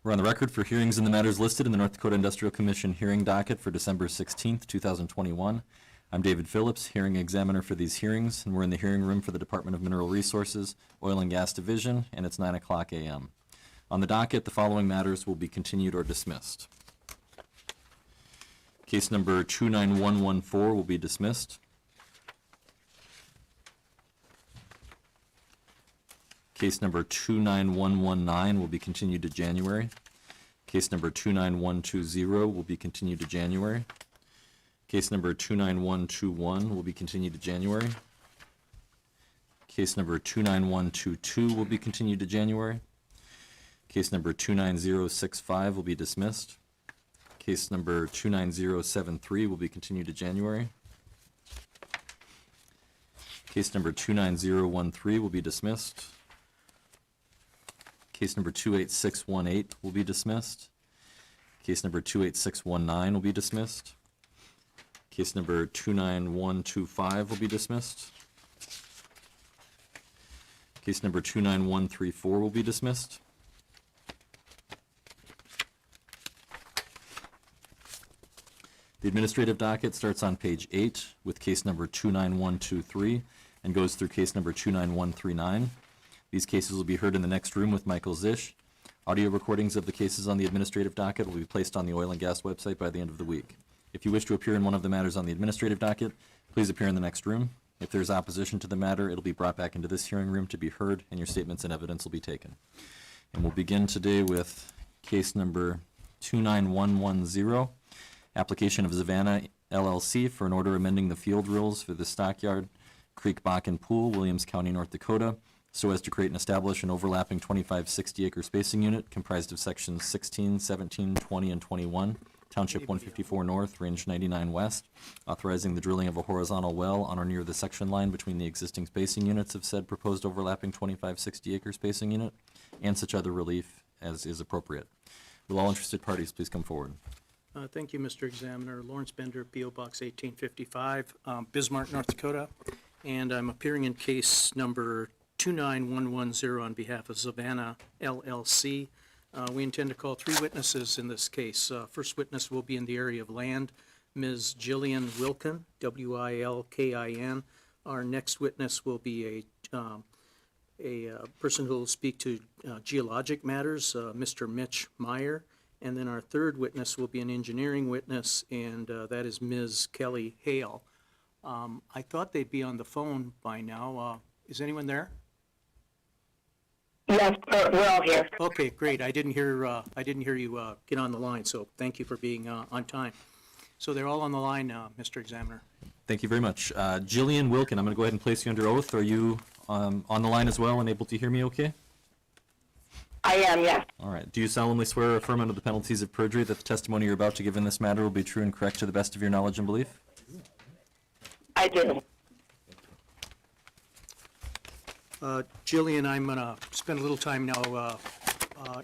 We're on the record for hearings in the matters listed in the North Dakota Industrial Commission hearing docket for December 16th, 2021. I'm David Phillips, hearing examiner for these hearings, and we're in the hearing room for the Department of Mineral Resources, Oil and Gas Division, and it's 9 o'clock a.m. On the docket, the following matters will be continued or dismissed. Case number 29114 will be dismissed. Case number 29119 will be continued to January. Case number 29120 will be continued to January. Case number 29121 will be continued to January. Case number 29122 will be continued to January. Case number 29065 will be dismissed. Case number 29073 will be continued to January. Case number 29013 will be dismissed. Case number 28618 will be dismissed. Case number 28619 will be dismissed. Case number 29125 will be dismissed. Case number 29134 will be dismissed. The administrative docket starts on page 8 with case number 29123 and goes through case number 29139. These cases will be heard in the next room with Michael Zisch. Audio recordings of the cases on the administrative docket will be placed on the Oil and Gas website by the end of the week. If you wish to appear in one of the matters on the administrative docket, please appear in the next room. If there is opposition to the matter, it will be brought back into this hearing room to be heard, and your statements and evidence will be taken. And we'll begin today with case number 29110, application of Savannah LLC for an order amending the field rules for the Stockyard Creek Bakken Pool, Williams County, North Dakota, so as to create and establish an overlapping 25 60-acre spacing unit comprised of sections 16, 17, 20, and 21, Township 154 North, Range 99 West, authorizing the drilling of a horizontal well on or near the section line between the existing spacing units of said proposed overlapping 25 60-acre spacing unit, and such other relief as is appropriate. Will all interested parties please come forward? Thank you, Mr. Examiner. Lawrence Bender, P.O. Box 1855, Bismarck, North Dakota. And I'm appearing in case number 29110 on behalf of Savannah LLC. We intend to call 3 witnesses in this case. First witness will be in the area of land, Ms. Jillian Wilkin, W-I-L-K-I-N. Our next witness will be a person who will speak to geologic matters, Mr. Mitch Meyer. And then our third witness will be an engineering witness, and that is Ms. Kelly Hale. I thought they'd be on the phone by now. Is anyone there? Yes, we're all here. Okay, great. I didn't hear you get on the line, so thank you for being on time. So they're all on the line now, Mr. Examiner. Thank you very much. Jillian Wilkin, I'm going to go ahead and place you under oath. Are you on the line as well and able to hear me okay? I am, yes. All right. Do you solemnly swear or affirm under the penalties of perjury that the testimony you're about to give in this matter will be true and correct to the best of your knowledge and belief? I do. Jillian, I'm going to spend a little time now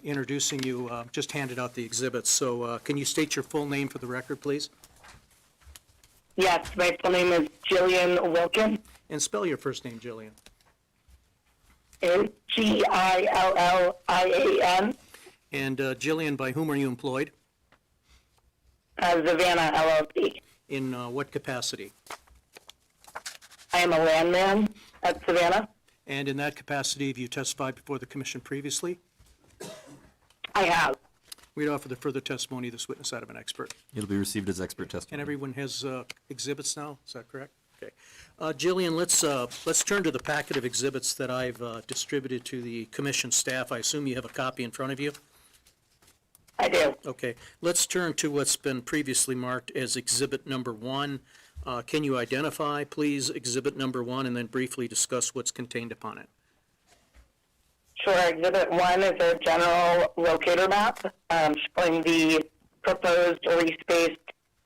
introducing you. Just handed out the exhibits, so can you state your full name for the record, please? Yes, my full name is Jillian Wilkin. And spell your first name, Jillian. It's Gillian. And Jillian, by whom are you employed? Savannah LLC. In what capacity? I am a landman at Savannah. And in that capacity, have you testified before the commission previously? I have. We'd offer the further testimony of this witness out of an expert. It'll be received as expert testimony. And everyone has exhibits now, is that correct? Okay. Jillian, let's turn to the packet of exhibits that I've distributed to the commission staff. I assume you have a copy in front of you? I do. Okay. Let's turn to what's been previously marked as exhibit number 1. Can you identify, please, exhibit number 1 and then briefly discuss what's contained upon it? Sure. Exhibit 1 is a general locator map showing the proposed respaced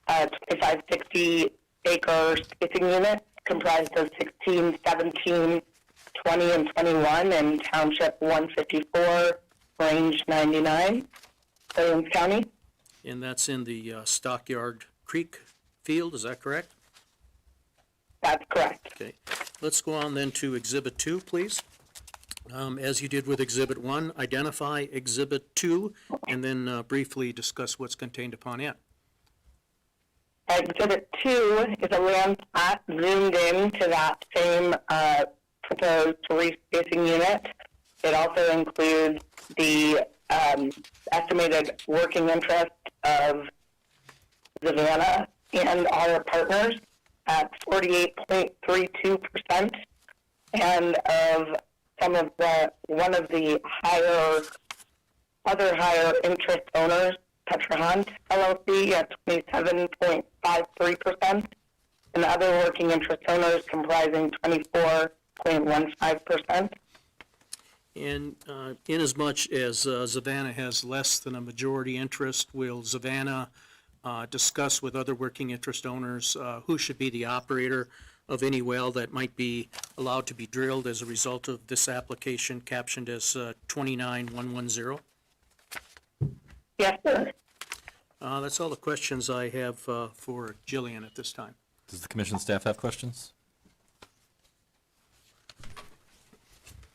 25, 60-acre spacing unit comprised of 16, 17, 20, and 21 in Township 154, Range 99, Williams County. And that's in the Stockyard Creek field, is that correct? That's correct. Okay. Let's go on then to Exhibit 2, please. As you did with Exhibit 1, identify Exhibit 2 and then briefly discuss what's contained upon it. Exhibit 2 is a land plat zoomed in to that same proposed respacing unit. It also includes the estimated working interest of Savannah and our partners at 48.32%, and of one of the other higher interest owners, Petra Hunt LLC, at 27.53%, and other working interest owners comprising 24.15%. And inasmuch as Savannah has less than a majority interest, will Savannah discuss with other working interest owners who should be the operator of any well that might be allowed to be drilled as a result of this application captioned as 29110? Yes, sir. That's all the questions I have for Jillian at this time. Does the commission staff have questions?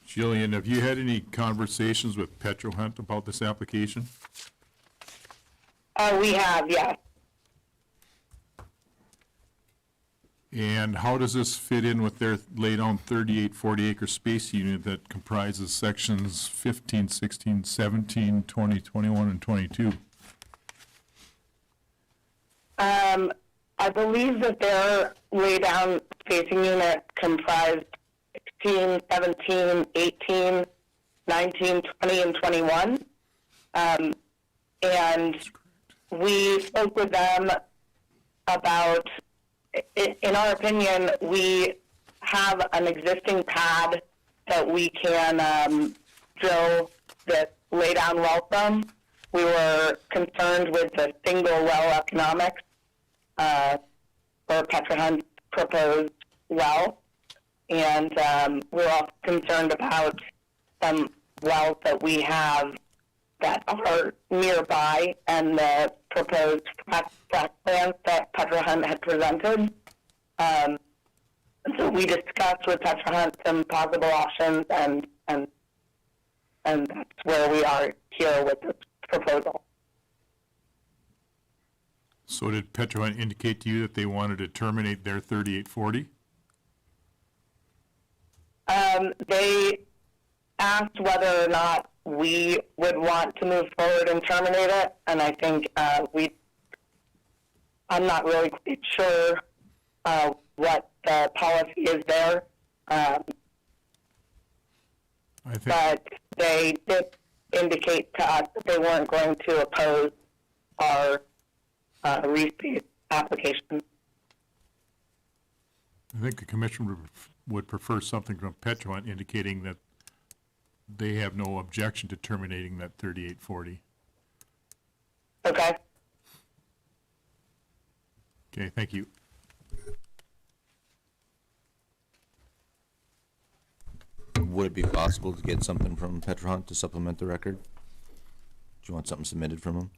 Jillian, have you had any conversations with Petro Hunt about this application? We have, yes. And how does this fit in with their laid-down 3840 acre space unit that comprises sections 15, 16, 17, 20, 21, and 22? I believe that their laydown spacing unit comprised 16, 17, 18, 19, 20, and 21. And we spoke with them about, in our opinion, we have an existing pad that we can drill the laydown well from. We were concerned with the single well economics for Petra Hunt's proposed well. And we're also concerned about some wells that we have that are nearby and the proposed frac plans that Petra Hunt had presented. So we discussed with Petra Hunt some possible options, and that's where we are here with this proposal. So did Petro Hunt indicate to you that they wanted to terminate their 3840? They asked whether or not we would want to move forward and terminate it, and I think I'm not really quite sure what the policy is there, I think, but they did indicate to us that they weren't going to oppose our respace application. I think the commission would prefer something from Petro Hunt indicating that they have no objection to terminating that 3840. Okay. Okay, thank you. Would it be possible to get something from Petra Hunt to supplement the record? Do you want something submitted from them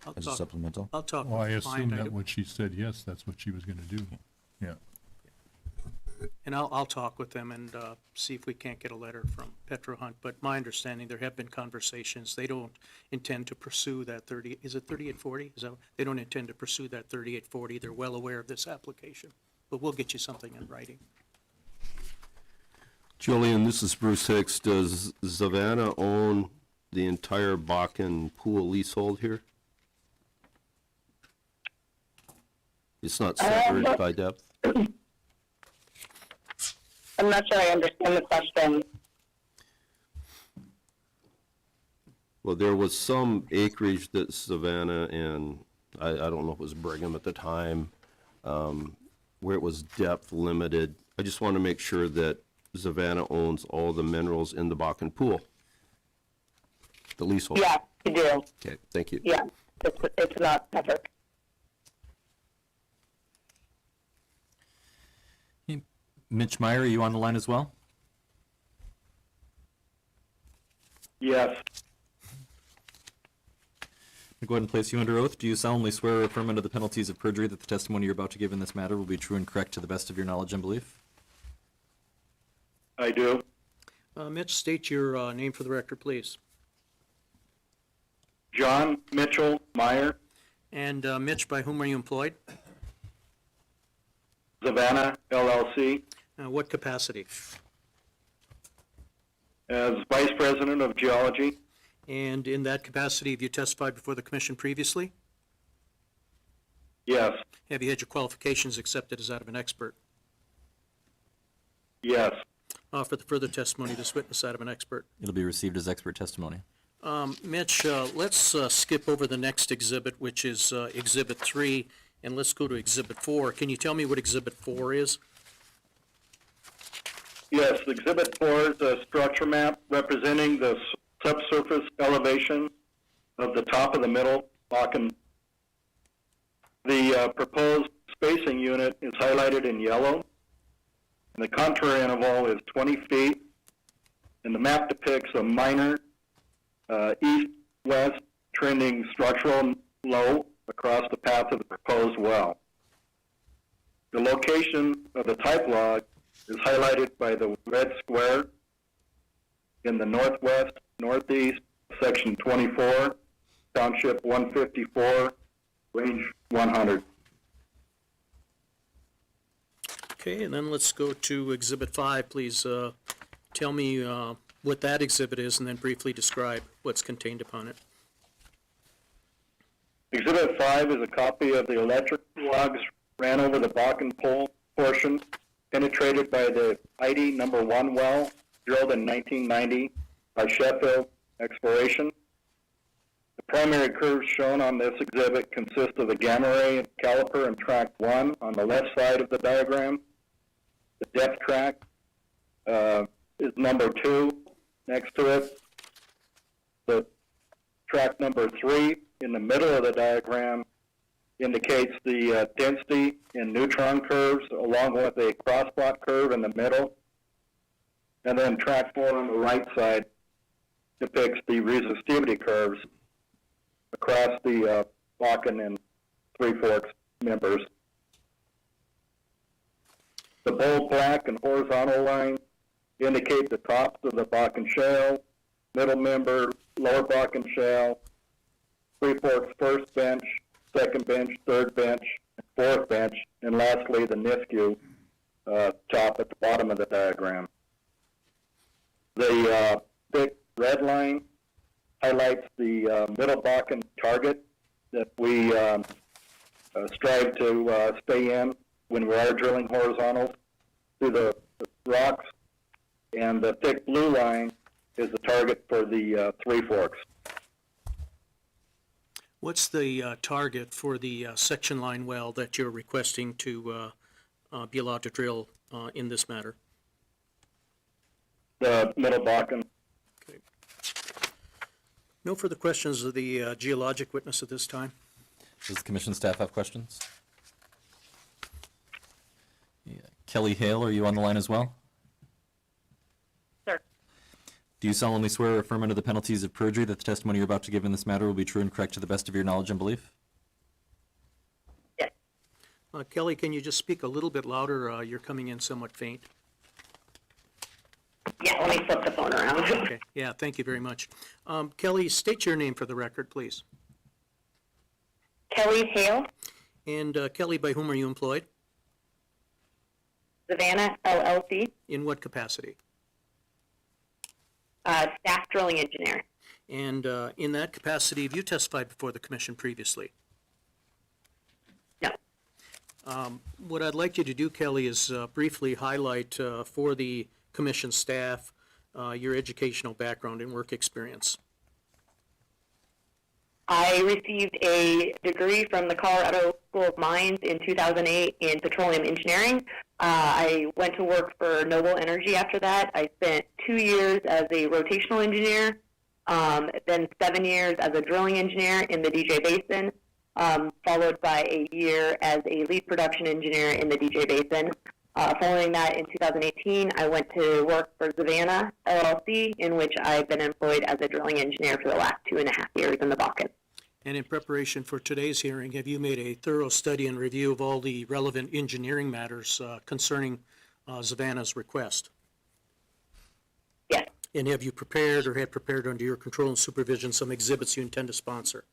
I'll as a talk, supplemental? I'll talk Well, I with the assume client, that when she said yes, that's what she was gonna do. Yeah. and I'll talk with them and see if we can't get a letter from Petro Hunt. But my understanding, there have been conversations. They don't intend to pursue that 3840? They don't intend to pursue that 3840. They're well aware of this application. But we'll get you something in writing. Jillian, this is Bruce Hicks. Does Savannah own the entire Bakken pool leasehold here? It's not separated by depth? I'm not sure I understand the question. Well, there was some acreage that Savannah and, I don't know if it was Brigham at the time, where it was depth limited. I just want to make sure that Savannah owns all the minerals in the Bakken pool. The leasehold? Yeah, you do. Okay, thank you. Yeah, it's not separate. Mitch Meyer, are you on the line as well? Yes, I'll go ahead and place you under oath. Do you solemnly swear or affirm under the penalties of perjury that the testimony you're about to give in this matter will be true and correct to the best of your knowledge and belief? I do. Mitch, state your name for the record, please. John Mitchell Meyer, And Mitch, by whom are you employed? Savannah LLC, What capacity? as Vice President of Geology. And in that capacity, have you testified before the commission previously? Yes, Have you had your qualifications accepted as that of an expert? yes, For the further testimony, this witness that of an expert. It'll be received as expert testimony. Mitch, let's skip over the next exhibit, which is Exhibit 3, and let's go to Exhibit 4. Can you tell me what Exhibit 4 is? yes. Exhibit 4 is a structure map representing the subsurface elevation of the top of the Middle Bakken. The proposed spacing unit is highlighted in yellow, and the contour interval is 20 feet, and the map depicts a minor east-west trending structural low across the path of the proposed well. The location of the type log is highlighted by the red square in the northwest, northeast, section 24, township 154, range 100. Okay, and then let's go to Exhibit 5, please. Tell me what that exhibit is, and then briefly describe what's contained upon it. Exhibit 5 is a copy of the electric logs ran over the Bakken pole portion penetrated by the ID number 1 well drilled in 1990 by Sheffield Exploration. The primary curves shown on this exhibit consist of the gamma ray caliper in track 1 on the left side of the diagram. The depth track is number 2 next to it. The track number 3 in the middle of the diagram indicates the density in neutron curves along with a crossplot curve in the middle. And then track 4 on the right side depicts the resistivity curves across the Bakken and Three Forks members. The bold black and horizontal lines indicate the tops of the Bakken Shale, middle member, lower Bakken Shale, Three Forks first bench, second bench, third bench, fourth bench, and lastly the Nisku top at the bottom of the diagram. The thick red line highlights the middle Bakken target that we strive to stay in when we are drilling horizontals through the rocks, and the thick blue line is the target for the Three Forks. What's the target for the section line well that you're requesting to be allowed to drill in this matter? The middle Bakken. Okay. No further questions of the geologic witness at this time? Does the commission staff have questions? Yeah. Kelly Hale, are you on the line as well? Sir. Do you solemnly swear or affirm under the penalties of perjury that the testimony you're about to give in this matter will be true and correct to the best of your knowledge and belief? Yes. Kelly, can you just speak a little bit louder? You're coming in somewhat faint. Yeah, let me flip the phone around. Okay, yeah, thank you very much. Kelly, state your name for the record, please. Kelly Hale, And Kelly, by whom are you employed? Savannah LLC, In what capacity? staff drilling engineer. And in that capacity, have you testified before the commission previously? No. What I'd like you to do, Kelly, is briefly highlight for the commission staff your educational background and work experience. I received a degree from the Colorado School of Mines in 2008 in petroleum engineering. I went to work for Noble Energy after that. I spent 2 years as a rotational engineer, then 7 years as a drilling engineer in the DJ Basin, followed by a year as a lead production engineer in the DJ Basin. Following that, in 2018, I went to work for Savannah LLC, in which I've been employed as a drilling engineer for the last 2.5 years in the Bakken. And in preparation for today's hearing, have you made a thorough study and review of all the relevant engineering matters concerning Savannah's request? Yes. And have you prepared or had prepared under your control and supervision some exhibits you intend to sponsor?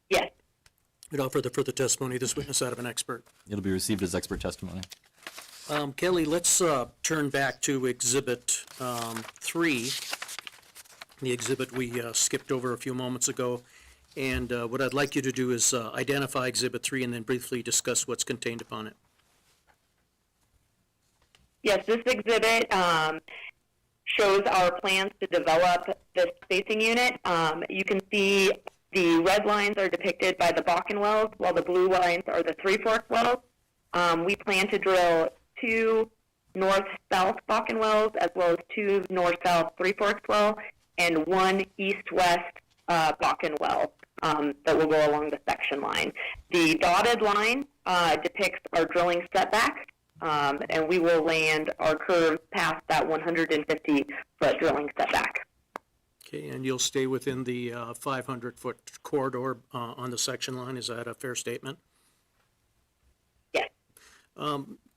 Yes. Would offer the further testimony of this witness out of an expert. It'll be received as expert testimony. Kelly, let's turn back to Exhibit 3, the exhibit we skipped over a few moments ago. And what I'd like you to do is identify Exhibit 3 and then briefly discuss what's contained upon it. Yes, this exhibit shows our plans to develop this spacing unit. You can see the red lines are depicted by the Bakken wells, while the blue lines are the Three Forks wells. We plan to drill 2 north-south Bakken wells, as well as 2 north-south Three Forks well, and 1 east-west Bakken well that will go along the section line. The dotted line depicts our drilling setback, and we will land our curve past that 150-foot drilling setback. Okay, and you'll stay within the 500-foot corridor on the section line. Is that a fair statement? Yes.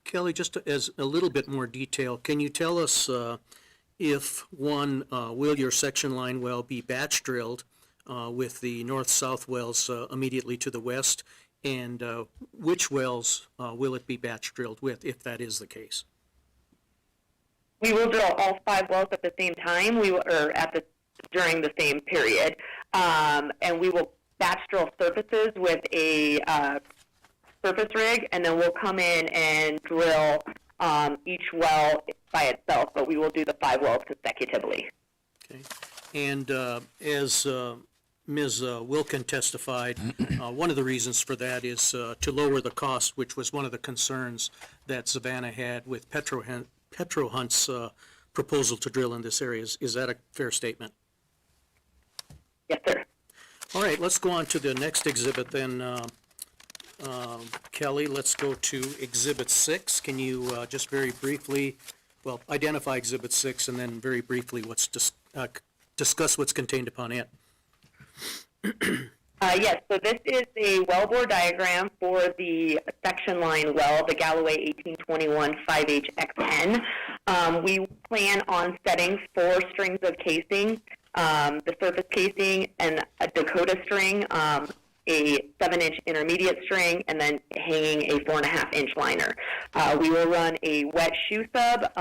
Kelly, just as a little bit more detail, can you tell us if, one, will your section line well be batch drilled with the north-south wells immediately to the west, and which wells will it be batch drilled with, if that is the case? We will drill all 5 wells at the same time. During the same period, and we will batch drill surfaces with a surface rig, and then we'll come in and drill each well by itself, but we will do the 5 wells consecutively. Okay, and as Ms. Wilkin testified, one of the reasons for that is to lower the cost, which was one of the concerns that Savannah had with Petro Hunt's proposal to drill in this area. Is that a fair statement? Yes, sir. All right, let's go on to the next exhibit then. Kelly, let's go to Exhibit 6. Can you just very briefly, well, identify Exhibit 6 and then very briefly discuss what's contained upon it? Yes, so this is a wellbore diagram for the section line well, the Galloway 1821 5HX10. We plan on setting 4 strings of casing, the surface casing and a Dakota string, a 7-inch intermediate string, and then hanging a 4.5-inch liner. We will run a wet shoe sub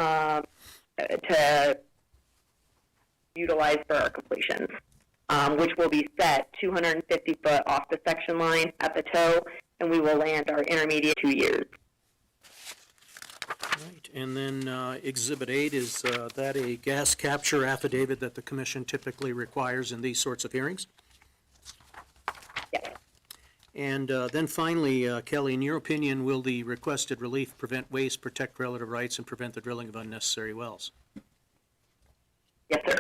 to utilize for our completions, which will be set 250 foot off the section line at the toe, and we will land our intermediate 2 years. Right, and then Exhibit 8, is that a gas capture affidavit that the commission typically requires in these sorts of hearings? Yes. And then finally, Kelly, in your opinion, will the requested relief prevent waste, protect relative rights, and prevent the drilling of unnecessary wells? Yes, sir.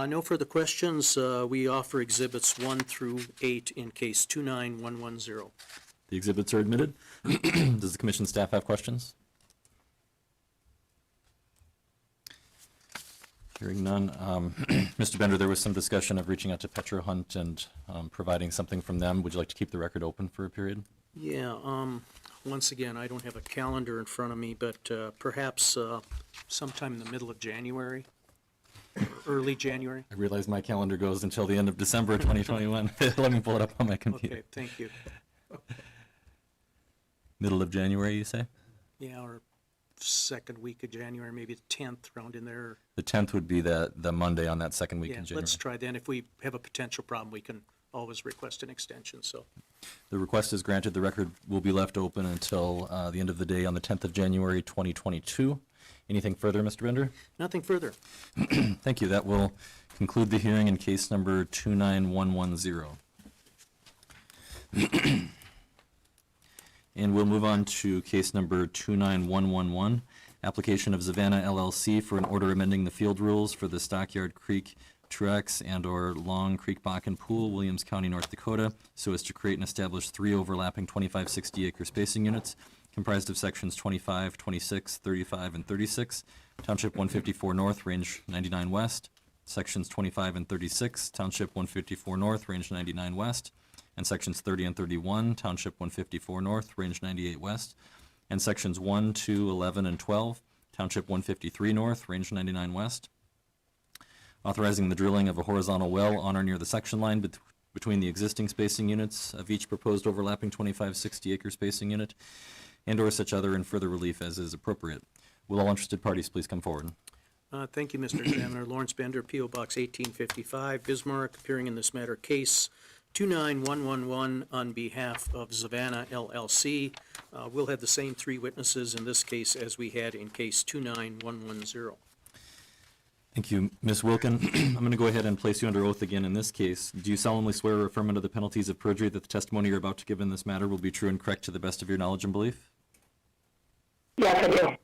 No further questions. We offer Exhibits 1 through 8 in case 29110. The exhibits are admitted. Does the commission staff have questions? Hearing none. Mr. Bender, there was some discussion of reaching out to Petro Hunt and providing something from them. Would you like to keep the record open for a period? Yeah, once again, I don't have a calendar in front of me, but perhaps sometime in the middle of January, or early January. I realize my calendar goes until the end of December 2021. Let me pull it up on my computer. Okay, thank you. Middle of January, you say? Yeah, or second week of January, maybe the 10th, round in there. The 10th would be the Monday on that second week Yeah, in January. let's try then. If we have a potential problem, we can always request an extension, so. The request is granted. The record will be left open until the end of the day on the 10th of January 2022. Anything further, Mr. Bender? Nothing further. Thank you. That will conclude the hearing in case number 29110. And we'll move on to case number 29111, application of Savannah LLC for an order amending the field rules for the Stockyard Creek Truex and/or Long Creek Bakken Pool, Williams County, North Dakota, so as to create and establish 3 overlapping 25 60-acre spacing units comprised of sections 25, 26, 35, and 36, Township 154 North, Range 99 West, sections 25 and 36, Township 154 North, Range 99 West, and sections 30 and 31, Township 154 North, Range 98 West, and sections 1, 2, 11, and 12, Township 153 North, Range 99 West. Authorizing the drilling of a horizontal well on or near the section line between the existing spacing units of each proposed overlapping 2560-acre spacing unit, and/or such other and further relief as is appropriate. Will all interested parties please come forward? Thank you, Mr. Examiner. Lawrence Bender, P.O. Box 1855, Bismarck, appearing in this matter, case 29111 on behalf of Savannah LLC. We'll have the same three witnesses in this case as we had in case 29110. Thank you. Ms. Wilkin, I'm going to go ahead and place you under oath again in this case. Do you solemnly swear or affirm under the penalties of perjury that the testimony you're about to give in this matter will be true and correct to the best of your knowledge and belief? Yes, I do.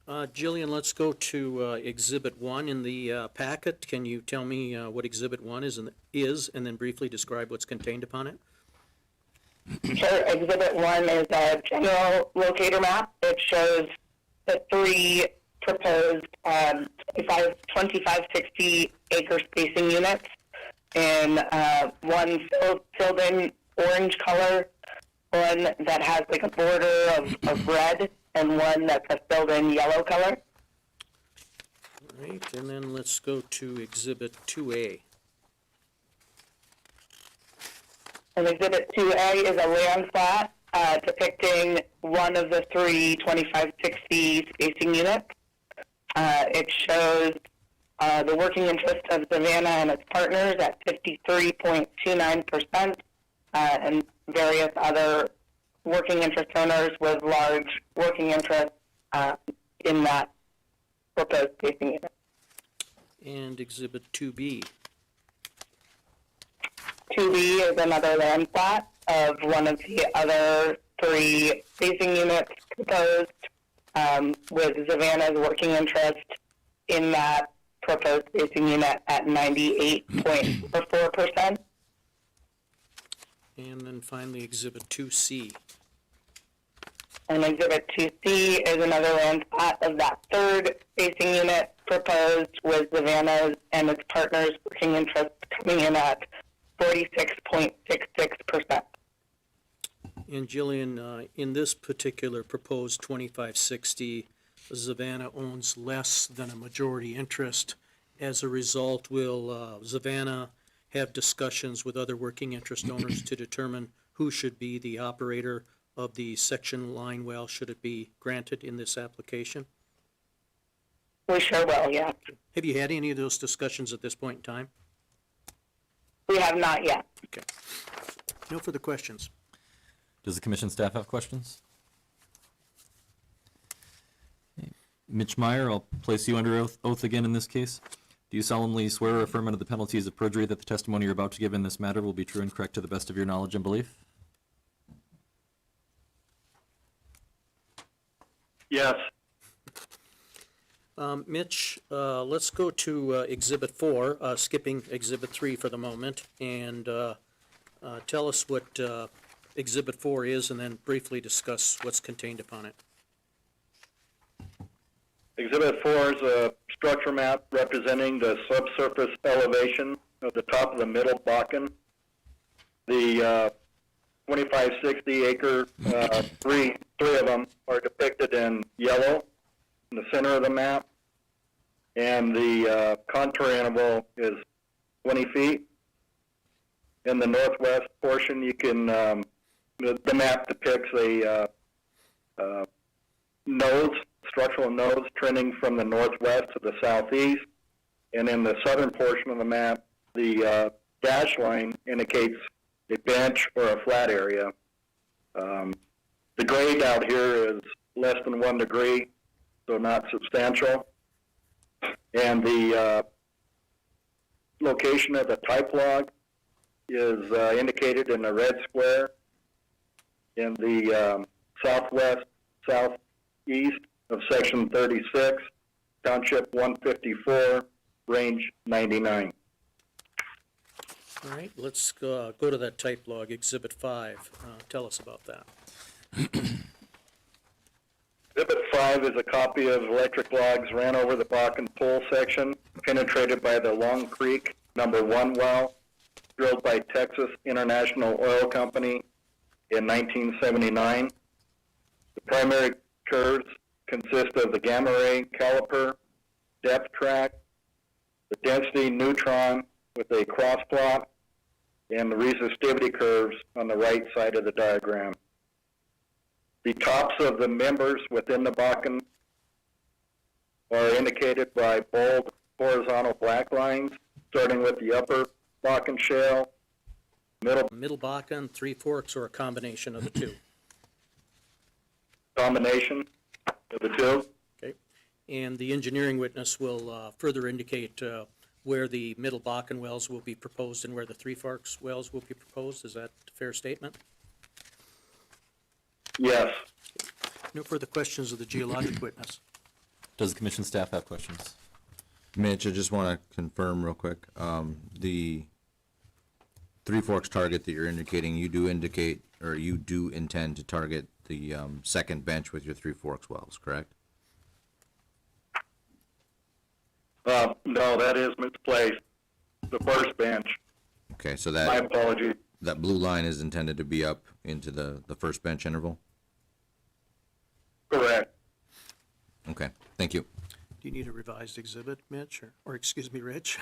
Jillian, let's go to Exhibit 1 in the packet. Can you tell me what Exhibit 1 is, and then briefly describe what's contained upon it? Sure. Exhibit 1 is a general locator map. It shows the three proposed 2560 acre spacing units in one filled in orange color, one that has like a border of red, and one that's a filled in yellow color. All right, and then let's go to Exhibit 2A. And Exhibit 2A is a land plot depicting one of the three 2560 spacing units. It shows the working interest of Savannah and its partners at 53.29%, and various other working interest owners with large working interest in that proposed spacing unit. And Exhibit 2B. 2B is another land plot of one of the other three spacing units proposed, with Savannah's working interest in that proposed spacing unit at 98.44%. And then finally, Exhibit 2C. And Exhibit 2C is another land plot of that third spacing unit proposed, with Savannah's and its partners' working interest coming in at 46.66%. And Jillian, in this particular proposed 2560, Savannah owns less than a majority interest. As a result, will Savannah have discussions with other working interest owners to determine who should be the operator of the section line well, should it be granted in this application? We sure will, yeah. Have you had any of those discussions at this point in time? We have not yet. Okay. No further questions. Does the commission staff have questions? Okay. Mitch Meyer, I'll place you under oath again in this case. Do you solemnly swear or affirm under the penalties of perjury that the testimony you're about to give in this matter will be true and correct to the best of your knowledge and belief? Yes. Mitch, let's go to Exhibit 4, skipping Exhibit 3 for the moment, and tell us what Exhibit 4 is, and then briefly discuss what's contained upon it. Exhibit 4 is a structure map representing the subsurface elevation of the top of the Middle Bakken. The 2560 acre, three of them are depicted in yellow in the center of the map, and the contour interval is 20 feet. In the northwest portion, you can, the map depicts a nose, structural nose trending from the northwest to the southeast, and in the southern portion of the map, the dash line indicates a bench or a flat area. The grade out here is less than 1 degree, so not substantial. And the location of the type log is indicated in the red square in the southwest, southeast of Section 36, Township 154, Range 99. All right, let's go to that type log, Exhibit 5. Tell us about that. Exhibit 5 is a copy of electric logs ran over the Bakken Pole section, penetrated by the Long Creek #1 well, drilled by Texas International Oil Company in 1979. The primary curves consist of the gamma ray caliper, depth track, the density neutron with a cross plot, and the resistivity curves on the right side of the diagram. The tops of the members within the Bakken are indicated by bold horizontal black lines, starting with the upper Bakken Shale, Middle Bakken, Three Forks, or a combination of the two? combination of the two. Okay. And the engineering witness will further indicate where the Middle Bakken wells will be proposed and where the Three Forks wells will be proposed. Is that a fair statement? Yes. No further questions of the geologic witness. Does the commission staff have questions? Mitch, I just want to confirm real quick, the Three Forks target that you're indicating, you do indicate, or you do intend to target the second bench with your Three Forks wells, correct? No, that is misplaced. The first bench. Okay, so My that, apologies. that blue line is intended to be up into the first bench interval? Correct. Okay, thank you. Do you need a revised exhibit, Mitch, or excuse me, Rich?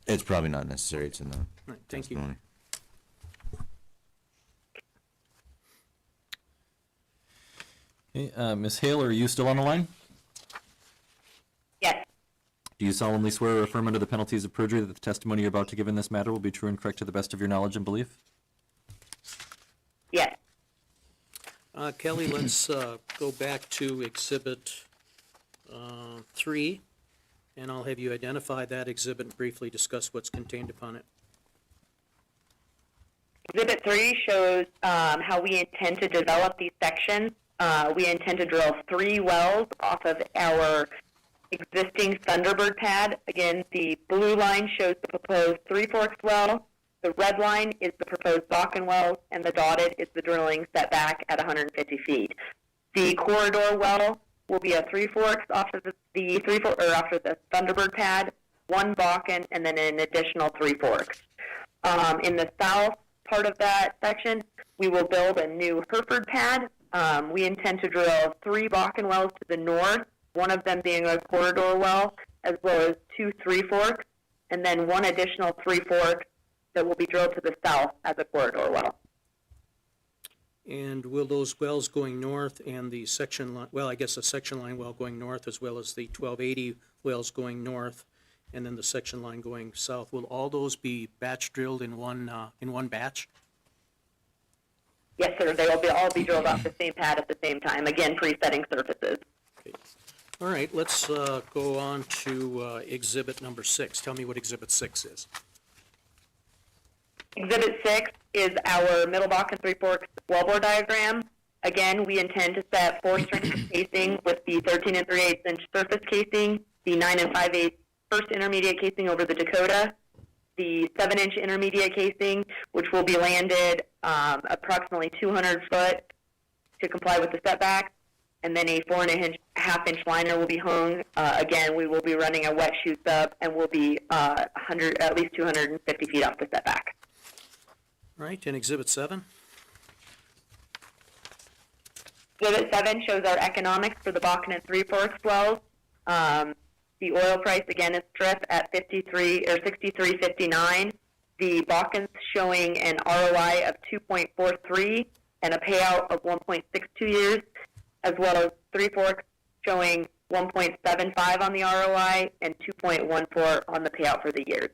It's probably not necessary, it's in the Right, thank you. testimony. Okay, Ms. Hale, are you still on the line? Yes. Do you solemnly swear or affirm under the penalties of perjury that the testimony you're about to give in this matter will be true and correct to the best of your knowledge and belief? Yes. Kelly, let's go back to Exhibit 3, and I'll have you identify that exhibit and briefly discuss what's contained upon it. Exhibit 3 shows how we intend to develop these sections. We intend to drill 3 wells off of our existing Thunderbird pad. Again, the blue line shows the proposed Three Forks well. The red line is the proposed Bakken well, and the dotted is the drilling setback at 150 feet. The corridor well will be a Three Forks off of off of the Thunderbird pad, 1 Bakken, and then an additional Three Forks. In the south part of that section, we will build a new Hereford pad. We intend to drill 3 Bakken wells to the north, one of them being a corridor well, as well as 2 Three Forks, and then 1 additional Three Forks that will be drilled to the south as a corridor well. And will those wells going north and the section line, well, I guess a section line well going north as well as the 1280 wells going north and then the section line going south, will all those be batch drilled in one batch? Yes, sir. They will all be drilled off the same pad at the same time. Again, pre-setting surfaces. Okay. All right, let's go on to exhibit number 6. Tell me what exhibit 6 is. Exhibit 6 is our Middle Bakken Three Forks wellbore diagram. Again, we intend to set 4 strings of casing with the 13 3/8 inch surface casing, the 9 5/8 first intermediate casing over the Dakota, the 7-inch intermediate casing, which will be landed approximately 200 foot to comply with the setback, and then a 4.5-inch liner will be hung. Again, we will be running a wet shoe sub, and we'll be at least 250 feet off the setback. All right, and exhibit 7? Exhibit 7 shows our economics for the Bakken and Three Forks wells. The oil price, again, is strip at 63.59. The Bakken's showing an ROI of 2.43 and a payout of 1.62 years, as well as Three Forks showing 1.75 on the ROI and 2.14 on the payout for the years.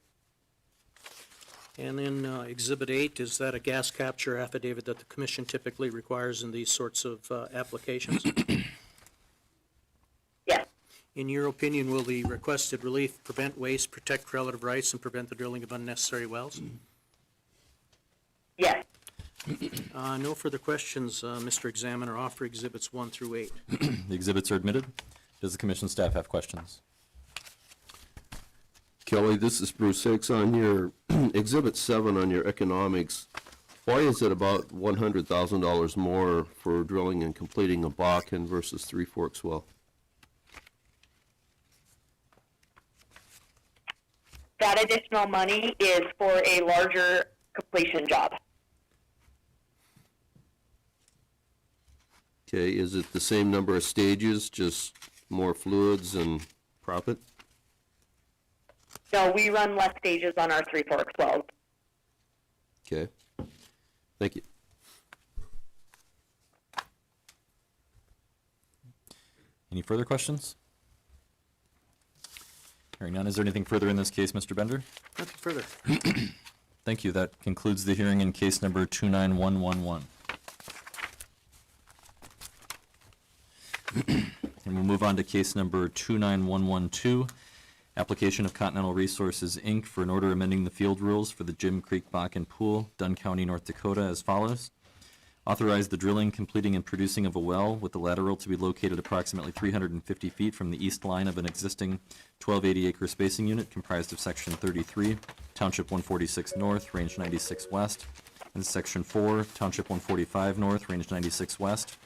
And then exhibit 8, is that a gas capture affidavit that the commission typically requires in these sorts of applications? Yes. In your opinion, will the requested relief prevent waste, protect relative rights, and prevent the drilling of unnecessary wells? Yes. No further questions, Mr. Examiner. Offer exhibits 1 through 8. The exhibits are admitted. Does the commission staff have questions? Kelly, this is Bruce Hicks. On your Exhibit 7 on your economics, why is it about $100,000 more for drilling and completing a Bakken versus Three Forks well? That additional money is for a larger completion job. Okay, is it the same number of stages, just more fluids and proppant? No, we run less stages on our Three Forks wells. Okay, thank you. Any further questions? Hearing none, is there anything further in this case, Mr. Bender? Nothing further. Thank you. That concludes the hearing in case number 29111. And we'll move on to case number 29112, application of Continental Resources, Inc. for an order amending the field rules for the Jim Creek Bakken Pool, Dunn County, North Dakota, as follows. Authorize the drilling, completing, and producing of a well with the lateral to be located approximately 350 feet from the east line of an existing 1280-acre spacing unit comprised of Section 33, Township 146 North, Range 96 West, and Section 4, Township 145 North, Range 96 West.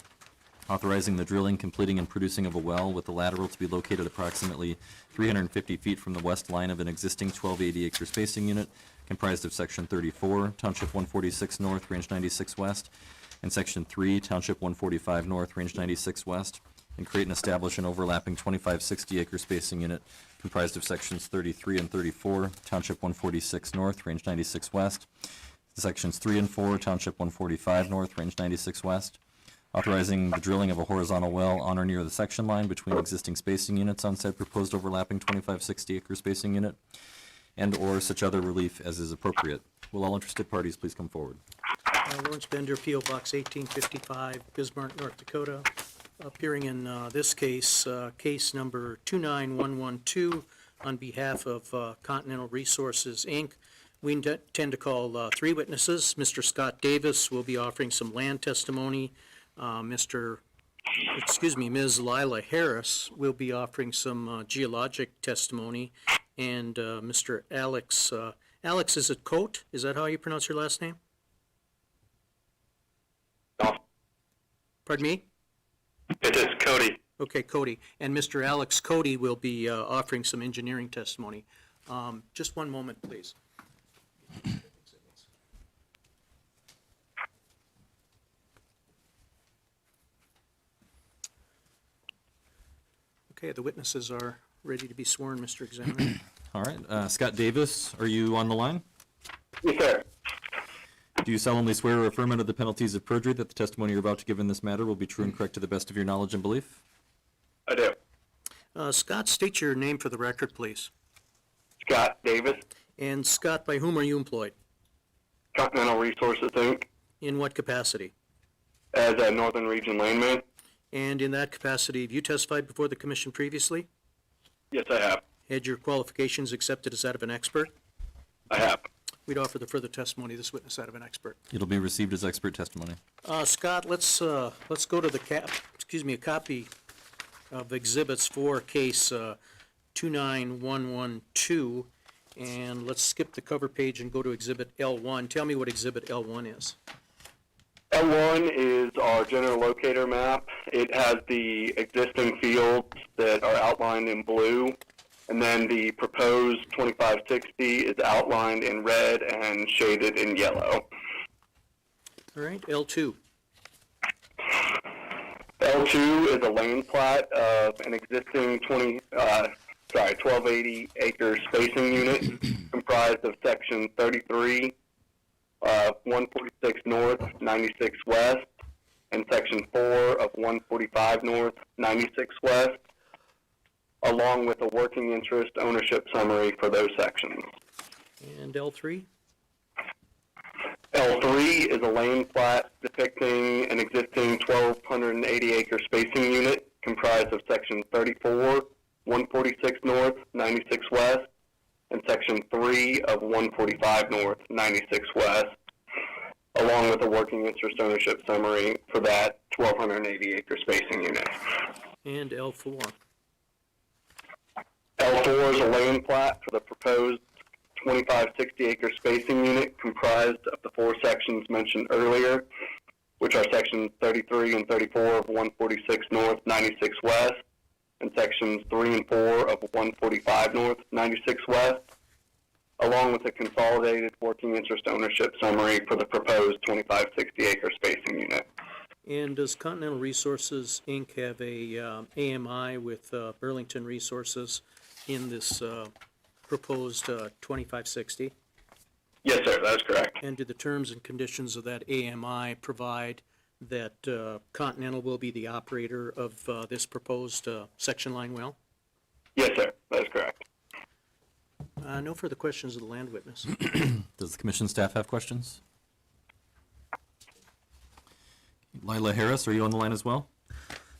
Authorizing the drilling, completing, and producing of a well with the lateral to be located approximately 350 feet from the west line of an existing 1280-acre spacing unit comprised of Section 34, Township 146 North, Range 96 West, and Section 3, Township 145 North, Range 96 West, and create and establish an overlapping 2560-acre spacing unit comprised of Sections 33 and 34, Township 146 North, Range 96 West, Sections 3 and 4, Township 145 North, Range 96 West, authorizing the drilling of a horizontal well on or near the section line between existing spacing units on said proposed overlapping 2560-acre spacing unit, and/or such other relief as is appropriate. Will all interested parties please come forward? Lawrence Bender, P.O. Box 1855, Bismarck, North Dakota. Appearing in this case, case number 29112, on behalf of Continental Resources, Inc. We intend to call three witnesses. Mr. Scott Davis will be offering some land testimony. Ms. Lila Harris will be offering some geologic testimony. And Mr. Alex, is it Cote? Is that how you pronounce your last name? No, Pardon me? it is Cody. Okay, Cody. And Mr. Alex Cody will be offering some engineering testimony. Just one moment, please. Okay, the witnesses are ready to be sworn, Mr. Examiner. All right, Scott Davis, are you on the line? Yes, sir. Do you solemnly swear or affirm under the penalties of perjury that the testimony you're about to give in this matter will be true and correct to the best of your knowledge and belief? I do. Scott, state your name for the record, please. Scott Davis, And Scott, by whom are you employed? Continental Resources, Inc., In what capacity? as a Northern Region landman. And in that capacity, have you testified before the commission previously? Yes, I have. Had your qualifications accepted as that of an expert? I have. We'd offer the further testimony of this witness that of an expert. It'll be received as expert testimony. Scott, let's go to a copy of exhibits for case 29112, and let's skip the cover page and go to exhibit L1. Tell me what exhibit L1 is. L1 is our general locator map. It has the existing fields that are outlined in blue, and then the proposed 2560 is outlined in red and shaded in yellow. All right, L2. L2 is a land plat of an existing 1280 acre spacing unit comprised of section 33, 146 north, 96 west, and section 4 of 145 north, 96 west, along with a working interest ownership summary for those sections. And L3? L3 is a land plat depicting an existing 1,280 acre spacing unit comprised of section 34, 146 north, 96 west, and section 3 of 145 north, 96 west, along with a working interest ownership summary for that 1,280 acre spacing unit. And L4? L4 is a land plat for the proposed 2560 acre spacing unit comprised of the four sections mentioned earlier, which are sections 33 and 34 of 146 north, 96 west, and sections 3 and 4 of 145 north, 96 west, along with a consolidated working interest ownership summary for the proposed 2560 acre spacing unit. And does Continental Resources, Inc. have a AMI with Burlington Resources in this proposed 2560? Yes, sir, that is correct. And do the terms and conditions of that AMI provide that Continental will be the operator of this proposed section line well? Yes, sir, that is correct. No further questions of the land witness. Does the commission staff have questions? Lila Harris, are you on the line as well?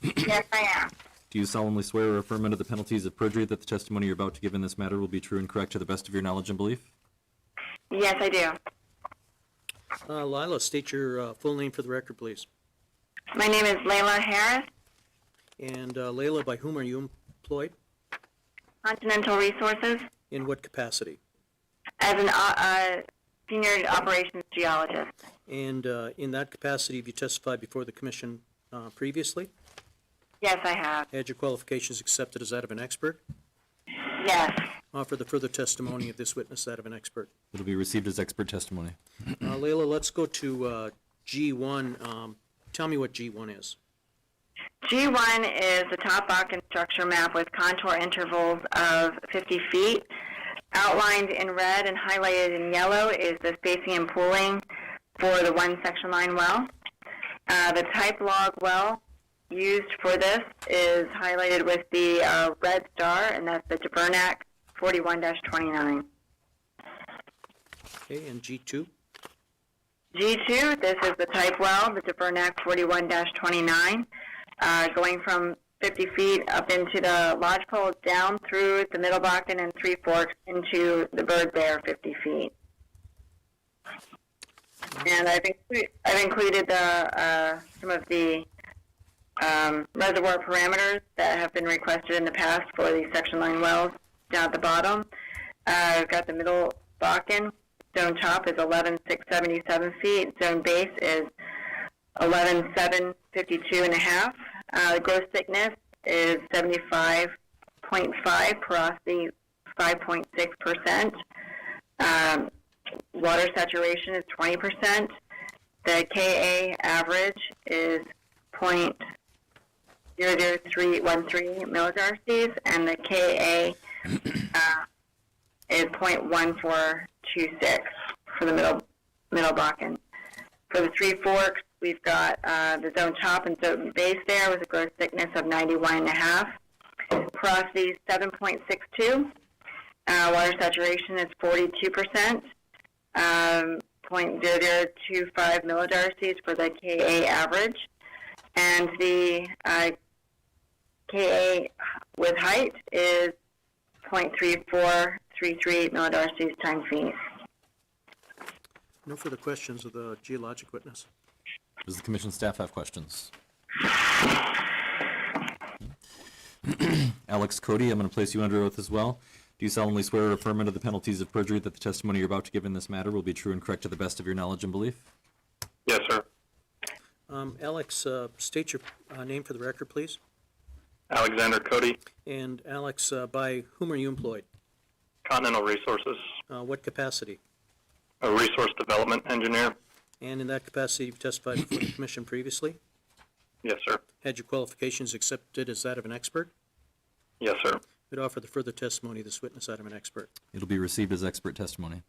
Yes, I am. Do you solemnly swear or affirm under the penalties of perjury that the testimony you're about to give in this matter will be true and correct to the best of your knowledge and belief? Yes, I do. Lila, state your full name for the record, please. My name is Layla Harris, And Layla, by whom are you employed? Continental Resources, In what capacity? as an senior operations geologist. And in that capacity, have you testified before the commission previously? Yes, I have. Had your qualifications accepted as that of an expert? Yes. Offer the further testimony of this witness that of an expert. It'll be received as expert testimony. Layla, let's go to G1. Tell me what G1 is. G1 is the top Bakken structure map with contour intervals of 50 feet. Outlined in red and highlighted in yellow is the spacing and pooling for the one section line well. The type log well used for this is highlighted with the red star, and that's the Tabernac 41-29. Okay, and G2? G2, this is the type well, the Tabernac 41-29, going from 50 feet up into the lodgepole, down through the Middle Bakken and Three Forks into the Bird Bear 50 feet. And I've included some of the reservoir parameters that have been requested in the past for these section line wells down at the bottom. I've got the Middle Bakken. Zone top is 11,677 feet. Zone base is 11,752 and a half. The gross thickness is 75.5, porosity 5.6%. Water saturation is 20%. The Ka average is 0.00313 millidarcies, and the Ka is 0.1426 for the middle Bakken. For the Three Forks, we've got the zone top and zone base there with a gross thickness of 91.5. Porosity is 7.62. Water saturation is 42%. 0.0025 millidarcies for the Ka average. And the Ka with height is 0.3433 millidarcies times feet. No further questions of the geologic witness. Does the commission staff have questions? Alex Cody, I'm going to place you under oath as well. Do you solemnly swear or affirm under the penalties of perjury that the testimony you're about to give in this matter will be true and correct to the best of your knowledge and belief? Yes, sir. Alex, state your name for the record, please. Alexander Cody, And Alex, by whom are you employed? Continental Resources, What capacity? a resource development engineer. And in that capacity, you've testified before the commission previously? Yes, sir. Had your qualifications accepted as that of an expert? Yes, sir. Would offer the further testimony of this witness that of an expert. It'll be received as expert testimony.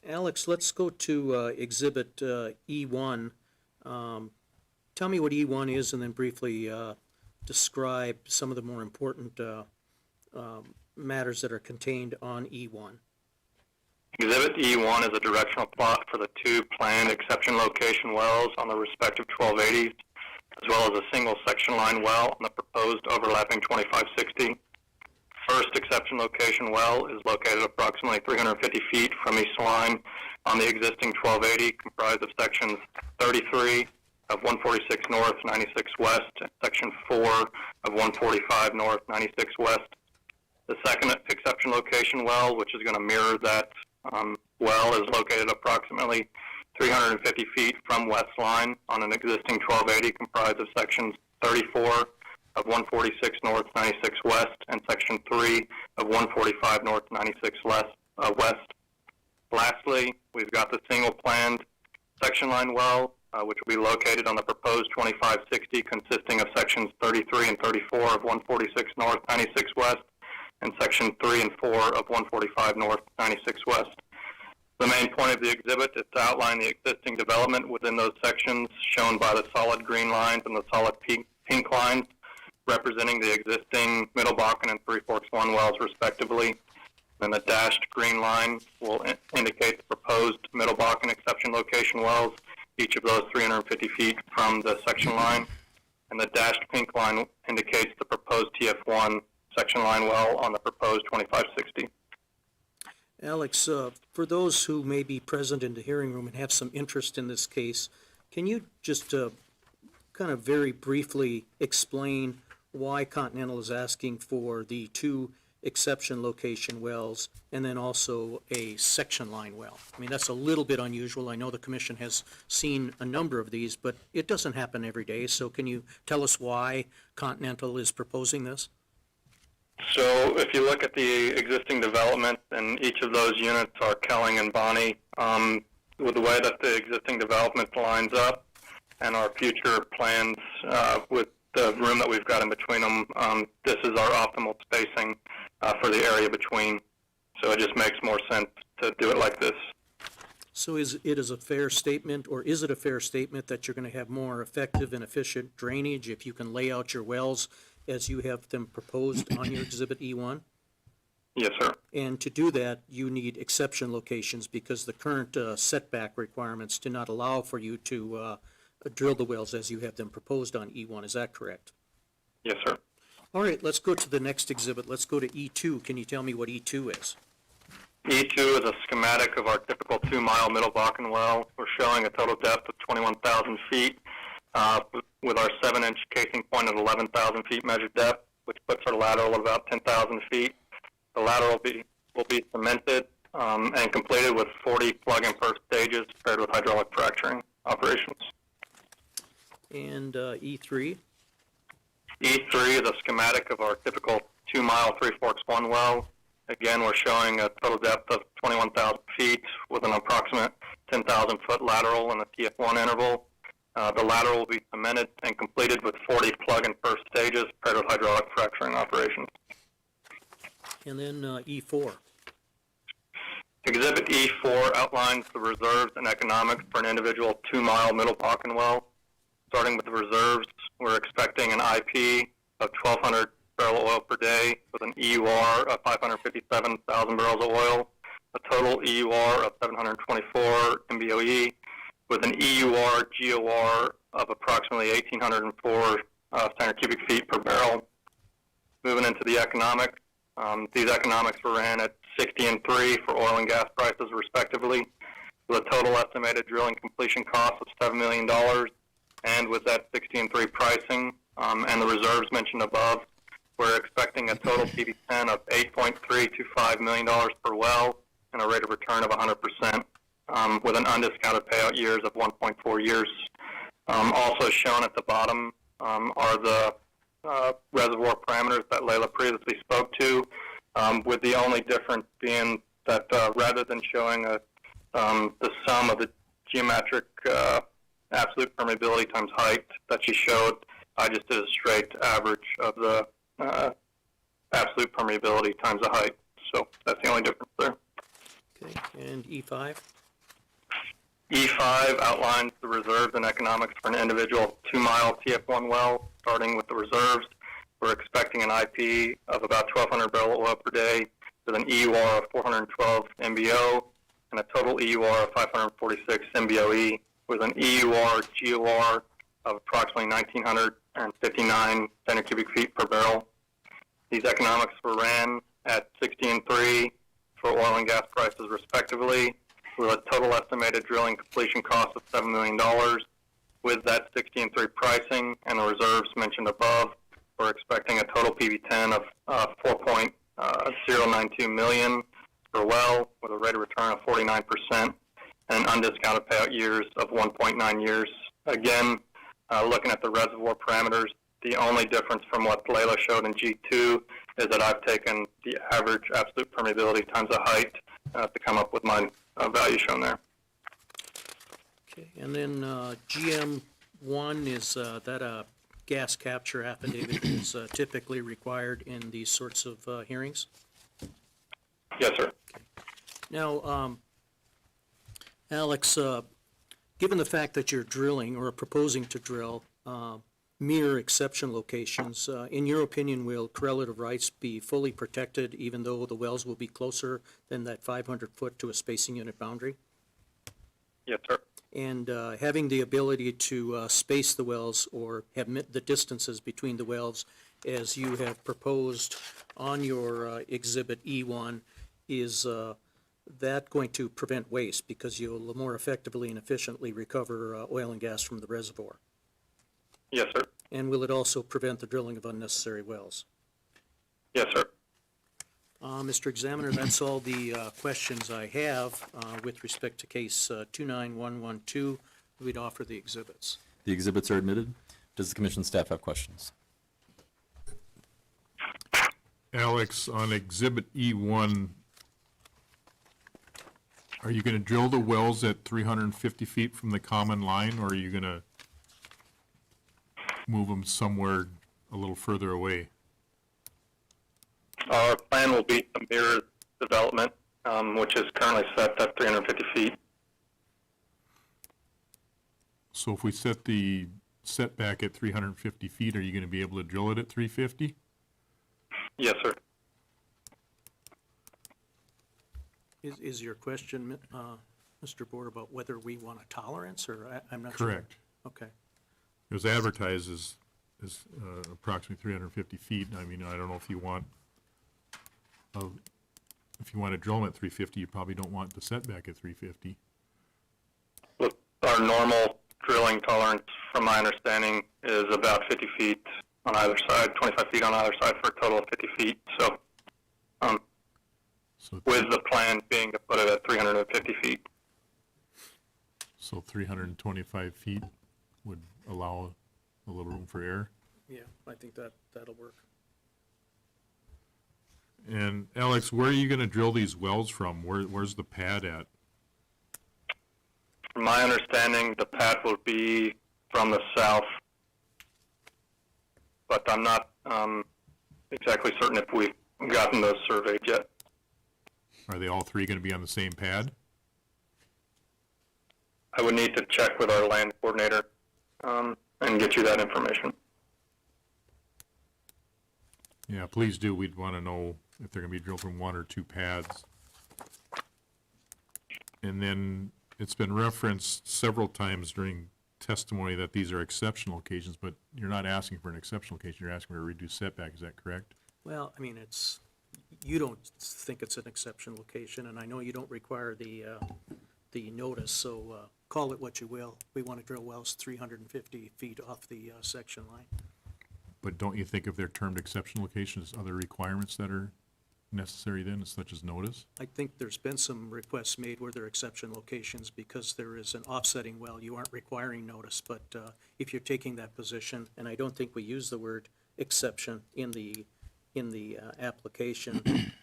Alex, let's go to Exhibit E1. Tell me what E1 is, and then briefly describe some of the more important matters that are contained on E1. Exhibit E1 is a directional plot for the two planned exception location wells on the respective 1280s, as well as a single section line well on the proposed overlapping 2560. First exception location well is located approximately 350 feet from each line on the existing 1280, comprised of sections 33 of 146 north, 96 west, and section 4 of 145 north, 96 west. The second exception location well, which is going to mirror that well, is located approximately 350 feet from west line on an existing 1280, comprised of sections 34 of 146 north, 96 west, and section 3 of 145 north, 96 west. Lastly, we've got the single planned section line well which will be located on the proposed 2560, consisting of sections 33 and 34 of 146 North, 96 West, and section 3 and 4 of 145 North, 96 West. The main point of the exhibit is to outline the existing development within those sections, shown by the solid green lines and the solid pink lines, representing the existing Middle Bakken and Three Forks 1 wells, respectively. And the dashed green line will indicate the proposed Middle Bakken exception location wells, each of those 350 feet from the section line. And the dashed pink line indicates the proposed TF1 section line well on the proposed 2560. Alex, for those who may be present in the hearing room and have some interest in this case, can you just kind of very briefly explain why Continental is asking for the 2 exception location wells and then also a section line well? I mean, that's a little bit unusual. I know the commission has seen a number of these, but it doesn't happen every day. So can you tell us why Continental is proposing this? So if you look at the existing development, and each of those units are Kelling and Bonnie, with the way that the existing development lines up and our future plans with the room that we've got in between them, this is our optimal spacing for the area between. So it just makes more sense to do it like this. So is it a fair statement, or is it a fair statement that you're going to have more effective and efficient drainage if you can lay out your wells as you have them proposed on your Exhibit E1? Yes, sir. And to do that, you need exception locations because the current setback requirements do not allow for you to drill the wells as you have them proposed on E1. Is that correct? Yes, sir. All right, let's go to the next exhibit. Let's go to E2. Can you tell me what E2 is? E2 is a schematic of our typical 2-mile Middle Bakken well. We're showing a total depth of 21,000 feet with our 7-inch casing point at 11,000 feet measured depth, which puts our lateral at about 10,000 feet. The lateral will be cemented and completed with 40 plug-and-perf stages paired with hydraulic fracturing operations. And E3? E3 is a schematic of our typical 2-mile Three Forks 1 well. Again, we're showing a total depth of 21,000 feet with an approximate 10,000-foot lateral in the TF1 interval. The lateral will be cemented and completed with 40 plug-and-perf stages paired with hydraulic fracturing operations. And then E4? Exhibit E4 outlines the reserves and economics for an individual 2-mile Middle Bakken well. Starting with the reserves, we're expecting an IP of 1,200 barrel of oil per day with an EUR of 557,000 barrels of oil, a total EUR of 724 MBOE, with an EUR GOR of approximately 1,804 standard cubic feet per barrel. Moving into the economics, these economics were ran at 60 and 3 for oil and gas prices respectively, with a total estimated drilling completion cost of $7 million. And with that 60 and 3 pricing and the reserves mentioned above, we're expecting a total PV10 of $8.325 million per well and a rate of return of 100%, with an undiscounted payout years of 1.4 years. Also shown at the bottom are the reservoir parameters that Layla previously spoke to, with the only difference being that rather than showing the sum of the geometric absolute permeability times height that she showed, I just did a straight average of the absolute permeability times the height. So that's the only difference there. Okay, and E5? E5 outlines the reserves and economics for an individual 2-mile TF1 well. Starting with the reserves, we're expecting an IP of about 1,200 barrel of oil per day with an EUR of 412 MBO and a total EUR of 546 MBOE with an EUR GOR of approximately 1,959 standard cubic feet per barrel. These economics were ran at 60 and 3 for oil and gas prices respectively, with a total estimated drilling completion cost of $7 million. With that 60 and 3 pricing and the reserves mentioned above, we're expecting a total PV10 of $4.092 million per well, with a rate of return of 49% and an undiscounted payout years of 1.9 years. Again, looking at the reservoir parameters, the only difference from what Layla showed in G2 is that I've taken the average absolute permeability times the height to come up with my value shown there. Okay, and then GM1 is that a gas capture affidavit is typically required in these sorts of hearings? Yes, sir. Now, Alex, given the fact that you're drilling or proposing to drill mere exception locations, in your opinion, will correlative rights be fully protected even though the wells will be closer than that 500-foot to a spacing unit boundary? Yes, sir. And having the ability to space the wells or have the distances between the wells as you have proposed on your Exhibit E1, is that going to prevent waste because you'll more effectively and efficiently recover oil and gas from the reservoir? Yes, sir. And will it also prevent the drilling of unnecessary wells? Yes, sir. Mr. Examiner, that's all the questions I have with respect to case 29112. We'd offer the exhibits. The exhibits are admitted. Does the commission staff have questions? Alex, on Exhibit E1, are you going to drill the wells at 350 feet from the common line, or are you going to move them somewhere a little further away? Our plan will be to mirror development, which is currently set at 350 feet. So if we set the setback at 350 feet, are you going to be able to drill it at 350? Yes, sir. Is your question, Mr. Board, about whether we want a tolerance, or I'm not sure? Correct. Okay. It was advertised as approximately 350 feet. I mean, I don't know if you want, if you want to drill them at 350, you probably don't want the setback at 350. Look, our normal drilling tolerance, from my understanding, is about 50 feet on either side, 25 feet on either side, for a total of 50 feet. So, So, with the plan being to put it at 350 feet. so 325 feet would allow a little room for error. Yeah, I think that'll work. And Alex, where are you going to drill these wells from? Where's the pad at? From my understanding, the pad will be from the south, but I'm not exactly certain if we've gotten those surveyed yet. Are they all three going to be on the same pad? I would need to check with our land coordinator and get you that information. Yeah, please do. We'd want to know if they're going to be drilled from one or two pads. And then it's been referenced several times during testimony that these are exceptional occasions, but you're not asking for an exceptional occasion. You're asking for a reduced setback. Is that correct? Well, I mean, you don't think it's an exception location, and I know you don't require the notice, so call it what you will. We want to drill wells 350 feet off the section line. But don't you think if they're termed exceptional locations, other requirements that are necessary then, such as notice? I think there's been some requests made where they're exception locations because there is an offsetting well. You aren't requiring notice, but if you're taking that position, and I don't think we use the word exception in the application,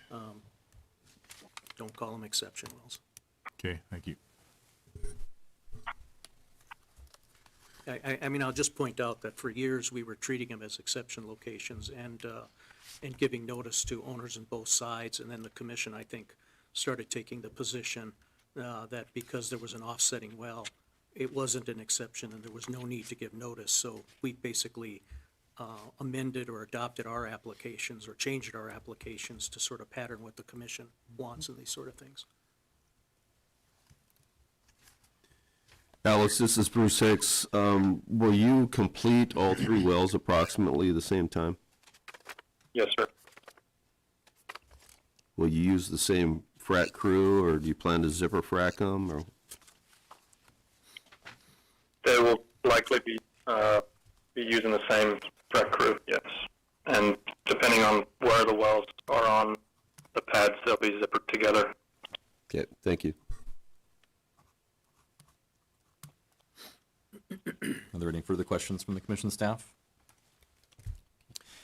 don't call them exception wells. Okay, thank you. I mean, I'll just point out that for years, we were treating them as exception locations and giving notice to owners on both sides. And then the commission, I think, started taking the position that because there was an offsetting well, it wasn't an exception and there was no need to give notice. So we basically amended or adopted our applications or changed our applications to sort of pattern what the commission wants and these sort of things. Alex, this is Bruce Hicks. Will you complete all three wells approximately the same time? Yes, sir. Will you use the same frac crew, or do you plan to zipper frac them, or? They will likely be using the same frac crew, yes. And depending on where the wells are on the pads, they'll be zippered together. Okay, thank you. Are there any further questions from the commission staff?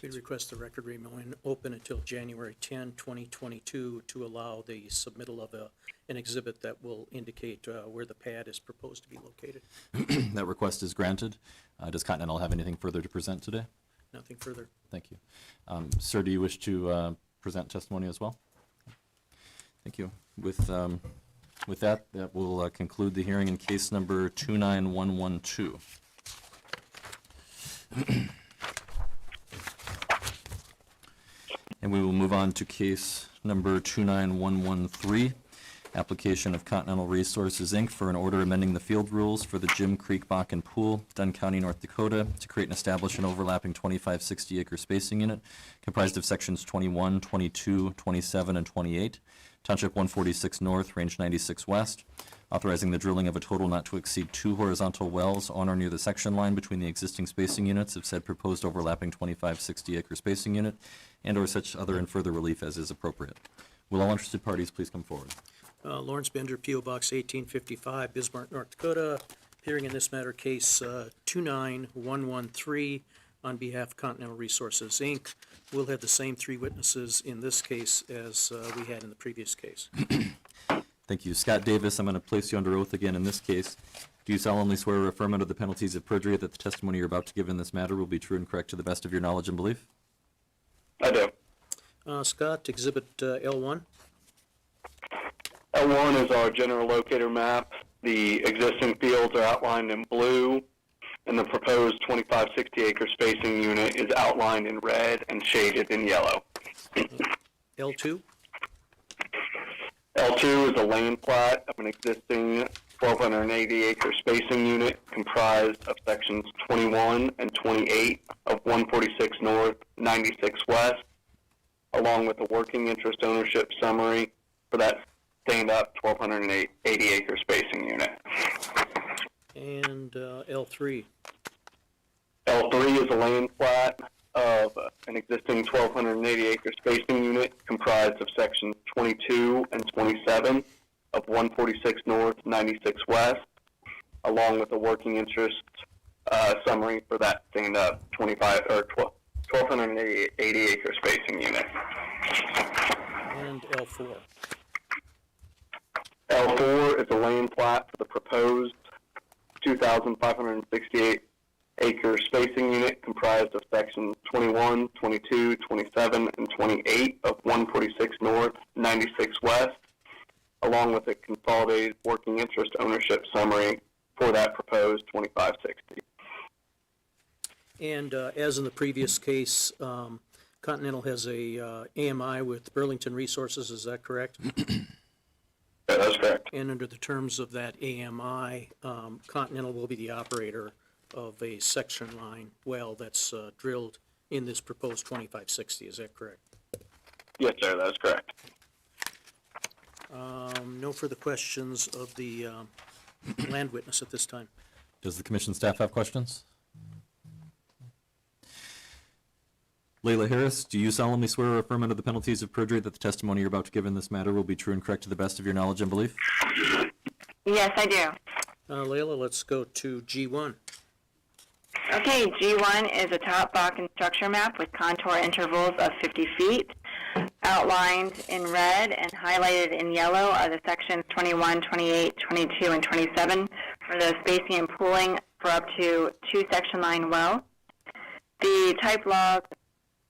We request the record remain open until January 10, 2022, to allow the submittal of an exhibit that will indicate where the pad is proposed to be located. That request is granted. Does Continental have anything further to present today? Nothing further. Thank you. Sir, do you wish to present testimony as well? Thank you. With that, that will conclude the hearing in case number 29112. And we will move on to case number 29113, application of Continental Resources, Inc. for an order amending the field rules for the Jim Creek Bakken Pool, Dunn County, North Dakota, to create and establish an overlapping 2560 acre spacing unit comprised of sections 21, 22, 27, and 28, Township 146 North, Range 96 West, authorizing the drilling of a total not to exceed 2 horizontal wells on or near the section line between the existing spacing units of said proposed overlapping 2560 acre spacing unit, and/or such other and further relief as is appropriate. Will all interested parties please come forward? Lawrence Bender, P.O. Box 1855, Bismarck, North Dakota, appearing in this matter, case 29113, on behalf of Continental Resources, Inc. We'll have the same 3 witnesses in this case as we had in the previous case. Thank you. Scott Davis, I'm going to place you under oath again in this case. Do you solemnly swear or affirm under the penalties of perjury that the testimony you're about to give in this matter will be true and correct to the best of your knowledge and belief? I do. Scott, Exhibit L1. L1 is our general locator map. The existing fields are outlined in blue, and the proposed 2560 acre spacing unit is outlined in red and shaded in yellow. L2. L2 is a land plat of an existing 1,280 acre spacing unit comprised of sections 21 and 28 of 146 North, 96 West, along with a working interest ownership summary for that stand-up 1,280 acre spacing unit. And L3. L3 is a land plat of an existing 1,280 acre spacing unit comprised of sections 22 and 27 of 146 North, 96 West, along with a working interest summary for that stand-up 1,280 acre spacing unit. And L4. L4 is a land plat for the proposed 2,568 acre spacing unit comprised of sections 21, 22, 27, and 28 of 146 North, 96 West, along with a consolidated working interest ownership summary for that proposed 2560. And as in the previous case, Continental has a AMI with Burlington Resources, is that correct? Yeah, that's correct. And under the terms of that AMI, Continental will be the operator of a section line well that's drilled in this proposed 2560, is that correct? Yes, sir, that's correct. No further questions of the land witness at this time. Does the commission staff have questions? Layla Harris, do you solemnly swear or affirm under the penalties of perjury that the testimony you're about to give in this matter will be true and correct to the best of your knowledge and belief? Yes, I do. Layla, let's go to G1. Okay, G1 is a top Bakken structure map with contour intervals of 50 feet. Outlined in red and highlighted in yellow are the sections 21, 28, 22, and 27 for the spacing and pooling for up to 2 section line wells. The type log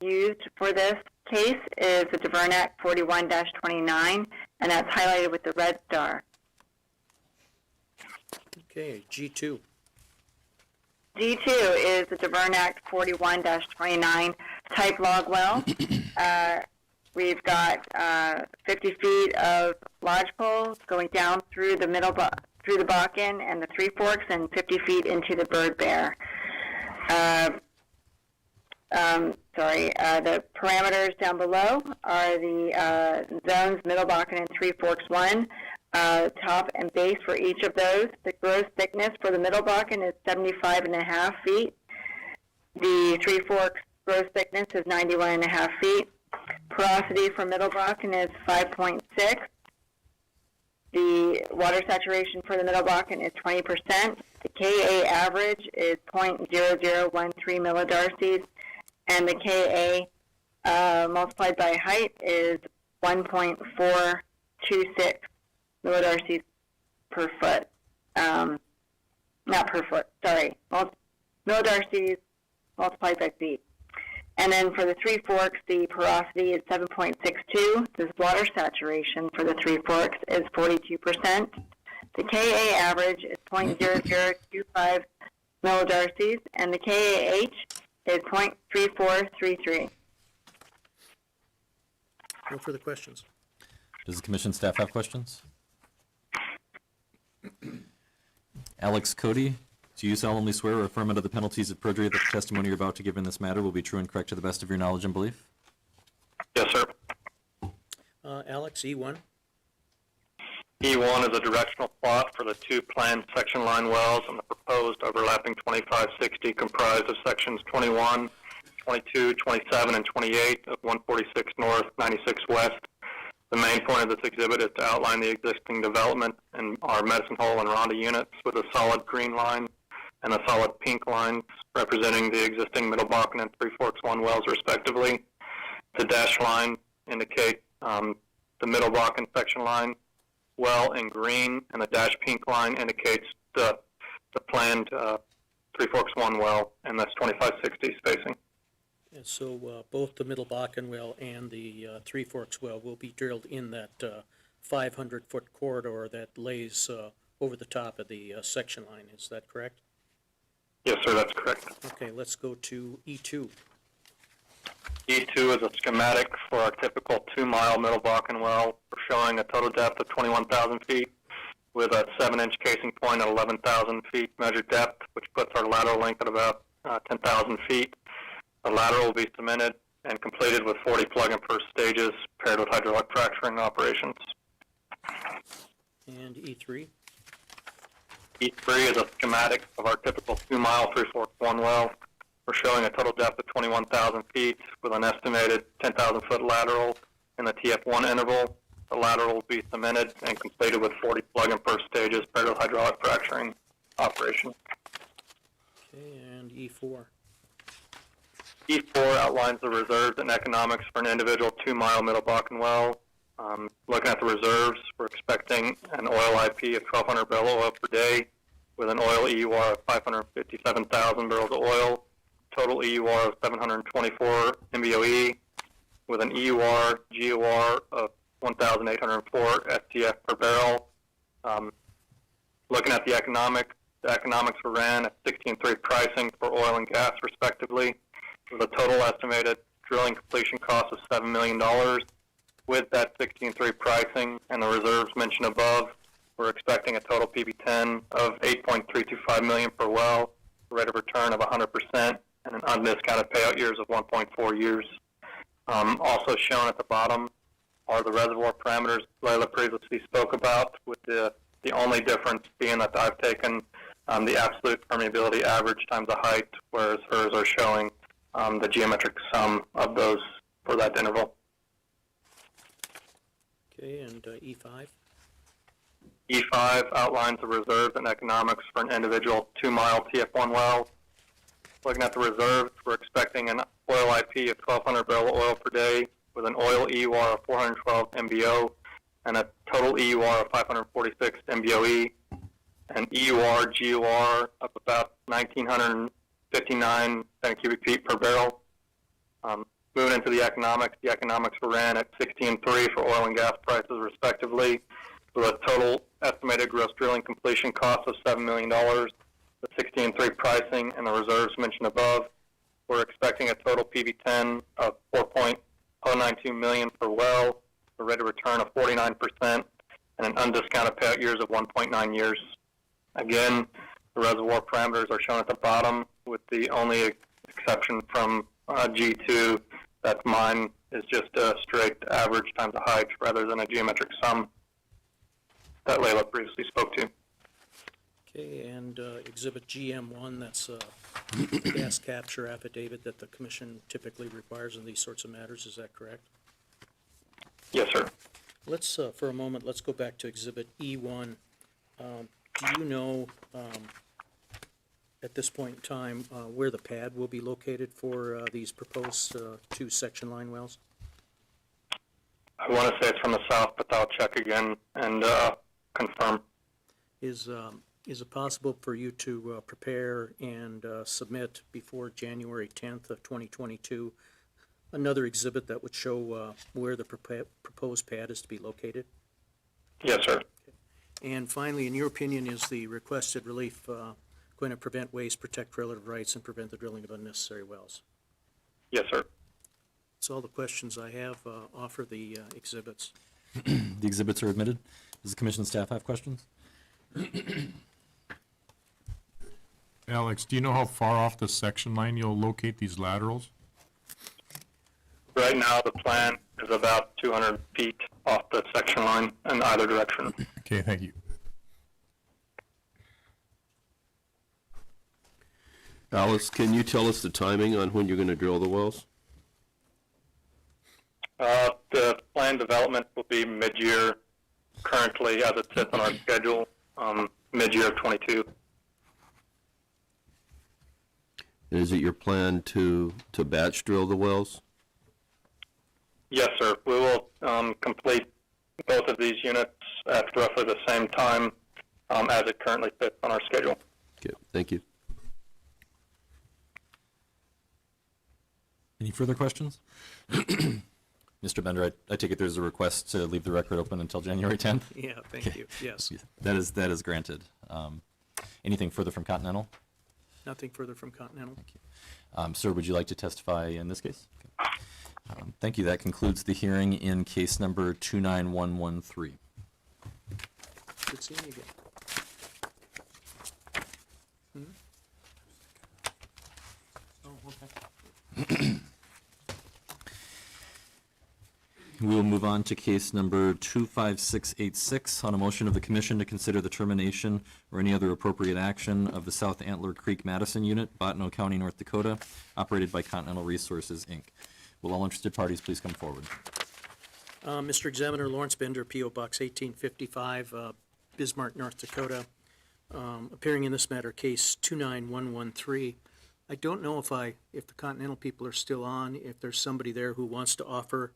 used for this case is the Dvorak 41-29, and that's highlighted with the red star. Okay, G2. G2 is the Dvorak 41-29 type log well. We've got 50 feet of lodgepole going down through the through the Bakken and the Three Forks, and 50 feet into the Bird Bear. The parameters down below are the zones Middle Bakken and Three Forks 1. Top and base for each of those. The gross thickness for the Middle Bakken is 75.5 feet. The Three Forks gross thickness is 91.5 feet. Porosity for Middle Bakken is 5.6. The water saturation for the Middle Bakken is 20%. The Ka average is 0.0013 millidarcies, and the KA multiplied by height is 1.426 millidarcies per foot. Not per foot, sorry. Millidarcies multiplied by feet. And then for the Three Forks, the porosity is 7.62. The water saturation for the Three Forks is 42%. The KA average is 0.0025 millidarcies, and the KAH is 0.3433. No further questions. Does the commission staff have questions? Alex Cody, do you solemnly swear or affirm under the penalties of perjury that the testimony you're about to give in this matter will be true and correct to the best of your knowledge and belief? Yes, sir. Alex, E1. E1 is a directional plot for the two planned section line wells and the proposed overlapping 2560 comprised of sections 21, 22, 27, and 28 of 146 North, 96 West. The main point of this exhibit is to outline the existing development in our Medicine Hole and Rhonda units with a solid green line and a solid pink line representing the existing Middle Bakken and Three Forks 1 wells respectively. The dashed line indicate the Middle Bakken section line well in green, and the dash pink line indicates the planned Three Forks 1 well, and that's 2560 spacing. And so both the Middle Bakken well and the Three Forks well will be drilled in that 500-foot corridor that lays over the top of the section line. Is that correct? Yes, sir, that's correct. Okay, let's go to E2. E2 is a schematic for our typical 2-mile Middle Bakken well. We're showing a total depth of 21,000 feet with a 7-inch casing point at 11,000 feet measured depth, which puts our lateral length at about 10,000 feet. The lateral will be cemented and completed with 40 plug-and-perf stages paired with hydraulic fracturing operations. And E3. E3 is a schematic of our typical 2-mile Three Forks 1 well. We're showing a total depth of 21,000 feet with an estimated 10,000-foot lateral in the TF1 interval. The lateral will be cemented and completed with 40 plug-and-perf stages paired with hydraulic fracturing operations. Okay, and E4. E4 outlines the reserves and economics for an individual 2-mile Middle Bakken well. Looking at the reserves, we're expecting an oil IP of 1,200 barrel oil per day with an oil EUR of 557,000 barrels of oil, total EUR of 724 MBOE, with an EUR GOR of 1,804 SCF per barrel. Looking at the economics were ran at 16.3 pricing for oil and gas respectively, with a total estimated drilling completion cost of $7 million. With that 16.3 pricing and the reserves mentioned above, we're expecting a total PV10 of $8.325 million per well, a rate of return of 100%, and an undiscounted payout years of 1.4 years. Also shown at the bottom are the reservoir parameters Layla previously spoke about, with the only difference being that I've taken the absolute permeability average times the height, whereas hers are showing the geometric sum of those for that interval. Okay, and E5. E5 outlines the reserves and economics for an individual 2-mile TF1 well. Looking at the reserves, we're expecting an oil IP of 1,200 barrel of oil per day with an oil EUR of 412 MBO and a total EUR of 546 MBOE, an EUR GOR of about 1,959 cubic feet per barrel. Moving into the economics were ran at 16.3 for oil and gas prices respectively, with a total estimated gross drilling completion cost of $7 million. The 16.3 pricing and the reserves mentioned above, we're expecting a total PV10 of $4.092 million per well, a rate of return of 49%, and an undiscounted payout years of 1.9 years. Again, the reservoir parameters are shown at the bottom, with the only exception from G2, that mine is just a straight average times the height rather than a geometric sum that Layla previously spoke to. Okay, and Exhibit GM1, that's a gas capture affidavit that the commission typically requires in these sorts of matters. Is that correct? Yes, sir. Let's, for a moment, let's go back to Exhibit E1. Do you know at this point in time, where the pad will be located for these proposed two section line wells? I want to say it's from the south, but I'll check again and confirm. Is it possible for you to prepare and submit before January 10th of 2022 another exhibit that would show where the proposed pad is to be located? Yes, sir. And finally, in your opinion, is the requested relief going to prevent waste, protect relative rights, and prevent the drilling of unnecessary wells? Yes, sir. That's all the questions I have. Offer the exhibits. The exhibits are admitted. Does the commission staff have questions? Alex, do you know how far off the section line you'll locate these laterals? Right now, the plan is about 200 feet off the section line in either direction. Okay, thank you. Alice, can you tell us the timing on when you're going to drill the wells? The planned development will be mid-year currently, as it sits on our schedule, mid-year of 22. Is it your plan to batch drill the wells? Yes, sir. We will complete both of these units at roughly the same time as it currently fits on our schedule. Okay, thank you. Any further questions? Mr. Bender, I take it there's a request to leave the record open until January 10th? Yeah, thank you. Yes. That is granted. Anything further from Continental? Nothing further from Continental. Sir, would you like to testify in this case? Okay. Thank you. That concludes the hearing in case number 29113. Good seeing you again. Oh, okay. We will move on to case number 25686 on a motion of the commission to consider the termination or any other appropriate action of the South Antler Creek Madison Unit, Bottineau County, North Dakota, operated by Continental Resources, Inc. Will all interested parties please come forward? Mr. Examiner, Lawrence Bender, P.O. Box 1855, Bismarck, North Dakota. Appearing in this matter, case 29113. I don't know if the Continental people are still on, if there's somebody there who wants to offer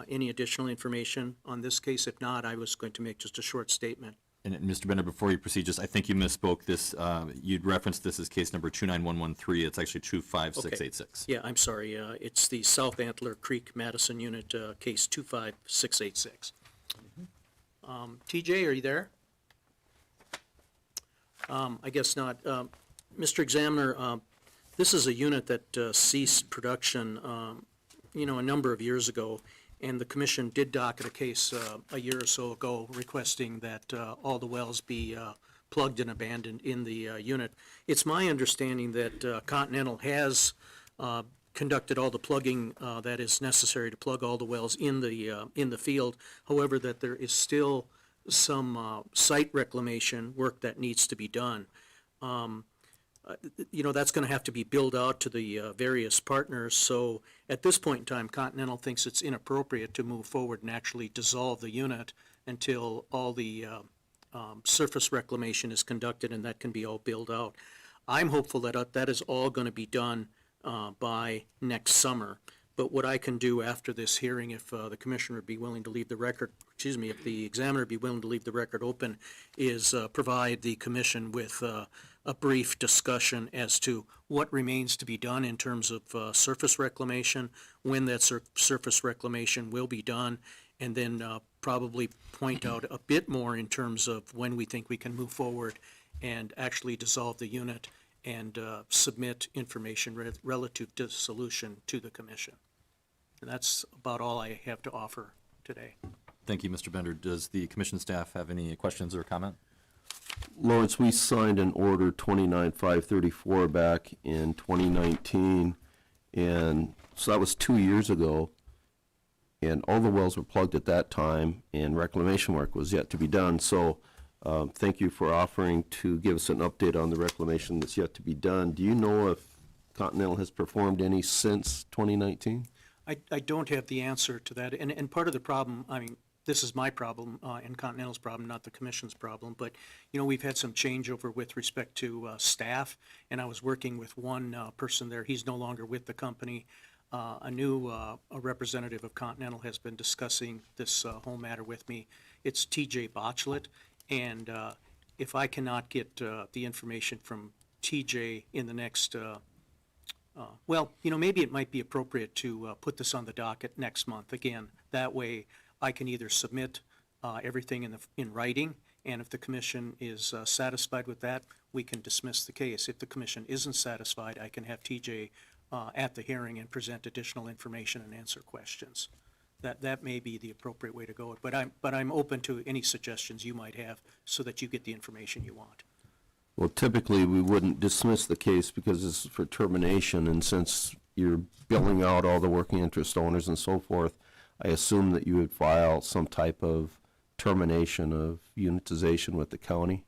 any additional information on this case. If not, I was going to make just a short statement. And Mr. Bender, before you proceed, just I think you misspoke this. You'd referenced this as case number 29113. It's actually 25686. Yeah, I'm sorry. It's the South Antler Creek Madison Unit, case 25686. TJ, are you there? I guess not. Mr. Examiner, this is a unit that ceased production, a number of years ago, and the commission did docket a case a year or so ago requesting that all the wells be plugged and abandoned in the unit. It's my understanding that Continental has conducted all the plugging that is necessary to plug all the wells in the field. However, that there is still some site reclamation work that needs to be done. That's going to have to be billed out to the various partners. So at this point in time, Continental thinks it's inappropriate to move forward and actually dissolve the unit until all the surface reclamation is conducted and that can be all billed out. I'm hopeful that that is all going to be done by next summer. But what I can do after this hearing, if the commissioner would be willing to leave the record, if the examiner would be willing to leave the record open, is provide the commission with a brief discussion as to what remains to be done in terms of surface reclamation, when that surface reclamation will be done, and then probably point out a bit more in terms of when we think we can move forward and actually dissolve the unit and submit information relative to solution to the commission. And that's about all I have to offer today. Thank you, Mr. Bender. Does the commission staff have any questions or comment? Lawrence, we signed an order 29534 back in 2019, and so that was 2 years ago, and all the wells were plugged at that time, and reclamation work was yet to be done. So thank you for offering to give us an update on the reclamation that's yet to be done. Do you know if Continental has performed any since 2019? I don't have the answer to that, and part of the problem, this is my problem and Continental's problem, not the commission's problem, but, you know, we've had some changeover with respect to staff, and I was working with one person there. He's no longer with the company. A new a representative of Continental has been discussing this whole matter with me. It's TJ Botchlet, and if I cannot get the information from TJ in the next, well, you know, maybe it might be appropriate to put this on the docket next month. Again, that way I can either submit everything in writing, and if the commission is satisfied with that, we can dismiss the case. If the commission isn't satisfied, I can have TJ at the hearing and present additional information and answer questions. That may be the appropriate way to go. But I'm open to any suggestions you might have so that you get the information you want. Well, typically, we wouldn't dismiss the case because it's for termination, and since you're billing out all the working interest owners and so forth, I assume that you would file some type of termination of unitization with the county?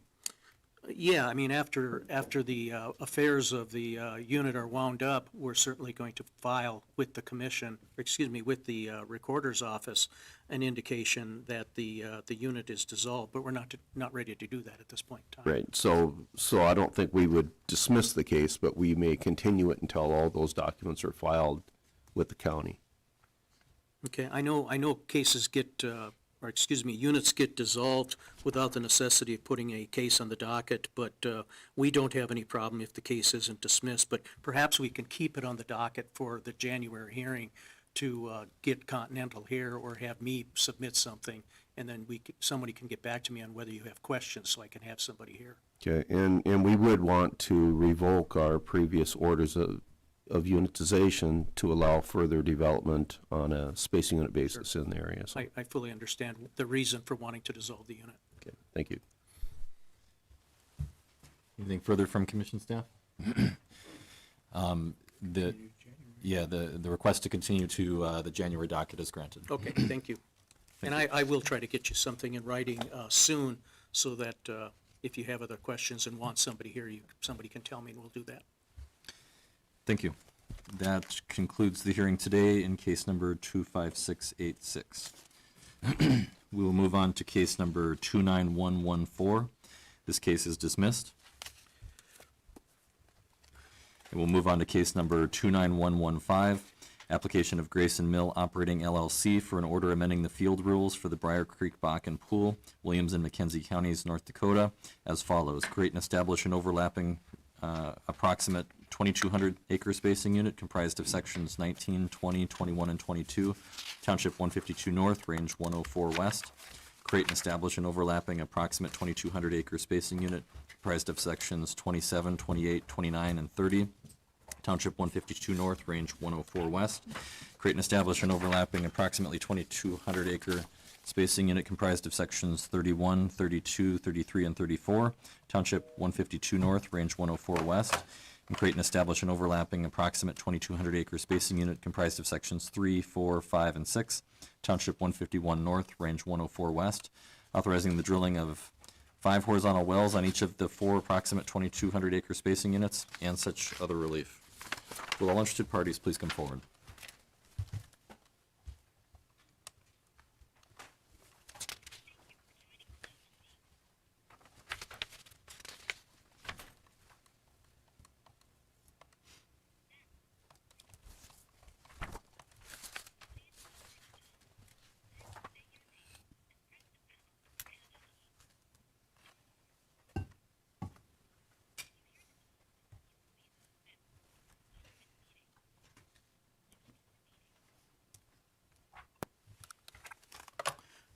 Yeah, I mean, after the affairs of the unit are wound up, we're certainly going to file with the commission, with the recorder's office, an indication that the unit is dissolved, but we're not ready to do that at this point in time. Right, so I don't think we would dismiss the case, but we may continue it until all those documents are filed with the county. Okay, I know cases get, units get dissolved without the necessity of putting a case on the docket, but we don't have any problem if the case isn't dismissed, but perhaps we can keep it on the docket for the January hearing to get Continental here, or have me submit something, and then somebody can get back to me on whether you have questions, so I can have somebody here. Okay, and we would want to revoke our previous orders of unitization to allow further development on a spacing unit basis in the area. So, I fully understand the reason for wanting to dissolve the unit. okay, thank you. Anything further from commission staff? The request to continue to the January docket is granted. Okay, thank you. And I will try to get you something in writing soon, so that if you have other questions and want somebody here, somebody can tell me, and we'll do that. Thank you. That concludes the hearing today in case number 25686. We will move on to case number 29114. This case is dismissed. And we'll move on to case number 29115, application of Grayson Mill Operating LLC for an order amending the field rules for the Briar Creek Bakken Pool, Williams and McKenzie Counties, North Dakota, as follows. Create and establish an overlapping approximate 2,200 acre spacing unit comprised of sections 19, 20, 21, and 22, Township 152 North, Range 104 West. Create and establish an overlapping approximate 2,200 acre spacing unit comprised of sections 27, 28, 29, and 30, Township 152 North, Range 104 West. Create and establish an overlapping approximately 2,200 acre spacing unit comprised of sections 31, 32, 33, and 34, Township 152 North, Range 104 West. And create and establish an overlapping approximate 2,200 acre spacing unit comprised of sections 3, 4, 5, and 6, Township 151 North, Range 104 West. Authorizing the drilling of 5 horizontal wells on each of the 4 approximate 2,200 acre spacing units, and such other relief. Will all interested parties please come forward?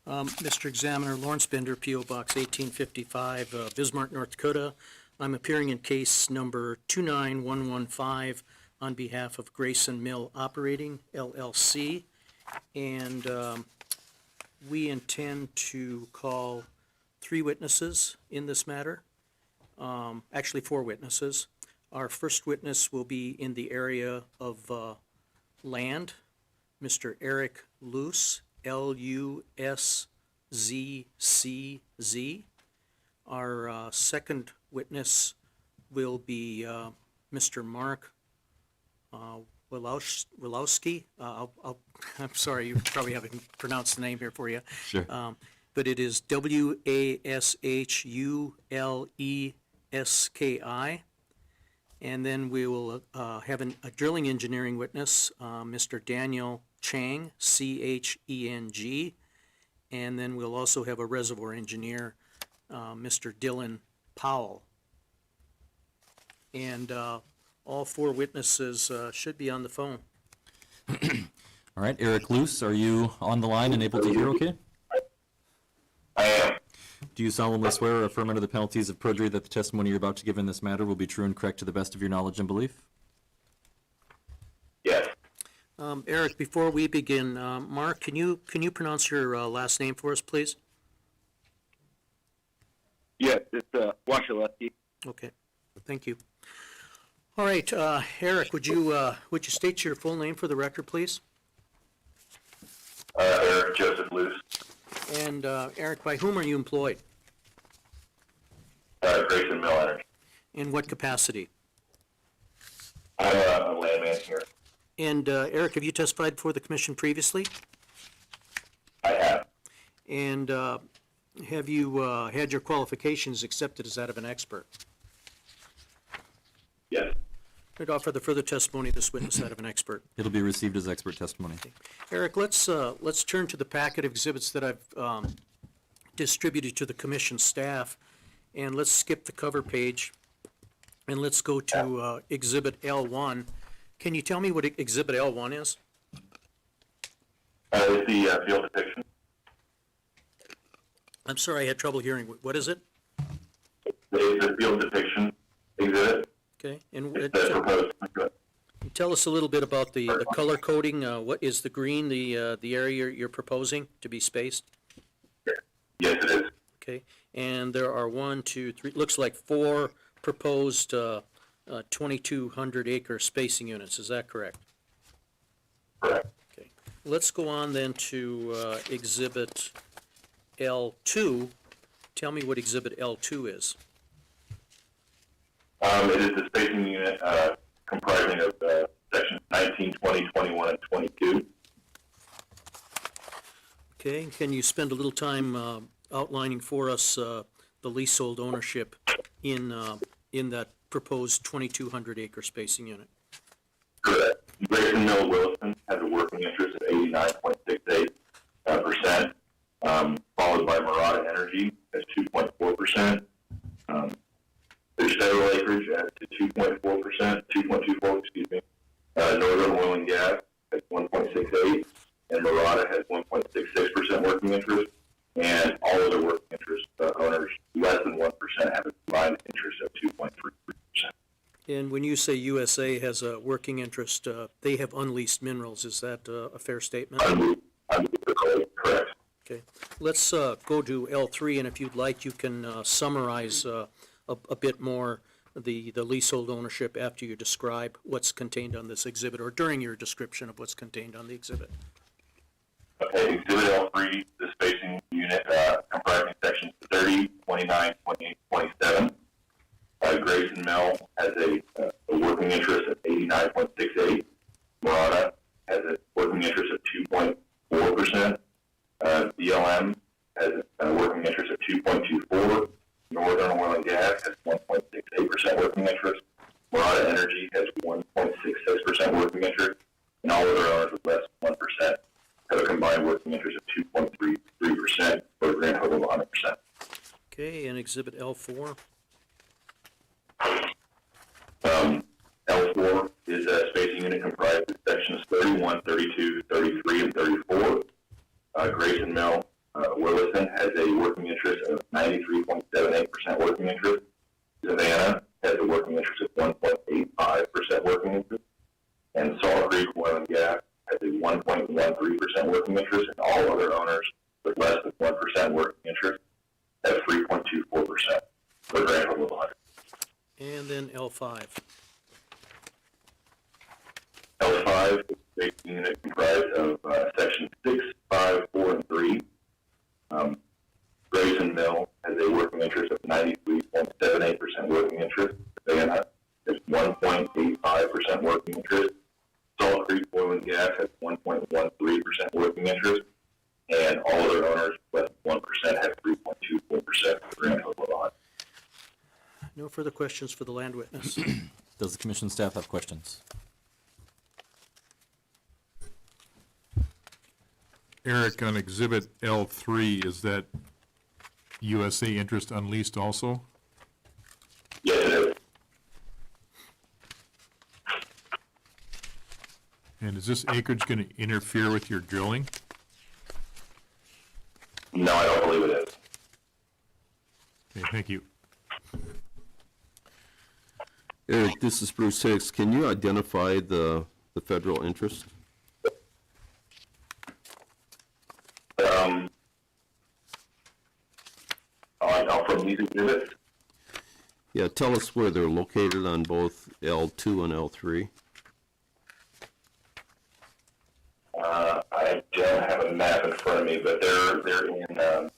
Mr. Examiner, Lawrence Bender, P.O. Box 1855, Bismarck, North Dakota. I'm appearing in case number 29115 on behalf of Grayson Mill Operating, LLC. And we intend to call 3 witnesses in this matter, actually 4 witnesses. Our first witness will be in the area of land, Mr. Eric Lusz, Luszcz. Our second witness will be Mr. Mark, Wilowski. I'm sorry, you probably haven't pronounced the name here for you. Sure. But it is Washulleski. And then we will have a drilling engineering witness, Mr. Daniel Chang, Cheng. And then we'll also have a reservoir engineer, Mr. Dylan Powell. And all four witnesses should be on the phone. All right, Eric Luce, are you on the line and able to hear okay? I am. Do you solemnly swear or affirm under the penalties of perjury that the testimony you're about to give in this matter will be true and correct to the best of your knowledge and belief? Yes. Eric, before we begin, Mark, can you pronounce your last name for us, please? Yes, it's Washulleski. Okay, thank you. All right, Eric, would you state your full name for the record, please? Eric Joseph Luce. And Eric, by whom are you employed? Grayson Mill Energy. In what capacity? I'm a landman here. And Eric, have you testified before the commission previously? I have. And have you had your qualifications accepted as that of an expert? Yes. I'd offer the further testimony of this witness that of an expert. It'll be received as expert testimony. Eric, let's turn to the packet of exhibits that I've distributed to the commission staff, and let's skip the cover page, and let's go to Exhibit L1. Can you tell me what Exhibit L1 is? It's the field depiction. I'm sorry, I had trouble hearing. What is it? The field depiction exhibit. Okay, and The proposed. tell us a little bit about the color coding. What is the green, the area you're proposing to be spaced? Yes, it is. Okay, and there are 1, 2, 3, looks like 4 proposed 2,200 acre spacing units. Is that correct? Correct. Okay, let's go on then to Exhibit L2. Tell me what Exhibit L2 is. It is the spacing unit comprising of sections 19, 20, 21, and 22. Okay, can you spend a little time outlining for us the leasehold ownership in that proposed 2,200 acre spacing unit? Correct. Grayson Mill Williston has a working interest of 89.68%, followed by Murata Energy at 2.4%. There's federal acreage at 2.24%, Northern Oil and Gas at 1.68, and Murata has 1.66% working interest, and all other working interest owners less than 1% have a combined interest of 2.33%. And when you say USA has a working interest, they have unleased minerals. Is that a fair statement? Correct. Okay, let's go to L3, and if you'd like, you can summarize a bit more the leasehold ownership after you describe what's contained on this exhibit, or during your description of what's contained on the exhibit. Okay, Exhibit L3, the spacing unit comprising sections 30, 29, 28, 27. Grayson Mill has a working interest of 89.68. Murata has a working interest of 2.4%. BLM has a working interest of 2.24. Northern Oil and Gas has 1.68% working interest. Murata Energy has 1.66% working interest. And all other owners with less than 1% have a combined working interest of 2.33% for a grand total of 100%. Okay, and Exhibit L4. L4 is a spacing unit comprised of sections 31, 32, 33, and 34. Grayson Mill Williston has a working interest of 93.78% working interest. Savannah has a working interest of 1.85% working interest. And Salt Creek Oil and Gas has a 1.13% working interest, and all other owners with less than 1% working interest have 3.24% for a grand total of 100. And then L5. L5 is a spacing unit comprised of sections 6, 5, 4, and 3. Grayson Mill has a working interest of 93.78% working interest. Savannah has 1.85% working interest. Salt interest, and all other owners less than 1% have 3.24% of the grand total lot. No further questions for the land witness. Does the commission staff have questions? Eric, on Exhibit L3, is that USA interest unleased also? Yes, it is. And is this acreage going to interfere with your drilling? No, I don't believe it is. Okay, thank you. Eric, this is Bruce Hicks. Can you identify the federal interest? From these exhibits, Yeah, tell us where they're located on both L2 and L3. I don't have a map in front of me, but they're in I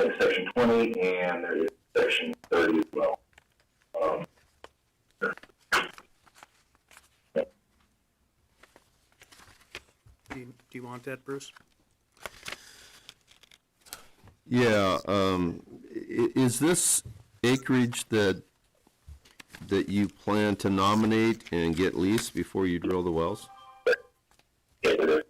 think section 20 and there is section 30 as well. Do you want that, Bruce? Yeah, is this acreage that you plan to nominate and get leased before you drill the wells? Yes, it is.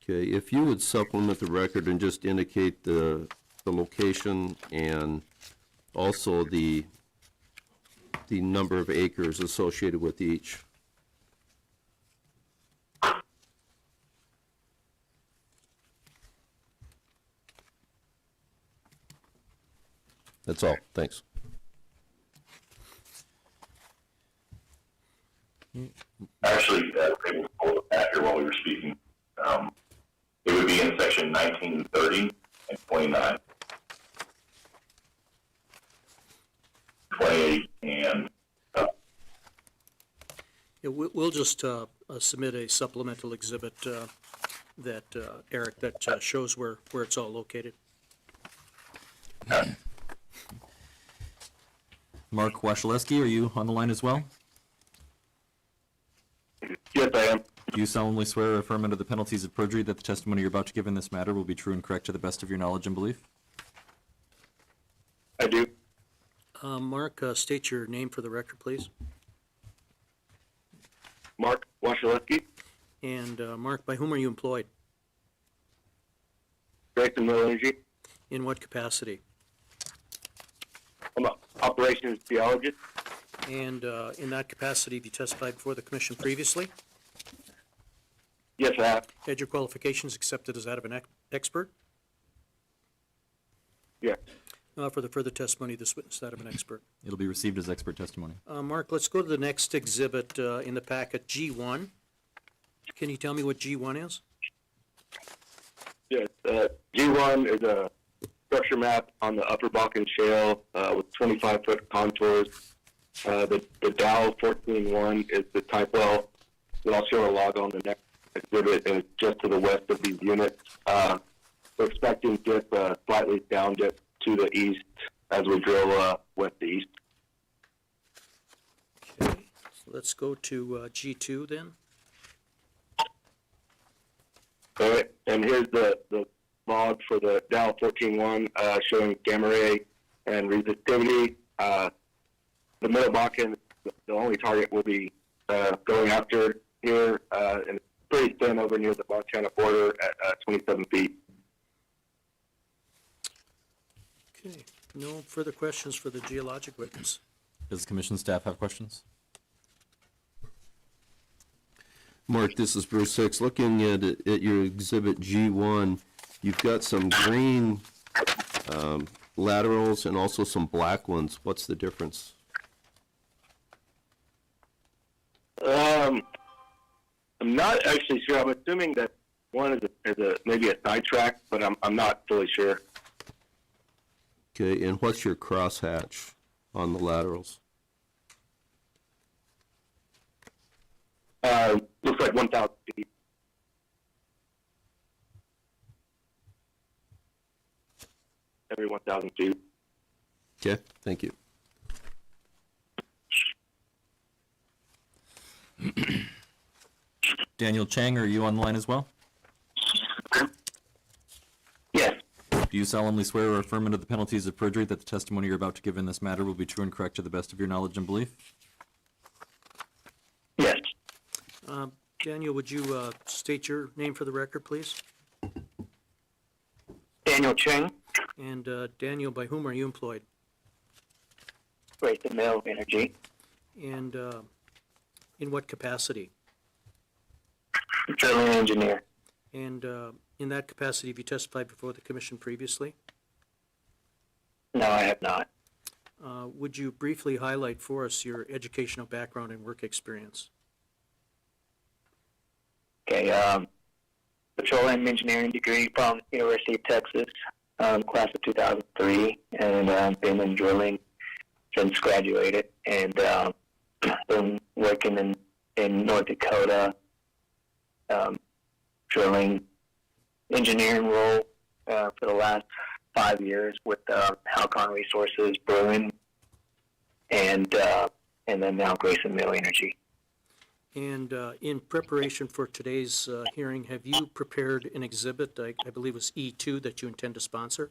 Okay, if you would supplement the record and just indicate the location and also the number of acres associated with each. That's all, thanks. Actually, able to pull it back here while we were speaking. It would be in section 19, 30, and 29. 28 and Yeah, we'll just submit a supplemental exhibit that, Eric, that shows where it's all located. Mark Wasilewski, are you on the line as well? yes, I am. Do you solemnly swear or affirm under the penalties of perjury that the testimony you're about to give in this matter will be true and correct to the best of your knowledge and belief? I do. Mark, state your name for the record, please. Mark Wasilewski, And Mark, by whom are you employed? Grayson Mill Energy. In what capacity? I'm an operations geologist. And in that capacity, have you testified before the commission previously? Yes, I have. Had your qualifications accepted as that of an expert? Yes. For the further testimony, this witness that of an expert. It'll be received as expert testimony. Mark, let's go to the next exhibit in the packet, G1. Can you tell me what G1 is? Yes. G1 is a structure map on the Upper Bakken Shale with 25-foot contours. The Dow 14-1 is the type well. I'll show a log on the next exhibit, and it's just to the west of these units. We're expecting dip, slightly down dip to the east as we drill west to east. Okay, so let's go to G2 then. All right, and here's the log for the Dow 14-1 showing gamma ray and resistivity. The Middle Bakken, the only target we'll be going after here, and it's pretty thin over near the Montana border at 27 feet. Okay, no further questions for the geologic witness. Does the commission staff have questions? Mark, this is Bruce Hicks. Looking at your exhibit G1, you've got some green laterals and also some black ones. What's the difference? I'm not actually sure. I'm assuming that one is a maybe a sidetrack, but I'm not fully sure. Okay, and what's your crosshatch on the laterals? Looks like 1,000 feet. Every 1,000 feet. Okay, thank you. Daniel Chang, are you on the line as well? Do you solemnly swear or affirm under the penalties of perjury that the testimony you're about to give in this matter will be true and correct to the best of your knowledge and belief? Yes. Daniel, would you state your name for the record, please? Daniel Cheng, And Daniel, by whom are you employed? Grayson Mill Energy, And in what capacity? drilling engineer. And in that capacity, have you testified before the commission previously? No, I have not. Would you briefly highlight for us your educational background and work experience? Okay, petroleum engineering degree from University of Texas, class of 2003, and been in drilling since graduated, and been working in North Dakota, drilling engineering role for the last 5 years with Halcon Resources, Bruin, and then now Grayson Mill Energy. And in preparation for today's hearing, have you prepared an exhibit, I believe it was E2, that you intend to sponsor?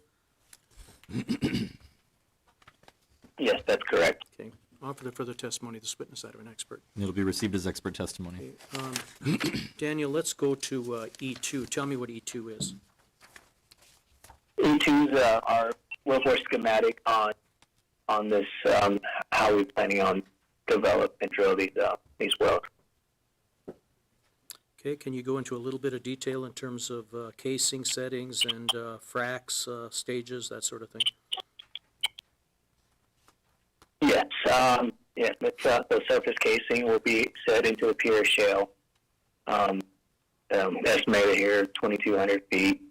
Yes, that's correct. Okay. Offer the further testimony of this witness out of an expert. It'll be received as expert testimony. Daniel, let's go to E2. Tell me what E2 is. E2's our wellbore schematic on this, how we're planning on develop and drill these wells. Okay, can you go into a little bit of detail in terms of casing settings and fracs, stages, that sort of thing? Yes, the surface casing will be set into a pure shale, estimated here 2,200 feet.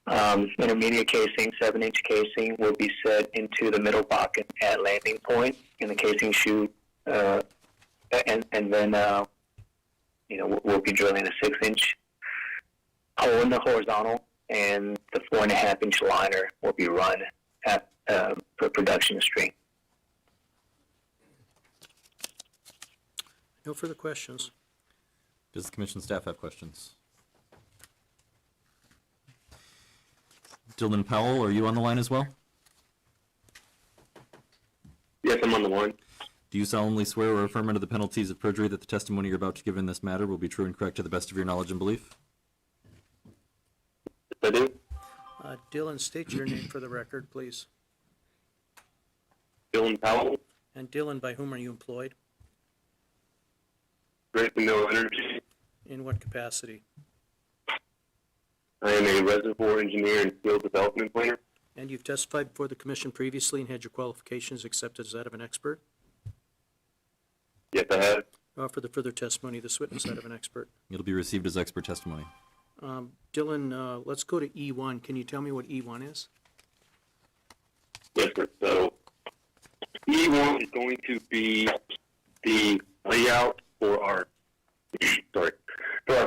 Intermediate casing, 7-inch casing, will be set into the middle Bakken at landing point in the casing chute, and then we'll be drilling a 6-inch hole in the horizontal, and the 4.5-inch liner will be run at for production stream. No further questions. Does the commission staff have questions? Dylan Powell, are you on the line as well? Yes, I'm on the line. Do you solemnly swear or affirm under the penalties of perjury that the testimony you're about to give in this matter will be true and correct to the best of your knowledge and belief? I do. Dylan, state your name for the record, please. Dylan Powell, And Dylan, by whom are you employed? Grayson Mill Energy. In what capacity? I am a reservoir engineer and field development planner. And you've testified before the commission previously and had your qualifications accepted as that of an expert? Yes, I have. Offer the further testimony of this witness out of an expert. It'll be received as expert testimony. Dylan, let's go to E1. Can you tell me what E1 is? Yes, sir. So E1 is going to be the layout for our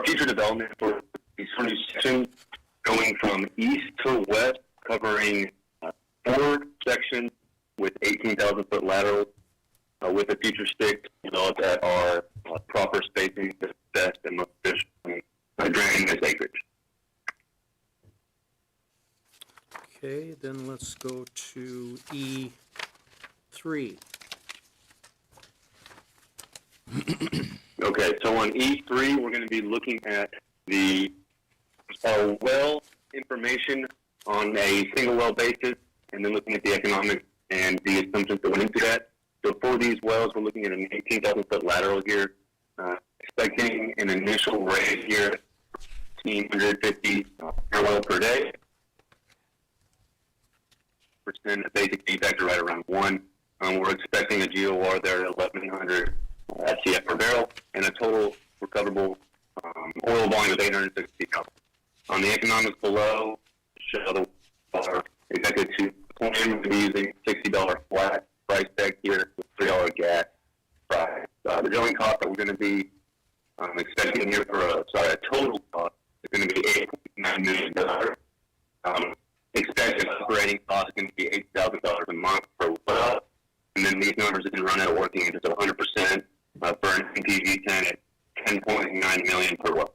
future development for these 20 sections going from east to west, covering 4 sections with 18,000-foot laterals with a future stick developed at our proper spacing to best and most efficient draining this acreage. Okay, then let's go to E3. Okay, so on E3, we're going to be looking at the well information on a single well basis, and then looking at the economics and the assumptions that went into that. So for these wells, we're looking at an 18,000-foot lateral here, expecting an initial rate here, 1,550 per well per day. Percent basic D factor right around 1. We're expecting a GOR there at 1,100 SCF per barrel, and a total recoverable oil volume of 860 gallons. On the economics below, show the water expected to plan to be using $60 flat price tag here with $3 gas price. The drilling cost that we're going to be expecting here for a total cost is going to be $8.9 million. Expected operating cost is going to be $8,000 a month per well, and then these numbers have been run at working interest of 100% for an NPV 10 at $10.9 million per well.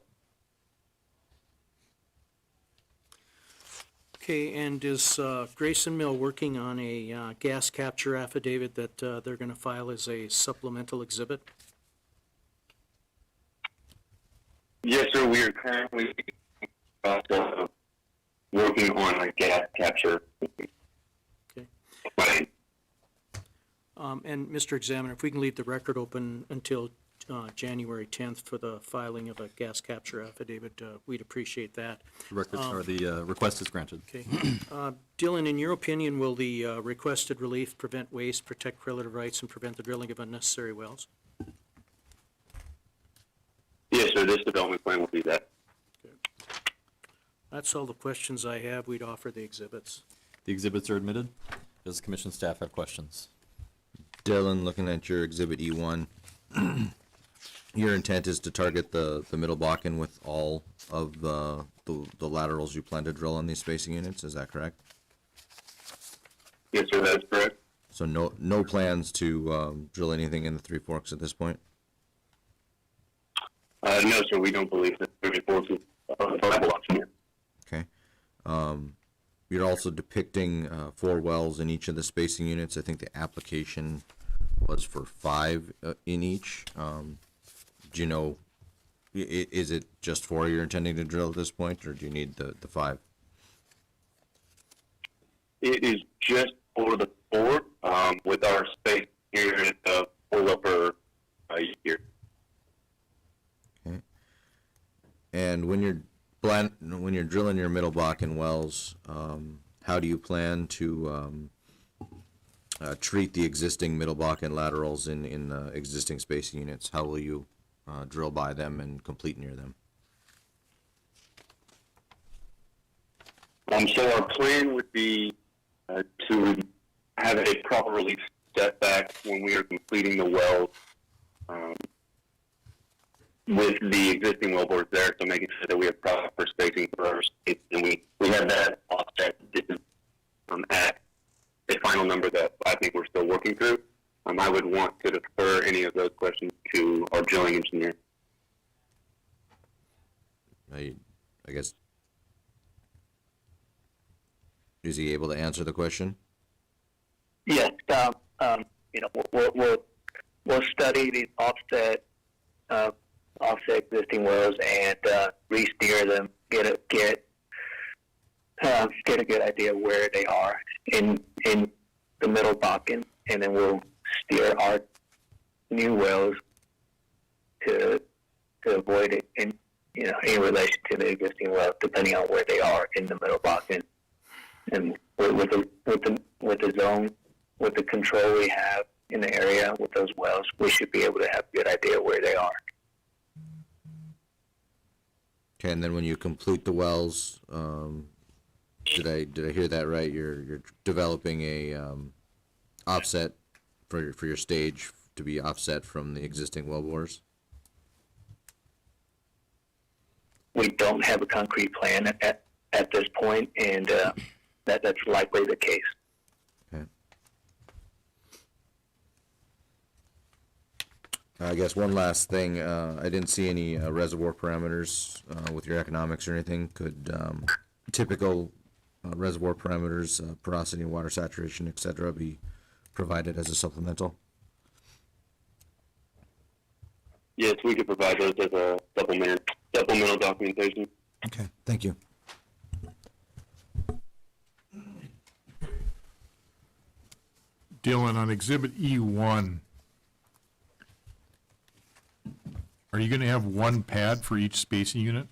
Okay, and is Grayson Mill working on a gas capture affidavit that they're going to file as a supplemental exhibit? Yes, sir. We are currently working on a gas capture. Okay. Right. And Mr. Examiner, if we can leave the record open until January 10th for the filing of a gas capture affidavit, we'd appreciate that. The record, or the request is granted. Okay. Dylan, in your opinion, will the requested relief prevent waste, protect relative rights, and prevent the drilling of unnecessary wells? Yes, sir. This development plan will do that. That's all the questions I have. We'd offer the exhibits. The exhibits are admitted. Does commission staff have questions? Dylan, looking at your exhibit E1, your intent is to target the middle Bakken with all of the laterals you plan to drill on these spacing units, is that correct? Yes, sir. That's correct. So no plans to drill anything in the Three Forks at this point? No, sir. We don't believe that 34 is a viable option here. Okay. You're also depicting 4 wells in each of the spacing units. I think the application was for 5 in each. Do you know, is it just 4 you're intending to drill at this point, or do you need the 5? It is just for the 4, with our space here at the 4 well per year. Okay. And when you're drilling your middle Bakken wells, how do you plan to treat the existing middle Bakken laterals in the existing spacing units? How will you drill by them and complete near them? So our plan would be to have a proper relief setback when we are completing the wells with the existing wellbores there, so making sure that we have proper spacing for our space, and we have that offset distance at a final number that I think we're still working through. I would want to defer any of those questions to our drilling engineer. I guess, is he able to answer the question? Yes, we'll study these offset existing wells and re-steer them, get a good idea where they are in the middle Bakken, and then we'll steer our new wells to avoid it in relation to the existing wells, depending on where they are in the middle Bakken. And with the zone, with the control we have in the area with those wells, we should be able to have a good idea where they are. Okay, and then when you complete the wells, did I hear that right? You're developing a offset for your stage to be offset from the existing wellbores? We don't have a concrete plan at this point, and that's likely the case. Okay. I guess one last thing, I didn't see any reservoir parameters with your economics or anything. Could typical reservoir parameters, porosity, water saturation, et cetera, be provided as a supplemental? Yes, we could provide those as a supplemental documentation. Okay, thank you. Dylan, on Exhibit E1, are you going to have one pad for each spacing unit?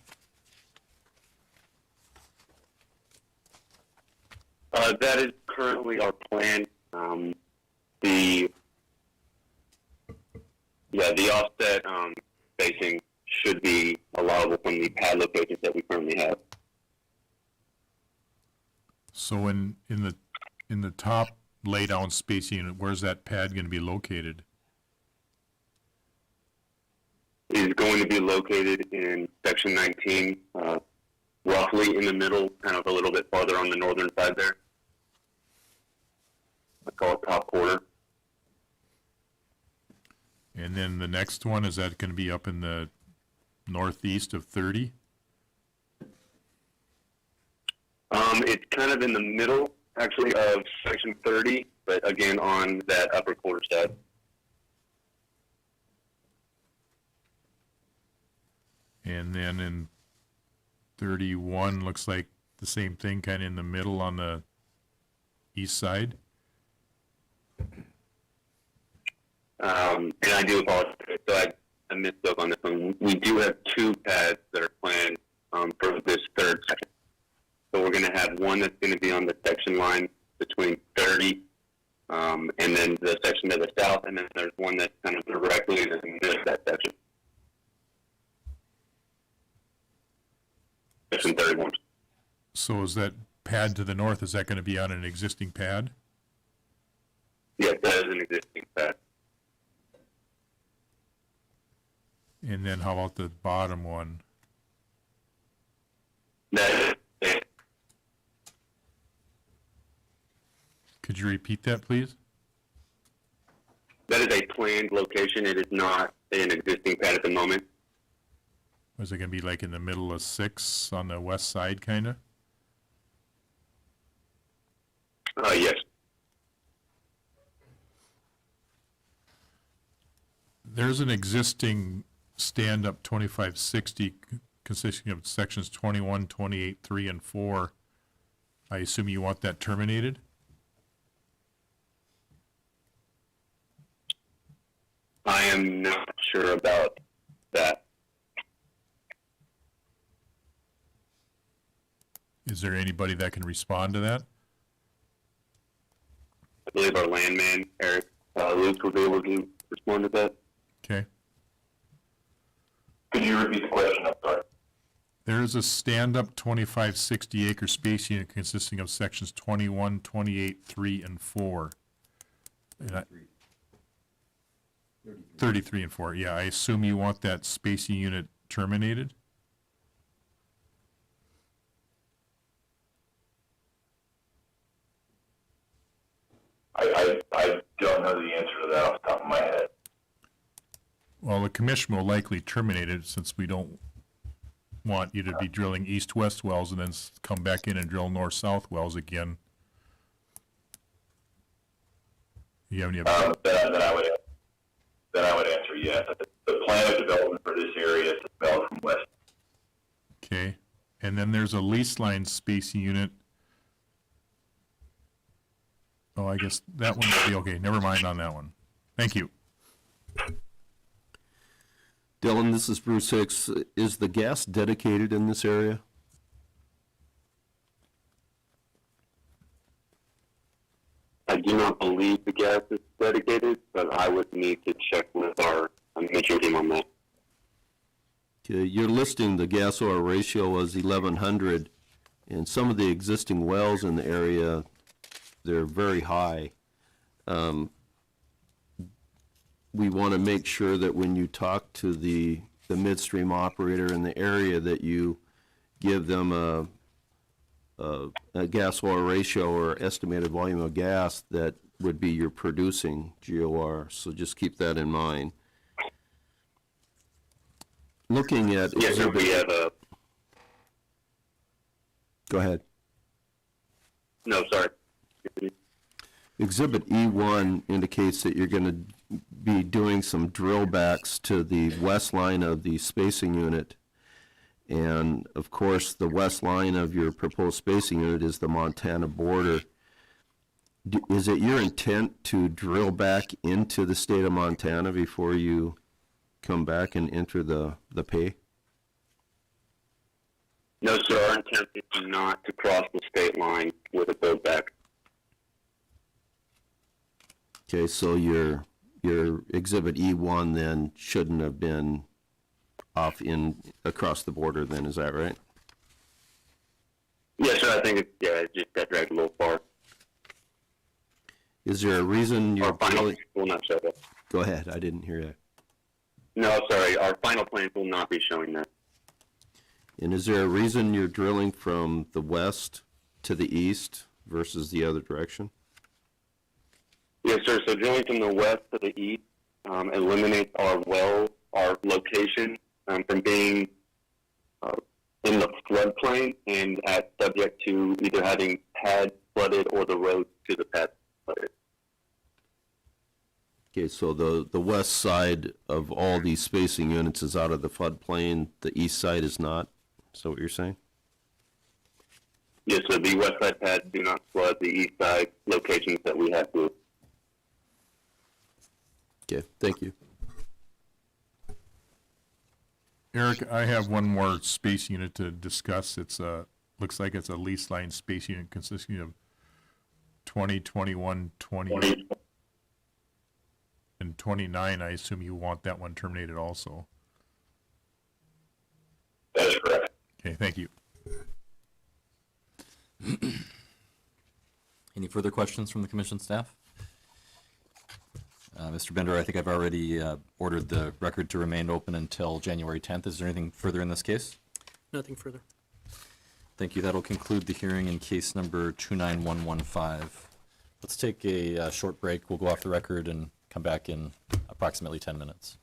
That is currently our plan. The offset spacing should be allowable from the pad locations that we currently have. So in the top laydown spacing unit, where's that pad going to be located? It is going to be located in section 19, roughly in the middle, kind of a little bit farther on the northern side there. I call it top quarter. And then the next one, is that going to be up in the northeast of 30? It's kind of in the middle, actually, of section 30, but again on that upper quarter side. And then in 31, looks like the same thing, kind of in the middle on the east side. And I do apologize, so I misspoke on this one. We do have two pads that are planned for this third section. So we're going to have one that's going to be on the section line between 30 and then the section to the south, and then there's one that's kind of directly in the middle of that section. Section 31. So is that pad to the north, is that going to be on an existing pad? Yes, that is an existing pad. And then how about the bottom one? That is, Could you repeat that, please? that is a planned location. It is not an existing pad at the moment. Was it going to be like in the middle of 6 on the west side, kind of? Yes. There's an existing stand-up 2560 consisting of sections 21, 28, 3, and 4. I assume you want that terminated? I am not sure about that. Is there anybody that can respond to that? I believe our landman, Eric Luke, will be able to respond to that. Okay. Could you repeat the question? I'm sorry. There is a stand-up 2560 acre space unit consisting of sections 21, 28, 3, and 4. And 33 and 4, yeah, I assume you want that spacing unit terminated? I don't know the answer to that off the top of my head. Well, the commission will likely terminate it since we don't want you to be drilling east-west wells and then come back in and drill north-south wells again. You have any? Then I would answer yes. The plan of development for this area is to develop from west. Okay, and then there's a lease line spacing unit. Oh, I guess that one would be okay. Never mind on that one. Thank you. Dylan, this is Bruce Hicks. Is the gas dedicated in this area? I do not believe the gas is dedicated, but I would need to check with our metering team on that. Okay, you're listing the gas oil ratio as 1100, and some of the existing wells in the area, they're very high. We want to make sure that when you talk to the midstream operator in the area that you give them a gas oil ratio or estimated volume of gas that would be your producing GOR. So just keep that in mind. Looking at Yes, sir, we have a... Go ahead. No, sorry. Exhibit E1 indicates that you're going to be doing some drill backs to the west line of the spacing unit. And of course, the west line of your proposed spacing unit is the Montana border. Is it your intent to drill back into the state of Montana before you come back and enter the pay? No, sir, our intent is not to cross the state line with a build back. Okay, so your exhibit E1 then shouldn't have been off across the border then, is that right? Yes, sir, I think it just got dragged a little far. Is there a reason you're Our final drilling? plans will not show that. Go ahead, I didn't hear that. No, sorry, our final plans will not be showing that. And is there a reason you're drilling from the west to the east versus the other direction? Yes, sir, so drilling from the west to the east eliminates our location from being in the floodplain and at subject to either having pad flooded or the road to the pad flooded. Okay, so the west side of all these spacing units is out of the floodplain, the east side is not? Is that what you're saying? Yes, so the west side pads do not flood the east side locations that we have to. Okay, thank you. Eric, I have one more space unit to discuss. It's looks like it's a lease line space unit consisting of 20, 21, 20, and 29. I assume you want that one terminated also. That is correct. Okay, thank you. Any further questions from the commission staff? Mr. Bender, I think I've already ordered the record to remain open until January 10th. Is there anything further in this case? Nothing further. Thank you. That'll conclude the hearing in case number 29115. Let's take a short break. We'll go off the record and come back in approximately 10 minutes.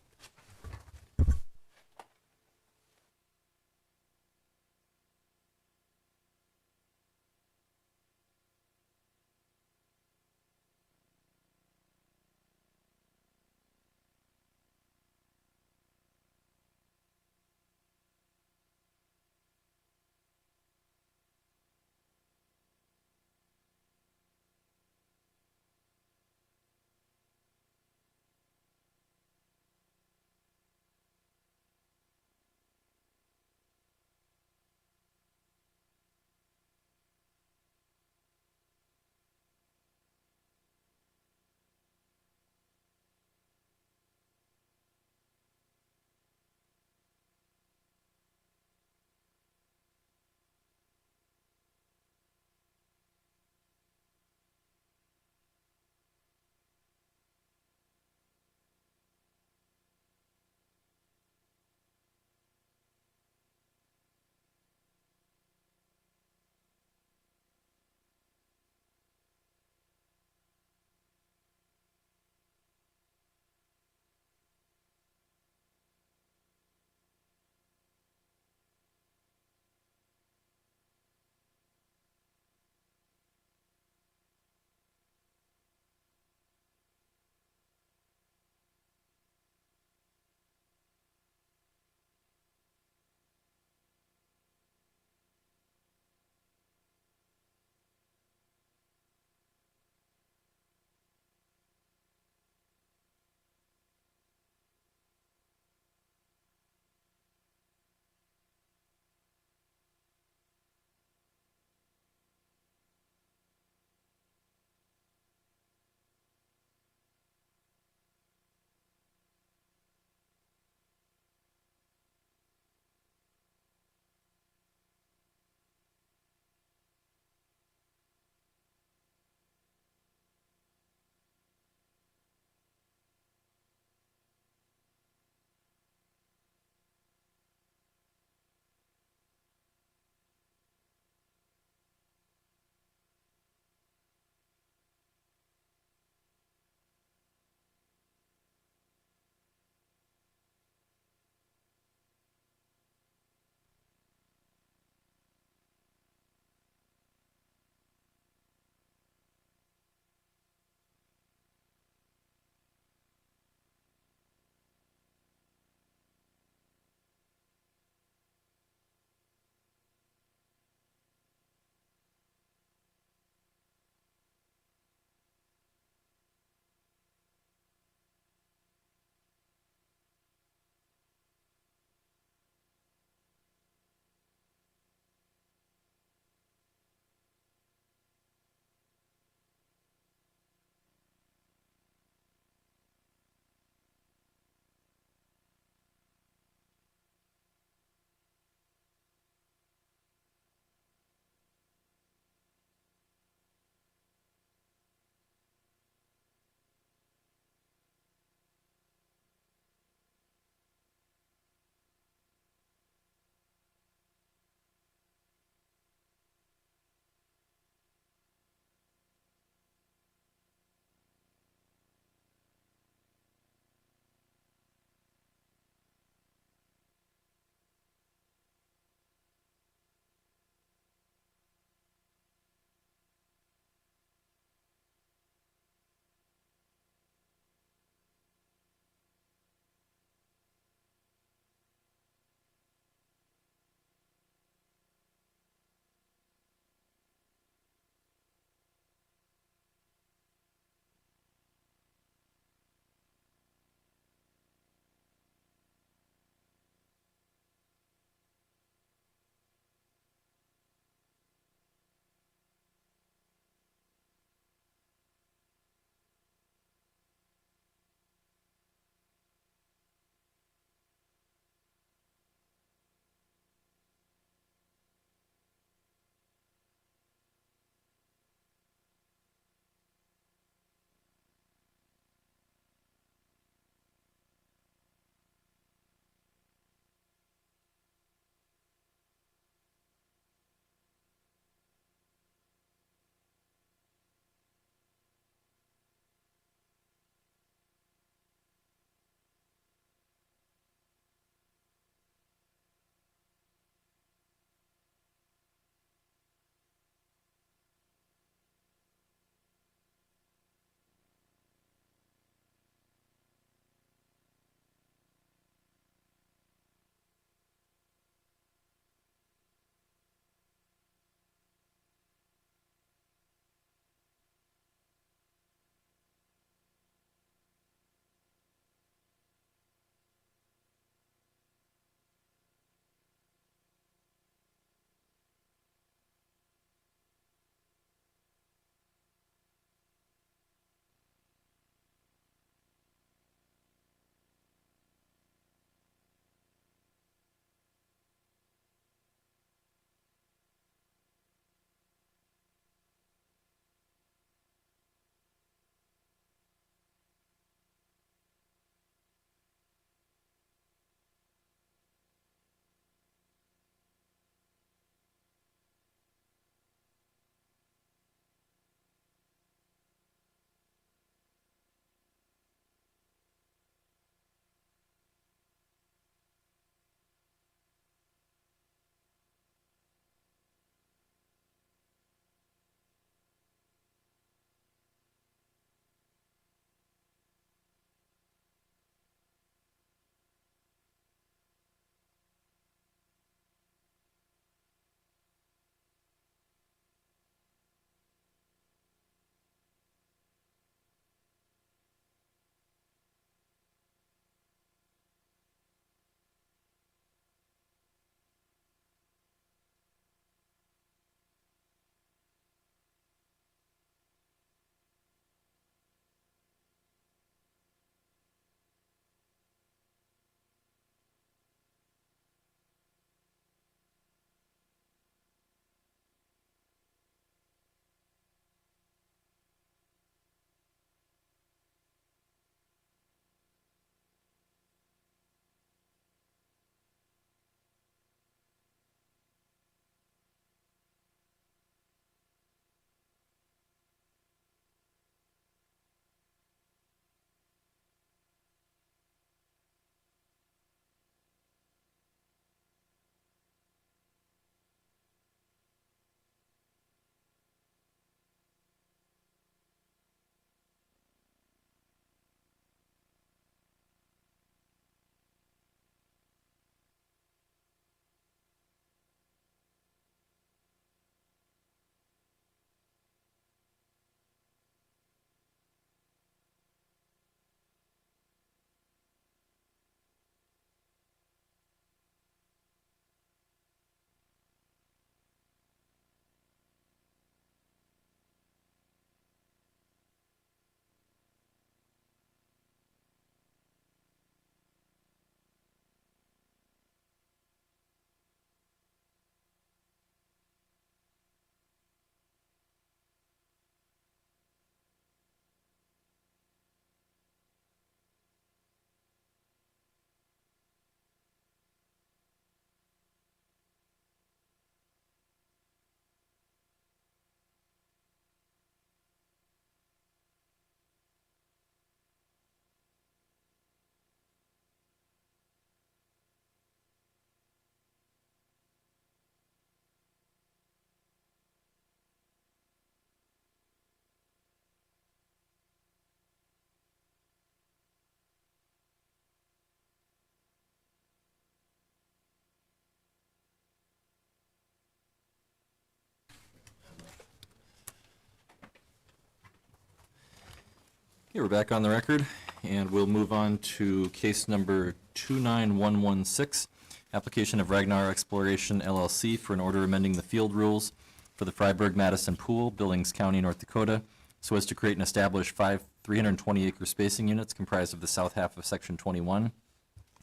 Okay, we're back on the record, and we'll move on to case number 29116, application of Ragnar Exploration LLC for an order amending the field rules for the Freiburg Madison Pool, Billings County, North Dakota, so as to create and establish 5 320-acre spacing units comprised of the south half of Section 21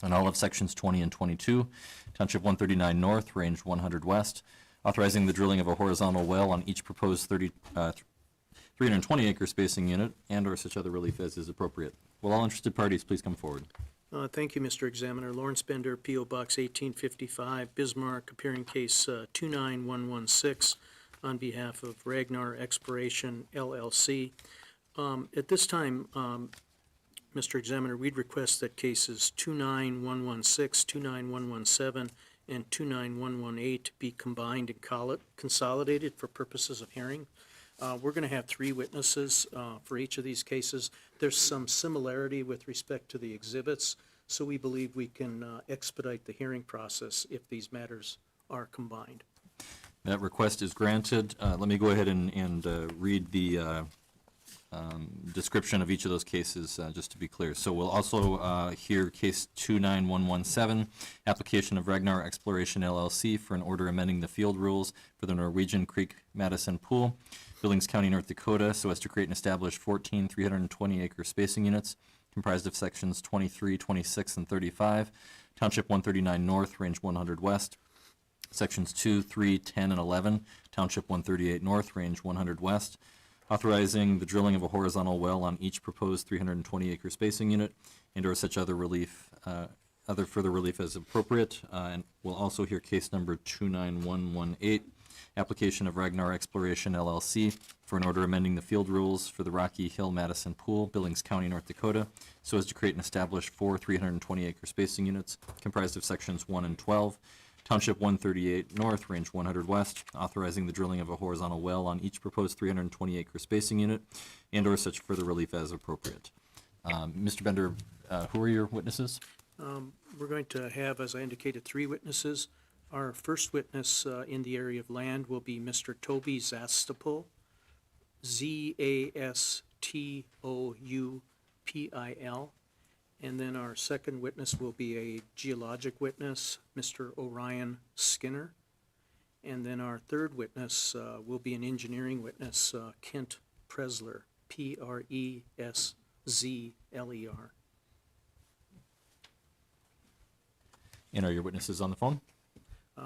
and all of Sections 20 and 22, Township 139 North, Range 100 West, authorizing the drilling of a horizontal well on each proposed 320-acre spacing unit and/or such other relief as is appropriate. Will all interested parties please come forward? Thank you, Mr. Examiner. Lawrence Bender, P.O. Box 1855, Bismarck, appearing case 29116 on behalf of Ragnar Exploration LLC. At this time, Mr. Examiner, we'd request that cases 29116, 29117, and 29118 be combined and consolidated for purposes of hearing. We're going to have 3 witnesses for each of these cases. There's some similarity with respect to the exhibits, so we believe we can expedite the hearing process if these matters are combined. That request is granted. Let me go ahead and read the description of each of those cases, just to be clear. So we'll also hear case 29117, application of Ragnar Exploration LLC for an order amending the field rules for the Norwegian Creek Madison Pool, Billings County, North Dakota, so as to create and establish 14 320-acre spacing units comprised of sections 23, 26, and 35, Township 139 North, Range 100 West, sections 2, 3, 10, and 11, Township 138 North, Range 100 West, authorizing the drilling of a horizontal well on each proposed 320-acre spacing unit and/or such other relief, other further relief as appropriate. And we'll also hear case number 29118, application of Ragnar Exploration LLC for an order amending the field rules for the Rocky Hill Madison Pool, Billings County, North Dakota, so as to create and establish 4 320-acre spacing units comprised of sections 1 and 12, Township 138 North, Range 100 West, authorizing the drilling of a horizontal well on each proposed 320-acre spacing unit and/or such further relief as appropriate. Mr. Bender, who are your witnesses? We're going to have, as I indicated, 3 witnesses. Our first witness in the area of land will be Mr. Toby Zastopul, Zastoupil. And then our second witness will be a geologic witness, Mr. Orion Skinner. And then our third witness will be an engineering witness, Kent Presler, Presszler. And are your witnesses on the phone?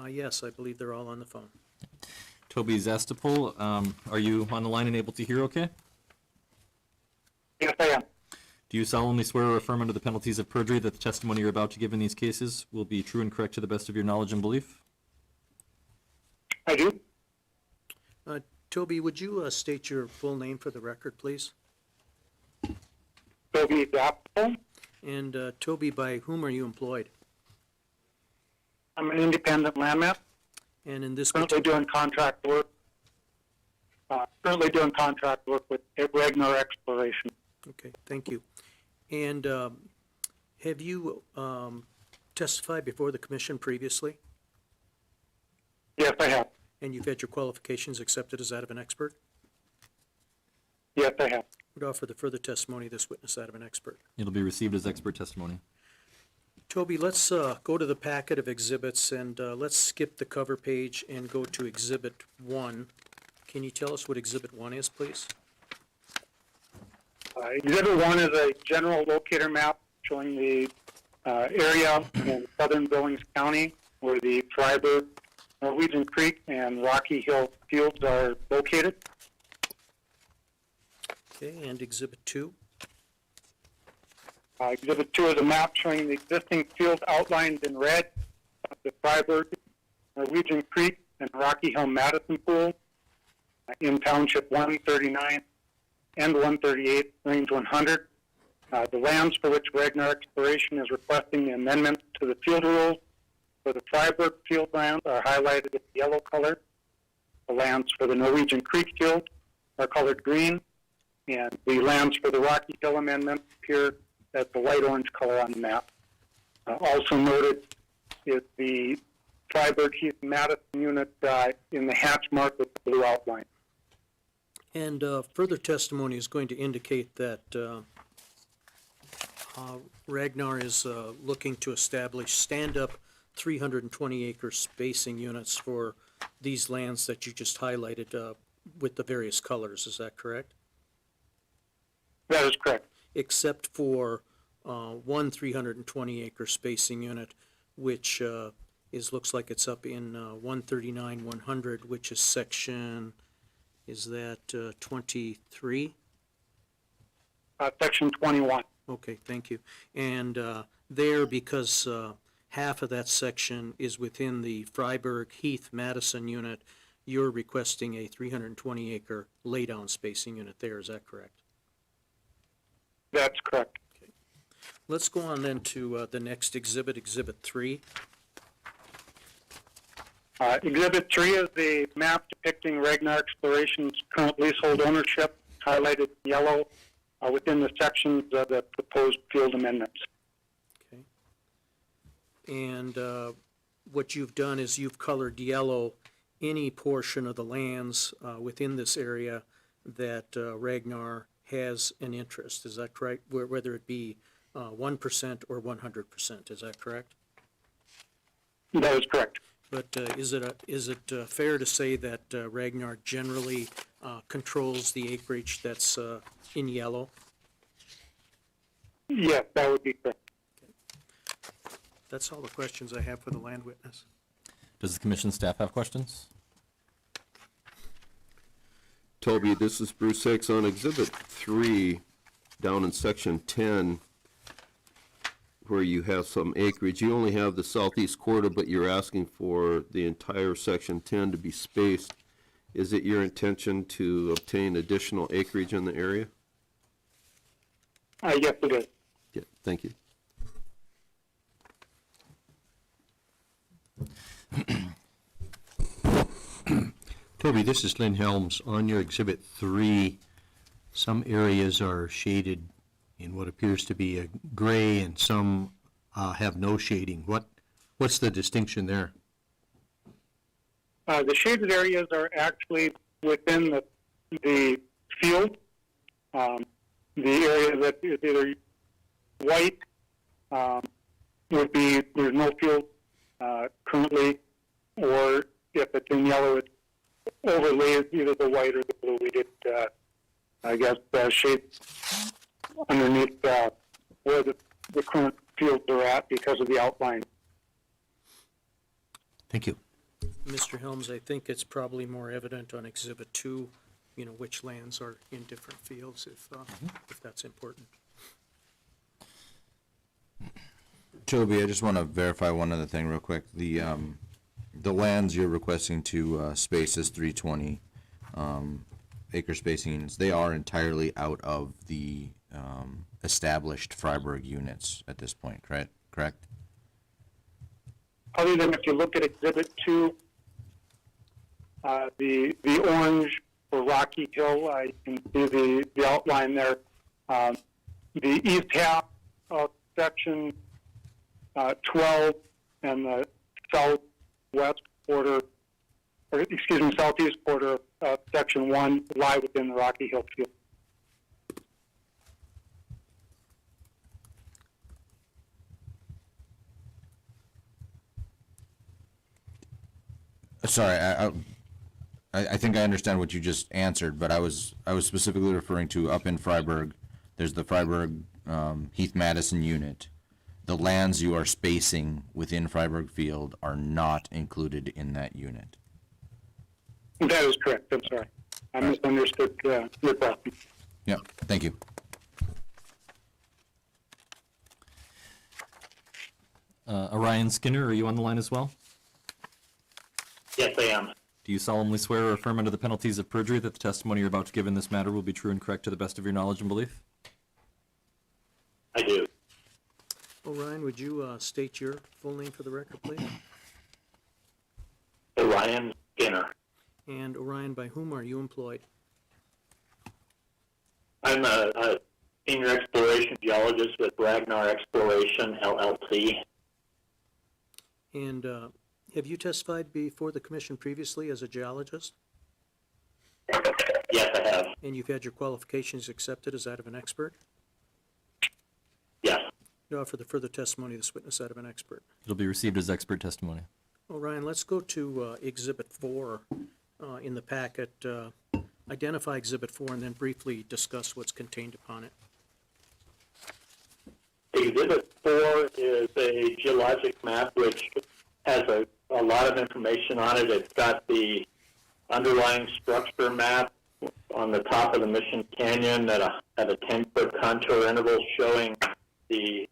Yes, I believe they're all on the phone. Toby Zastopul, are you on the line and able to hear okay? Yes, I am. Do you solemnly swear or affirm under the penalties of perjury that the testimony you're about to give in these cases will be true and correct to the best of your knowledge and belief? I do. Toby, would you state your full name for the record, please? Toby Zastopul. And Toby, by whom are you employed? I'm an independent landman, And in this currently doing contract work. With Ragnar Exploration. Okay, thank you. And have you testified before the commission previously? Yes, I have. And you've had your qualifications accepted as that of an expert? Yes, I have. Would offer the further testimony of this witness that of an expert. It'll be received as expert testimony. Toby, let's go to the packet of exhibits and let's skip the cover page and go to Exhibit 1. Can you tell us what Exhibit 1 is, please? Exhibit 1 is a general locator map showing the area in southern Billings County where the Freiburg, Norwegian Creek, and Rocky Hill fields are located. Okay, and Exhibit 2? Exhibit 2 is a map showing the existing fields outlined in red of the Freiburg, Norwegian Creek, and Rocky Hill Madison Pool in Township 139 and 138, Range 100. The lands for which Ragnar Exploration is requesting the amendment to the field rules for the Freiburg field lands are highlighted with yellow color. The lands for the Norwegian Creek field are colored green, and the lands for the Rocky Hill amendment appear as the light orange color on the map. Also noted is the Freiburg Heath Madison unit in the hatch mark with the blue outline. And further testimony is going to indicate that Ragnar is looking to establish stand-up 320-acre spacing units for these lands that you just highlighted with the various colors. Is that correct? That is correct. Except for one 320-acre spacing unit, which looks like it's up in 139-100, which is section, is that 23? Section 21. Okay, thank you. And there, because half of that section is within the Freiburg Heath Madison unit, you're requesting a 320-acre laydown spacing unit there, is that correct? That's correct. Let's go on then to the next exhibit, Exhibit 3. Exhibit 3 is the map depicting Ragnar Exploration's current leasehold ownership, highlighted in yellow within the sections of the proposed field amendments. Okay. And what you've done is you've colored yellow any portion of the lands within this area that Ragnar has an interest. Is that correct? Whether it be 1% or 100%, is that correct? That is correct. But is it fair to say that Ragnar generally controls the acreage that's in yellow? Yes, that would be correct. That's all the questions I have for the land witness. Does the commission staff have questions? Toby, this is Bruce Hicks on Exhibit 3, down in Section 10, where you have some acreage. You only have the southeast quarter, but you're asking for the entire Section 10 to be spaced. Is it your intention to obtain additional acreage in the area? Yes, it is. Yeah, thank you. Toby, this is Lynn Helms. On your Exhibit 3, some areas are shaded in what appears to be a gray, and some have no shading. What's the distinction there? The shaded areas are actually within the field. The area that is either white would be there's no field currently, or if it's in yellow, it overlays either the white or the blue. We did, shade underneath where the current fields are at because of the outline. Thank you. Mr. Helms, I think it's probably more evident on Exhibit 2, which lands are in different fields, if that's important. Toby, I just want to verify one other thing real quick. The lands you're requesting to space as 320 acre spacing units, they are entirely out of the established Freiburg units at this point, correct? Other than if you look at Exhibit 2, the orange for Rocky Hill, I can see the outline there. The east half of Section 12 and the southeast quarter of Section 1 lie within the Rocky Hill field. Sorry, I think I understand what you just answered, but I was specifically referring to up in Freiburg. There's the Freiburg Heath Madison unit. The lands you are spacing within Freiburg Field are not included in that unit. That is correct. I'm sorry. I misunderstood your question. Yeah, thank you. Orion Skinner, are you on the line as well? Yes, I am. Do you solemnly swear or affirm under the penalties of perjury that the testimony you're about to give in this matter will be true and correct to the best of your knowledge and belief? I do. Orion, would you state your full name for the record, please? Orion Skinner. And Orion, by whom are you employed? I'm a senior exploration geologist with Ragnar Exploration, LLC. And have you testified before the commission previously as a geologist? Yes, I have. And you've had your qualifications accepted as that of an expert? Yes. You offer the further testimony of this witness that of an expert. It'll be received as expert testimony. Well, Ryan, let's go to Exhibit 4 in the packet. Identify Exhibit 4 and then briefly discuss what's contained upon it. Exhibit 4 is a geologic map which has a lot of information on it. It's got the underlying structure map on the top of the Mission Canyon at a 10-foot contour interval showing the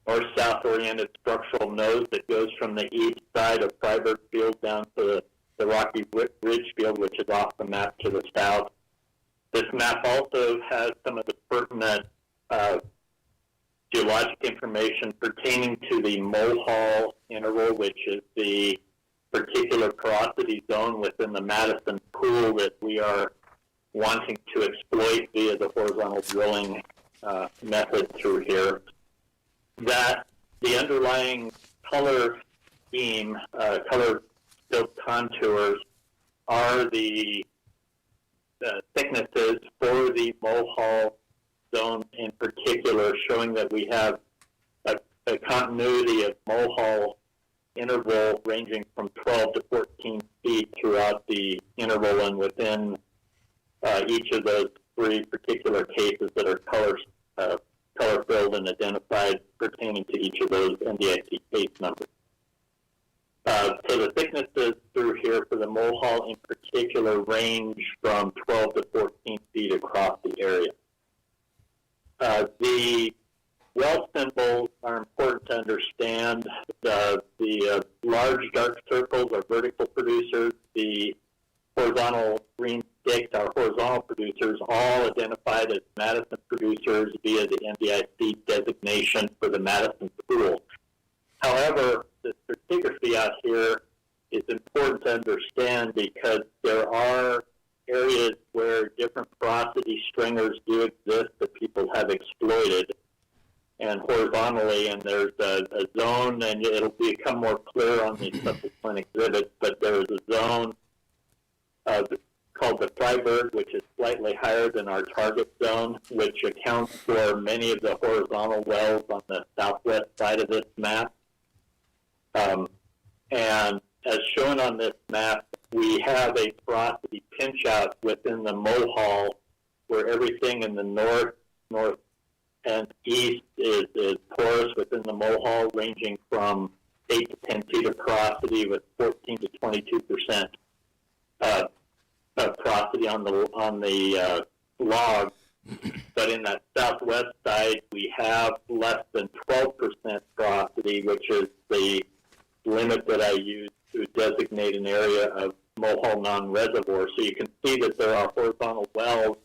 north-south oriented structural nose that goes from the east side of Freiberg Field down to the Rocky Ridge Field, which is off the map to the south. This map also has some of the pertinent geologic information pertaining to the Mohall interval, which is the particular porosity zone within the Madison Pool that we are wanting to exploit via the horizontal drilling method through here. That the underlying color scheme, color scope contours are the thicknesses for the Mohall zone in particular, showing that we have a continuity of Mohall interval ranging from 12 to 14 feet throughout the interval and within each of those three particular cases that are color-filled and identified pertaining to each of those NDIC case numbers. So the thicknesses through here for the Mohall in particular range from 12 to 14 feet across the area. The well symbols are important to understand. The large dark circles are vertical producers. The horizontal green sticks are horizontal producers, all identified as Madison producers via the NDIC designation for the Madison Pool. However, the stratigraphy out here is important to understand because there are areas where different porosity stringers do exist that people have exploited and horizontally, and there's a zone, and it'll become more clear on the subsequent exhibits, but there's a zone called the Freiberg, which is slightly higher than our target zone, which accounts for many of the horizontal wells on the southwest side of this map. And as shown on this map, we have a porosity pinch out within the Mohall where everything in the north, and east is porous within the Mohall, ranging from 8 to 10 feet of porosity with 14 to 22% porosity on the log. But in that southwest side, we have less than 12% porosity, which is the limit that I use to designate an area of Mohall non-reservoir. So you can see that there are horizontal wells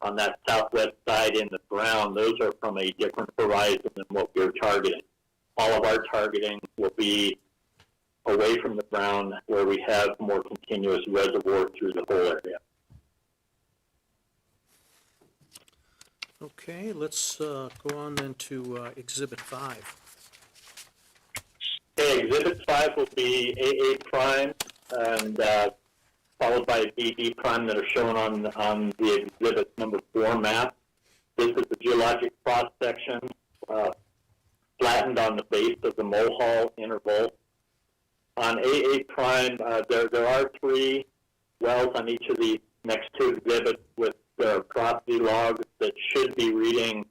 on that southwest side in the ground. Those are from a different horizon than what we're targeting. All of our targeting will be away from the ground where we have more continuous reservoir through the whole area. Okay, let's go on then to Exhibit 5. Okay, Exhibit 5 will be AA prime and followed by BB prime that are shown on the Exhibit number 4 map. This is the geologic cross-section flattened on the base of the Mohall interval. On AA prime, there are 3 wells on each of the next 2 exhibits with porosity logs that should be reading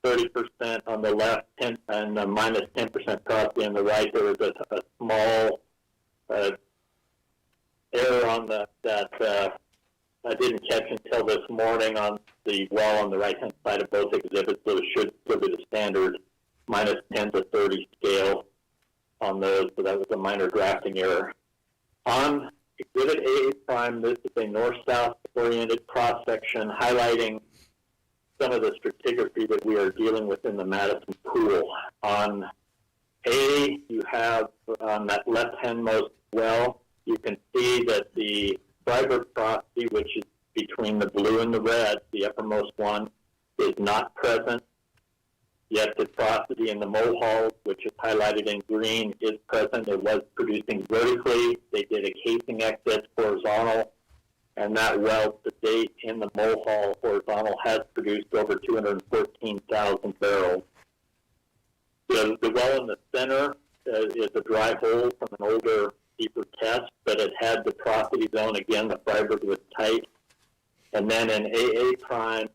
30% on the left and minus 10% porosity on the right. There was a small error on that I didn't catch until this morning on the well on the right-hand side of both exhibits, so it should still be the standard minus 10 to 30 scale on those, so that was a minor drafting error. On Exhibit AA prime, this is a north-south oriented cross-section highlighting some of the stratigraphy that we are dealing with in the Madison Pool. On A, you have on that left-handmost well, you can see that the Freiberg porosity, which is between the blue and the red, the uppermost one, is not present. Yet the porosity in the Mohall, which is highlighted in green, is present. It was producing vertically. They did a casing exit horizontal and that well to date in the Mohall horizontal has produced over 214,000 barrels. The well in the center is a dry hole from an older, deeper test, but it had the porosity zone. Again, the Freiberg was tight. And then in AA prime,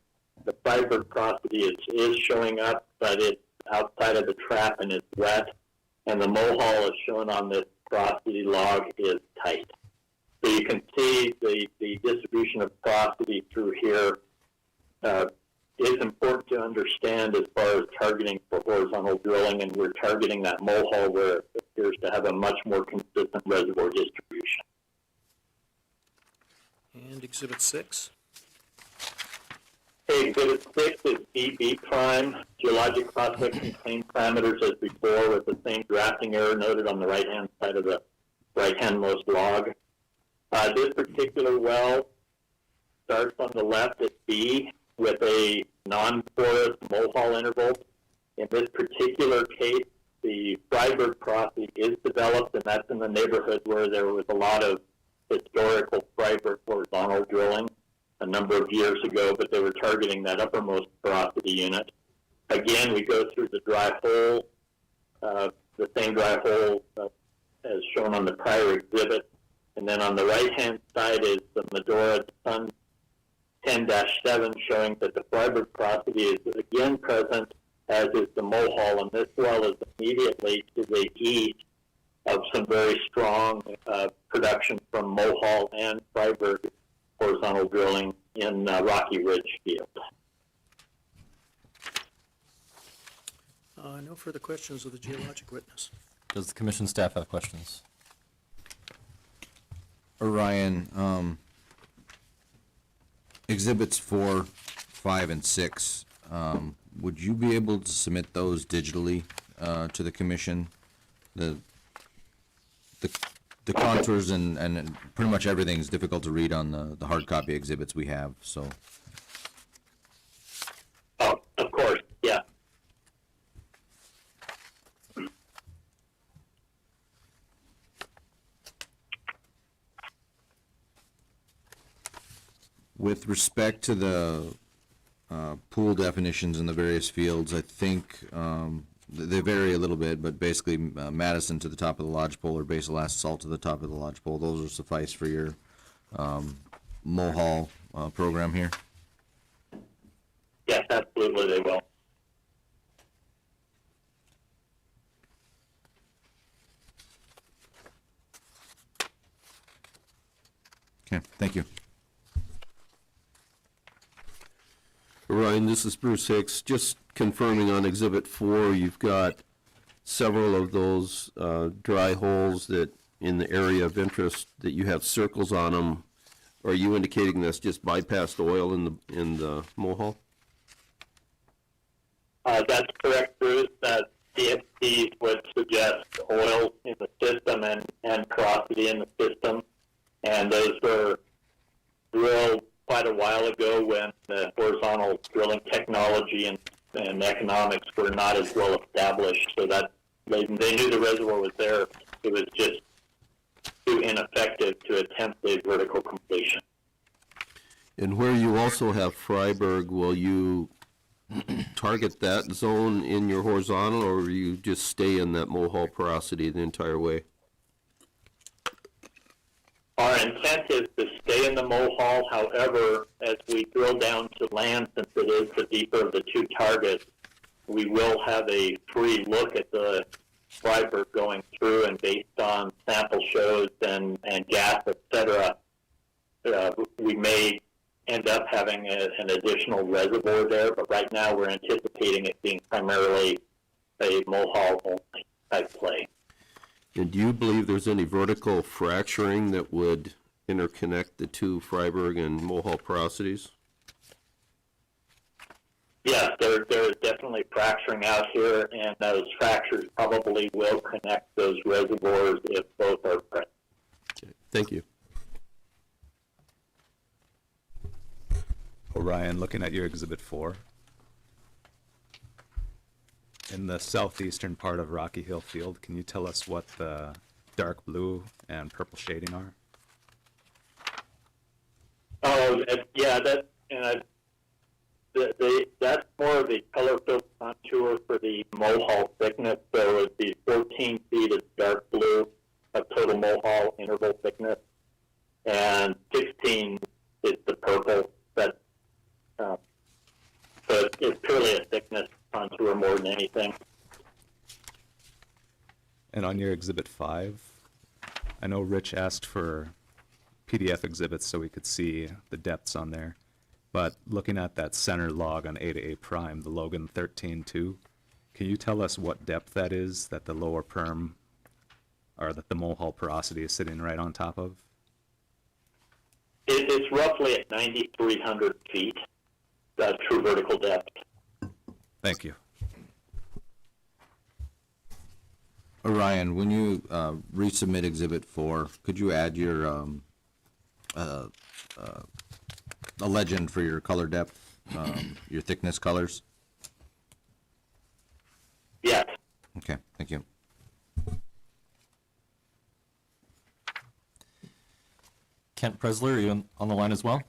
the Freiberg porosity is showing up, but it's outside of the trap and it's wet. And the Mohall, as shown on this porosity log, is tight. So you can see the distribution of porosity through here is important to understand as far as targeting for horizontal drilling, and we're targeting that Mohall where it appears to have a much more consistent reservoir distribution. And Exhibit 6. Okay, Exhibit 6 is BB prime, geologic cross-section claim parameters as before with the same drafting error noted on the right-hand side of the right-handmost log. This particular well starts on the left at B with a non-porous Mohall interval. In this particular case, the Freiberg porosity is developed, and that's in the neighborhood where there was a lot of historical Freiberg horizontal drilling a number of years ago, but they were targeting that uppermost porosity unit. Again, we go through the dry hole, the same dry hole as shown on the prior exhibit. And then on the right-hand side is the Medora Sun 10-7 showing that the Freiberg porosity is again present, as is the Mohall, and this well is immediately to the east of some very strong production from Mohall and Freiberg horizontal drilling in Rocky Ridge Field. No further questions of the geologic witness. Does the commission staff have questions? Orion, exhibits 4, 5, and 6, would you be able to submit those digitally to the commission? The contours and pretty much everything is difficult to read on the hard copy exhibits we have, so. Oh, of course, yeah. With respect to the pool definitions in the various fields, I think they vary a little bit, but basically Madison to the top of the lodgepole or basal asphalt to the top of the lodgepole, those will suffice for your Mohall program here. Yes, absolutely they will. Okay, thank you. Ryan, this is Bruce Hicks. Just confirming on Exhibit 4, you've got several of those dry holes that in the area of interest that you have circles on them. Are you indicating that's just bypassed oil in the Mohall? That's correct, Bruce. CFDs would suggest oil in the system and porosity in the system, and those were drilled quite a while ago when the horizontal drilling technology and economics were not as well established, so that they knew the reservoir was there. It was just too ineffective to attempt a vertical completion. And where you also have Freiberg, will you target that zone in your horizontal, or will you just stay in that Mohall porosity the entire way? Our intent is to stay in the Mohall. However, as we drill down to land, since it is the deeper of the two targets, we will have a free look at the Freiberg going through, and based on sample shows and gas, et cetera, we may end up having an additional reservoir there, but right now we're anticipating it being primarily a Mohall only type play. And do you believe there's any vertical fracturing that would interconnect the two Freiberg and Mohall porosities? Yes, there is definitely fracturing out here, and those fractures probably will connect those reservoirs if both are present. Okay, thank you. Orion, looking at your Exhibit 4, in the southeastern part of Rocky Hill Field, can you tell us what the dark blue and purple shading are? Oh, that's more of the color fill contour for the mohall thickness. So it'd be 14 feet is dark blue of total mohall interval thickness, and 16 is the purple. That so it's purely a thickness contour more than anything. And on your Exhibit 5, I know Rich asked for PDF exhibits so we could see the depths on there. But looking at that center log on A to A prime, the Logan 13.2, can you tell us what depth that is that the lower perm, or that the mohall porosity is sitting right on top of? It's roughly at 9,300 feet, that true vertical depth. Thank you. Orion, when you resubmit Exhibit 4, could you add your a legend for your color depth, your thickness colors? Yes. Okay, thank you. Kent Presler, are you on the line as well?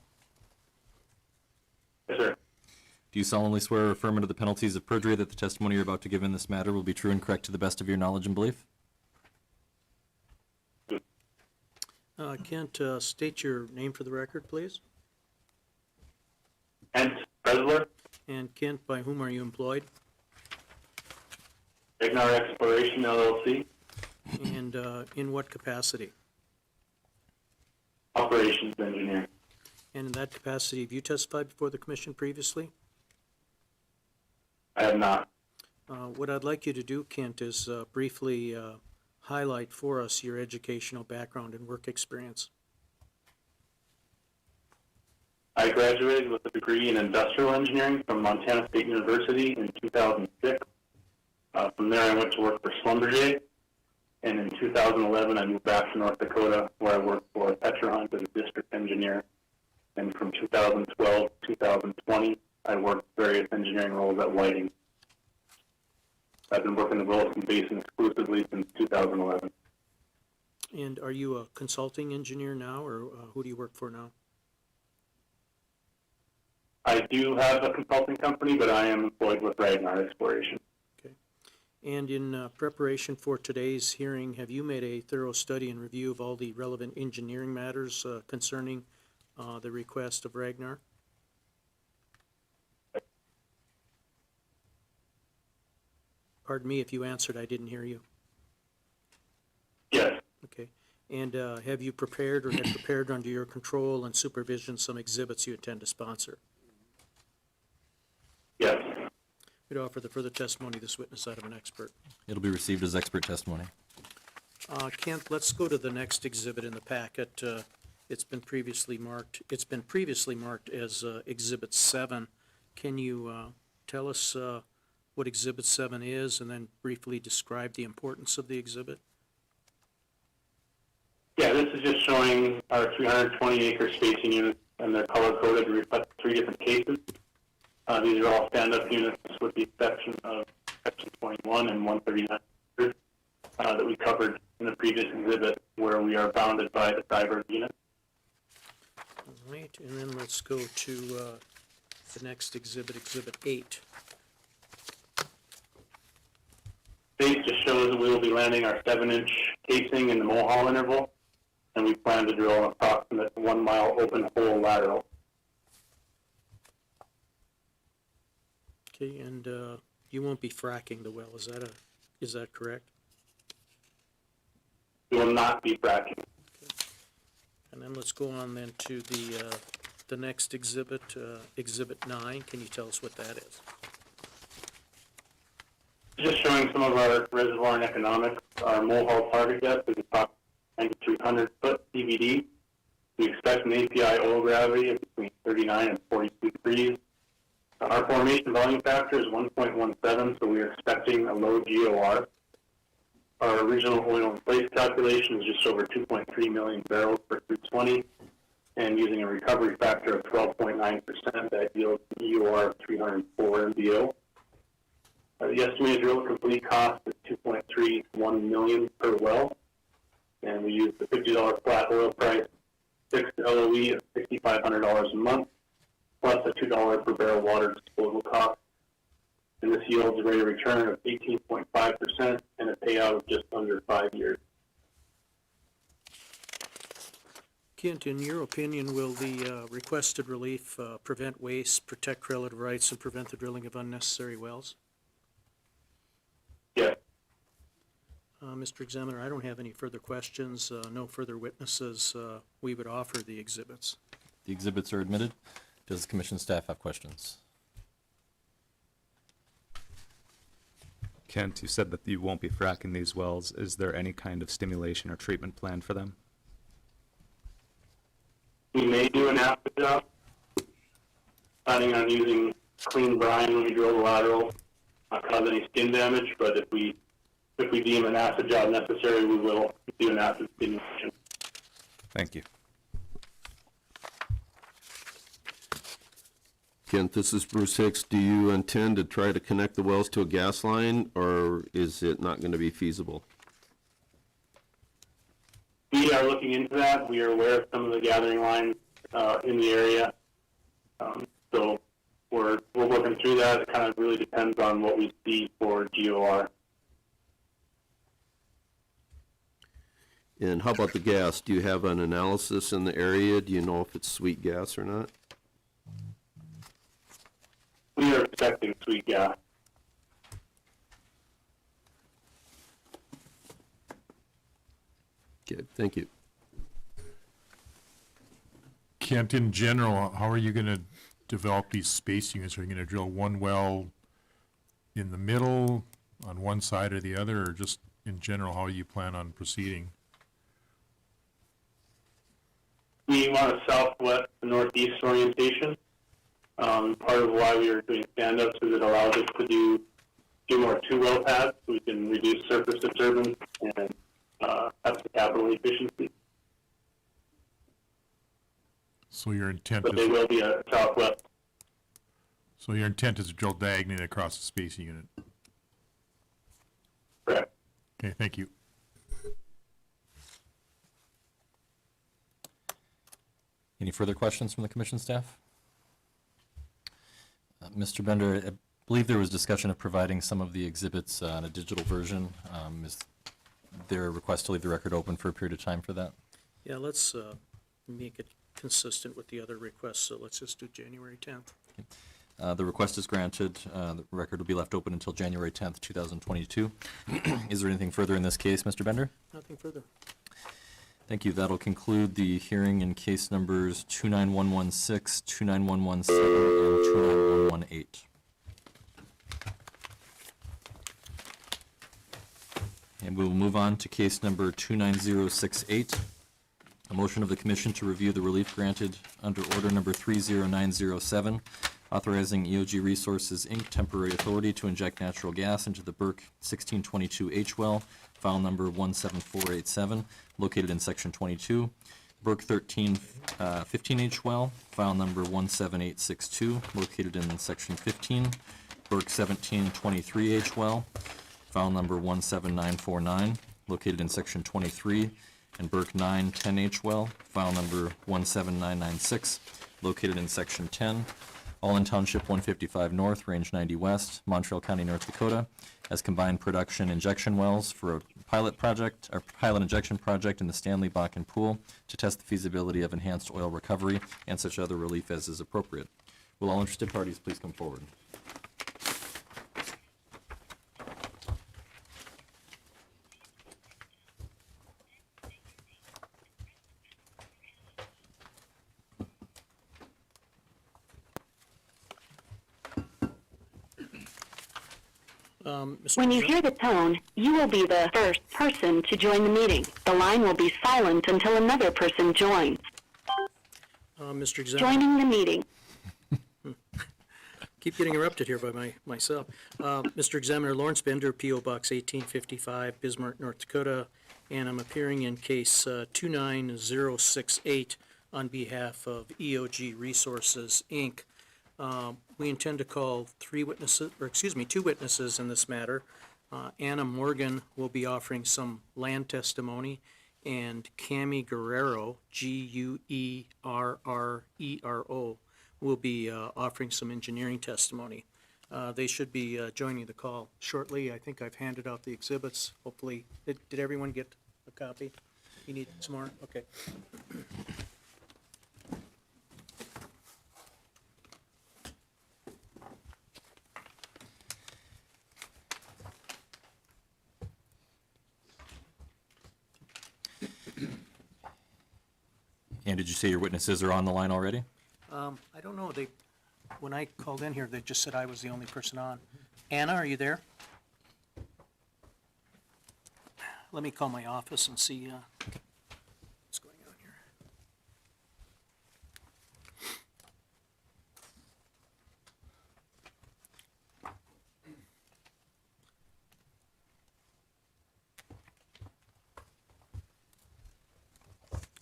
Yes, sir. Do you solemnly swear or affirm under the penalties of perjury that the testimony you're about to give in this matter will be true and correct to the best of your knowledge and belief? Kent, state your name for the record, please. Kent Presler, And Kent, by whom are you employed? Ignar Exploration LLC, And in what capacity? operations engineer. And in that capacity, have you testified before the commission previously? I have not. What I'd like you to do, Kent, is briefly highlight for us your educational background and work experience. I graduated with a degree in industrial engineering from Montana State University in 2006. From there, I went to work for Schlumberger, and in 2011, I moved back to North Dakota, where I worked for Petra Hunt as a district engineer. And from 2012 to 2020, I worked various engineering roles at Whiting. I've been working the Williston Basin exclusively since 2011. And are you a consulting engineer now, or who do you work for now? I do have a consulting company, but I am employed with Ragnar Exploration. Okay. And in preparation for today's hearing, have you made a thorough study and review of all the relevant engineering matters concerning the request of Ragnar? Pardon me if you answered, I didn't hear you. Yes. Okay. And have you prepared or had prepared under your control and supervision some exhibits you intend to sponsor? Yes. We'd offer the further testimony of this witness that of an expert. It'll be received as expert testimony. Kent, let's go to the next exhibit in the packet. It's been previously marked as Exhibit 7. Can you tell us what Exhibit 7 is and then briefly describe the importance of the exhibit? Yeah, this is just showing our 320-acre spacing units, and they're color-coded to reflect 3 different cases. These are all stand-up units with the exception of Section 21 and 139 that we covered in the previous exhibit, where we are bounded by the Freiburg unit. All right, and then let's go to the next exhibit, Exhibit 8. Base just shows that we will be landing our 7-inch casing in the Mohall interval, and we plan to drill an approximate 1-mile open hole lateral. Okay, and you won't be fracking the well, is that correct? We will not be fracking. And then let's go on then to the next exhibit, Exhibit 9. Can you tell us what that is? Just showing some of our reservoir and economics. Our Mohall target depth is approximately 9,300 foot CVD. We expect an API oil gravity of between 39 and 42 degrees. Our formation volume factor is 1.17, so we are expecting a low GOR. Our original oil in place calculation is just over 2.3 million barrels per 320, and using a recovery factor of 12.9%, that yields an EUR of 304 MBO. The estimated drill complete cost is $2.31 million per well, and we use the $50 flat oil price fixed LOE of $6,500 a month, plus a $2 per barrel water disposal cost. And this yields a rate of return of 18.5% and a payout of just under 5 years. Kent, in your opinion, will the requested relief prevent waste, protect relative rights, and prevent the drilling of unnecessary wells? Yes. Mr. Examiner, I don't have any further questions, no further witnesses. We would offer the exhibits. The exhibits are admitted. Does the commission staff have questions? Kent, you said that you won't be fracking these wells. Is there any kind of stimulation or treatment plan for them? We may do an acid job, planning on using clean brine when we drill the lateral, not cause any skin damage, but if we deem an acid job necessary, we will do an acid stimulation. Thank you. Kent, this is Bruce Hicks. Do you intend to try to connect the wells to a gas line, or is it not going to be feasible? We are looking into that. We are aware of some of the gathering lines in the area. So we're working through that. It kind of really depends on what we see for GOR. And how about the gas? Do you have an analysis in the area? Do you know if it's sweet gas or not? We are expecting sweet gas. Okay, thank you. Kent, in general, how are you going to develop these spacing units? Are you going to drill one well in the middle, on one side or the other, or just in general, how do you plan on proceeding? We want a southwest to northeast orientation. Part of why we are doing stand-ups is it allows us to do more two-well pads, so we can reduce surface disturbance and have some capital efficiency. So your intent But they is, will be a southwest. so your intent is to drill diagonally across the spacing unit? Correct. Okay, thank you. Any further questions from the commission staff? Mr. Bender, I believe there was discussion of providing some of the exhibits in a digital version. Is there a request to leave the record open for a period of time for that? Yeah, let's make it consistent with the other requests, so let's just do January 10th. The request is granted. The record will be left open until January 10th, 2022. Is there anything further in this case, Mr. Bender? Nothing further. Thank you. That'll conclude the hearing in case numbers 29116, 29117, and 29118. And we will move on to case number 29068, a motion of the commission to review the relief granted under order number 30907, authorizing EOG Resources, Inc. temporary authority to inject natural gas into the Burke 1622H well, file number 17487, located in section 22, Burke 15H well, file number 17862, located in section 15, Burke 1723H well, file number 17949, located in section 23, and Burke 910H well, file number 17996, located in section 10, all in Township 155 North, Range 90 West, Montreal County, North Dakota, as combined production injection wells for a pilot project, or pilot injection project in the Stanley Bakken Pool to test the feasibility of enhanced oil recovery and such other relief as is appropriate. Will all interested parties please come forward? Mr. When you Exam- hear the tone, you will be the first person to join the meeting. The line will be silent until another person joins. Mr. Examiner. Joining the meeting. Keep getting interrupted here by myself. Mr. Examiner, Lawrence Bender, P.O. Box 1855, Bismarck, North Dakota, and I'm appearing in case 29068 on behalf of EOG Resources, Inc. We intend to call two witnesses in this matter. Anna Morgan will be offering some land testimony, and Cami Guerrero, Guerrero, will be offering some engineering testimony. They should be joining the call shortly. I think I've handed out the exhibits. Hopefully, did everyone get a copy? You need some more? Okay. And did you say your witnesses are on the line already? I don't know, when I called in here, they just said I was the only person on. Anna, are you there? Let me call my office and see what's going on here.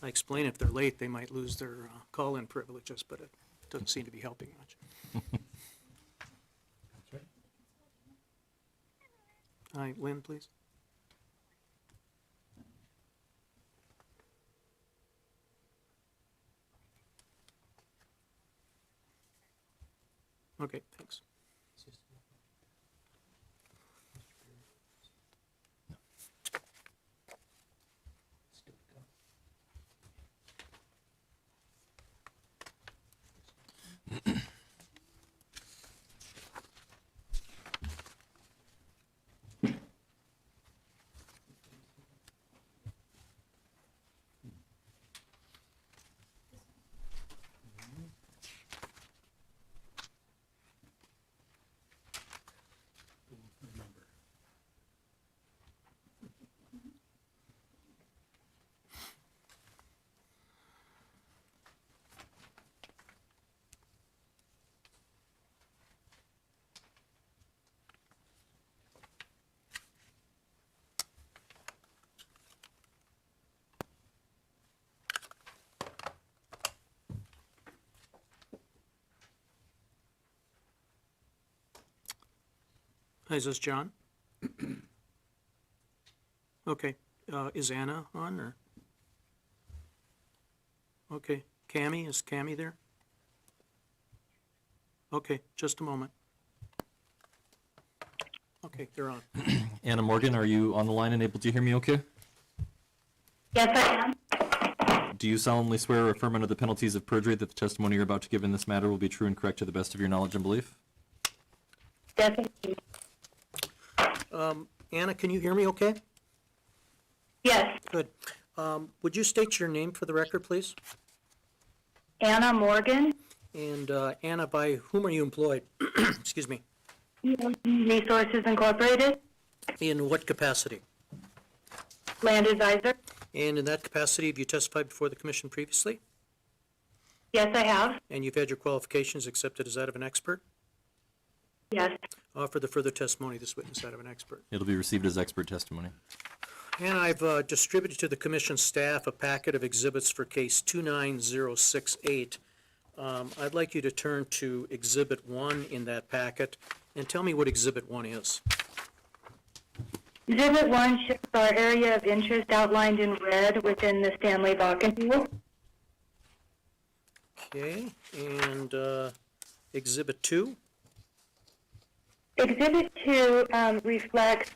I explain if they're late, they might lose their call-in privileges, but it doesn't seem to be helping much. Hi, Lynn, please. Okay, thanks. Hi, is this John? Okay, is Anna on, or? Okay, Cammy, is Cammy there? Okay, just a moment. Okay, they're on. Anna Morgan, are you on the line and able to hear me okay? Yes, I am. Do you solemnly swear or affirm under the penalties of perjury that the testimony you're about to give in this matter will be true and correct to the best of your knowledge and belief? Yes, I do. Anna, can you hear me okay? Yes, Good. Would you state your name for the record, please? Anna Morgan, And Anna, by whom are you employed? Excuse me. Resources Incorporated, In what capacity? land advisor. And in that capacity, have you testified before the commission previously? Yes, I have. And you've had your qualifications accepted as that of an expert? Yes. Offer the further testimony, this witness that of an expert. It'll be received as expert testimony. And I've distributed to the commission staff a packet of exhibits for case 29068. I'd like you to turn to Exhibit 1 in that packet and tell me what Exhibit 1 is. Exhibit 1 shows our area of interest outlined in red within the Stanley Bakken Pool. Okay, and Exhibit 2? Exhibit 2 reflects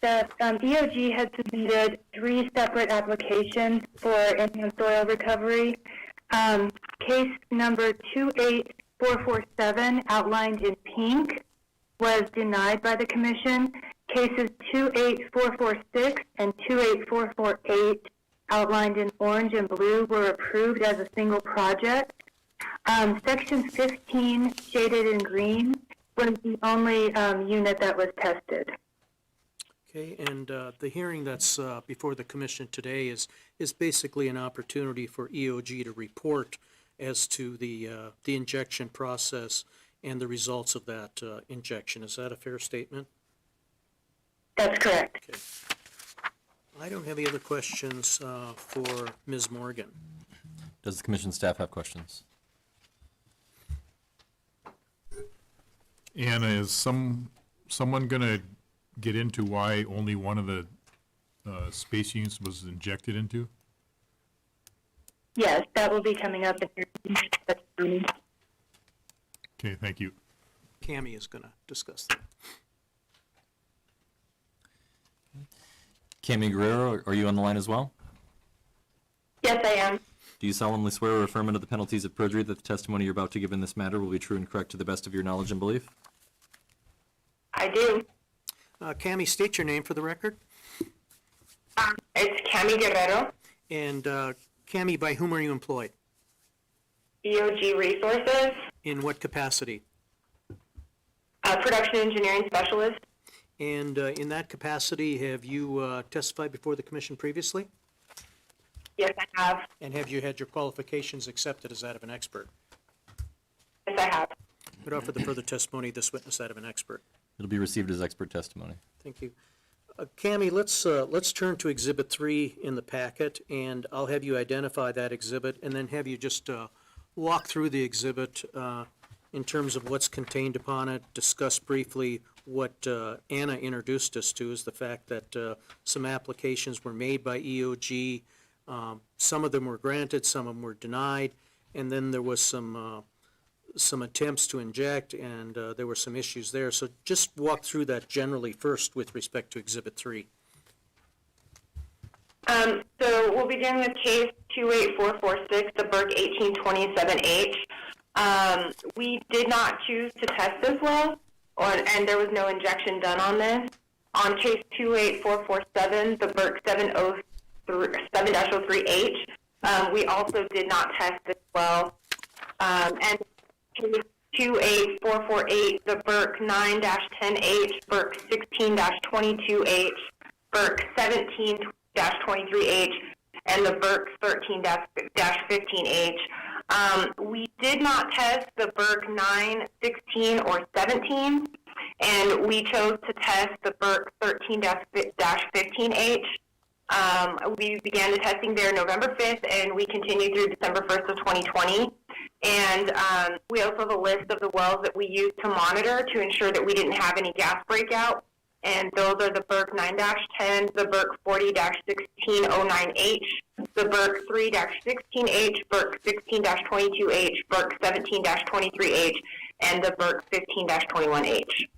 that EOG had submitted 3 separate applications for enhanced oil recovery. Case number 28447, outlined in pink, was denied by the commission. Cases 28446 and 28448, outlined in orange and blue, were approved as a single project. Section 15, shaded in green, was the only unit that was tested. Okay, and the hearing that's before the commission today is basically an opportunity for EOG to report as to the injection process and the results of that injection. Is that a fair statement? That's correct. Okay. I don't have any other questions for Ms. Morgan. Does the commission staff have questions? Anna, is someone gonna get into why only one of the space units was injected into? Yes, that will be coming up in your. Okay, thank you. Cammie is going to discuss that. Cammie Guerrero, are you on the line as well? Yes, I am. Do you solemnly swear or affirm under the penalties of perjury that the testimony you're about to give in this matter will be true and correct to the best of your knowledge and belief? I do. Cammie, state your name for the record. It's Cami Guerrero, And Cammie, by whom are you employed? EOG Resources, In what capacity? Production Engineering Specialist. And in that capacity, have you testified before the commission previously? Yes, I have. And have you had your qualifications accepted as that of an expert? Yes, I have. Would offer the further testimony of this witness that of an expert. It'll be received as expert testimony. Thank you. Cammie, let's turn to Exhibit 3 in the packet, and I'll have you identify that exhibit, and then have you just walk through the exhibit in terms of what's contained upon it, discuss briefly what Anna introduced us to, is the fact that some applications were made by EOG. Some of them were granted, some of them were denied, and then there was some attempts to inject, and there were some issues there. So just walk through that generally first with respect to Exhibit 3. So we'll begin with case 28446, the Burke 1827H. We did not choose to test this well, and there was no injection done on this. On case 28447, the Burke 7-03H, we also did not test this well. And case 28448, the Burke 9-10H, Burke 16-22H, Burke 17-23H, and the Burke 13-15H. We did not test the Burke 9, 16, or 17, and we chose to test the Burke 13-15H. We began the testing there November 5th, and we continued through December 1st of 2020. And we also have a list of the wells that we used to monitor to ensure that we didn't have any gas breakout. And those are the Burke 9-10, the Burke 40-1609H, the Burke 3-16H, Burke 16-22H, Burke 17-23H, and the Burke 15-21H.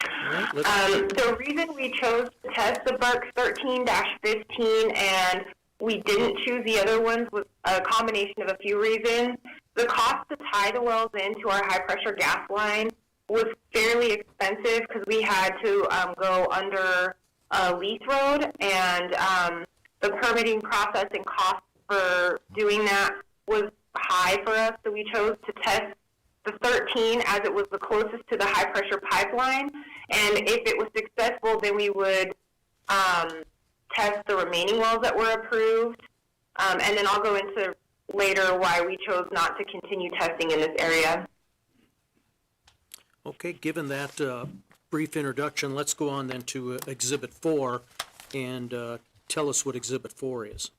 The reason we chose to test the Burke 13-15 and we didn't choose the other ones was a combination of a few reasons. The cost to tie the wells into our high-pressure gas line was fairly expensive because we had to go under a lease road, and the permitting process and cost for doing that was high for us, so we chose to test the 13 as it was the closest to the high-pressure pipeline, and if it was successful, then we would test the remaining wells that were approved, and then I'll go into later why we chose not to continue testing in this area. Okay, given that brief introduction, let's go on then to Exhibit 4 and tell us what Exhibit 4 is.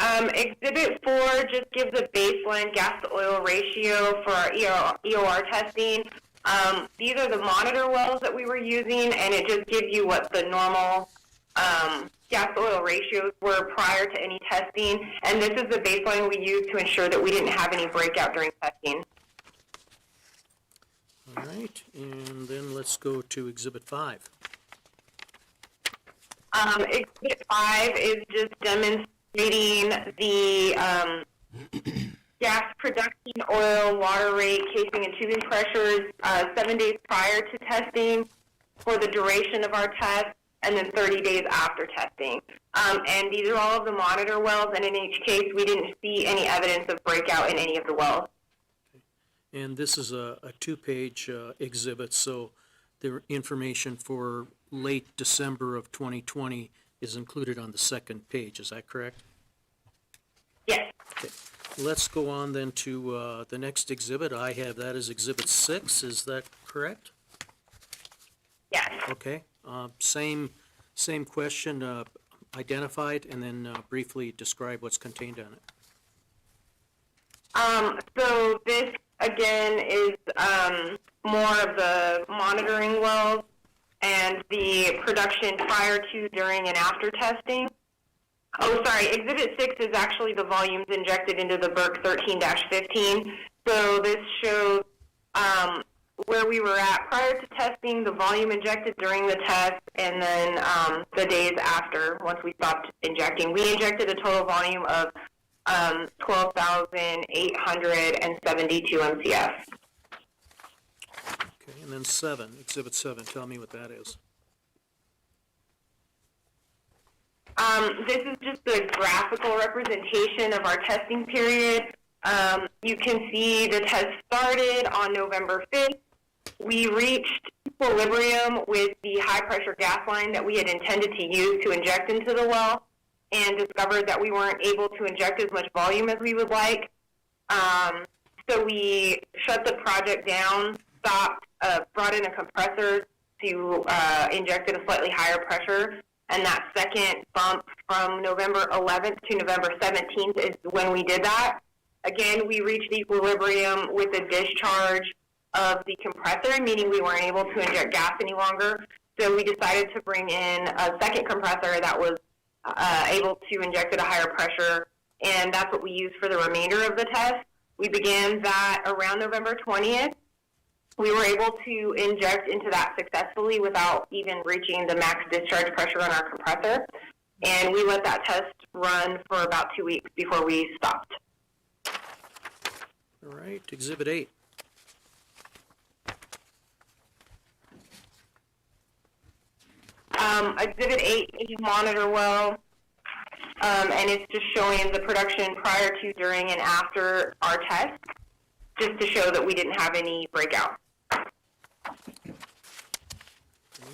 Exhibit 4 just gives a baseline gas-to-oil ratio for our EOR testing. These are the monitor wells that we were using, and it just gives you what the normal gas-to-oil ratios were prior to any testing. And this is the baseline we used to ensure that we didn't have any breakout during testing. All right, and then let's go to Exhibit 5. Exhibit 5 is just demonstrating the gas production, oil, water rate, casing, and tubing pressures 7 days prior to testing for the duration of our test, and then 30 days after testing. And these are all of the monitor wells, and in each case, we didn't see any evidence of breakout in any of the wells. And this is a two-page exhibit, so the information for late December of 2020 is included on the second page. Is that correct? Yes. Okay. Let's go on then to the next exhibit. I have that as Exhibit 6. Is that correct? Yes. Okay. Same question. Identify it and then briefly describe what's contained on it. So this, again, is more of the monitoring wells, and the production prior to, during, and after testing. Oh, sorry, Exhibit 6 is actually the volumes injected into the Burke 13-15. So this shows where we were at prior to testing, the volume injected during the test, and then the days after, once we stopped injecting. We injected a total volume of 12,872 MCF. Okay, and then Exhibit 7, tell me what that is. This is just a graphical representation of our testing period. You can see the test started on November 5th. We reached equilibrium with the high-pressure gas line that we had intended to use to inject into the well, and discovered that we weren't able to inject as much volume as we would like. So we shut the project down, stopped, brought in a compressor to inject at a slightly higher pressure. And that second bump from November 11th to November 17th is when we did that. Again, we reached equilibrium with the discharge of the compressor, meaning we weren't able to inject gas any longer. So we decided to bring in a second compressor that was able to inject at a higher pressure, and that's what we used for the remainder of the test. We began that around November 20th. We were able to inject into that successfully without even reaching the max discharge pressure on our compressor, and we let that test run for about 2 weeks before we stopped. All right, Exhibit 8. Exhibit 8 is a monitor well, and it's just showing the production prior to, during, and after our test, just to show that we didn't have any breakout. All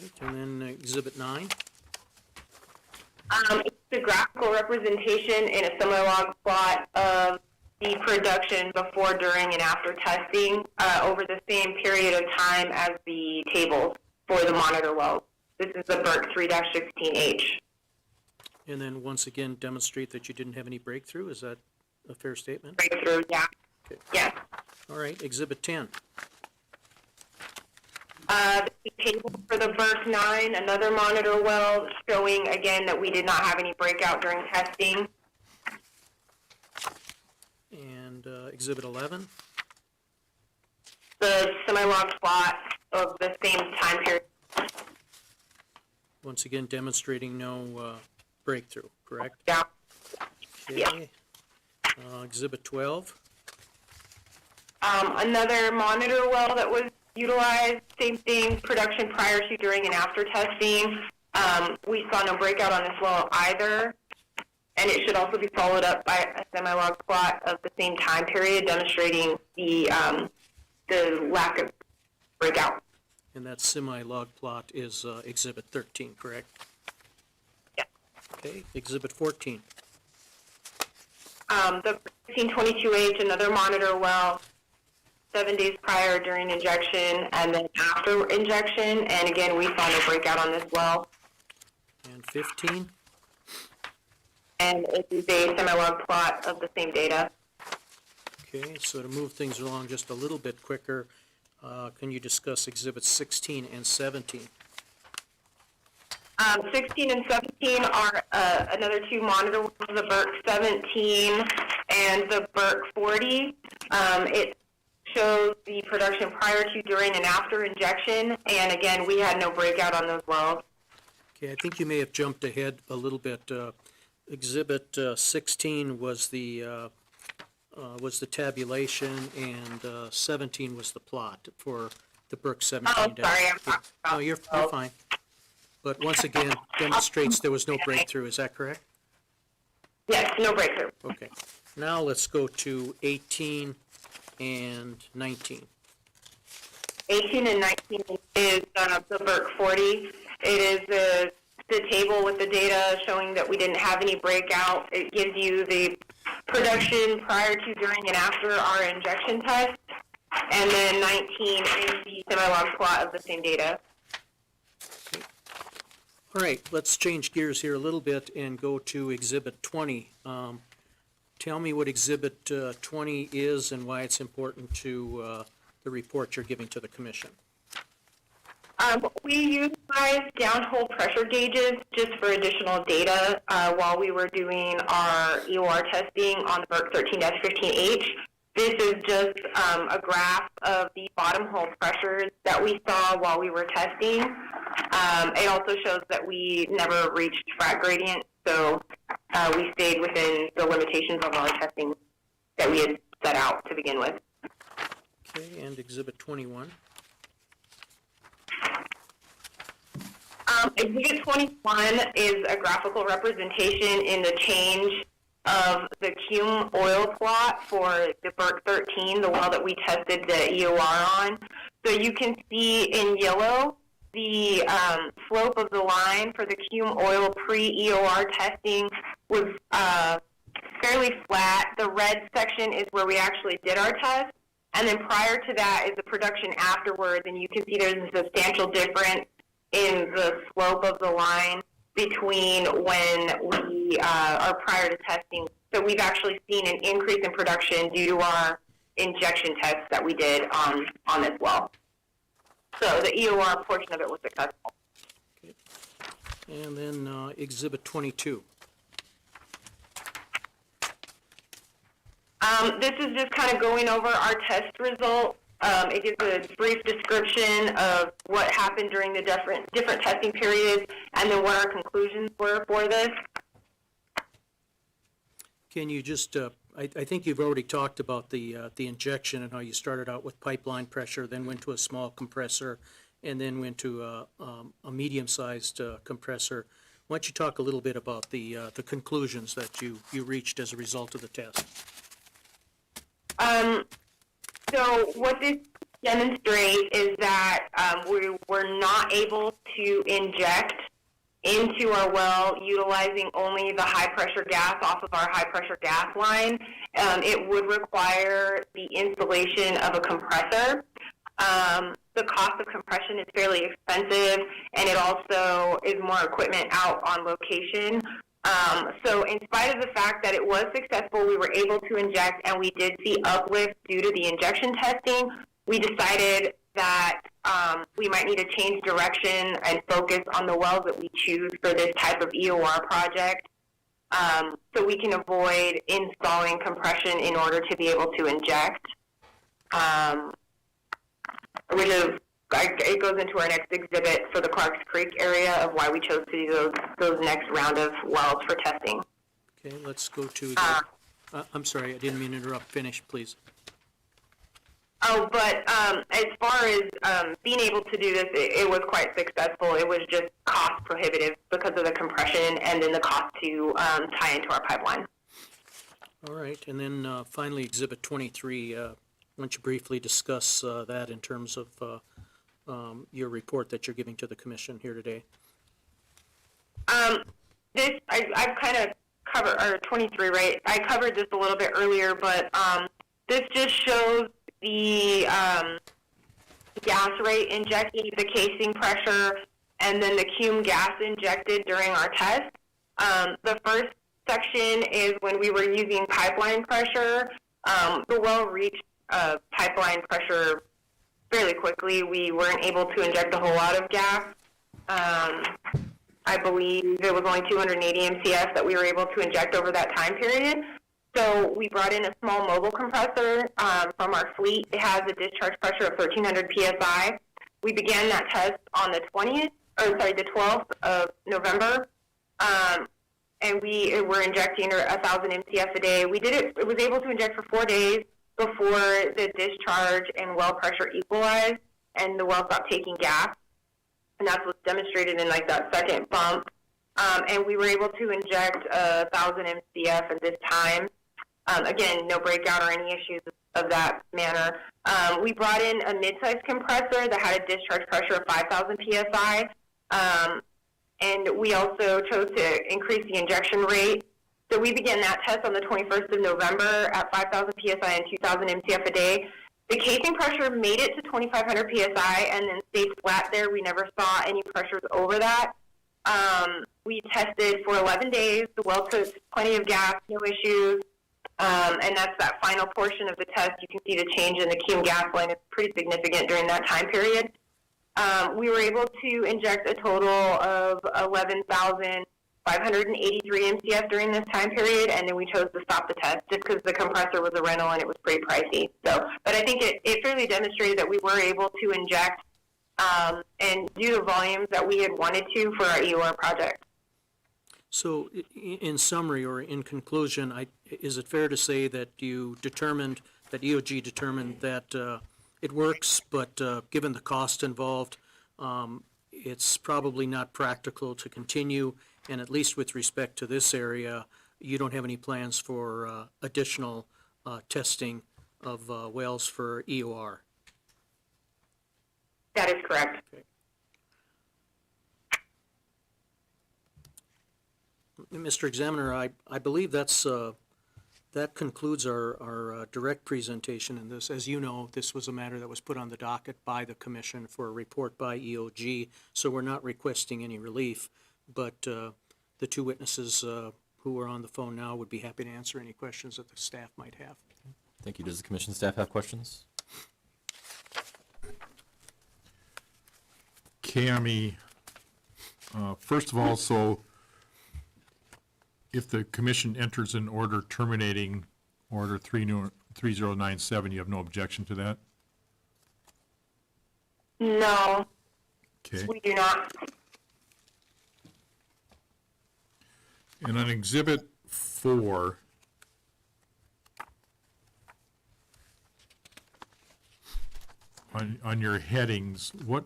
right, and then Exhibit 9. It's a graphical representation in a semi-log plot of the production before, during, and after testing over the same period of time as the tables for the monitor wells. This is the Burke 3-16H. And then once again, demonstrate that you didn't have any breakthrough. Is that a fair statement? Breakthrough, yeah. Okay. Yes. All right, Exhibit 10. The table for the Burke 9, another monitor well, showing again that we did not have any breakout during testing. And Exhibit 11. The semi-log plot of the same time period. Once again, demonstrating no breakthrough, correct? Yeah. Okay. Yeah. Exhibit 12. Another monitor well that was utilized, same thing, production prior to, during, and after testing. We saw no breakout on this well either, and it should also be followed up by a semi-log plot of the same time period, demonstrating the lack of breakout. And that semi-log plot is Exhibit 13, correct? Yeah. Okay, Exhibit 14. The 1522H, another monitor well, 7 days prior, during injection, and then after injection. And again, we saw no breakout on this well. And 15. And it is a semi-log plot of the same data. Okay, so to move things along just a little bit quicker, can you discuss Exhibits 16 and 17? 16 and 17 are another two monitor wells, the Burke 17 and the Burke 40. It shows the production prior to, during, and after injection, and again, we had no breakout on those wells. Okay, I think you may have jumped ahead a little bit. Exhibit 16 was the tabulation, and 17 was the plot for the Burke 17. Oh, sorry, I'm talking about. No, you're fine. But once again, demonstrates there was no breakthrough, is that correct? Yes, no breakthrough. Okay. Now let's go to 18 and 19. 18 and 19 is the Burke 40. It is the table with the data showing that we didn't have any breakout. It gives you the production prior to, during, and after our injection test. And then 19 is the semi-log plot of the same data. All right, let's change gears here a little bit and go to Exhibit 20. Tell me what Exhibit 20 is and why it's important to the report you're giving to the commission. We utilized downhole pressure gauges just for additional data while we were doing our EOR testing on the BERC 13-15H. This is just a graph of the bottom hole pressures that we saw while we were testing. It also shows that we never reached frac gradient, so we stayed within the limitations of our testing that we had set out to begin with. Okay, and Exhibit 21. Exhibit 21 is a graphical representation in the change of the cum oil plot for the BERC 13, the well that we tested the EOR on. So you can see in yellow the slope of the line for the cum oil pre-EOR testing was fairly flat. The red section is where we actually did our test. And then prior to that is the production afterwards, and you can see there's a substantial difference in the slope of the line between when we are prior to testing. So we've actually seen an increase in production due to our injection tests that we did on this well. So the EOR portion of it was successful. Okay. And then Exhibit 22. This is just kind of going over our test results. It gives a brief description of what happened during the different testing periods and then what our conclusions were for this. Can you just, I think you've already talked about the injection and how you started out with pipeline pressure, then went to a small compressor, and then went to a medium-sized compressor. Why don't you talk a little bit about the conclusions that you reached as a result of the test? So what this demonstrates is that we were not able to inject into our well utilizing only the high-pressure gas off of our high-pressure gas line. It would require the installation of a compressor. The cost of compression is fairly expensive, and it also is more equipment out on location. So in spite of the fact that it was successful, we were able to inject and we did see uplift due to the injection testing, we decided that we might need to change direction and focus on the wells that we choose for this type of EOR project so we can avoid installing compression in order to be able to inject, it goes into our next exhibit for the Clarks Creek area of why we chose to do those next round of wells for testing. Okay, let's go to, I'm sorry, I didn't mean to interrupt. Finish, please. But as far as being able to do this, it was quite successful. It was just cost prohibitive because of the compression and then the cost to tie into our pipeline. All right, and then finally, Exhibit 23. Why don't you briefly discuss that in terms of your report that you're giving to the commission here today? I've kind of covered, or 23, right? I covered this a little bit earlier, but this just shows the gas rate injecting, the casing pressure, and then the cum gas injected during our test. The first section is when we were using pipeline pressure. The well reached pipeline pressure fairly quickly. We weren't able to inject a whole lot of gas. I believe it was only 280 MCF that we were able to inject over that time period. So we brought in a small mobile compressor from our fleet. It has a discharge pressure of 1,300 PSI. We began that test on the 12th of November, and we were injecting 1,000 MCF a day. It was able to inject for 4 days before the discharge and well pressure equalized, and the well stopped taking gas. And that's what's demonstrated in like that second bump. And we were able to inject 1,000 MCF at this time. Again, no breakout or any issues of that manner. We brought in a mid-sized compressor that had a discharge pressure of 5,000 PSI. And we also chose to increase the injection rate. So we began that test on the 21st of November at 5,000 PSI and 2,000 MCF a day. The casing pressure made it to 2,500 PSI and then stayed flat there. We never saw any pressures over that. We tested for 11 days. The well took plenty of gas, no issues. And that's that final portion of the test. You can see the change in the cum gas line is pretty significant during that time period. We were able to inject a total of 11,583 MCF during this time period, and then we chose to stop the test just because the compressor was a rental and it was pretty pricey. So, but I think it fairly demonstrated that we were able to inject and do the volumes that we had wanted to for our EOR project. So in summary or in conclusion, is it fair to say that you determined, that EOG determined that it works, but given the cost involved, it's probably not practical to continue, and at least with respect to this area, you don't have any plans for additional testing of wells for EOR? That is correct. Mr. Examiner, I believe that's, that concludes our direct presentation in this. As you know, this was a matter that was put on the docket by the commission for a report by EOG, so we're not requesting any relief, but the two witnesses who are on the phone now would be happy to answer any questions that the staff might have. Thank you. Does the commission staff have questions? Cami, first of all, so if the commission enters an order terminating Order 3097, you have no objection to that? No, Okay. we do not. And on Exhibit 4, on your headings, what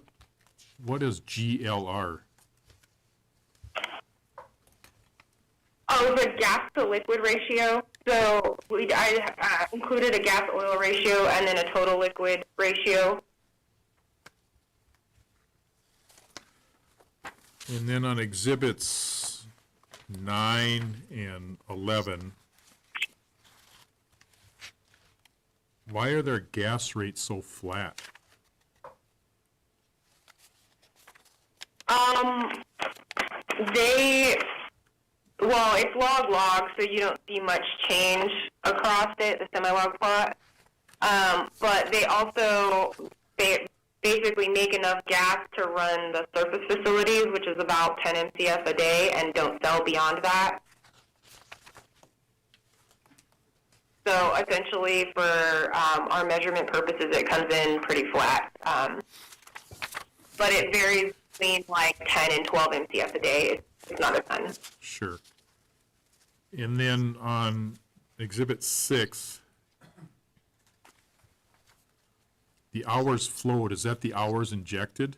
is GLR? Oh, the gas to liquid ratio. So I included a gas oil ratio and then a total liquid ratio. And then on Exhibits 9 and 11, why are their gas rates so flat? Well, it's log, so you don't see much change across it, the semi-log plot. But they basically make enough gas to run the surface facilities, which is about 10 MCF a day, and don't sell beyond that. So essentially, for our measurement purposes, it comes in pretty flat. But it varies between like 10 and 12 MCF a day. It's not a ton. Sure. And then on Exhibit 6, the hours flowed, is that the hours injected?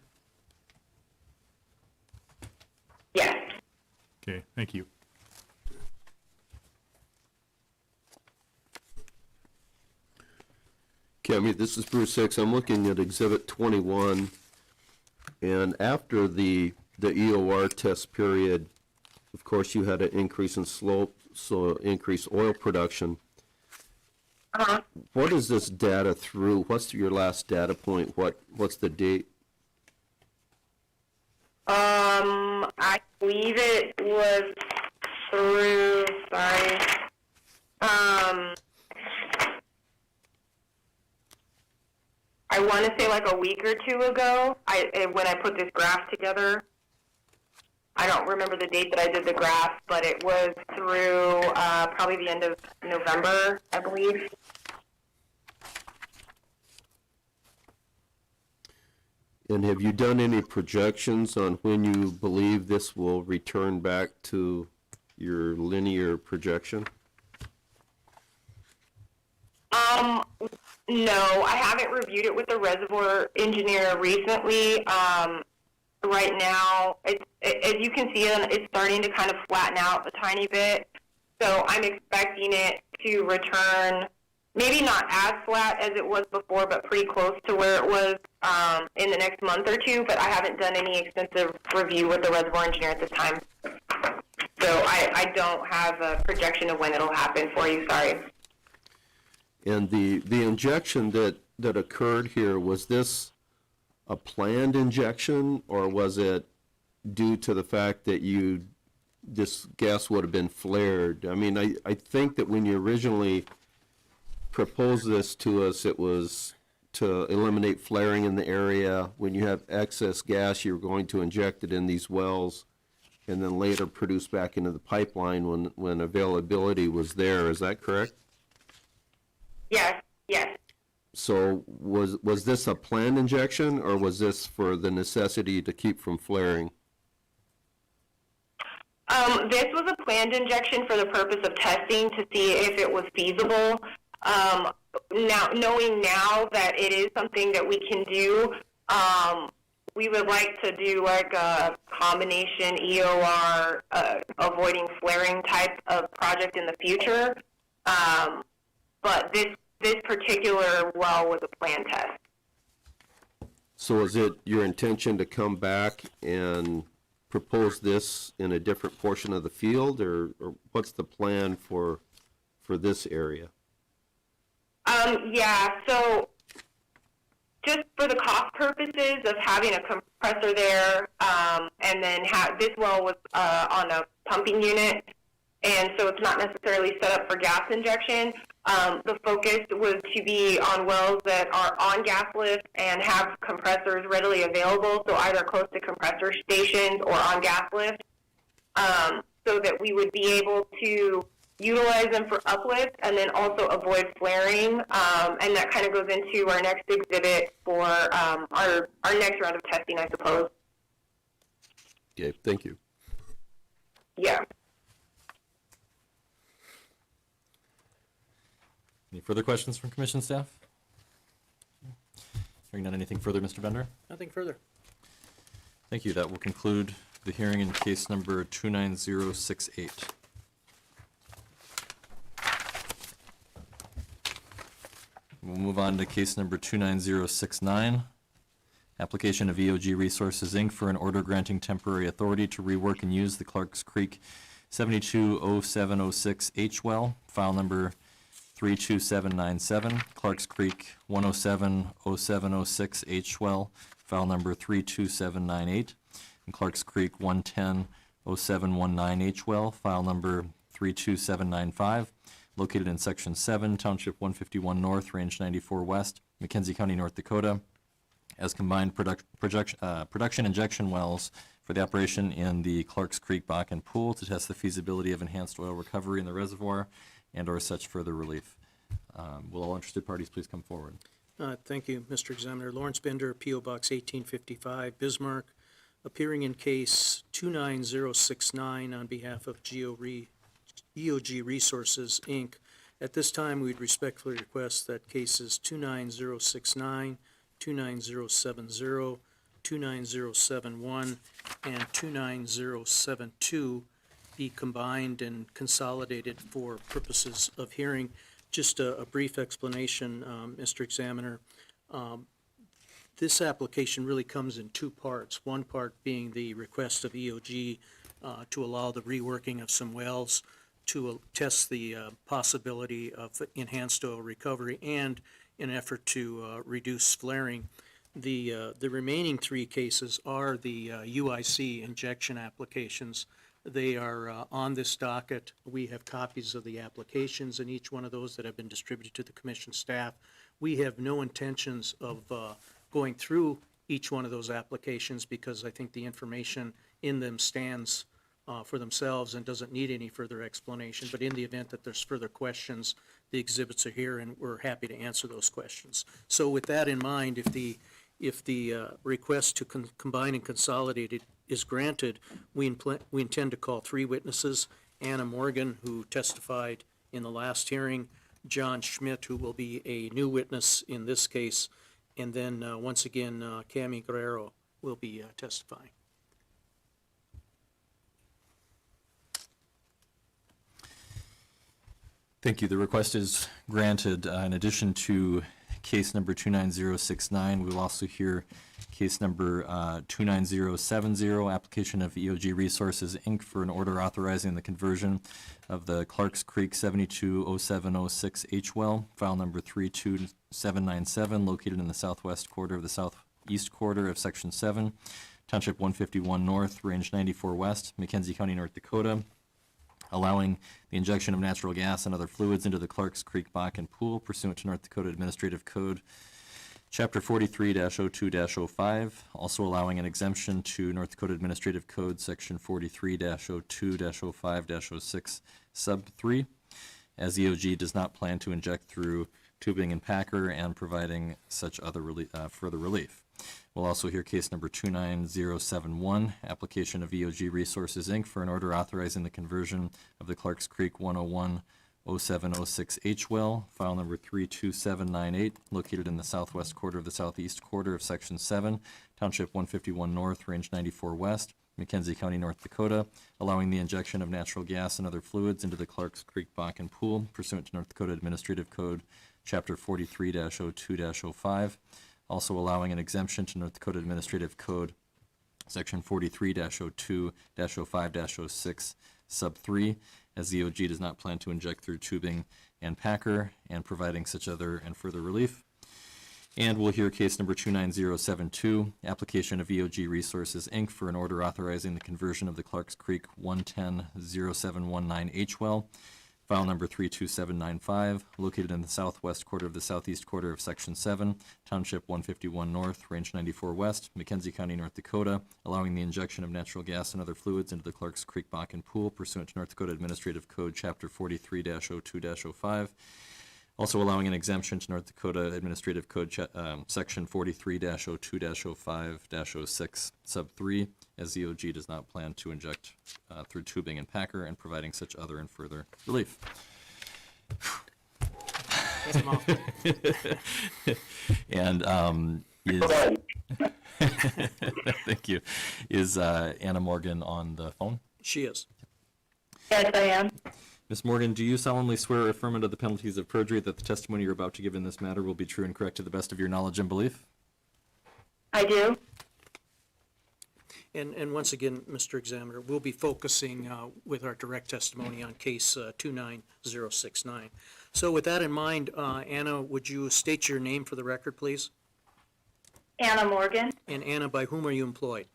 Yes. Okay, thank you. Okay, this is Bruce Hicks. I'm looking at Exhibit 21, and after the EOR test period, of course, you had an increase in slope, so increased oil production. What is this data through? What's your last data point? What's the date? I believe it was through, I want to say like a week or two ago, when I put this graph together. I don't remember the date that I did the graph, but it was through probably the end of November, I believe. And have you done any projections on when you believe this will return back to your linear projection? No, I haven't reviewed it with the reservoir engineer recently. Right now, as you can see, it's starting to kind of flatten out a tiny bit. So I'm expecting it to return, maybe not as flat as it was before, but pretty close to where it was in the next month or two. But I haven't done any extensive review with the reservoir engineer at this time. So I don't have a projection of when it'll happen for you, sorry. And the injection that occurred here, was this a planned injection, or was it due to the fact that this gas would have been flared? I mean, I think that when you originally proposed this to us, it was to eliminate flaring in the area. When you have excess gas, you're going to inject it in these wells and then later produce back into the pipeline when availability was there. Is that correct? Yes, yes. So was this a planned injection, or was this for the necessity to keep from flaring? This was a planned injection for the purpose of testing to see if it was feasible. Now, knowing now that it is something that we can do, we would like to do like a combination EOR, avoiding flaring type of project in the future. But this particular well was a planned test. So is it your intention to come back and propose this in a different portion of the field, or what's the plan for this area? Yeah, so just for the cost purposes of having a compressor there, and then this well was on a pumping unit, and so it's not necessarily set up for gas injection. The focus was to be on wells that are on gas lift and have compressors readily available, so either close to compressor stations or on gas lift, so that we would be able to utilize them for uplift and then also avoid flaring. And that kind of goes into our next exhibit for our next round of testing, I suppose. Okay, thank you. Yeah. Any further questions from commission staff? Hearing none, anything further, Mr. Bender? Nothing further. Thank you. That will conclude the hearing in case number 29068. We'll move on to case number 29069. Application of EOG Resources, Inc. for an order granting temporary authority to rework and use the Clarks Creek 720706 H well, file number 32797, Clarks Creek 1070706 H well, file number 32798, and Clarks Creek 1100719 H well, file number 32795, located in Section 7, Township 151 North, Range 94 West, McKenzie County, North Dakota, as combined production injection wells for the operation in the Clarks Creek Bakken Pool to test the feasibility of enhanced oil recovery in the reservoir and/or such further relief. Will all interested parties please come forward? Thank you, Mr. Examiner. Lawrence Bender, P.O. Box 1855, Bismarck, appearing in case 29069 on behalf of EOG Resources, Inc. At this time, we'd respectfully request that cases 29069, 29070, 29071, and 29072 be combined and consolidated for purposes of hearing. Just a brief explanation, Mr. Examiner. This application really comes in two parts. One part being the request of EOG to allow the reworking of some wells to test the possibility of enhanced oil recovery and in an effort to reduce flaring. The remaining three cases are the UIC injection applications. They are on this docket. We have copies of the applications in each one of those that have been distributed to the commission staff. We have no intentions of going through each one of those applications because I think the information in them stands for themselves and doesn't need any further explanation. But in the event that there's further questions, the exhibits are here and we're happy to answer those questions. So with that in mind, if the request to combine and consolidate it is granted, we intend to call three witnesses: Anna Morgan, who testified in the last hearing, John Schmidt, who will be a new witness in this case, and then once again, Cami Guerrero will be testifying. Thank you. The request is granted. In addition to case number 29069, we will also hear case number 29070, application of EOG Resources, Inc. for an order authorizing the conversion of the Clarks Creek 720706 H well, file number 32797, located in the southwest quarter of the southeast quarter of Section 7, Township 151 North, Range 94 West, McKenzie County, North Dakota, allowing the injection of natural gas and other fluids into the Clarks Creek Bakken Pool pursuant to North Dakota Administrative Code Chapter 43-02-05, also allowing an exemption to North Dakota Administrative Code, Section 43-02-05-06, Sub 3, as EOG does not plan to inject through tubing and packer and providing such other further relief. We'll also hear case number 29071, application of EOG Resources, Inc. for an order authorizing the conversion of the Clarks Creek 101-0706H well, file number 32798, located in the southwest quarter of the southeast quarter of Section 7, Township 151 North, Range 94 West, McKenzie County, North Dakota, allowing the injection of natural gas and other fluids into the Clarks Creek Bakken Pool pursuant to North Dakota Administrative Code, Chapter 43-02-05, also allowing an exemption to North Dakota Administrative Code, Section 43-02-05-06, Sub 3, as the EOG does not plan to inject through tubing and packer and providing such other and further relief. And we'll hear case number 29072, application of EOG Resources, Inc. for an order authorizing the conversion of the Clarks Creek 110-0719H well, file number 32795, located in the southwest quarter of the southeast quarter of Section 7, Township 151 North, Range 94 West, McKenzie County, North Dakota, allowing the injection of natural gas and other fluids into the Clarks Creek Bakken Pool pursuant to North Dakota Administrative Code, Chapter 43-02-05, also allowing an exemption to North Dakota Administrative Code, Section 43-02-05-06, Sub 3, as EOG does not plan to inject through tubing and packer and providing such other and further relief. That's a mouthful. And thank you. Is Anna Morgan on the phone? She is. Yes, I am. Ms. Morgan, do you solemnly swear or affirm under the penalties of perjury that the testimony you're about to give in this matter will be true and correct to the best of your knowledge and belief? I do. And once again, Mr. Examiner, we'll be focusing with our direct testimony on case 29069. So with that in mind, Anna, would you state your name for the record, please? Anna Morgan, And Anna, by whom are you employed?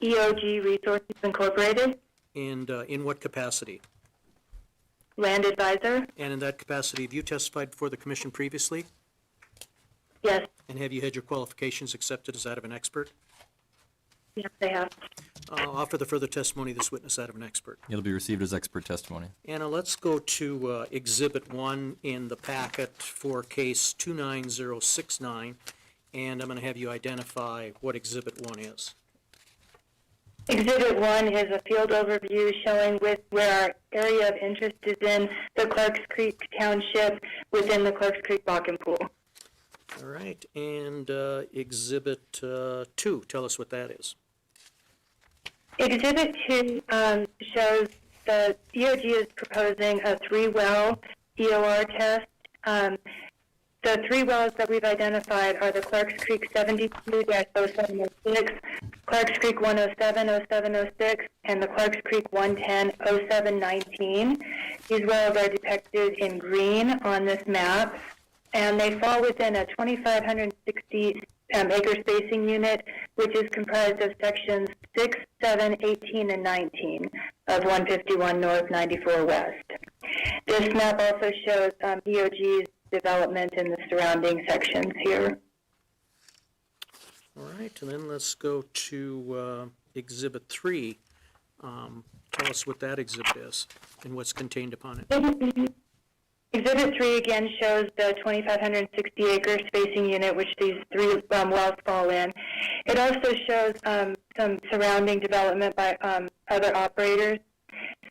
EOG Resources Incorporated, And in what capacity? Land Advisor. And in that capacity, have you testified before the commission previously? Yes, And have you had your qualifications accepted as that of an expert? yes, I have. I'll offer the further testimony of this witness that of an expert. It'll be received as expert testimony. Anna, let's go to Exhibit 1 in the packet for case 29069, and I'm going to have you identify what Exhibit 1 is. Exhibit 1 is a field overview showing where our area of interest is in the Clarks Creek Township within the Clarks Creek Bakken Pool. All right, and Exhibit 2, tell us what that is. Exhibit 2 shows the EOG is proposing a 3-well EOR test. The 3 wells that we've identified are the Clarks Creek 72-0706, Clarks Creek 107-0706, and the Clarks Creek 110-0719. These wells are depicted in green on this map, and they fall within a 2,560 acre spacing unit, which is comprised of sections 6, 7, 18, and 19 of 151 North, 94 West. This map also shows EOG's development in the surrounding sections here. All right, and then let's go to Exhibit 3. Tell us what that exhibit is and what's contained upon it. Exhibit 3 again shows the 2,560 acre spacing unit, which these 3 wells fall in. It also shows some surrounding development by other operators.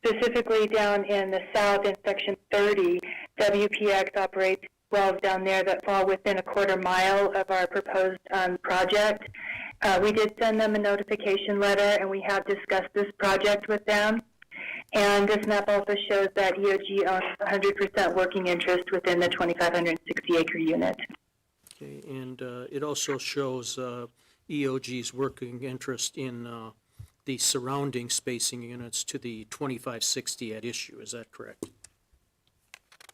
Specifically down in the south in section 30, WPX operates wells down there that fall within a quarter mile of our proposed project. We did send them a notification letter, and we have discussed this project with them. And this map also shows that EOG owns 100% working interest within the 2,560 acre unit. Okay, and it also shows EOG's working interest in the surrounding spacing units to the 2560 at issue. Is that correct?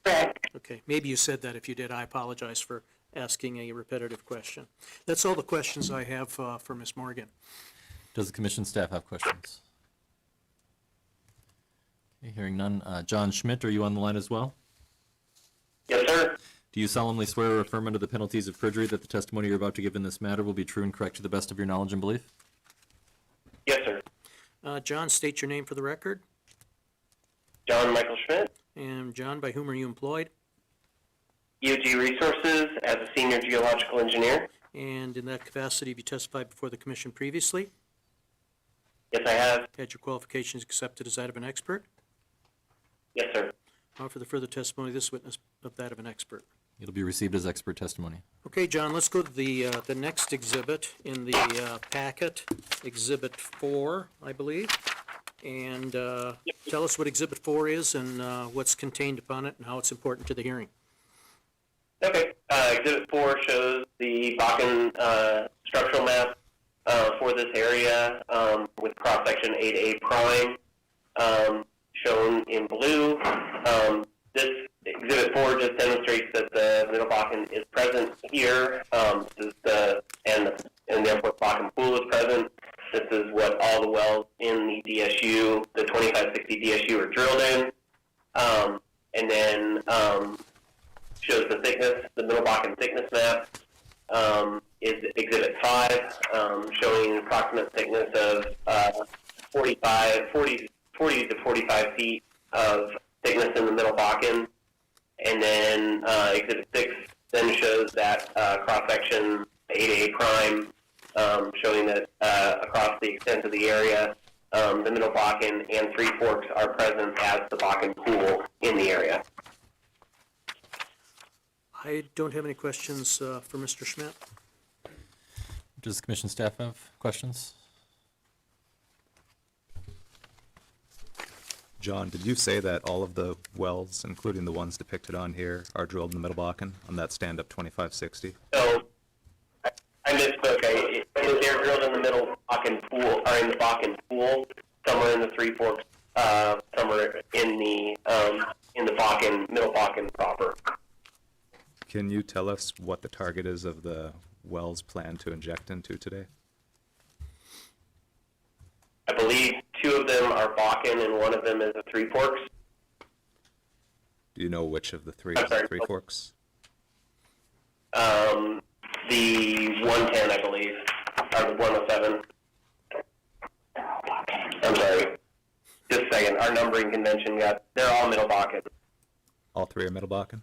Correct. Okay, maybe you said that. If you did, I apologize for asking a repetitive question. That's all the questions I have for Ms. Morgan. Does the commission staff have questions? Okay, hearing none. John Schmidt, are you on the line as well? Yes, sir. Do Do you solemnly swear or affirm under the penalties of perjury that the testimony you're about to give in this matter will be true and correct to the best of your knowledge and belief? Yes, sir. John, state your name for the record. John Michael Schmidt, And John, by whom are you employed? EOG Resources, as a senior geological engineer. And in that capacity, have you testified before the commission previously? Yes, I have. Had your qualifications accepted as that of an expert? Yes, sir. For the further testimony, this witness of that of an expert. It'll be received as expert testimony. Okay, John, let's go to the next exhibit in the packet, Exhibit 4, I believe. And tell us what Exhibit 4 is and what's contained upon it and how it's important to the hearing. Okay. Exhibit 4 shows the Bakken structural map for this area with cross-section 8A prime shown in blue. This Exhibit 4 just demonstrates that the Middle Bakken is present here, and therefore Bakken Pool is present. This is what all the wells in the DSU, the 2560 DSU, are drilled in. And then shows the thickness, the Middle Bakken thickness map is Exhibit 5, showing an approximate thickness of 40 to 45 feet of thickness in the Middle Bakken. And then Exhibit 6 then shows that cross-section 8A prime, showing that across the extent of the area, the Middle Bakken and Three Forks are present as the Bakken Pool in the area. I don't have any questions for Mr. Schmidt. Does the commission staff have questions? John, did you say that all of the wells, including the ones depicted on here, are drilled in the Middle Bakken on that stand-up 2560? So I misspoke. They're drilled in the Middle Bakken Pool, or in the Bakken Pool, somewhere in the Three Forks, somewhere in the Bakken, Middle Bakken proper. Can you tell us what the target is of the wells planned to inject into today? I believe 2 of them are Bakken and 1 of them is a Three Forks. Do you know which of the three I'm is the sorry. Three Forks? The 110, I believe, or the 107. I'm sorry. Just a second. Our numbering convention they're all Middle Bakken. All three are Middle Bakken?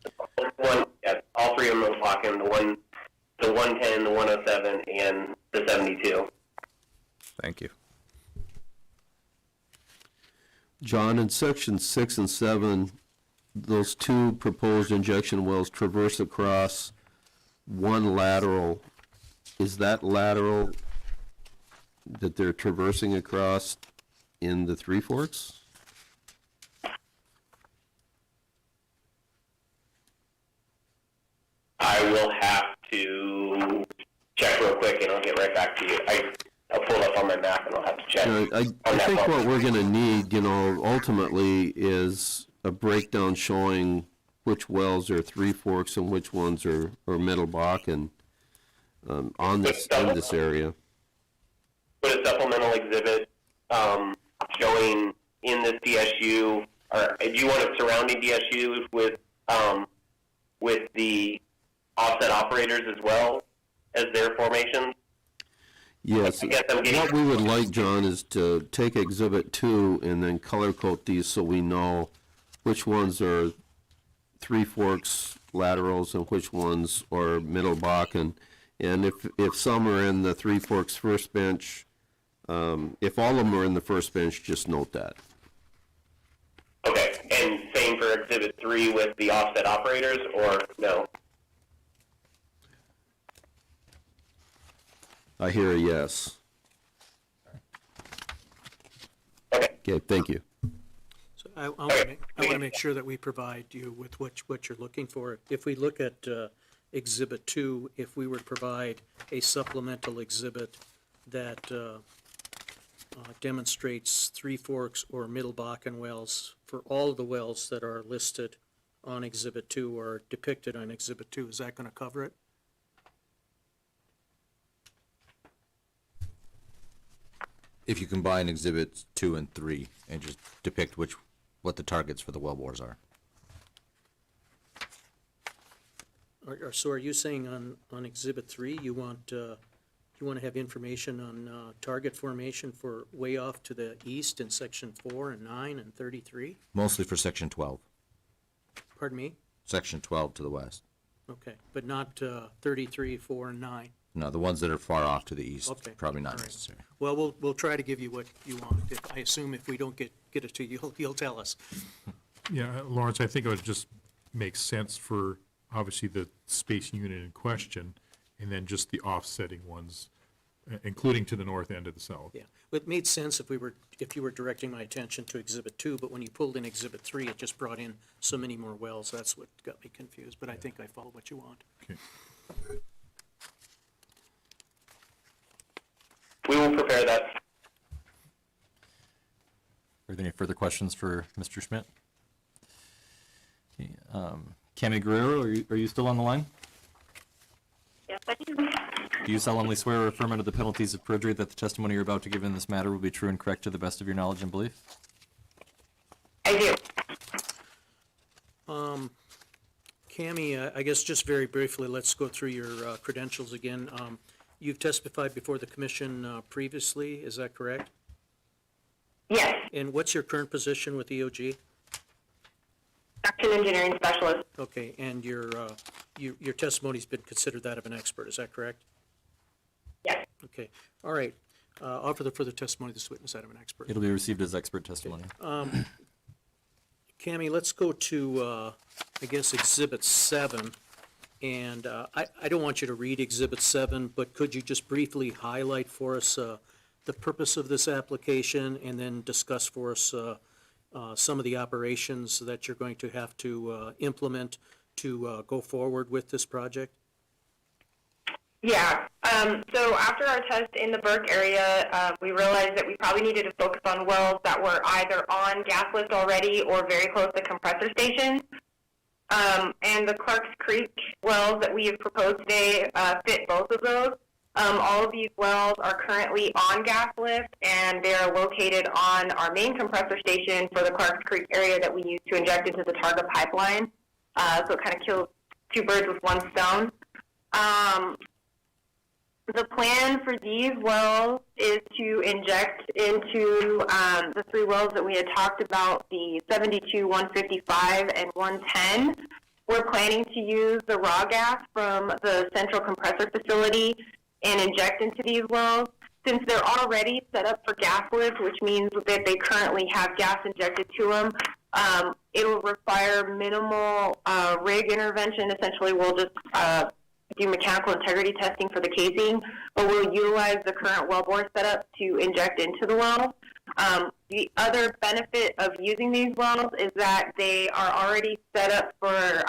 Yes, all 3 are Middle Bakken. The 110, the 107, and the 72. Thank you. John, in section 6 and 7, those 2 proposed injection wells traverse across one lateral. Is that lateral that they're traversing across in the Three Forks? I will have to check real quick, and I'll get right back to you. I'll pull it up on my map, and I'll have to check. I think what we're gonna need, ultimately is a breakdown showing which wells are Three Forks and which ones are Middle Bakken, in this area. Put a supplemental exhibit showing in this DSU, or do you want it surrounding DSU with the offset operators as well as their formations? Yes, I guess I'm getting- what we would like, John, is to take Exhibit 2 and then color code these so we know which ones are Three Forks laterals and which ones are Middle Bakken. And if some are in the Three Forks first bench, if all of them are in the first bench, just note that. Okay, and same for Exhibit 3 with the offset operators, or no? I hear a yes. Okay. Okay, thank you. So I want to make sure that we provide you with what you're looking for. If we look at Exhibit 2, if we were to provide a supplemental exhibit that demonstrates Three Forks or Middle Bakken wells for all of the wells that are listed on Exhibit 2 or depicted on Exhibit 2, is that going to cover it? If you combine Exhibits 2 and 3 and just depict what the targets for the wellbores are. So are you saying on Exhibit 3, you want to have information on target formation for way off to the east in Section 4 and 9 and 33? Mostly for section 12, Pardon me? section 12 to the west. Okay, but not 33, 4, and 9? No, the ones that are far off to the east, Okay. probably not All right. necessary. Well, we'll try to give you what you want. I assume if we don't get it to you, you'll tell us. Yeah, Lawrence, I think it would just make sense for, obviously, the spacing unit in question, and then just the offsetting ones, including to the north and to the south. Yeah, it made sense if you were directing my attention to Exhibit 2, but when you pulled in Exhibit 3, it just brought in so many more wells. That's what got me confused, but I think I follow what you want. Okay. We will prepare that. Are there any further questions for Mr. Schmidt? Okay, Cami Guerrero, are you still on the line? Yes, I do. Do you solemnly swear or affirm under the penalties of perjury that the testimony you're about to give in this matter will be true and correct to the best of your knowledge and belief? I do. Cami, I guess just very briefly, let's go through your credentials again. You've testified before the commission previously, is that correct? Yes, And what's your current position with EOG? section engineering specialist. Okay, and your testimony's been considered that of an expert, is that correct? Yes. Okay, all right. Offer the further testimony of this witness that of an expert. It'll be received as expert testimony. Cami, let's go to, I guess, Exhibit 7. And I don't want you to read Exhibit 7, but could you just briefly highlight for us the purpose of this application and then discuss for us some of the operations that you're going to have to implement to go forward with this project? Yeah. So after our test in the Burke area, we realized that we probably needed to focus on wells that were either on gas lift already or very close to compressor stations. And the Clarks Creek wells that we have proposed today fit both of those. All of these wells are currently on gas lift, and they are located on our main compressor station for the Clarks Creek area that we use to inject into the Targa pipeline. So it kind of kills two birds with one stone. The plan for these wells is to inject into the three wells that we had talked about, the 72, 155, and 110. We're planning to use the raw gas from the central compressor facility and inject into these wells. Since they're already set up for gas lift, which means that they currently have gas injected to them, it'll require minimal rig intervention. Essentially, we'll just do mechanical integrity testing for the casing, but we'll utilize the current wellbore setup to inject into the wells. The other benefit of using these wells is that they are already set up for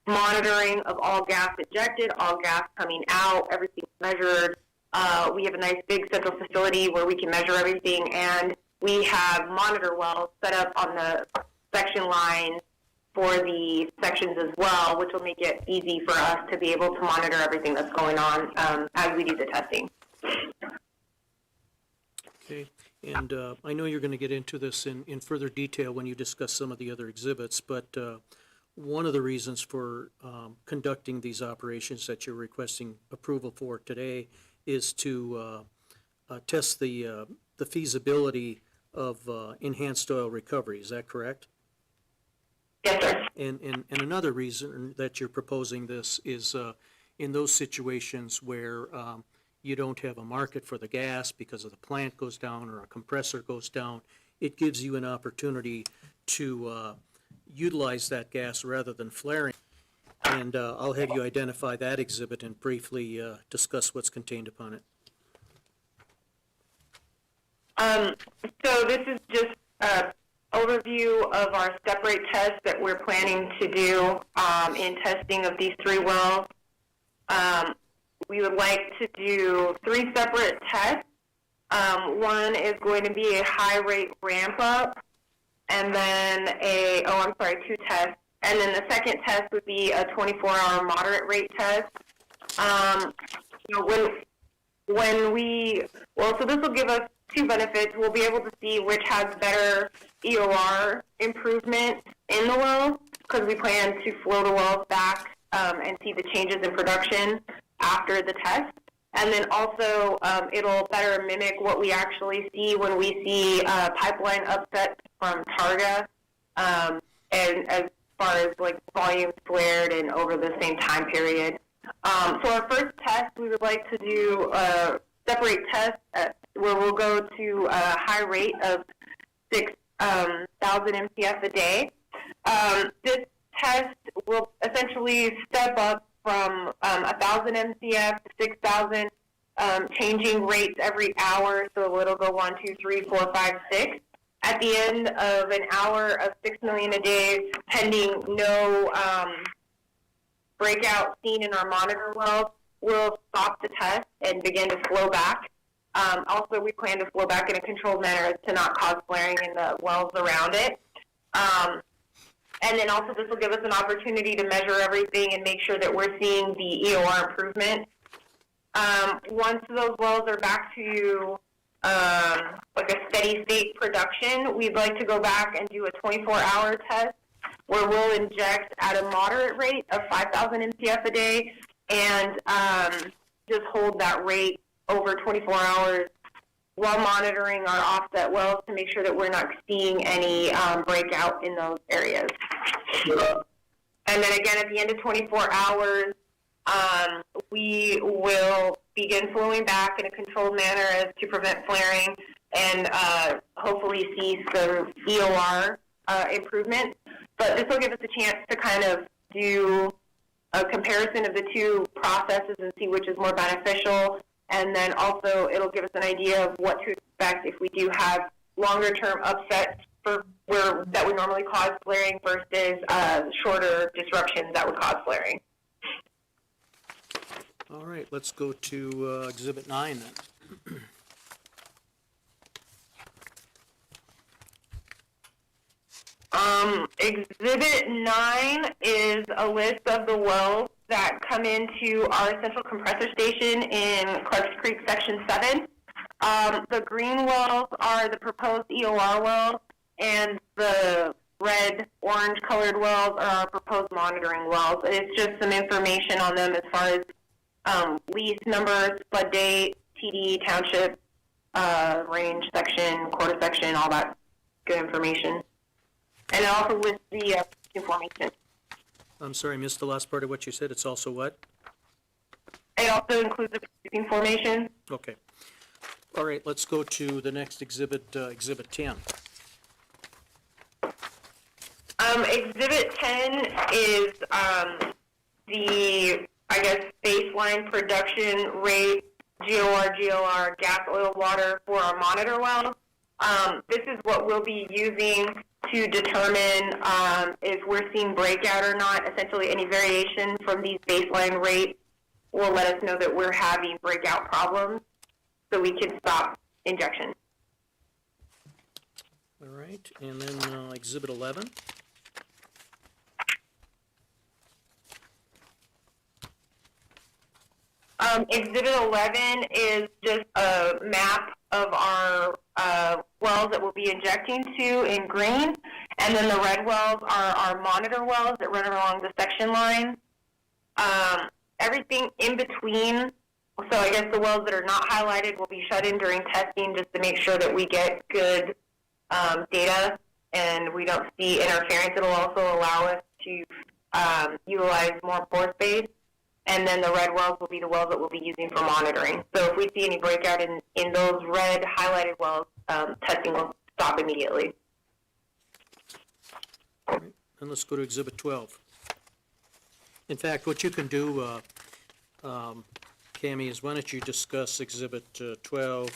monitoring of all gas injected, all gas coming out, everything's measured. We have a nice big central facility where we can measure everything, and we have monitor wells set up on the section lines for the sections as well, which will make it easy for us to be able to monitor everything that's going on as we do the testing. Okay, and I know you're going to get into this in further detail when you discuss some of the other exhibits, but one of the reasons for conducting these operations that you're requesting approval for today is to test the feasibility of enhanced oil recovery. Is that correct? Yes, sir. And another reason that you're proposing this is in those situations where you don't have a market for the gas because of the plant goes down or a compressor goes down, it gives you an opportunity to utilize that gas rather than flaring. And I'll have you identify that exhibit and briefly discuss what's contained upon it. So this is just an overview of our step rate test that we're planning to do in testing of these three wells. We would like to do three separate tests. One is going to be a high rate ramp up, and then two tests. And then the second test would be a 24-hour moderate rate test. So this will give us two benefits. We'll be able to see which has better EOR improvement in the wells, because we plan to flow the wells back and see the changes in production after the test. And then also, it'll better mimic what we actually see when we see pipeline upsets from Targa, and as far as like volume flared and over the same time period. So our first test, we would like to do a separate test where we'll go to a high rate of 6,000 MCF a day. This test will essentially step up from 1,000 MCF to 6,000, changing rates every hour. So it'll go 1, 2, 3, 4, 5, 6. At the end of an hour of 6 million a day, pending no breakout seen in our monitor wells, we'll stop the test and begin to flow back. Also, we plan to flow back in a controlled manner to not cause flaring in the wells around it. And then also this will give us an opportunity to measure everything and make sure that we're seeing the EOR improvement. Once those wells are back to like a steady state production, we'd like to go back and do a 24-hour test where we'll inject at a moderate rate of 5,000 MCF a day and just hold that rate over 24 hours while monitoring our offset wells to make sure that we're not seeing any breakout in those areas. And then again, at the end of 24 hours, we will begin flowing back in a controlled manner as to prevent flaring and hopefully see some EOR improvement. But this will give us a chance to kind of do a comparison of the two processes and see which is more beneficial. And then also it'll give us an idea of what to expect if we do have longer-term upsets for that would normally cause flaring versus shorter disruptions that would cause flaring. All right, let's go to Exhibit 9 then. Exhibit 9 is a list of the wells that come into our central compressor station in Clarks Creek Section 7. The green wells are the proposed EOR wells, and the red, orange colored wells are our proposed monitoring wells. It's just some information on them as far as lease numbers, flood date, TD, township, range section, quarter section, all that good information. And it also lists the information. I'm sorry, I missed the last part of what you said. It's also what? It also includes the producing formation. Okay. All right, let's go to the next exhibit, Exhibit 10. Exhibit 10 is the, I guess, baseline production rate, GOR, gas, oil, water for our monitor wells. This is what we'll be using to determine if we're seeing breakout or not. Essentially, any variation from these baseline rates will let us know that we're having breakout problems, so we can stop injection. All right, and then Exhibit 11. Exhibit 11 is just a map of our wells that we'll be injecting to in green, and then the red wells are our monitor wells that run along the section line. Everything in between, so I guess the wells that are not highlighted will be shut in during testing just to make sure that we get good data and we don't see interference. It'll also allow us to utilize more pore space. And then the red wells will be the wells that we'll be using for monitoring. So if we see any breakout in those red highlighted wells, testing will stop immediately. All right, and let's go to Exhibit 12. In fact, what you can do, Cammie, is why don't you discuss Exhibit 12,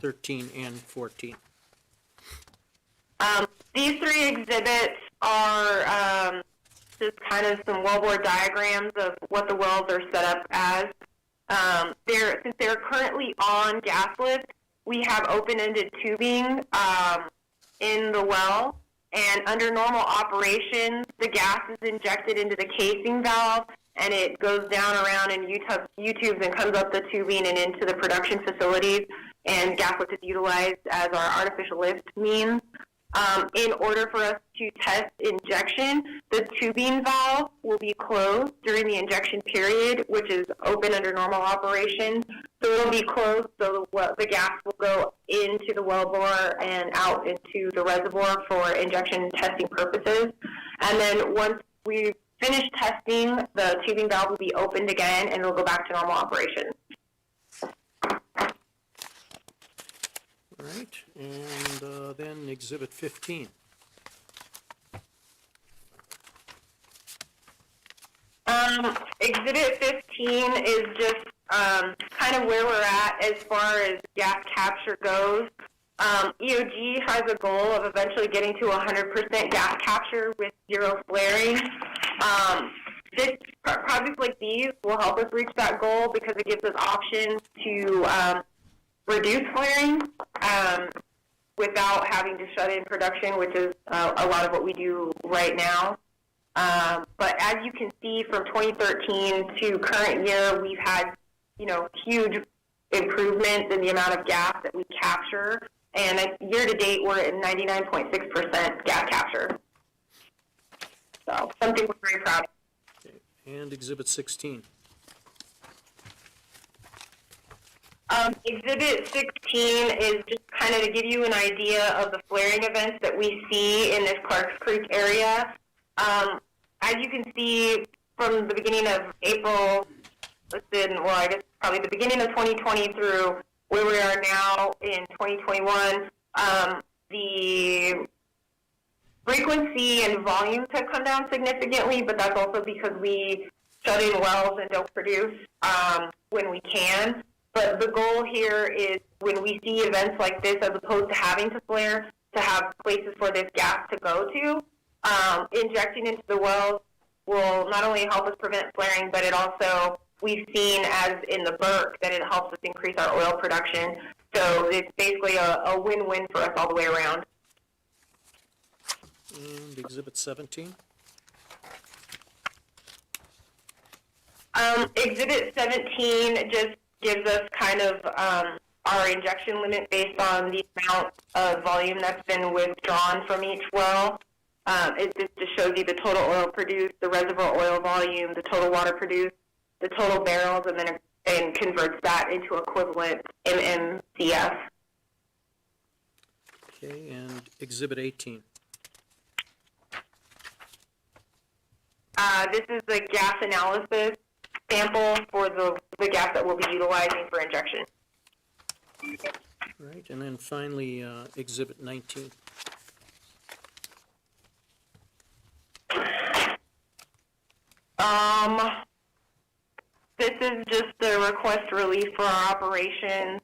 13, and 14. These three exhibits are just kind of some wellbore diagrams of what the wells are set up as. Since they're currently on gas lift, we have open-ended tubing in the well, and under normal operations, the gas is injected into the casing valve, and it goes down around in U-tubes and comes up the tubing and into the production facilities, and gas lift is utilized as our artificial lift means. In order for us to test injection, the tubing valve will be closed during the injection period, which is open under normal operations. So it'll be closed so the gas will go into the wellbore and out into the reservoir for injection testing purposes. And then once we finish testing, the tubing valve will be opened again and it'll go back to normal operations. All right, and then Exhibit 15. Exhibit 15 is just kind of where we're at as far as gas capture goes. EOG has a goal of eventually getting to 100% gas capture with zero flaring. Projects like these will help us reach that goal because it gives us options to reduce flaring without having to shut in production, which is a lot of what we do right now. But as you can see, from 2013 to current year, we've had, huge improvements in the amount of gas that we capture. And year to date, we're at 99.6% gas capture. So something we're very proud of. Okay. And Exhibit 16. Exhibit 16 is just kind of to give you an idea of the flaring events that we see in this Clarks Creek area. As you can see from the beginning of April, I guess probably the beginning of 2020 through where we are now in 2021, the frequency and volumes have come down significantly, but that's also because we shut in wells and don't produce when we can. But the goal here is when we see events like this, as opposed to having to flare, to have places for this gas to go to. Injecting into the wells will not only help us prevent flaring, but it also, we've seen as in the Burke, that it helps us increase our oil production. So it's basically a win-win for us all the way around. And Exhibit 17. Exhibit 17 just gives us kind of our injection limit based on the amount of volume that's been withdrawn from each well. It just shows you the total oil produced, the reservoir oil volume, the total water produced, the total barrels, and converts that into equivalent MMCF. Okay, and Exhibit 18. This is the gas analysis sample for the gas that we'll be utilizing for injection. Right, and then finally, Exhibit 19. This is just the request relief for our operations.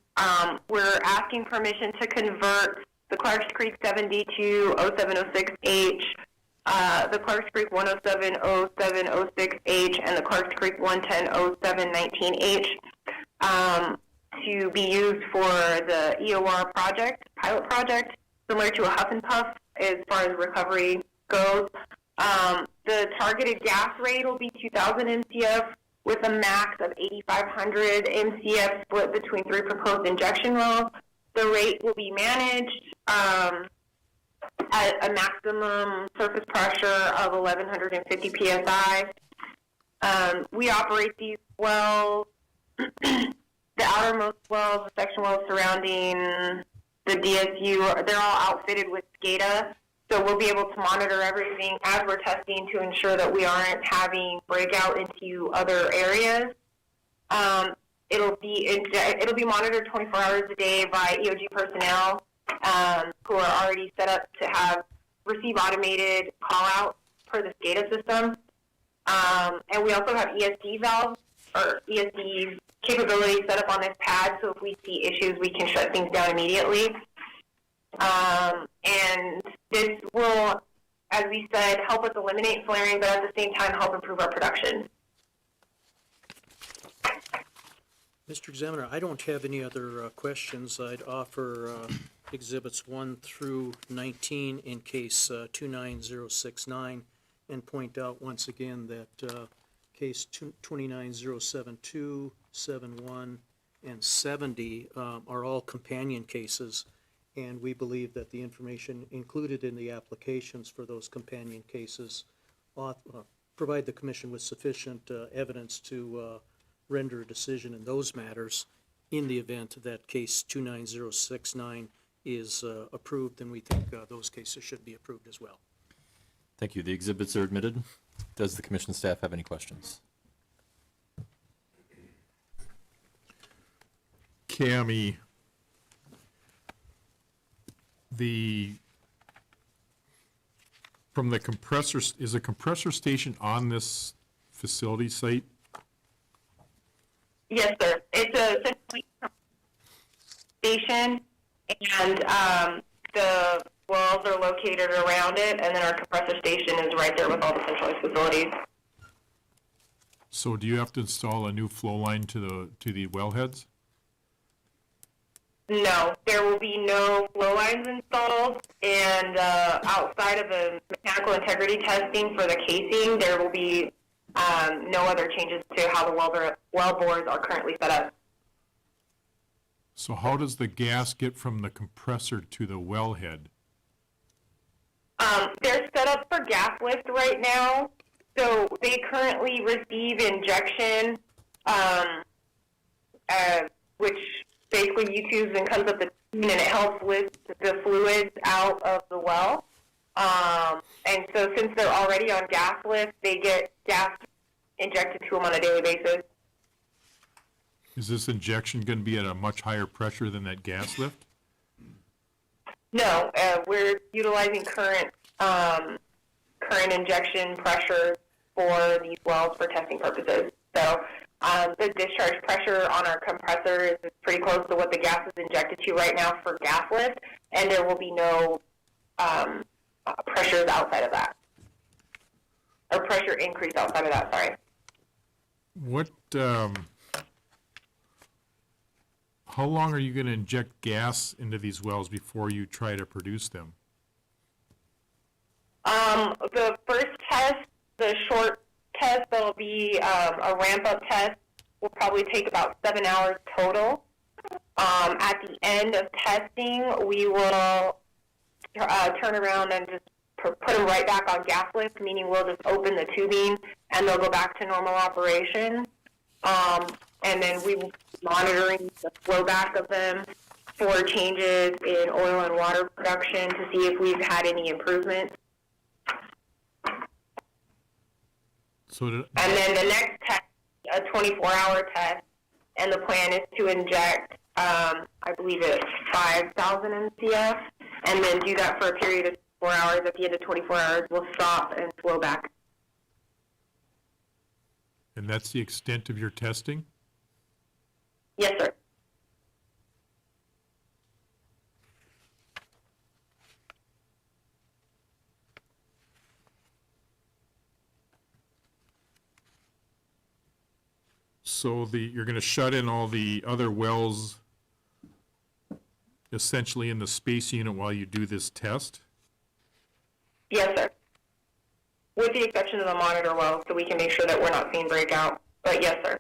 We're asking permission to convert the Clarks Creek 70 to 0706H, the Clarks Creek 1070706H, and the Clarks Creek 1100719H to be used for the EOR project, pilot project, similar to a Huff and Puff as far as recovery goes. The targeted gas rate will be 2,000 MCF with a max of 8,500 MCF split between 3 proposed injection wells. The rate will be managed at a maximum surface pressure of 1,150 PSI. We operate these wells, the outermost wells, the section wells surrounding the DSU, they're all outfitted with SCADA. So we'll be able to monitor everything as we're testing to ensure that we aren't having breakout into other areas. It'll be monitored 24 hours a day by EOG personnel who are already set up to receive automated call-out per the SCADA system. And we also have ESD valves or ESD capability set up on this pad, so if we see issues, we can shut things down immediately. And this will, as we said, help us eliminate flaring, but at the same time help improve our production. Mr. Examiner, I don't have any other questions. I'd offer Exhibits 1 through 19 in case 29069, and point out once again that case 29072, 71, and 70 are all companion cases. and we believe that the information included in the applications for those companion cases provide the commission with sufficient evidence to render a decision in those matters. In the event that case 29069 is approved, then we think those cases should be approved as well. Thank you. The exhibits are admitted. Does the commission staff have any questions? Cami, from the compressor, is a compressor station on this facility site? Yes, sir. It's a central station, and the wells are located around it, and then our compressor station is right there with all the centralized facilities. So do you have to install a new flow line to the wellheads? No, there will be no flow lines installed, and outside of the mechanical integrity testing for the casing, there will be no other changes to how the well bores are currently set up. So how does the gas get from the compressor to the wellhead? They're set up for gas lift right now, so they currently receive injection, which basically you tubes and comes up the tube, and it helps lift the fluids out of the well. And so since they're already on gas lift, they get gas injected to them on a daily basis. Is this injection going to be at a much higher pressure than that gas lift? No, we're utilizing current injection pressure for these wells for testing purposes. So the discharge pressure on our compressor is pretty close to what the gas is injected to right now for gas lift, and there will be no pressures outside of that, or pressure increase outside of that, sorry. What, how long are you going to inject gas into these wells before you try to produce them? The first test, the short test, that'll be a ramp-up test, will probably take about 7 hours total. At the end of testing, we will turn around and just put them right back on gas lift, meaning we'll just open the tubing and they'll go back to normal operation. And then we will be monitoring the flow back of them for changes in oil and water production to see if we've had any improvements. So And then the next test, a 24-hour test, and the plan is to inject, I believe it's 5,000 MCF, and then do that for a period of 4 hours. At the end of 24 hours, we'll stop and flow back. and that's the extent of your testing? Yes, sir. So you're going to shut in all the other wells essentially in the space unit while you do this test? Yes, sir. With the exception of the monitor well, so we can make sure that we're not seeing breakout. But yes, sir.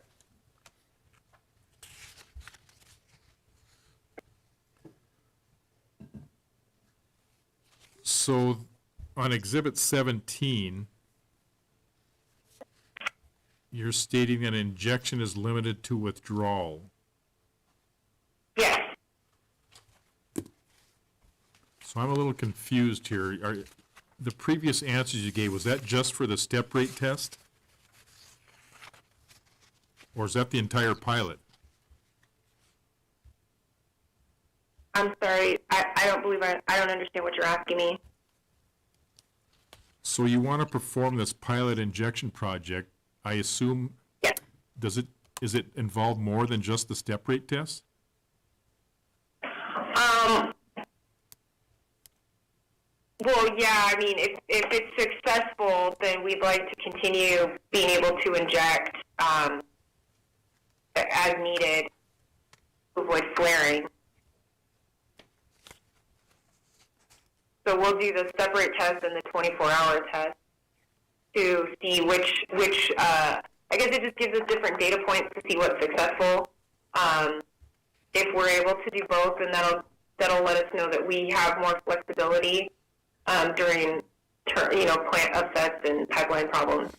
So on Exhibit 17, you're stating that injection is limited to withdrawal. Yes. So I'm a little confused here. The previous answers you gave, was that just for the step rate test? Or is that the entire pilot? I'm sorry. I don't believe I don't understand what you're asking me. So you want to perform this pilot injection project, I assume, Yes. is it involve more than just the step rate test? Well, yeah, I mean, if it's successful, then we'd like to continue being able to inject as needed to avoid flaring. So we'll do the separate test and the 24-hour test to see which I guess it just gives us different data points to see what's successful. If we're able to do both, then that'll that'll let us know that we have more flexibility during, plant upsets and pipeline problems.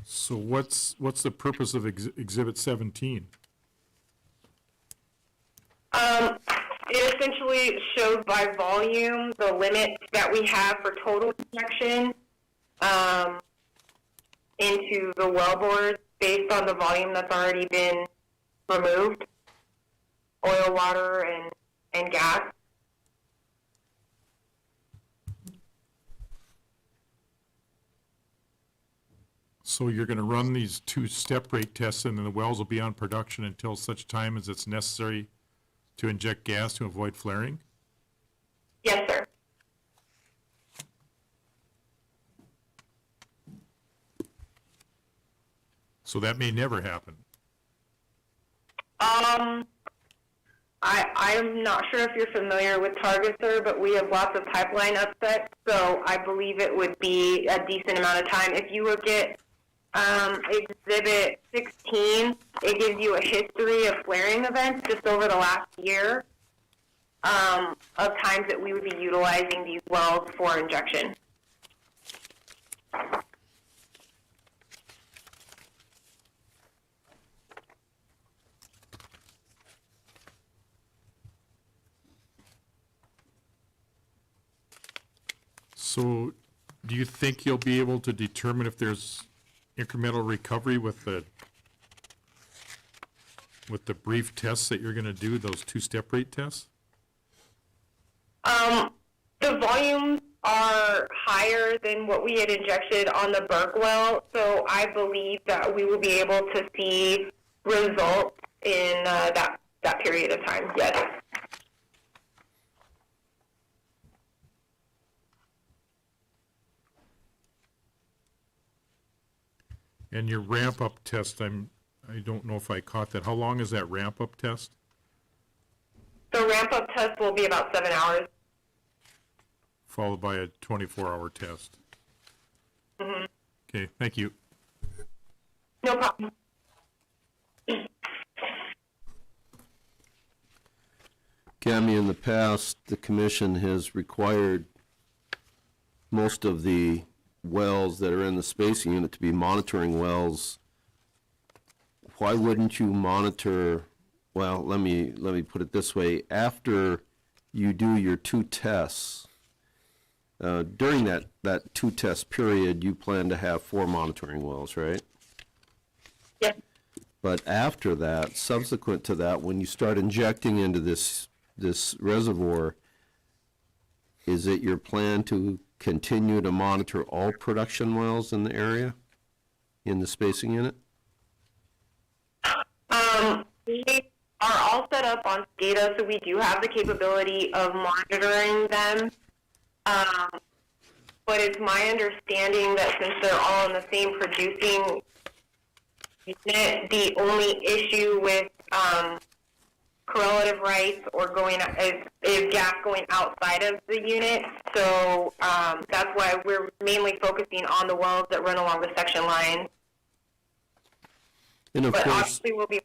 So what's the purpose of Exhibit 17? It essentially shows by volume the limit that we have for total injection into the wellbores based on the volume that's already been removed, oil, water, and gas. So you're going to run these two step rate tests and then the wells will be on production until such time as it's necessary to inject gas to avoid flaring? Yes, sir. So that may never happen. I'm not sure if you're familiar with Target, sir, but we have lots of pipeline upsets, so I believe it would be a decent amount of time. If you look at Exhibit 16, it gives you a history of flaring events just over the last year of times that we would be utilizing these wells for injection. So do you think you'll be able to determine if there's incremental recovery with the brief tests that you're going to do, those two step rate tests? The volumes are higher than what we had injected on the Burke well, so I believe that we will be able to see results in that period of time, yes. And your ramp-up test, I don't know if I caught that. How long is that ramp-up test? The ramp-up test will be about 7 hours. Followed by a 24-hour test? Mm-hmm. Okay, thank you. No problem. Cami, in the past, the commission has required most of the wells that are in the spacing unit to be monitoring wells. Why wouldn't you monitor, well, let me put it this way, after you do your two tests, during that two test period, you plan to have 4 monitoring wells, right? Yes. But after that, subsequent to that, when you start injecting into this reservoir, is it your plan to continue to monitor all production wells in the area, in the spacing unit? We are all set up on SCADA, so we do have the capability of monitoring them. But it's my understanding that since they're all in the same producing unit, the only issue with correlative rights or is gas going outside of the unit. So that's why we're mainly focusing on the wells that run along the section line. And of But course, obviously we'll be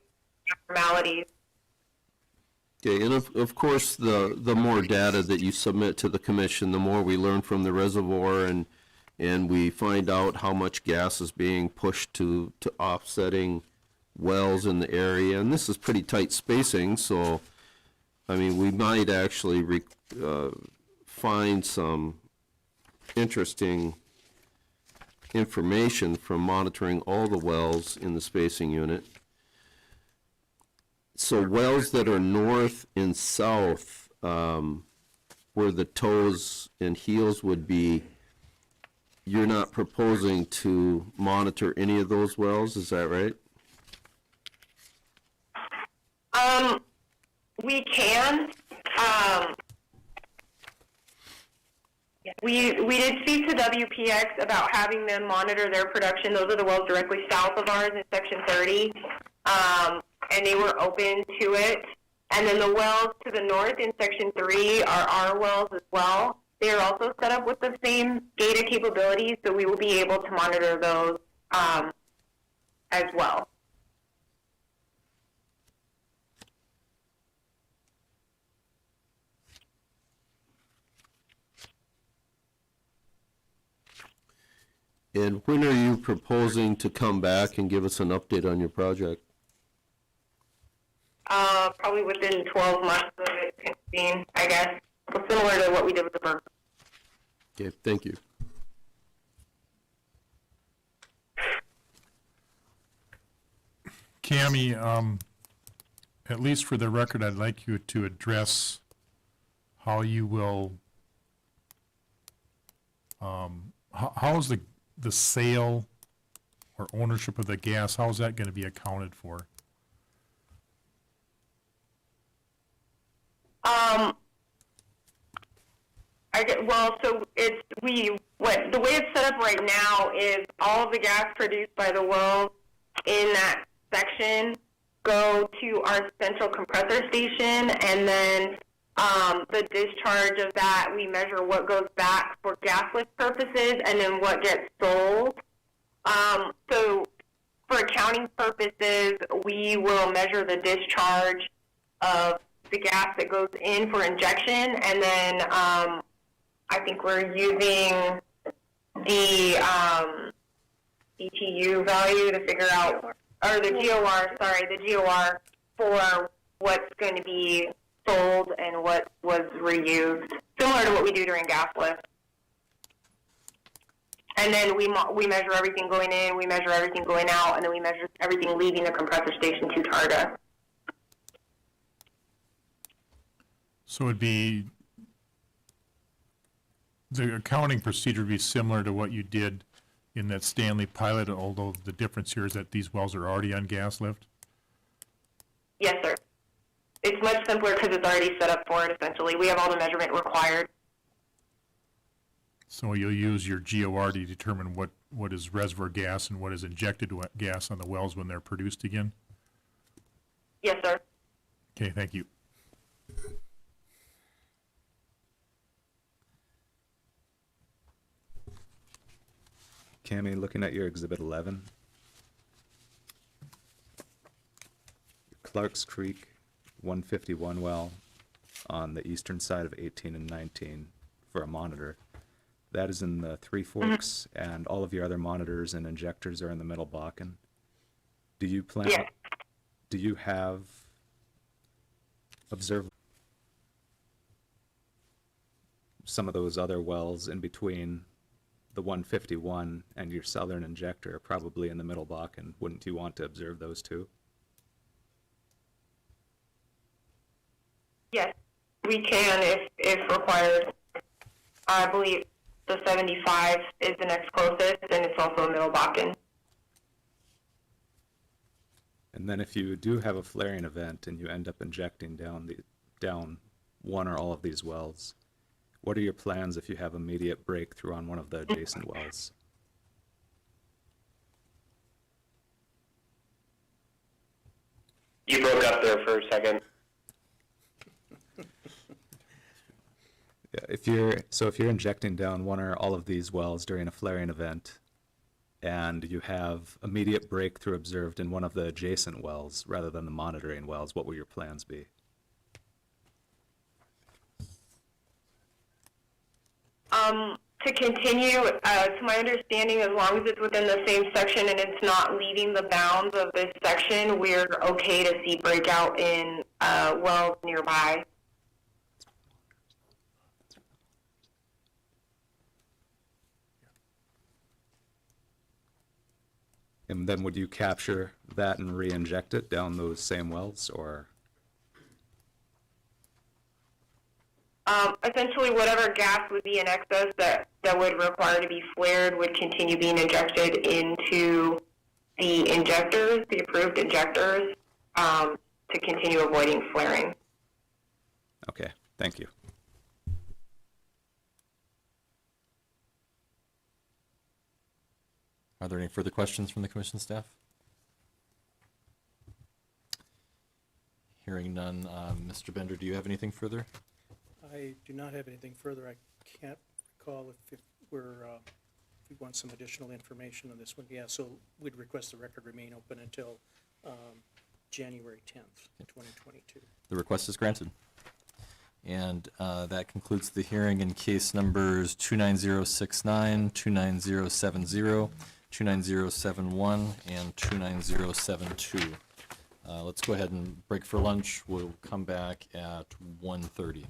formalities. okay, and of course, the more data that you submit to the commission, the more we learn from the reservoir, and we find out how much gas is being pushed to offsetting wells in the area. And this is pretty tight spacing, so, I mean, we might actually find some interesting information from monitoring all the wells in the spacing unit. So wells that are north and south, where the toes and heels would be, you're not proposing to monitor any of those wells, is that right? We can. We did speak to WPX about having them monitor their production. Those are the wells directly south of ours in Section 30, and they were open to it. And then the wells to the north in Section 3 are our wells as well. They are also set up with the same data capabilities, so we will be able to monitor those as well. And when are you proposing to come back and give us an update on your project? Probably within 12 months of it being, I guess, similar to what we did with the burn. Okay, thank you. Cammie, at least for the record, I'd like you to address how you will, how is the sale or ownership of the gas, how is that gonna be accounted for? So the way it's set up right now is all of the gas produced by the wells in that section go to our central compressor station, and then the discharge of that, we measure what goes back for gas lift purposes and then what gets sold. So for accounting purposes, we will measure the discharge of the gas that goes in for injection, and then I think we're using the ETU value to figure out, or the GOR for what's going to be sold and what was reused, similar to what we do during gas lift. And then we measure everything going in, we measure everything going out, and then we measure everything leaving the compressor station to Targa. So it'd be, the accounting procedure would be similar to what you did in that Stanley pilot, although the difference here is that these wells are already on gas lift? Yes, sir. It's much simpler because it's already set up for it, essentially. We have all the measurement required. So you'll use your GOR to determine what is reservoir gas and what is injected gas on the wells when they're produced again? Yes, sir. Okay, thank you. Cammie, looking at your Exhibit 11, Clark's Creek 151 well on the eastern side of 18 and 19 for a monitor. That is in the Three Forks, and all of your other monitors and injectors are in the Middle Bakken. Do you plan? Yes. Do you have observed some of those other wells in between the 151 and your southern injector, probably in the Middle Bakken? Wouldn't you want to observe those too? Yes, we can if required. I believe the 75 is the next closest, and it's also a Middle Bakken. And then if you do have a flaring event and you end up injecting down one or all of these wells, what are your plans if you have immediate breakthrough on one of the adjacent wells? You broke up there for a second. Yeah, if you're injecting down one or all of these wells during a flaring event, and you have immediate breakthrough observed in one of the adjacent wells rather than the monitoring wells, what will your plans be? To continue, to my understanding, as long as it's within the same section and it's not leaving the bounds of this section, we're okay to see breakout in wells nearby. And then would you capture that and re-inject it down those same wells, or? Essentially, whatever gas would be in excess that would require to be flared would continue being injected into the injectors, the approved injectors, to continue avoiding flaring. Okay, thank you. Are there any further questions from the commission staff? Hearing none, Mr. Bender, do you have anything further? I do not have anything further. I can't recall if we want some additional information on this one. Yeah, so we'd request the record remain open until January 10th, 2022. The request is granted. And that concludes the hearing in case numbers 29069, 29070, 29071, and 29072. Let's go ahead and break for lunch. We'll come back at 1:30.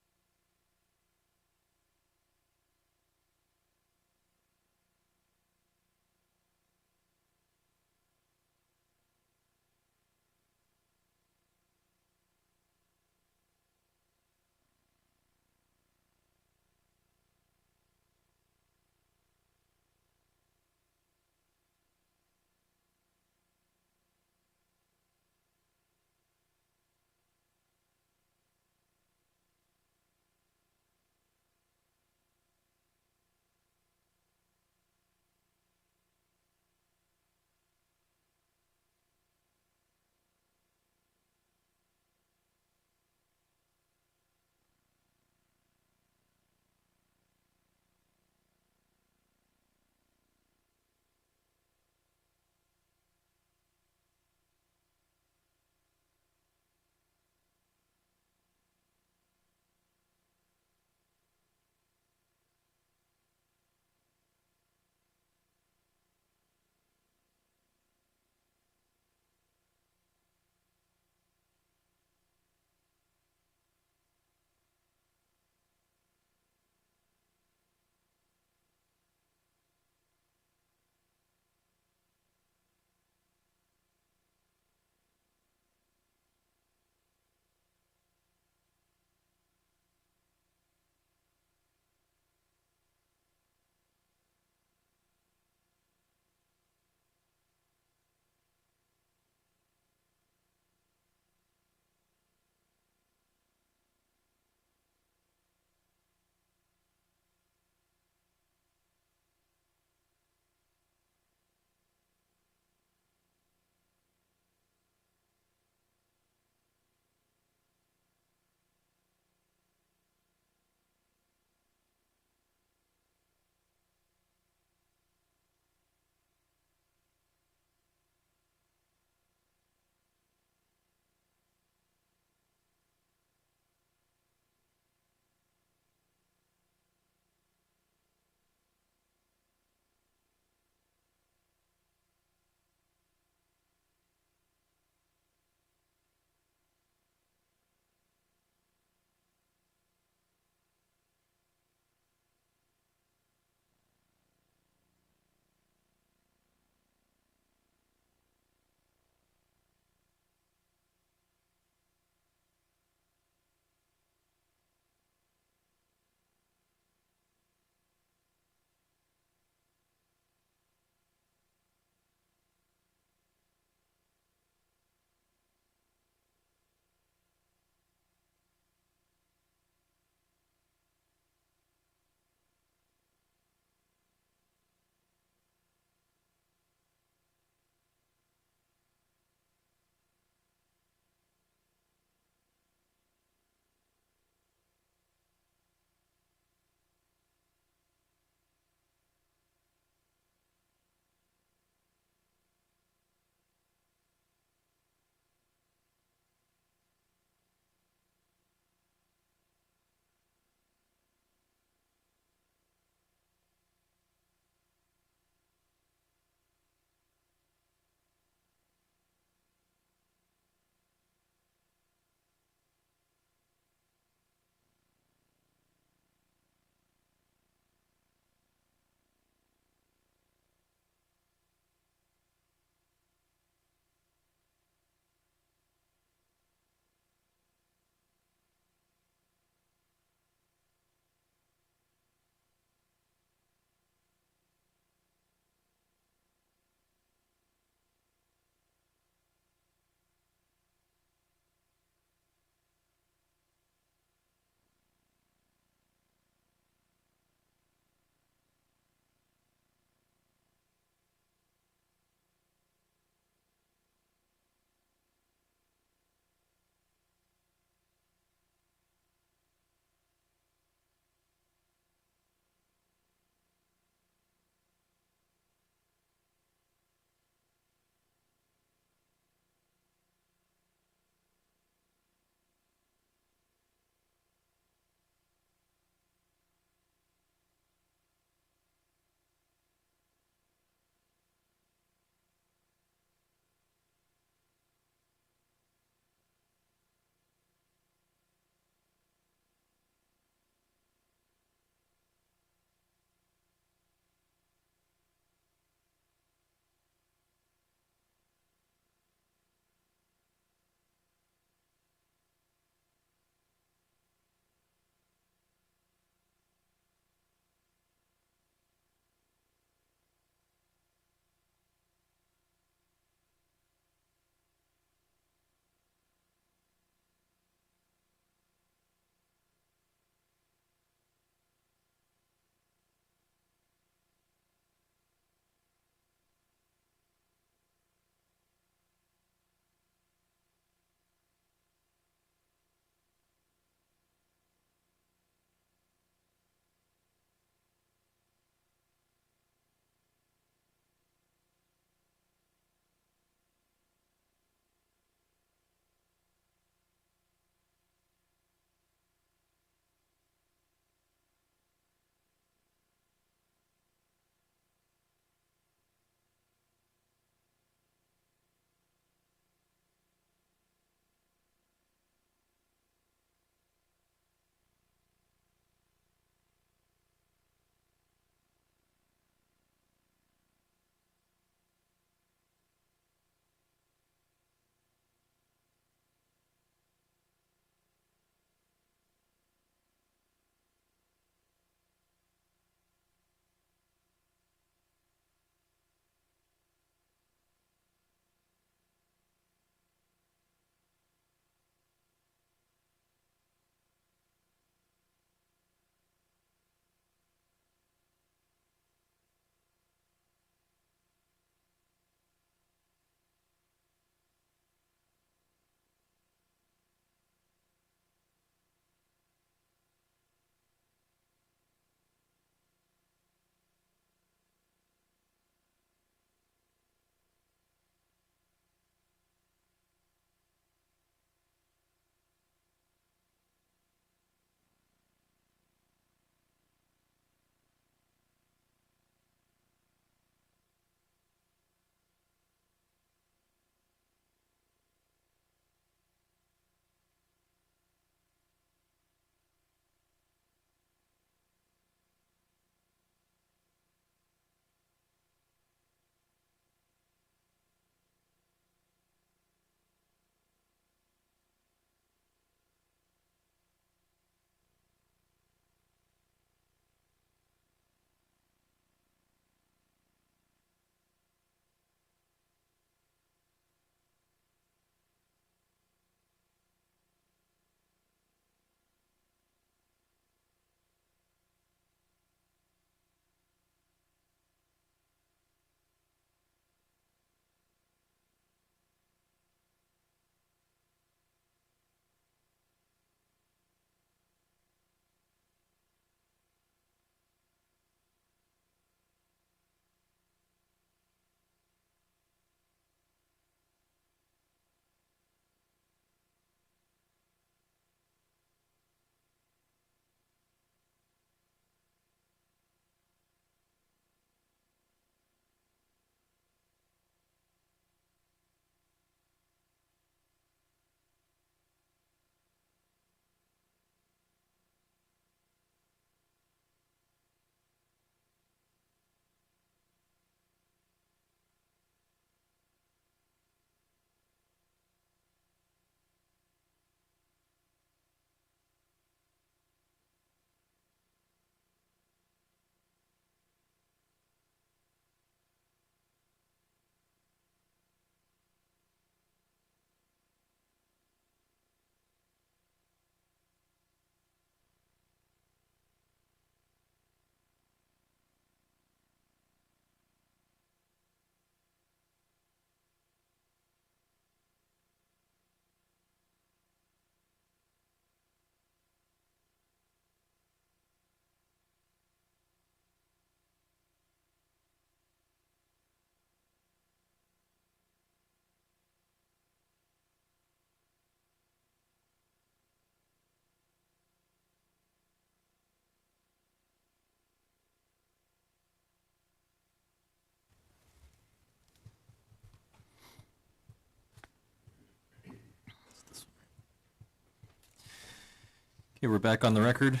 Okay, we're back on the record,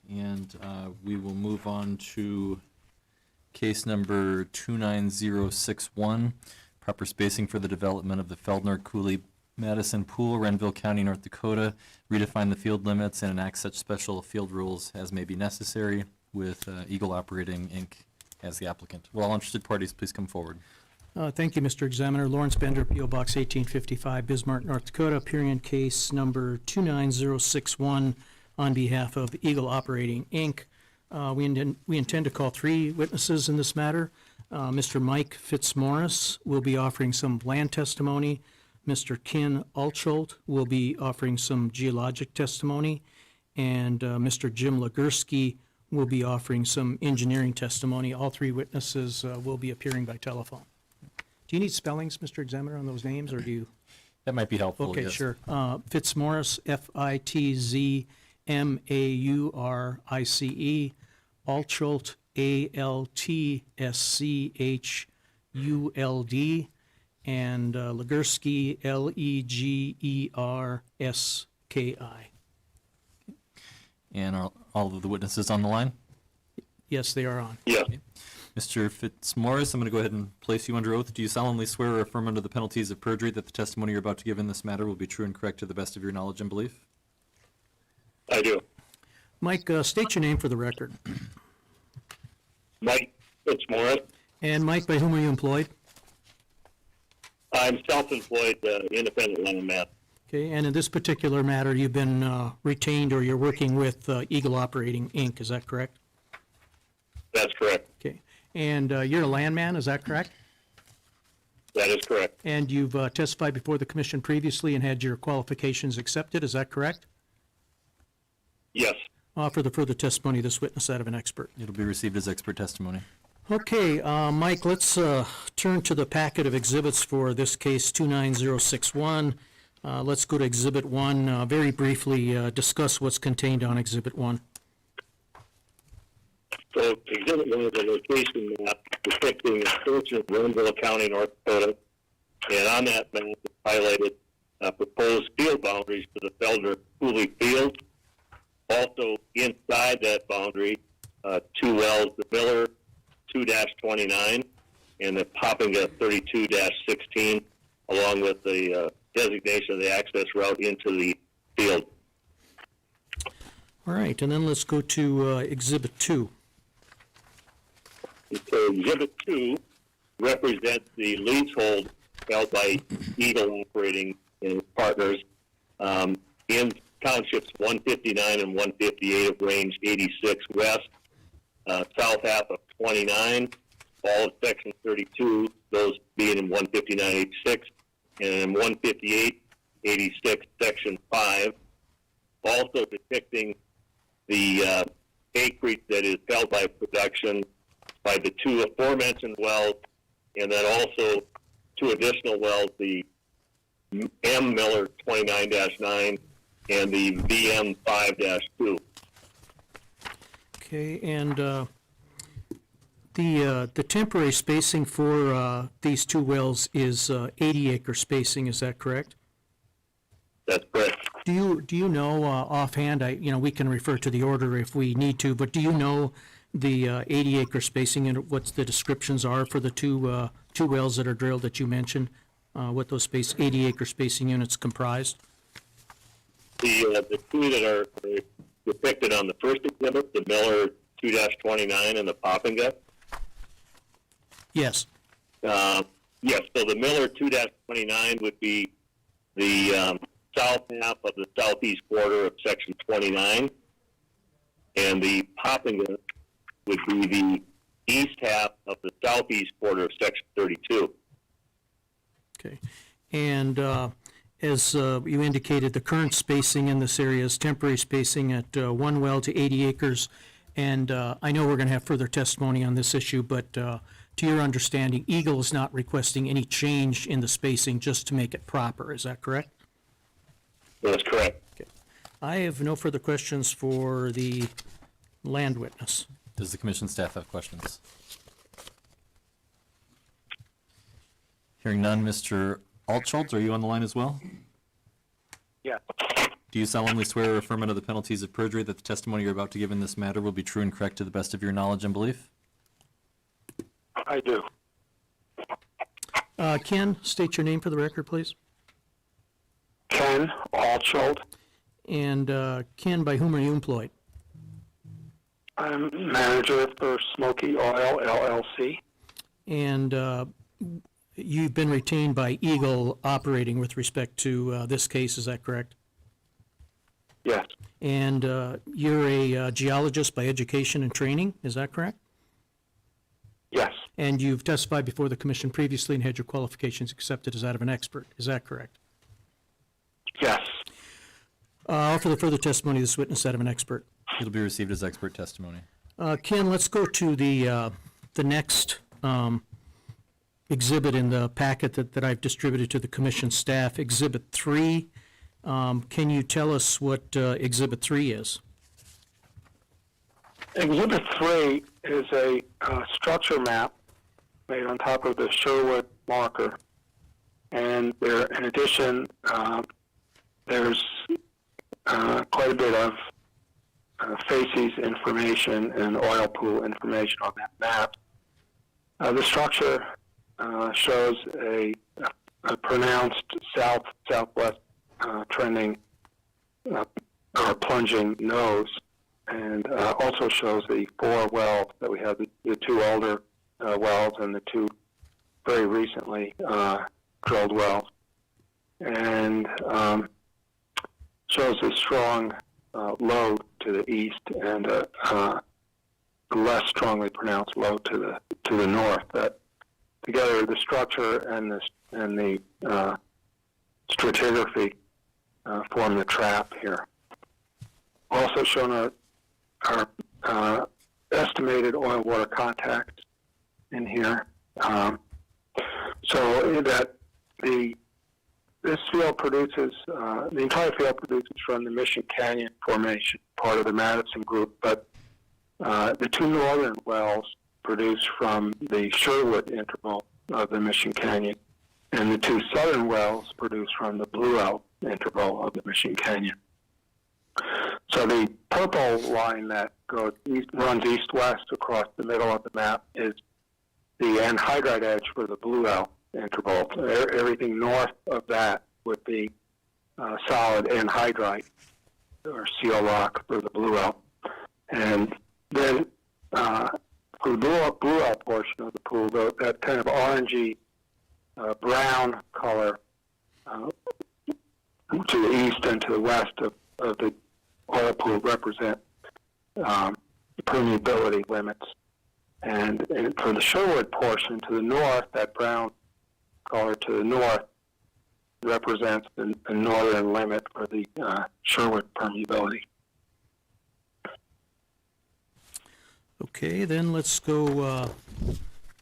and we will move on to case number 29061, proper spacing for the development of the Feldner Cooley Madison Pool, Renville County, North Dakota. Redefine the field limits and enact such special field rules as may be necessary, with Eagle Operating, Inc. as the applicant. Will all interested parties please come forward? Thank you, Mr. Examiner. Lawrence Bender, P.O. Box 1855, Bismarck, North Dakota, appearing in case number 29061 on behalf of Eagle Operating, Inc. We intend to call 3 witnesses in this matter. Mr. Mike Fitzmaurice will be offering some land testimony. Mr. Ken Altsholt will be offering some geologic testimony. And Mr. Jim Legursky will be offering some engineering testimony. All 3 witnesses will be appearing by telephone. Do you need spellings, Mr. Examiner, on those names, or do you? That might be helpful, Okay, yes. sure. Fitzmaurice, Fitzmaurice. Altsholt, Altsschuld, and Legursky, Legerski. And are all of the witnesses on the line? Yes, they are on. Yes. Mr. Fitzmaurice, I'm going to go ahead and place you under oath. Do you solemnly swear or affirm under the penalties of perjury that the testimony you're about to give in this matter will be true and correct to the best of your knowledge and belief? I do. Mike, state your name for the record. Mike Fitzmaurice. And Mike, by whom are you employed? I'm self-employed, independent landman. Okay, and in this particular matter, you've been retained or you're working with Eagle Operating, Inc., is that correct? That's correct. Okay, and you're a landman, is that correct? That is correct. And you've testified before the commission previously and had your qualifications accepted, is that correct? Yes. Offer the further testimony of this witness out of an expert. It'll be received as expert testimony. Okay, Mike, let's turn to the packet of exhibits for this case 29061. Let's go to Exhibit 1. Very briefly, discuss what's contained on Exhibit 1. So Exhibit 1 is a location map depicting a portion of Renville County, North Dakota. And on that map is highlighted proposed field boundaries for the Feldner Cooley Field. Also inside that boundary, 2 wells, the Miller 2-29 and the Poppinga 32-16, along with the designation of the access route into the field. All right, and then let's go to Exhibit 2. So Exhibit 2 represents the leasehold held by Eagle Operating and partners in townships 159 and 158 of range 86 west, south half of 29, all of section 32, those being in 159-86, and in 158-86, section 5, also depicting the acreage that is held by production by the 2 aforementioned wells, and then also 2 additional wells, the M. Miller 29-9 and the VM 5-2. Okay, and the temporary spacing for these 2 wells is 80-acre spacing, is that correct? That's correct. Do you know offhand, we can refer to the order if we need to, but do you know the 80-acre spacing and what the descriptions are for the two wells that are drilled that you mentioned? What those 80-acre spacing units comprised? The 2 that are depicted on the first exhibit, the Miller 2-29 and the Poppinga. Yes. Yes, so the Miller 2-29 would be the south half of the southeast quarter of section 29, and the Poppinga would be the east half of the southeast quarter of section 32. Okay. And as you indicated, the current spacing in this area is temporary spacing at 1 well to 80 acres. And I know we're going to have further testimony on this issue, but to your understanding, Eagle is not requesting any change in the spacing just to make it proper. Is that correct? That's correct. Okay. I have no further questions for the land witness. Does the commission staff have questions? Hearing none, Mr. Altsholt, are you on the line as well? Yeah. Do you solemnly swear or affirm under the penalties of perjury that the testimony you're about to give in this matter will be true and correct to the best of your knowledge and belief? I do. Ken, state your name for the record, please. Ken Altshold. And Ken, by whom are you employed? I'm manager for Smoky Oil LLC. And you've been retained by Eagle Operating with respect to this case, is that correct? Yes, And you're a geologist by education and training, is that correct? yes, And you've testified before the commission previously and had your qualifications accepted as that of an expert, is that correct? yes. I'll offer the further testimony of this witness that of an expert. It'll be received as expert testimony. Ken, let's go to the next exhibit in the packet that I've distributed to the commission staff, Exhibit 3. Can you tell us what Exhibit 3 is? Exhibit 3 is a structure map made on top of the Sherwood marker. And there, in addition, there's quite a bit of facies information and oil pool information on that map. The structure shows a pronounced south-southwest trending or plunging nose, and also shows the 4 wells that we have, the 2 older wells and the 2 very recently drilled wells, and shows a strong load to the east and a less strongly pronounced load to the north. That together, the structure and the stratigraphy form the trap here. Also shown are estimated oil water contacts in here, so that this field produces, the entire field produces from the Mission Canyon Formation, part of the Madison Group, but the 2 northern wells produce from the Sherwood interval of the Mission Canyon, and the 2 southern wells produce from the Blue Elk interval of the Mission Canyon. So the purple line that runs east-west across the middle of the map is the anhydrite edge for the Blue Elk interval. Everything north of that would be solid anhydrite or seal rock for the Blue Elk. And then for the Blue Elk portion of the pool, that kind of orangey brown color to the east and to the west of the oil pool represent permeability limits. And for the Sherwood portion to the north, that brown color to the north represents the northern limit for the Sherwood permeability. Okay, then let's go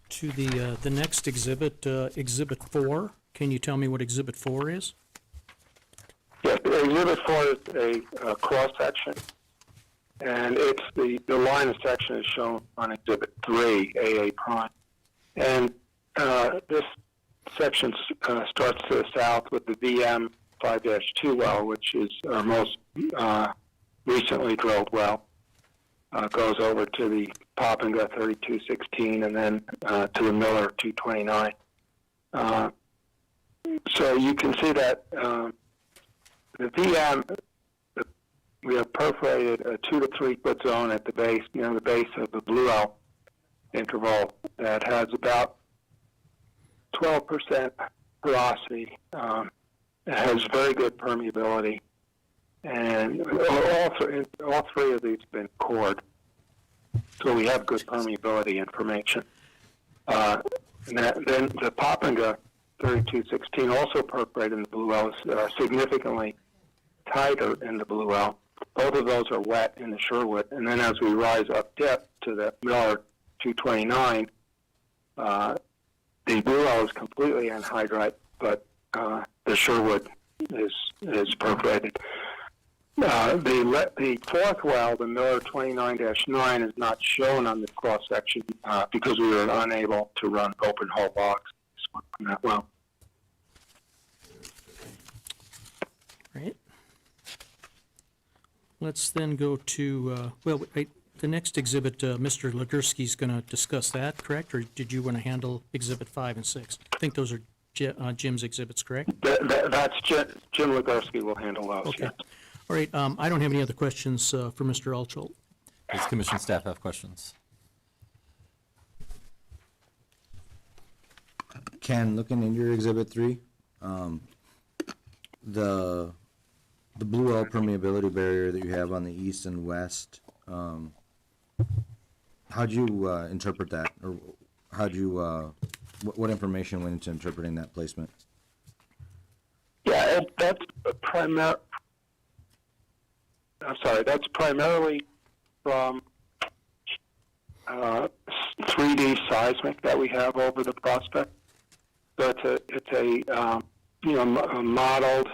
to the next exhibit, Exhibit 4. Can you tell me what Exhibit 4 is? Yes, Exhibit 4 is a cross-section, and it's the line of section is shown on Exhibit 3, AA prime. And this section starts to the south with the VM 5-2 well, which is our most recently drilled well. Goes over to the Poppinga 3216 and then to the Miller 229. So you can see that the VM, we have perforated a 2 to 3 foot zone at the base, near the base of the Blue Elk interval that has about 12% porosity. It has very good permeability, and all 3 of these have been cored, so we have good permeability information. Then the Poppinga 3216 also perforated in the Blue Elk is significantly tighter in the Blue Elk. Both of those are wet in the Sherwood, and then as we rise up depth to the Miller 229, the Blue Elk is completely anhydrite, but the Sherwood is perforated. The 4th well, the Miller 29-9, is not shown on this cross section because we were unable to run open hole logs from that well. Right. let's then go to, the next exhibit, Mr. Legursky's going to discuss that, correct? Or did you want to handle Exhibit 5 and 6? I think those are Jim's exhibits, correct? That's Jim Legursky will handle those. Okay. yes. All right, I don't have any other questions for Mr. Altschulte. Does commission staff have questions? Ken, looking in your Exhibit 3, the blue L permeability barrier that you have on the east and west, how'd you interpret that? Or how'd you, what information went into interpreting that placement? Yeah, that's primarily from 3D seismic that we have over the prospect. So it's a modeled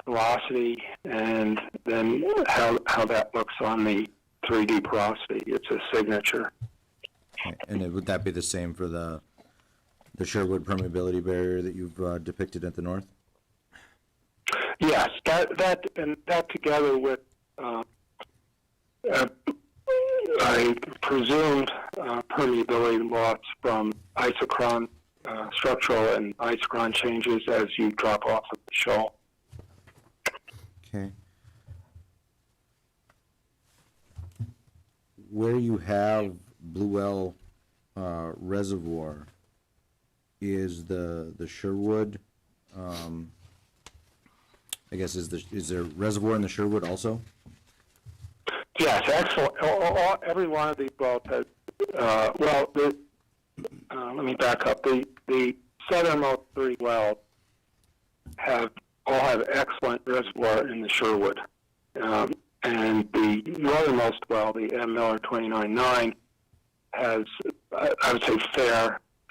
porosity, and then how that looks on the 3D porosity. It's a signature. Okay, and would that be the same for the Sherwood permeability barrier that you've depicted at the north? Yes, that together with I presumed permeability loss from isochron structural and isochron changes as you drop off of the shoal. Okay. Where you have Blue Well reservoir is the Sherwood, I guess, is there reservoir in the Sherwood also? Yes, excellent. Every one of these wells has, let me back up. The southernmost 3 wells all have excellent reservoir in the Sherwood. And the northernmost well, the M. Miller 299, has, I would say,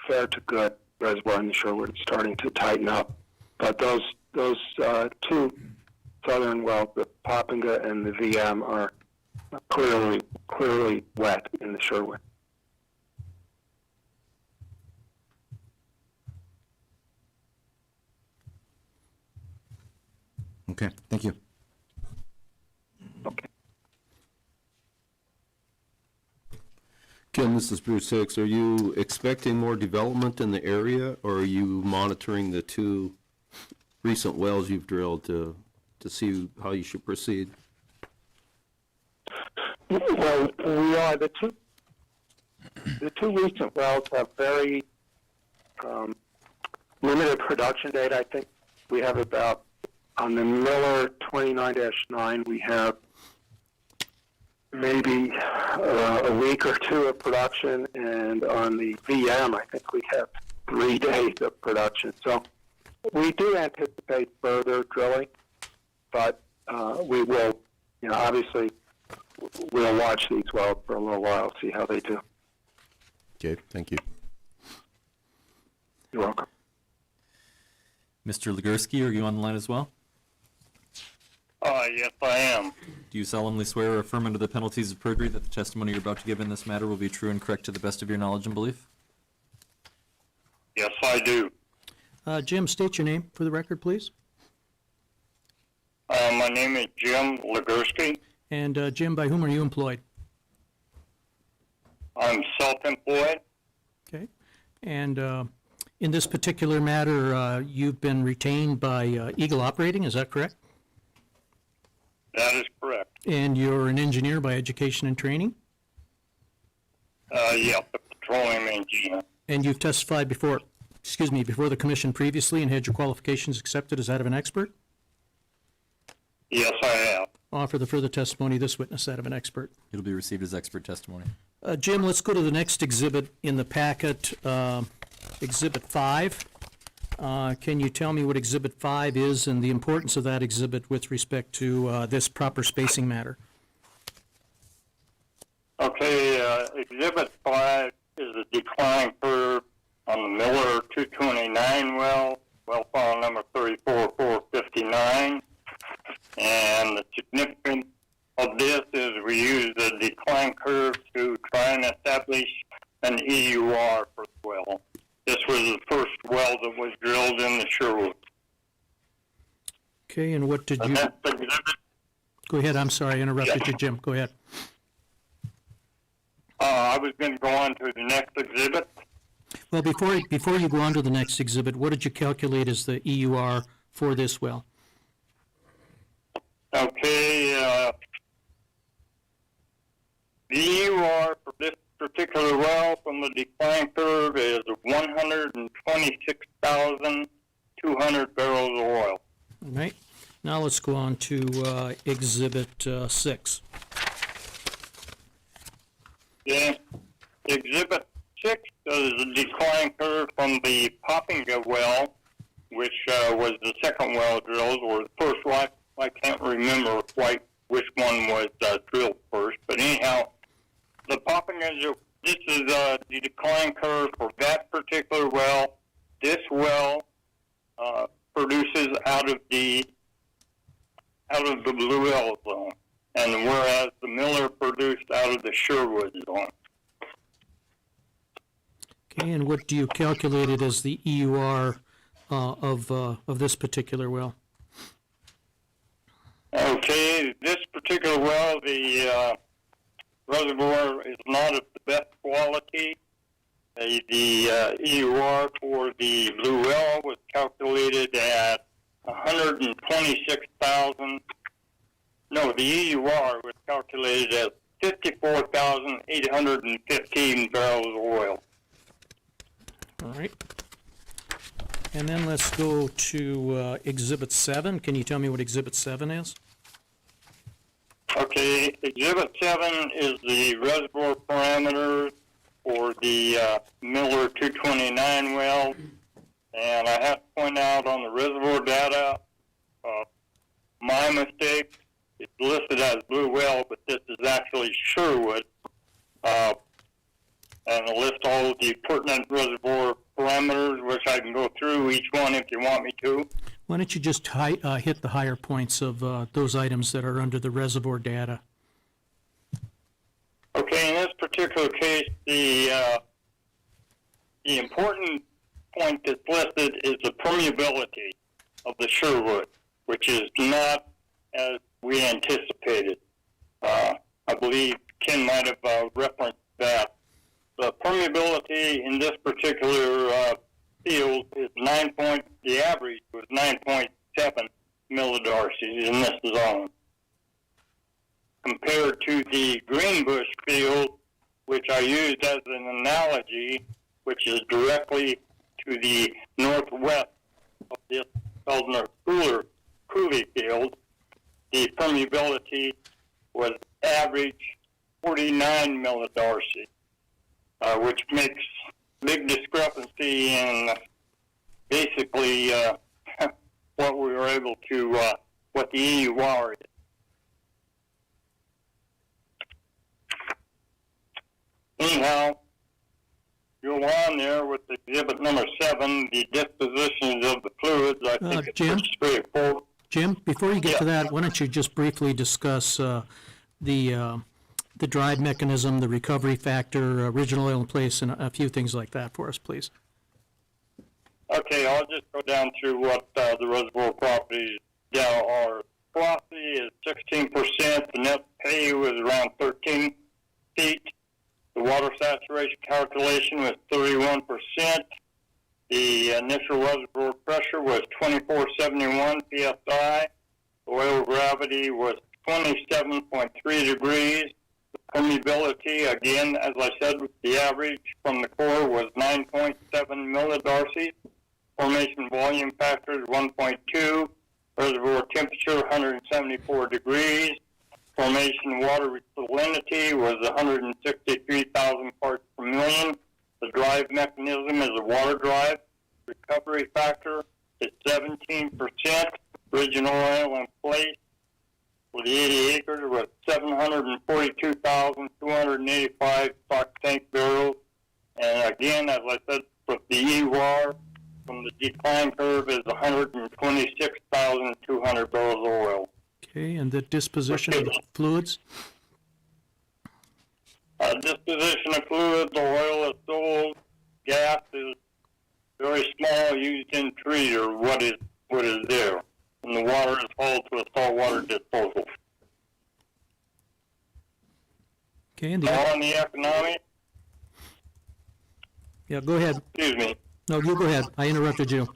fair to good reservoir in the Sherwood. It's starting to tighten up. But those 2 southern wells, the Poppinga and the VM, are clearly wet in the Sherwood. Okay, thank you. Okay. Ken, this is Bruce Hicks. Are you expecting more development in the area, or are you monitoring the 2 recent wells you've drilled to see how you should proceed? Well, we are. The two recent wells have very limited production data. I think we have about, on the Miller 29-9, we have maybe a week or 2 of production, and on the VM, I think we have 3 days of production. So we do anticipate further drilling, but we will, obviously, we'll watch these wells for a little while, see how they do. Okay, thank you. You're welcome. Mr. Legursky, are you on the line as well? Yes, I am. Do you solemnly swear or affirm under the penalties of perjury that the testimony you're about to give in this matter will be true and correct to the best of your knowledge and belief? Yes, I do. Jim, state your name for the record, please. My name is Jim Legursky. And Jim, by whom are you employed? I'm self-employed. Okay. And in this particular matter, you've been retained by Eagle Operating, is that correct? That is correct. And you're an engineer by education and training? Yeah, the petroleum engineer. And you've testified before the commission previously and had your qualifications accepted as that of an expert? Yes, I have. Offer the further testimony of this witness that of an expert. It'll be received as expert testimony. Jim, let's go to the next exhibit in the packet, Exhibit 5. Can you tell me what Exhibit 5 is and the importance of that exhibit with respect to this proper spacing matter? Okay, Exhibit 5 is a decline curve on the Miller 229 well file number 34459. And the significance of this is we use the decline curve to try and establish an EUR for the well. This was the first well that was drilled in the Sherwood. Okay, and what did The you... next exhibit Go ahead, I'm sorry, I interrupted you, Jim, go ahead. I was going to go on to the next exhibit. Well, before you go on to the next exhibit, what did you calculate as the EUR for this well? Okay, the EUR for this particular well from the decline curve is 126,200 barrels of oil. All right, now let's go on to Exhibit 6. Yeah. Exhibit 6 is the decline curve from the Poppinga well, which was the second well drilled, or the first one. I can't remember quite which one was drilled first, but anyhow, the Poppinga, this is the decline curve for that particular well. This well produces out of the Blue Well zone, and whereas the Miller produced out of the Sherwood zone. Okay, and what do you calculate it as the EUR of this particular well? Okay, this particular well, the reservoir is not of the best quality. The EUR for the Blue Well was calculated at 126,000. No, the EUR was calculated at 54,815 barrels of oil. All right. And then let's go to Exhibit 7. Can you tell me what Exhibit 7 is? Okay, Exhibit 7 is the reservoir parameters for the Miller 229 well. And I have to point out on the reservoir data, my mistake, it's listed as Blue Well, but this is actually Sherwood. And I'll list all of the pertinent reservoir parameters, which I can go through each one if you want me to. Why don't you just hit the higher points of those items that are under the reservoir data? Okay, in this particular case, the important point that's listed is the permeability of the Sherwood, which is not as we anticipated. I believe Ken might have referenced that. The permeability in this particular field is the average was 9.7 millidarcies in this zone, compared to the Greenbush field, which I used as an analogy, which is directly to the northwest of this Feldner Cooley field. The permeability was average 49 millidarcies, which makes big discrepancy in basically what we were able to, what the EUR is. Anyhow, go on there with exhibit number 7, the dispositions of the fluids. I think it's Jim? pretty straightforward. Jim, before you get to that, why don't you just briefly discuss the drive mechanism, the recovery factor, original oil in place, and a few things like that for us, please. Okay, I'll just go down through what the reservoir properties now are. Porosity is 16%. The net pay was around 13 feet. The water saturation calculation was 31%. The initial reservoir pressure was 2471 psi. The oil gravity was 27.3 degrees. The permeability, again, as I said, the average from the core was 9.7 millidarcies. Formation volume factor is 1.2. Reservoir temperature 174 degrees. Formation water salinity was 163,000 parts per million. The drive mechanism is a water drive. Recovery factor is 17%. Original oil in place for the 80 acres was 742,285 stock tank barrels. And again, as I said, with the EUR from the decline curve is 126,200 barrels of oil. Okay, and the disposition of the fluids? Disposition of fluids, the oil is sold, gas is very small, used in treat or what is there. And the water is hauled to a saltwater disposal. Okay, and On the economic, yeah, go ahead. excuse me, No, you go ahead. I interrupted you.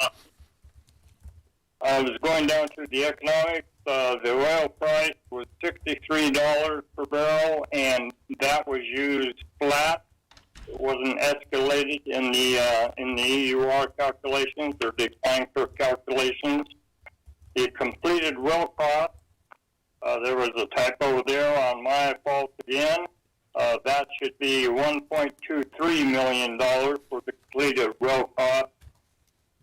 I was going down to the economics. The oil price was $63 per barrel, and that was used flat. It wasn't escalated in the EUR calculations or decline curve calculations. The completed well cost, there was a typo there on my fault again. That should be $1.23 million for the completed well cost.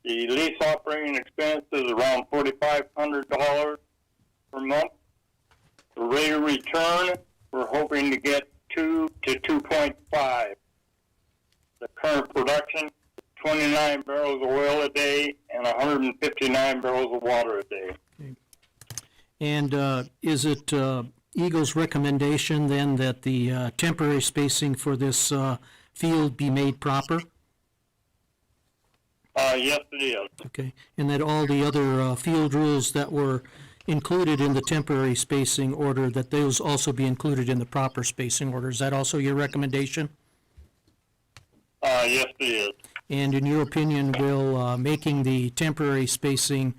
The lease operating expense is around $4,500 per month. The rate of return, we're hoping to get 2 to 2.5. The current production, 29 barrels of oil a day and 159 barrels of water a day. And is it Eagle's recommendation then that the temporary spacing for this field be made proper? Yes, it is. Okay, and that all the other field rules that were included in the temporary spacing order, that those also be included in the proper spacing order? Is that also your recommendation? Yes, it is. And in your opinion, will making the temporary spacing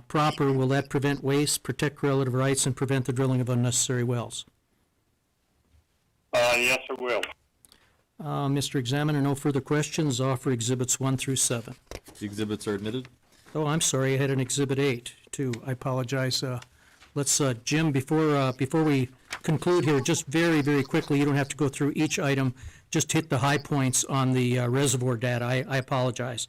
proper, will that prevent waste, protect relative rights, and prevent the drilling of unnecessary wells? Yes, it will. Mr. Examiner, no further questions. Offer Exhibits 1 through 7. The exhibits are admitted. Oh, I'm sorry, I had an Exhibit 8, too. I apologize. Let's, Jim, before we conclude here, just very, very quickly, you don't have to go through each item, just hit the high points on the reservoir data. I apologize.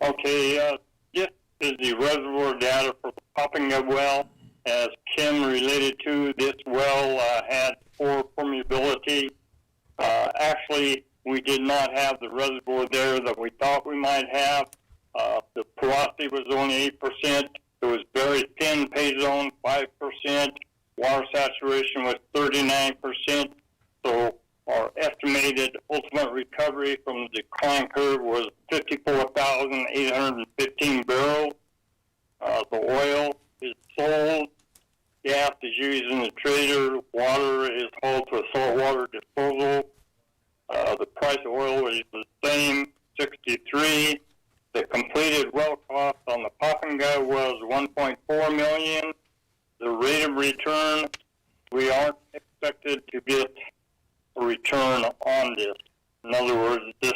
Okay, this is the reservoir data for the Poppinga well. As Kim related to, this well had poor permeability. Actually, we did not have the reservoir there that we thought we might have. The porosity was only 8%. It was very thin pay zone, 5%. Water saturation was 39%. So our estimated ultimate recovery from the decline curve was 54,815 barrels. The oil is sold. Gas is used in the trader. Water is hauled to a saltwater disposal. The price of oil is the same, 63. The completed well cost on the Poppinga was $1.4 million. The rate of return, we aren't expected to get a return on this. In other words, this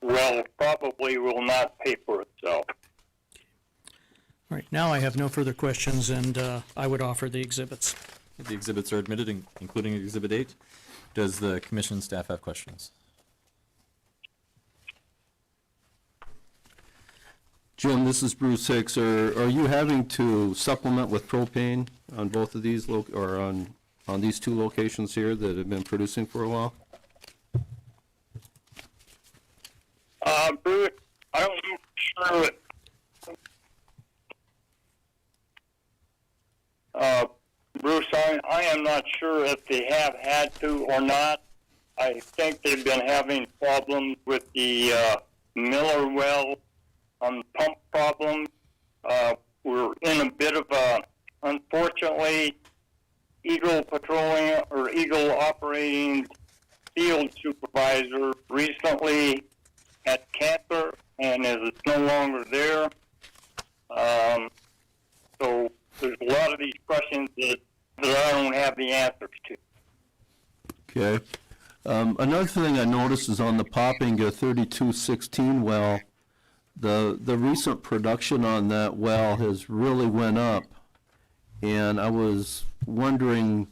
well probably will not pay for itself. All right, now I have no further questions, and I would offer the exhibits. The exhibits are admitted, including Exhibit 8. Does the commission staff have questions? Jim, this is Bruce Hicks. Are you having to supplement with propane on both of these, or on these two locations here that have been producing for a while? Bruce, I'm sure Bruce, I am not sure if they have had to or not. I think they've been having problems with the Miller well on pump problems. We're in a bit of a, unfortunately, Eagle Patrolling or Eagle Operating Field Supervisor recently had cancer and is no longer there. So there's a lot of these questions that I don't have the answers to. Okay. Another thing I noticed is on the Poppinga 3216 well, the recent production on that well has really went up. And I was wondering,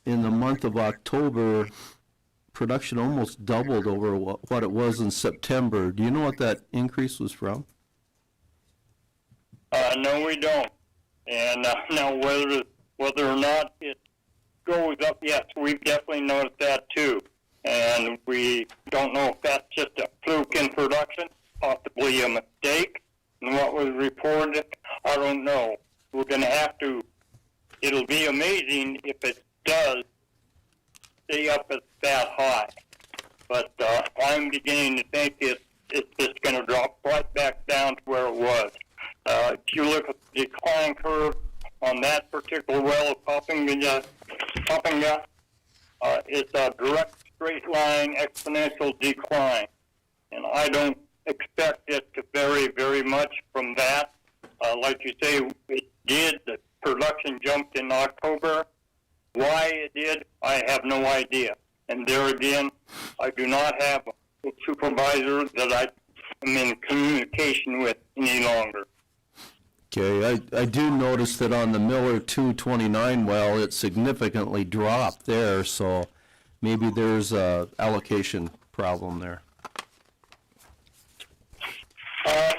in the month of October, production almost doubled over what it was in September. Do you know what that increase was from? No, we don't. And now whether or not it goes up, yes, we've definitely noticed that too. And we don't know if that's just a fluke in production, possibly a mistake in what was reported. I don't know. We're going to have to, it'll be amazing if it does stay up at that high. But I'm beginning to think it's just going to drop right back down to where it was. If you look at the decline curve on that particular well of Poppinga, direct straight line exponential decline. And I don't expect it to vary very much from that. Like you say, it did. The production jumped in October. Why it did, I have no idea. And there again, I do not have a supervisor that I am in communication with any longer. Okay, I do notice that on the Miller 229 well, it significantly dropped there, so maybe there's a allocation problem there.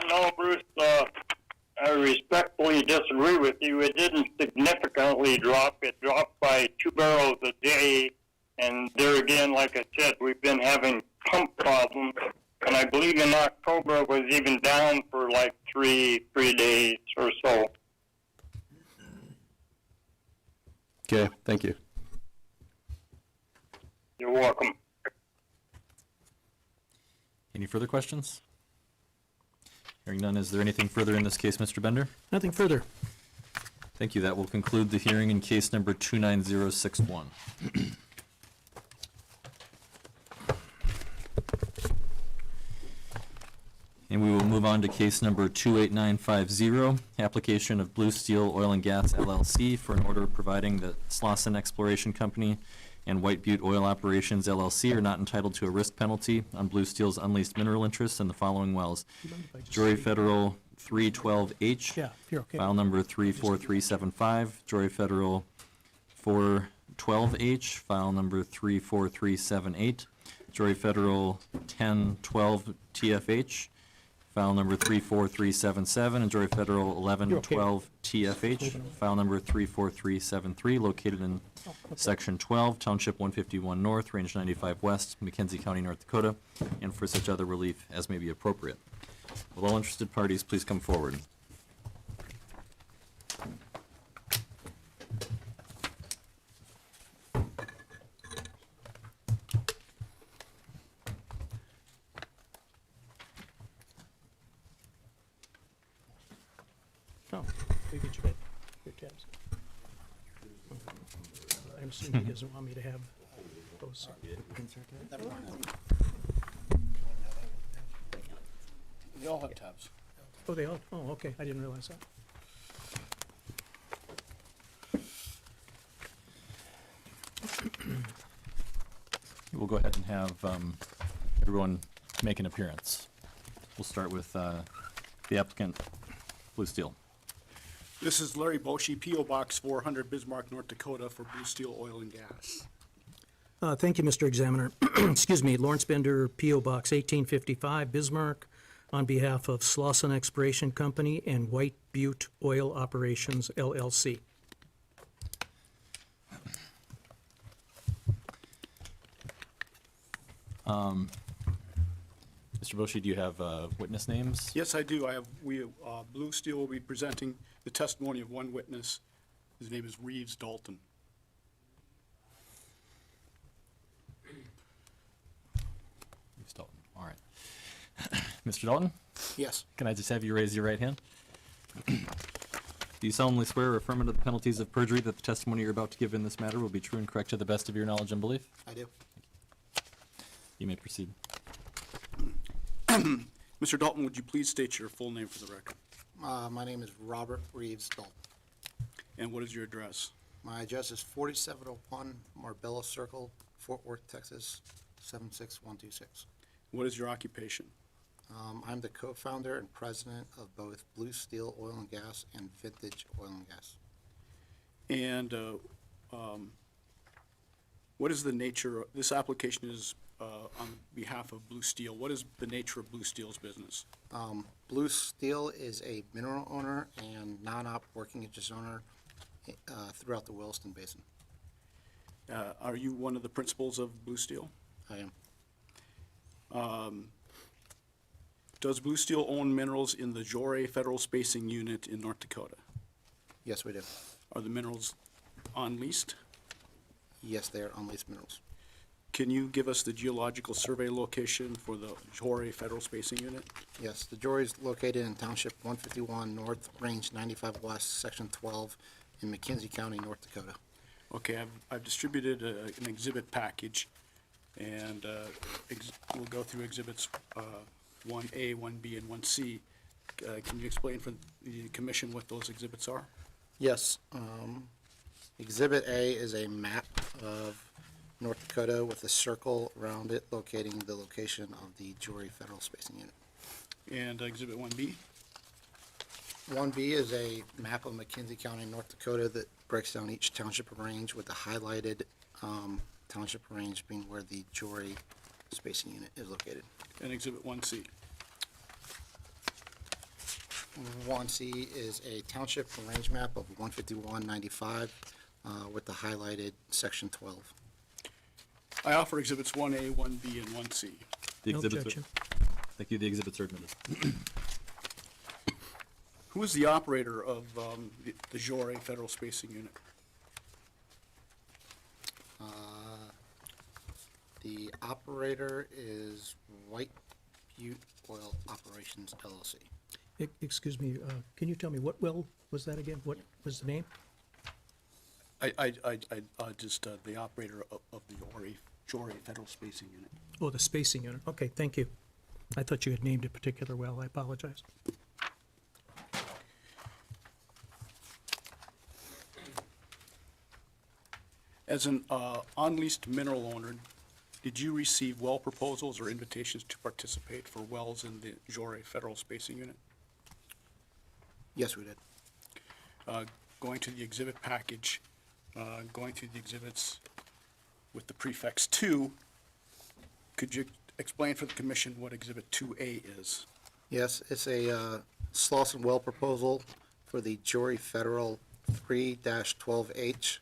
No, Bruce, I respectfully disagree with you. It didn't significantly drop. It dropped by 2 barrels a day. And there again, like I said, we've been having pump problems. And I believe in October it was even down for like three days or so. Okay, thank you. You're welcome. Any further questions? Hearing none, is there anything further in this case, Mr. Bender? Nothing further. Thank you. That will conclude the hearing in case number 29061. And we will move on to case number 28950, application of Blue Steel Oil and Gas LLC for an order providing that Slauson Exploration Company and White Butte Oil Operations LLC are not entitled to a risk penalty on Blue Steel's unleased mineral interests in the following wells. Jory Federal 312H, Yeah, if you're okay. file number 34375, Jory Federal 412H, file number 34378, Jory Federal 1012 TFH, file number 34377, and Jory Federal 1112 TFH, file number 34373, located in Section 12, Township 151 North, Range 95 West, McKenzie County, North Dakota, and for such other relief as may be appropriate. Will all interested parties please come forward? Oh, we get your tabs. I'm assuming he doesn't want me to have those. They all have tabs. Oh, they all, oh, okay, I didn't realize that. We'll go ahead and have everyone make an appearance. We'll start with the applicant, Blue Steel. This is Larry Boshi, P.O. Box 400, Bismarck, North Dakota, for Blue Steel Oil and Gas. Thank you, Mr. Examiner. Excuse me, Lawrence Bender, P.O. Box 1855, Bismarck, on behalf of Slauson Exploration Company and White Butte Oil Operations, LLC. Mr. Boshi, do you have witness names? Yes, I do. Blue Steel will be presenting the testimony of one witness. His name is Reeves Dalton. Reeves Dalton, all right. Mr. Dalton, Yes. can I just have you raise your right hand? Do you solemnly swear or affirm under the penalties of perjury that the testimony you're about to give in this matter will be true and correct to the best of your knowledge and belief? I do. You may proceed. Mr. Dalton, would you please state your full name for the record? My name is Robert Reeves Dalton. And what is your address? My address is 4701 Marbella Circle, Fort Worth, Texas, 76126. What is your occupation? I'm the co-founder and president of both Blue Steel Oil and Gas and Vintage Oil and Gas. And what is the nature, this application is on behalf of Blue Steel. What is the nature of Blue Steel's business? Blue Steel is a mineral owner and non-op working interest owner throughout the Williston Basin. Are you one of the principals of Blue Steel? I am. Does Blue Steel own minerals in the Jory Federal Spacing Unit in North Dakota? Yes, we do. Are the minerals on leased? Yes, they are unleased minerals. Can you give us the geological survey location for the Jory Federal Spacing Unit? Yes, the Jory is located in Township 151 North, Range 95 West, Section 12, in McKenzie County, North Dakota. Okay, I've distributed an exhibit package. And we'll go through exhibits 1A, 1B, and 1C. Can you explain for the commission what those exhibits are? Yes, Exhibit A is a map of North Dakota with a circle around it locating the location of the Jory Federal Spacing Unit. And exhibit 1B? 1B is a map of McKenzie County, North Dakota that breaks down each township range with the highlighted township range being where the Jory Spacing Unit is located. And exhibit 1C? 1C is a township range map of 15195 with the highlighted section 12. I offer exhibits 1A, 1B, and 1C. The No exhibits are- objection. Thank you. The exhibits are admitted. Who is the operator of the Jory Federal Spacing Unit? The operator is White Butte Oil Operations LLC. Excuse me, can you tell me what well was that again? What was the name? I just, the operator of the Jory Federal Spacing Unit. Oh, the spacing unit. Okay, thank you. I thought you had named a particular well. I apologize. As an unleased mineral owner, did you receive well proposals or invitations to participate for wells in the Jory Federal Spacing Unit? Yes, we did. Going to the exhibit package, going through the exhibits with the prefix 2, could you explain for the commission what exhibit 2A is? Yes, it's a Slauson well proposal for the Jory Federal 3-12H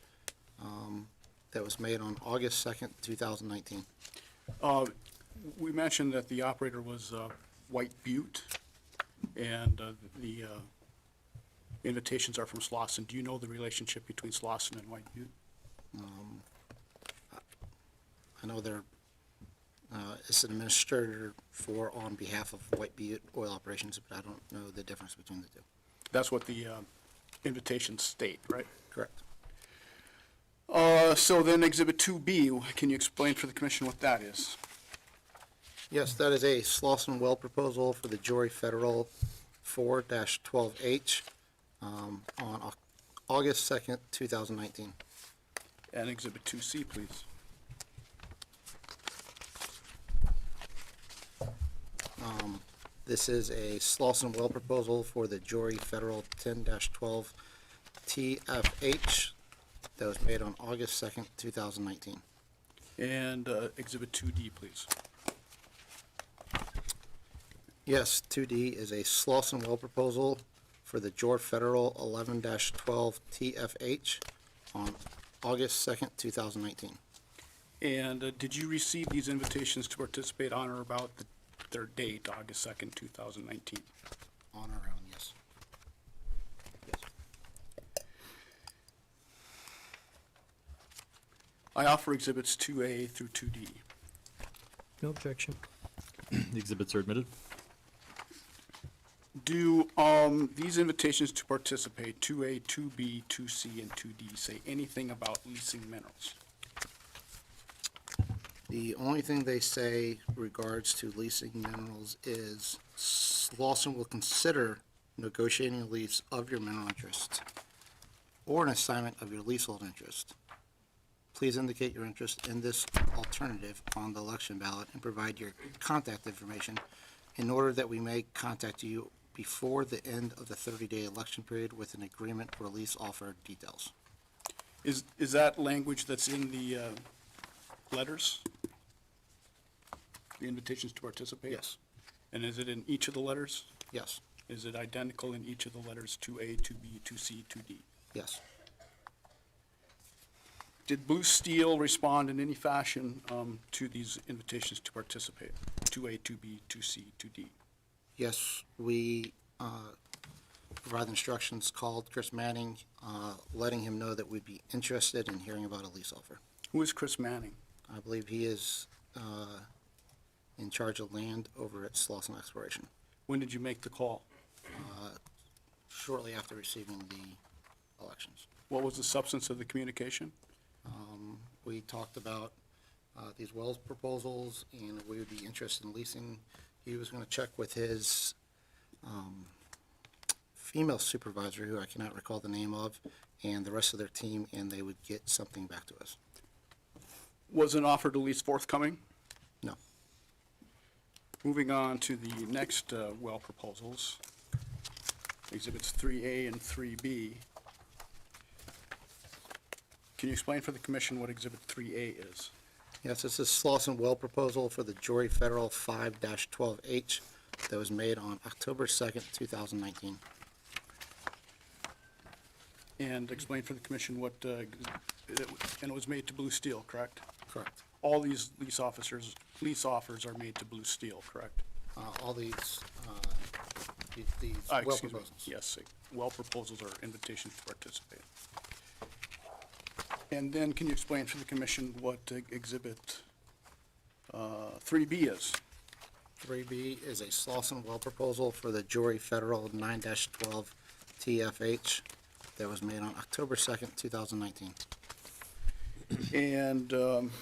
that was made on August 2nd, 2019. We mentioned that the operator was White Butte, and the invitations are from Slauson. Do you know the relationship between Slauson and White Butte? I know they're, it's an administrator for, on behalf of White Butte Oil Operations, but I don't know the difference between the two. That's what the invitations state, right? Correct. So then exhibit 2B, can you explain for the commission what that is? Yes, that is a Slauson well proposal for the Jory Federal 4-12H on August 2nd, 2019. And exhibit 2C, please. This is a Slauson well proposal for the Jory Federal 10-12 TFH that was made on August 2nd, 2019. And exhibit 2D, please. Yes, 2D is a Slauson well proposal for the Jory Federal 11-12 TFH on August 2nd, 2019. And did you receive these invitations to participate on or about their date, August 2nd, 2019? On or around, yes. I offer exhibits 2A through 2D. No objection. The exhibits are admitted. Do these invitations to participate, 2A, 2B, 2C, and 2D, say anything about leasing minerals? The only thing they say regards to leasing minerals is Slauson will consider negotiating a lease of your mineral interest or an assignment of your leasehold interest. Please indicate your interest in this alternative on the election ballot and provide your contact information in order that we may contact you before the end of the 30-day election period with an agreement for lease offer details. Is that language that's in the letters? The invitations to participate? Yes. And is it in each of the letters? Yes. Is it identical in each of the letters, 2A, 2B, 2C, 2D? Yes. Did Blue Steel respond in any fashion to these invitations to participate? 2A, 2B, 2C, 2D? Yes, we provide instructions, called Chris Manning, letting him know that we'd be interested in hearing about a lease offer. Who is Chris Manning? I believe he is in charge of land over at Slauson Exploration. When did you make the call? Shortly after receiving the elections. What was the substance of the communication? We talked about these wells proposals, and we would be interested in leasing. He was gonna check with his female supervisor, who I cannot recall the name of, and the rest of their team, and they would get something back to us. Was an offer to lease forthcoming? No. Moving on to the next well proposals, Exhibits 3A and 3B. Can you explain for the commission what Exhibit 3A is? Yes, this is Slauson well proposal for the Jory Federal 5-12H that was made on October 2nd, 2019. And explain for the commission what, and it was made to Blue Steel, correct? Correct. All these lease offers are made to Blue Steel, correct? All these Ah, well excuse me. proposals. Yes, well proposals are invitations to participate. And then can you explain for the commission what Exhibit 3B is? 3B is a Slauson well proposal for the Jory Federal 9-12 TFH that was made on October 2nd, 2019. And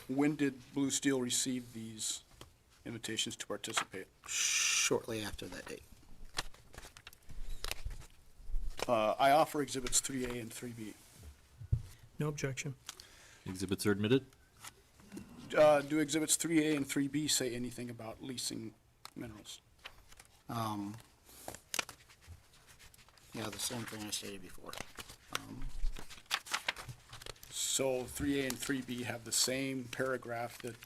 when did Blue Steel receive these invitations to participate? Shortly after that date. I offer Exhibits 3A and 3B. No objection. Exhibits are admitted. Do Exhibits 3A and 3B say anything about leasing minerals? Yeah, the same thing I stated before. So 3A and 3B have the same paragraph that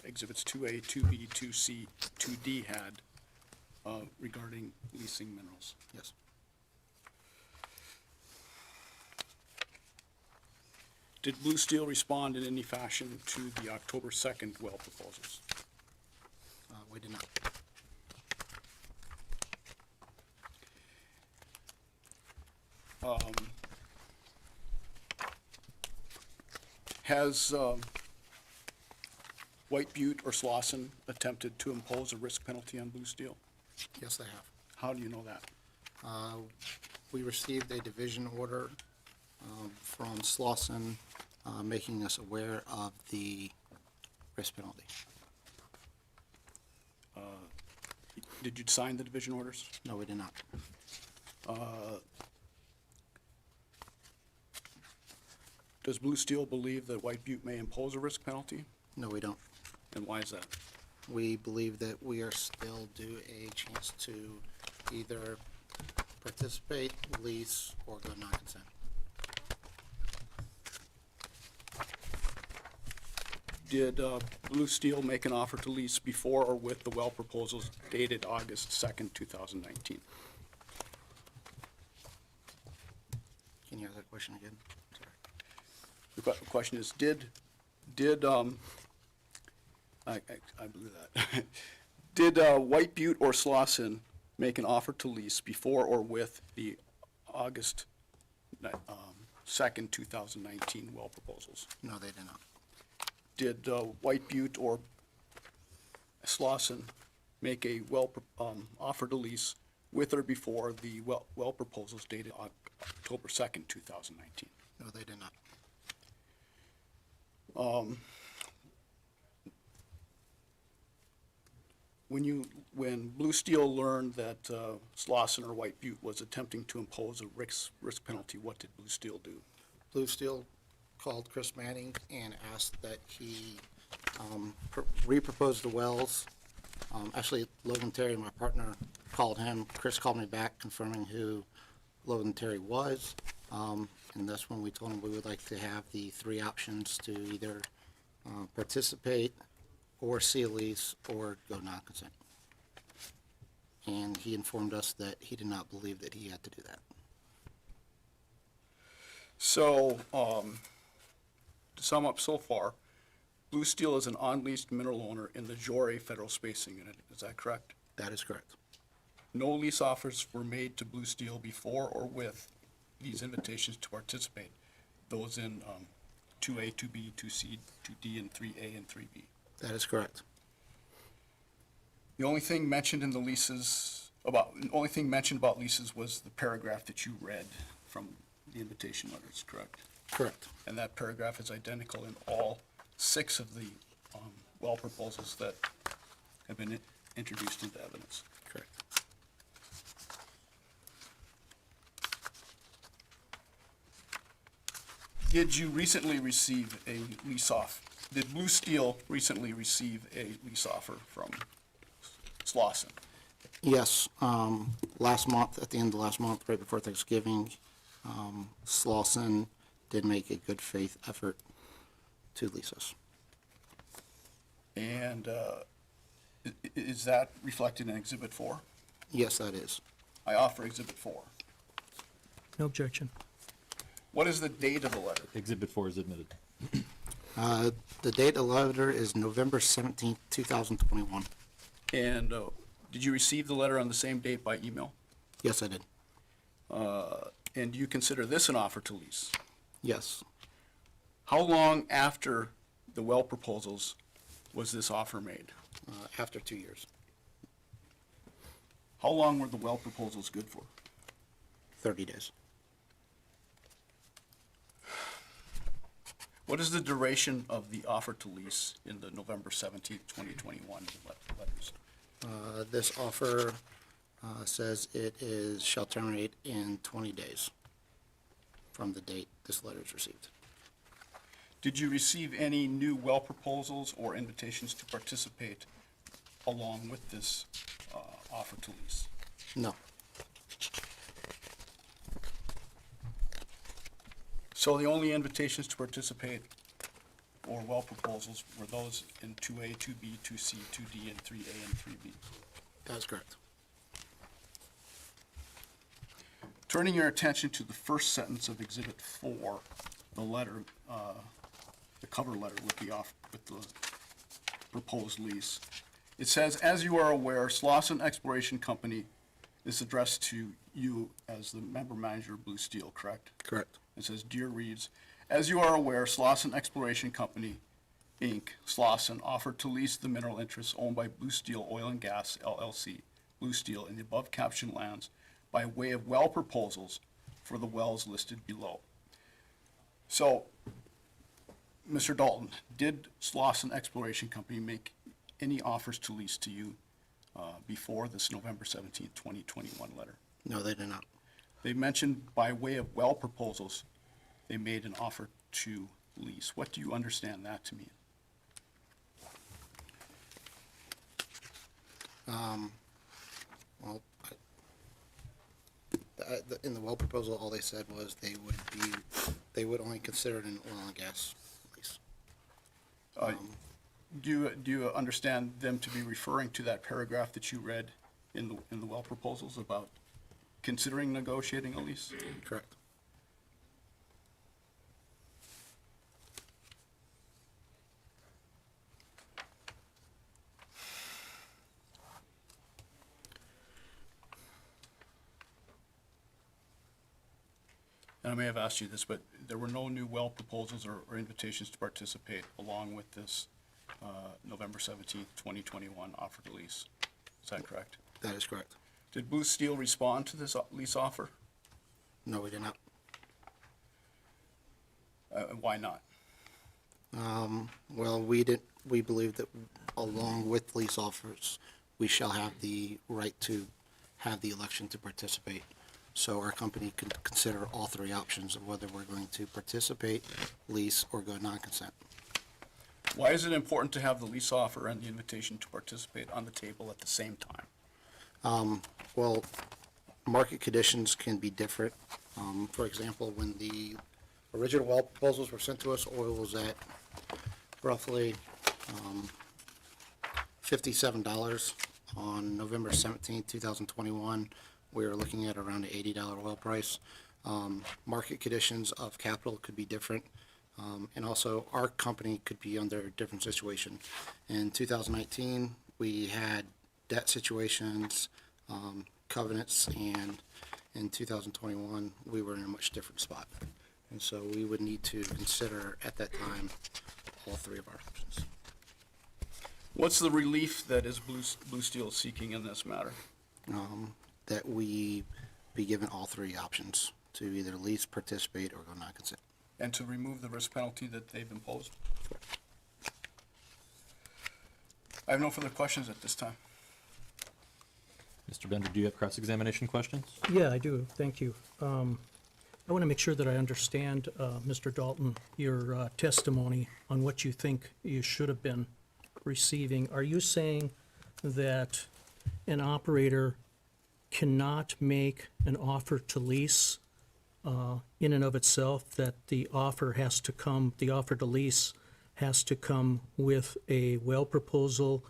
Exhibits 2A, 2B, 2C, 2D had regarding leasing minerals. Yes. Did Blue Steel respond in any fashion to the October 2nd well proposals? We did not. Has White Butte or Slauson attempted to impose a risk penalty on Blue Steel? Yes, they have. How do you know that? We received a division order from Slauson making us aware of the risk penalty. Did you sign the division orders? No, we did not. Does Blue Steel believe that White Butte may impose a risk penalty? No, we don't. And why is that? We believe that we are still due a chance to either participate, lease, or go non-consent. Did Blue Steel make an offer to lease before or with the well proposals dated August 2nd, 2019? Can you ask that question again? Sorry. The question is, did I blew that. Did White Butte or Slauson make an offer to lease before or with the August 2nd, 2019 well proposals? No, they did not. Did White Butte or Slauson make a offer to lease with or before the well proposals dated October 2nd, 2019? No, they did not. When Blue Steel learned that Slauson or White Butte was attempting to impose a risk penalty, what did Blue Steel do? Blue Steel called Chris Manning and asked that he re-propose the wells. Actually, Logan Terry, my partner, called him. Chris called me back confirming who Logan Terry was. And that's when we told him we would like to have the three options to either participate or see a lease or go non-consent. And he informed us that he did not believe that he had to do that. So, to sum up so far, Blue Steel is an on-leased mineral owner in the Jory Federal Spacing Unit. Is that correct? That is correct. No lease offers were made to Blue Steel before or with these invitations to participate. Those in 2A, 2B, 2C, 2D, and 3A and 3B. That is correct. The only thing mentioned in the leases about leases was the paragraph that you read from the invitation letters, correct? Correct. And that paragraph is identical in all 6 of the well proposals that have been introduced into evidence. Correct. Did you recently receive a lease off? Did Blue Steel recently receive a lease offer from Slauson? Yes, last month, at the end of last month, right before Thanksgiving, Slauson did make a good faith effort to lease us. And is that reflected in Exhibit 4? Yes, that is. I offer Exhibit 4. No objection. What is the date of the letter? Exhibit 4 is admitted. The date of the letter is November 17th, 2021. And did you receive the letter on the same date by email? Yes, I did. And do you consider this an offer to lease? Yes. How long after the well proposals was this offer made? After 2 years. How long were the well proposals good for? 30 days. What is the duration of the offer to lease in the November 17th, 2021 letters? This offer says shall terminate in 20 days from the date this letter is received. Did you receive any new well proposals or invitations to participate along with this offer to lease? No. So the only invitations to participate or well proposals were those in 2A, 2B, 2C, 2D, and 3A and 3B? That is correct. Turning your attention to the first sentence of Exhibit 4, the letter, the cover letter with the proposed lease. It says, as you are aware, Slauson Exploration Company is addressed to you as the member manager of Blue Steel, correct? Correct. It says, Dear Reeves, as you are aware, Slauson Exploration Company, Inc., Slauson, offered to lease the mineral interests owned by Blue Steel Oil and Gas, LLC, Blue Steel, in the above captioned lands by way of well proposals for the wells listed below. So, Mr. Dalton, did Slauson Exploration Company make any offers to lease to you before this November 17, 2021 letter? No, they did not. They mentioned by way of well proposals, they made an offer to lease. What do you understand that to mean? Well, in the well proposal, all they said was they would only consider it an oil and gas lease. Do you understand them to be referring to that paragraph that you read in the well proposals about considering negotiating a lease? Correct. And I may have asked you this, but there were no new well proposals or invitations to participate along with this November 17th, 2021 offer to lease. Is that correct? That is correct. Did Blue Steel respond to this lease offer? No, we did not. Why not? Well, we believe that along with lease offers, we shall have the right to have the election to participate. So our company can consider all three options of whether we're going to participate, lease, or go non-consent. Why is it important to have the lease offer and the invitation to participate on the table at the same time? Well, market conditions can be different. For example, when the original well proposals were sent to us, oil was at roughly $57. On November 17th, 2021, we were looking at around an $80 oil price. Market conditions of capital could be different. And also, our company could be under a different situation. In 2019, we had debt situations, covenants, and in 2021, we were in a much different spot. And so we would need to consider at that time all three of our options. What's the relief that is Blue Steel seeking in this matter? That we be given all three options to either lease, participate, or go non-consent. And to remove the risk penalty that they've imposed? I have no further questions at this time. Mr. Bender, do you have cross-examination questions? Yeah, I do, thank you. I want to make sure that I understand, Mr. Dalton, your testimony on what you think you should have been receiving. Are you saying that an operator cannot make an offer to lease in and of itself, that the offer to lease has to come with a well proposal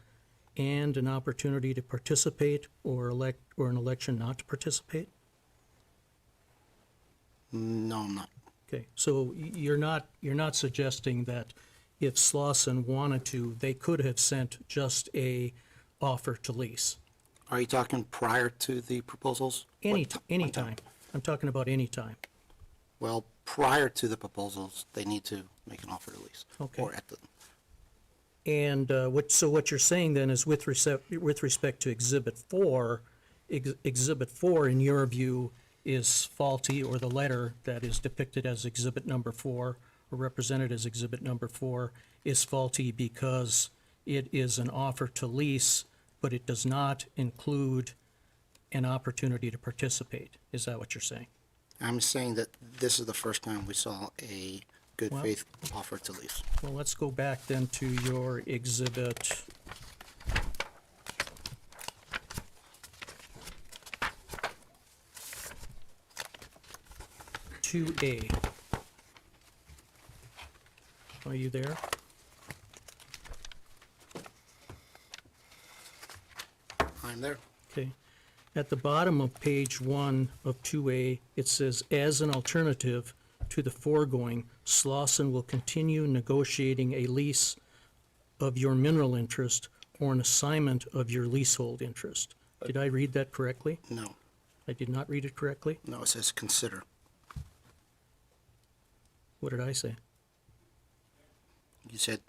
and an opportunity to participate or an election not to participate? No, I'm not. Okay, so you're not suggesting that if Slauson wanted to, they could have sent just a offer to lease? Are you talking prior to the proposals? Anytime. I'm talking about any time. Well, prior to the proposals, they need to make an offer to lease. Okay. Or at the, And what you're saying then is with respect to Exhibit 4, Exhibit 4, in your view, is faulty, or the letter that is depicted as Exhibit number 4, or represented as Exhibit number 4, is faulty because it is an offer to lease, but it does not include an opportunity to participate. Is that what you're saying? I'm saying that this is the first time we saw a good Well- faith offer to lease. Well, let's go back then to your Exhibit 2A. Are you there? I'm there. Okay. At the bottom of page 1 of 2A, it says, "As an alternative to the foregoing, Slauson will continue negotiating a lease of your mineral interest or an assignment of your leasehold interest." Did I read that correctly? No, I did not read it correctly? no, it says consider. What did I say? You said,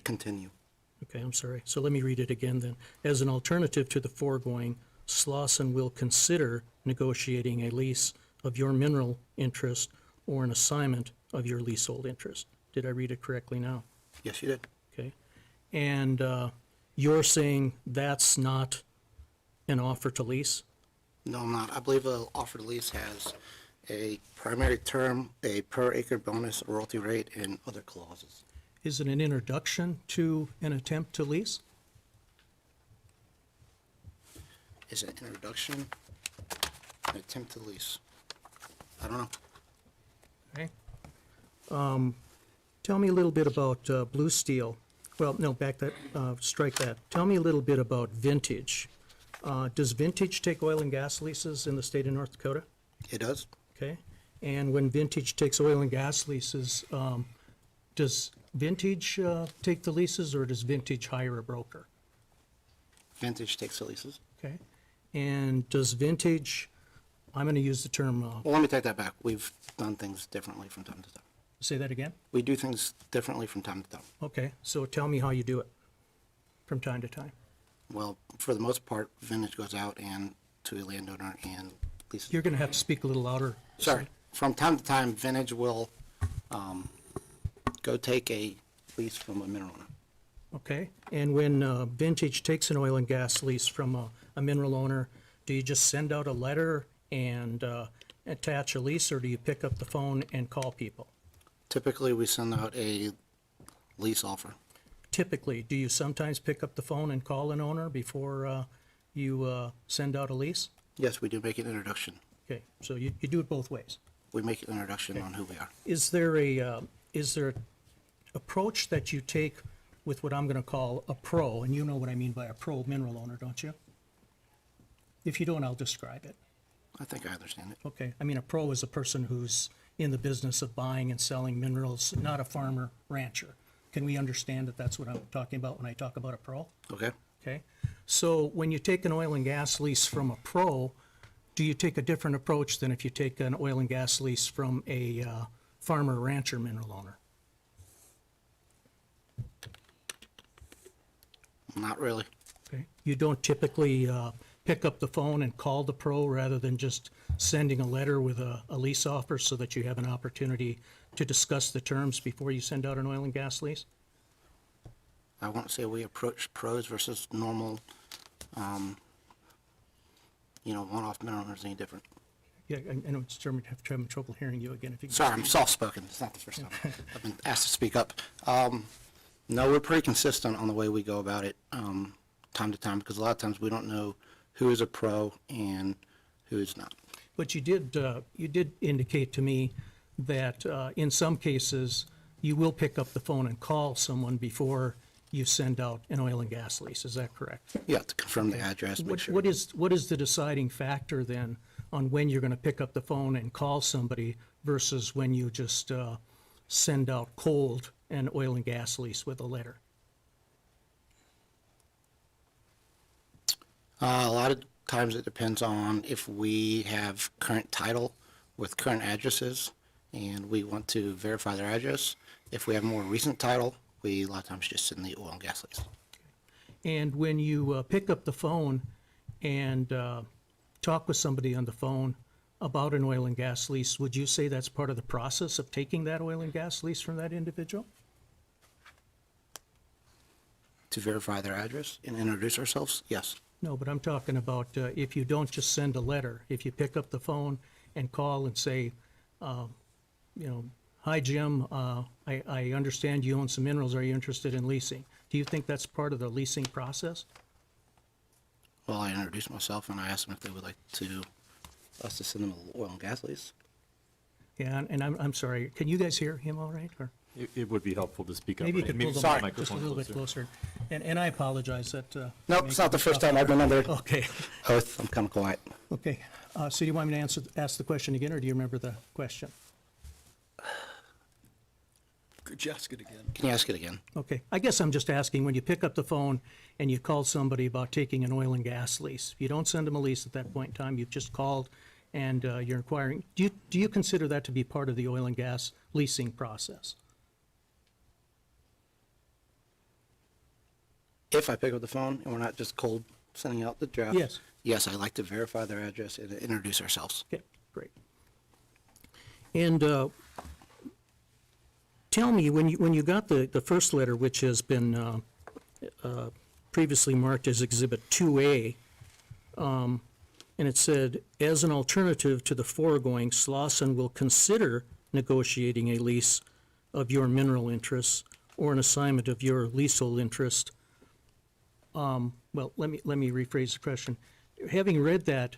continue. Okay, I'm sorry. So let me read it again then. As an alternative to the foregoing, Slauson will consider negotiating a lease of your mineral interest or an assignment of your leasehold interest. Did I read it correctly now? Yes, you did. Okay. And you're saying that's not an offer to lease? No, I'm not. I believe an offer to lease has a primary term, a per acre bonus, a royalty rate, and other clauses. Is it an introduction to an attempt to lease? Is it an introduction, an attempt to lease? I don't know. Okay. Tell me a little bit about Blue Steel. Well, no, strike that. Tell me a little bit about Vintage. Does Vintage take oil and gas leases in the state of North Dakota? It does. Okay. And when Vintage takes oil and gas leases, does Vintage take the leases, or does Vintage hire a broker? Vintage takes the leases. Okay. And does Vintage, I'm going to use the term, Well, let me take that back. We've done things differently from time to time. say that again? We do things differently from time to time. Okay, so tell me how you do it from time to time. Well, for the most part, Vintage goes out and to a landowner and leases. You're going to have to speak a little louder. Sorry. From time to time, Vintage will go take a lease from a mineral owner. Okay, and when Vintage takes an oil and gas lease from a mineral owner, do you just send out a letter and attach a lease, or do you pick up the phone and call people? Typically, we send out a lease offer. Typically, do you sometimes pick up the phone and call an owner before you send out a lease? Yes, we do make an introduction. Okay, so you do it both ways. We make an introduction on who we are. Is there an approach that you take with what I'm going to call a pro, and you know what I mean by a pro mineral owner, don't you? If you don't, I'll describe it. I think I understand it. Okay, I mean, a pro is a person who's in the business of buying and selling minerals, not a farmer rancher. Can we understand that that's what I'm talking about when I talk about a pro? Okay. Okay, so when you take an oil and gas lease from a pro, do you take a different approach than if you take an oil and gas lease from a farmer rancher mineral owner? Not really. Okay, you don't typically pick up the phone and call the pro rather than just sending a letter with a lease offer so that you have an opportunity to discuss the terms before you send out an oil and gas lease? I won't say we approach pros versus normal, one-off mineral owners any different. Yeah, I know it's having trouble hearing you again. If you can Sorry, I'm soft-spoken. It's not the first time I've been asked to speak up. No, we're pretty consistent on the way we go about it, time to time, because a lot of times we don't know who is a pro and who is not. But you did indicate to me that in some cases, you will pick up the phone and call someone before you send out an oil and gas lease. Is that correct? Yeah, to confirm the address, make sure. What is the deciding factor then on when you're going to pick up the phone and call somebody versus when you just send out cold an oil and gas lease with a letter? A lot of times it depends on if we have current title with current addresses and we want to verify their address. If we have more recent title, we a lot of times just send the oil and gas lease. And when you pick up the phone and talk with somebody on the phone about an oil and gas lease, would you say that's part of the process of taking that oil and gas lease from that individual? To verify their address and introduce ourselves, yes. No, but I'm talking about if you don't just send a letter, if you pick up the phone and call and say, hi, Jim, I understand you own some minerals. Are you interested in leasing? Do you think that's part of the leasing process? Well, I introduce myself and I ask them if they would like us to send them an oil and gas lease. Yeah, and I'm sorry, can you guys hear him all right? Or It would be helpful to speak up. maybe you right? could pull the Sorry. mic just a little bit closer. And I apologize that. Nope, it's not the first time I've been under Okay, oath. I'm kind of quiet. okay. So do you want me to ask the question again, or do you remember the question? Could you ask it again? Can you ask it again? Okay, I guess I'm just asking, when you pick up the phone and you call somebody about taking an oil and gas lease, you don't send them a lease at that point in time, you've just called and you're inquiring, do you consider that to be part of the oil and gas leasing process? If I pick up the phone and we're not just cold sending out the draft. Yes. Yes, I like to verify their address and introduce ourselves. Okay, great. And tell me, when you got the first letter, which has been previously marked as Exhibit 2A, and it said, as an alternative to the foregoing, Slauson will consider negotiating a lease of your mineral interests or an assignment of your leasehold interest. Well, let me rephrase the question. Having read that,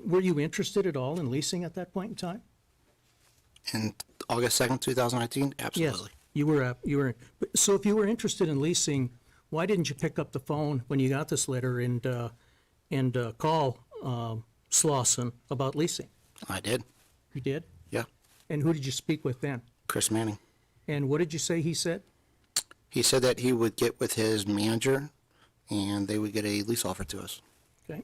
were you interested at all in leasing at that point in time? And August 2nd, 2019? Absolutely. Yes, you were. So if you were interested in leasing, why didn't you pick up the phone when you got this letter and call Slauson about leasing? I did. You did? Yeah. And who did you speak with then? Chris Manning. And what did you say he said? He said that he would get with his manager and they would get a lease offer to us. Okay.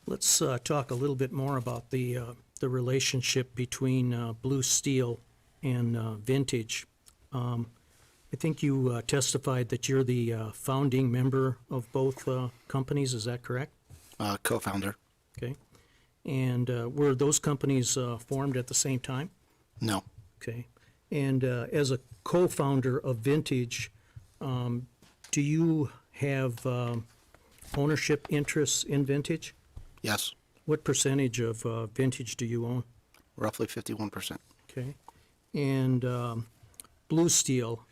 Let's talk a little bit more about the relationship between Blue Steel and Vintage. I think you testified that you're the founding member of both companies, is that correct? Co-founder. Okay. And were those companies formed at the same time? No. Okay. And as a co-founder of Vintage, do you have ownership interests in Vintage? Yes. What percentage of Vintage do you own? Roughly 51%. Okay. And Blue Steel,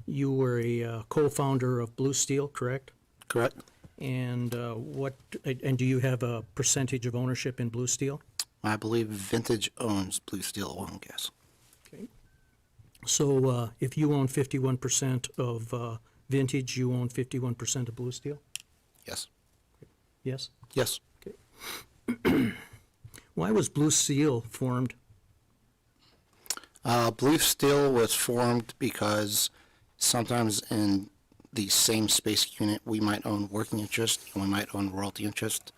you were a co-founder of Blue Steel, correct? Correct. And and do you have a percentage of ownership in Blue Steel? I believe Vintage owns Blue Steel Oil and Gas. Okay. So if you own 51% of Vintage, you own 51% of Blue Steel? Yes. Yes? Yes. Why was Blue Steel formed? Blue Steel was formed because sometimes in the same space unit, we might own working interest and we might own royalty interest.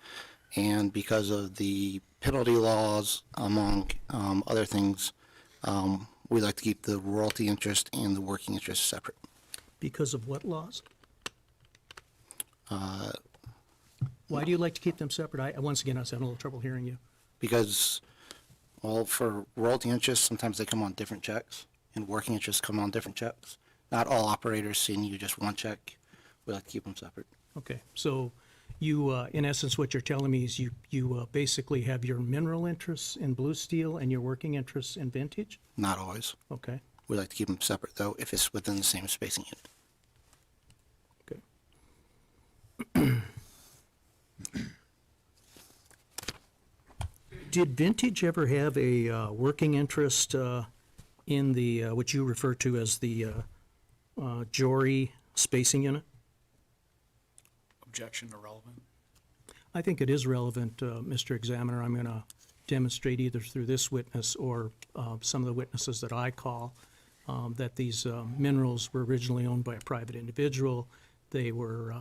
And because of the penalty laws, among other things, we like to keep the royalty interest and the working interest separate. Because of what laws? Why do you like to keep them separate? Once again, I was having a little trouble hearing you. Because, well, for royalty interests, sometimes they come on different checks, and working interests come on different checks. Not all operators send you just one check. We like to keep them separate. Okay, so you, in essence, what you're telling me is you basically have your mineral interests in Blue Steel and your working interests in Vintage? Not always. Okay, We like to keep them separate, though, if it's within the same spacing unit. okay. Did Vintage ever have a working interest in the, what you refer to as the Jory spacing unit? Objection irrelevant. I think it is relevant, Mr. Examiner. I'm going to demonstrate either through this witness or some of the witnesses that I call that these minerals were originally owned by a private individual. They were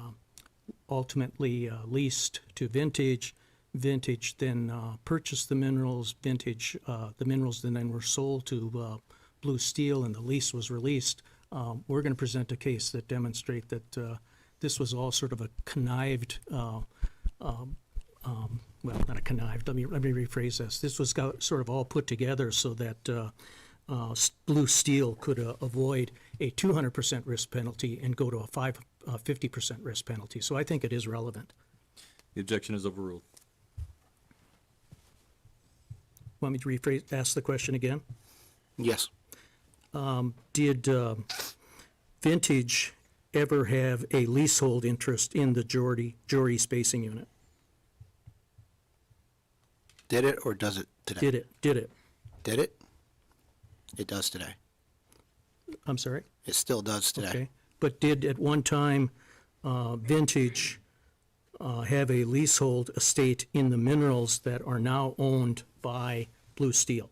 ultimately leased to Vintage. Vintage then purchased the minerals. Vintage, the minerals then were sold to Blue Steel, and the lease was released. We're going to present a case that demonstrate that this was all sort of a connived, well, not a connived. Let me rephrase this. This was sort of all put together so that Blue Steel could avoid a 200% risk penalty and go to a 50% risk penalty. So I think it is relevant. The objection is overruled. Want me to rephrase, ask the question again? Yes. Did Vintage ever have a leasehold interest in the Jory spacing unit? Did it or does it today? Did it? Did it? It does today. I'm sorry? It still does today. Okay. But did at one time Vintage have a leasehold estate in the minerals that are now owned by Blue Steel?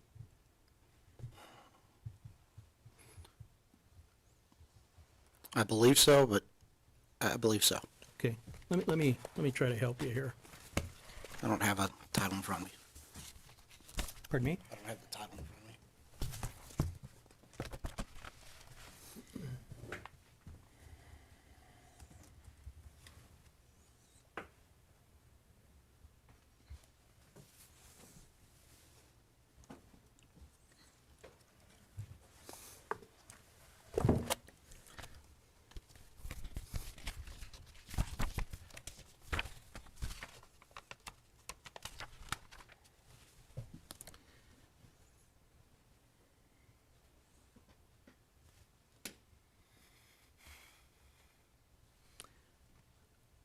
I believe so, but I believe so. Okay. Let me try to help you here. I don't have a title in front of me. Pardon me? I don't have the title in front of me.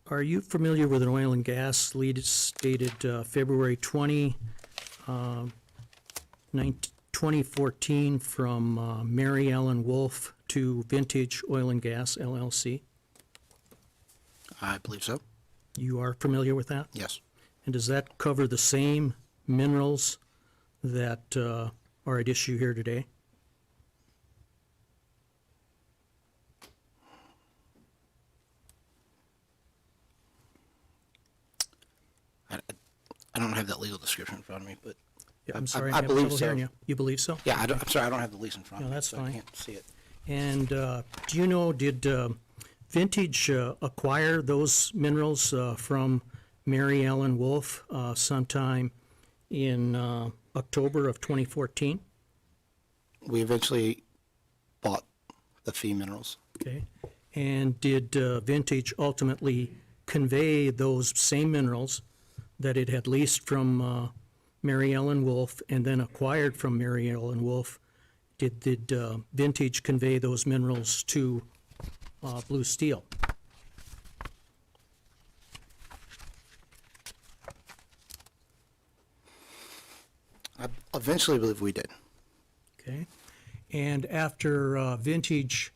Are you familiar with an oil and gas lead dated February 20, 2014 from Mary Ellen Wolf to Vintage Oil and Gas LLC? I believe so. You are familiar with that? Yes. And does that cover the same minerals that are at issue here today? I don't have that legal description in front of me, but Yeah, I'm sorry, I I'm having believe trouble so. hearing you. You believe so? yeah, I'm sorry, I don't have the lease in front of No, me. that's so fine. I can't see it. And do you know, did Vintage acquire those minerals from Mary Ellen Wolf sometime in October of 2014? We eventually bought the fee minerals. Okay. And did Vintage ultimately convey those same minerals that it had leased from Mary Ellen Wolf and then acquired from Mary Ellen Wolf? Did Vintage convey those minerals to Blue Steel? I eventually believe we did. Okay. And after Vintage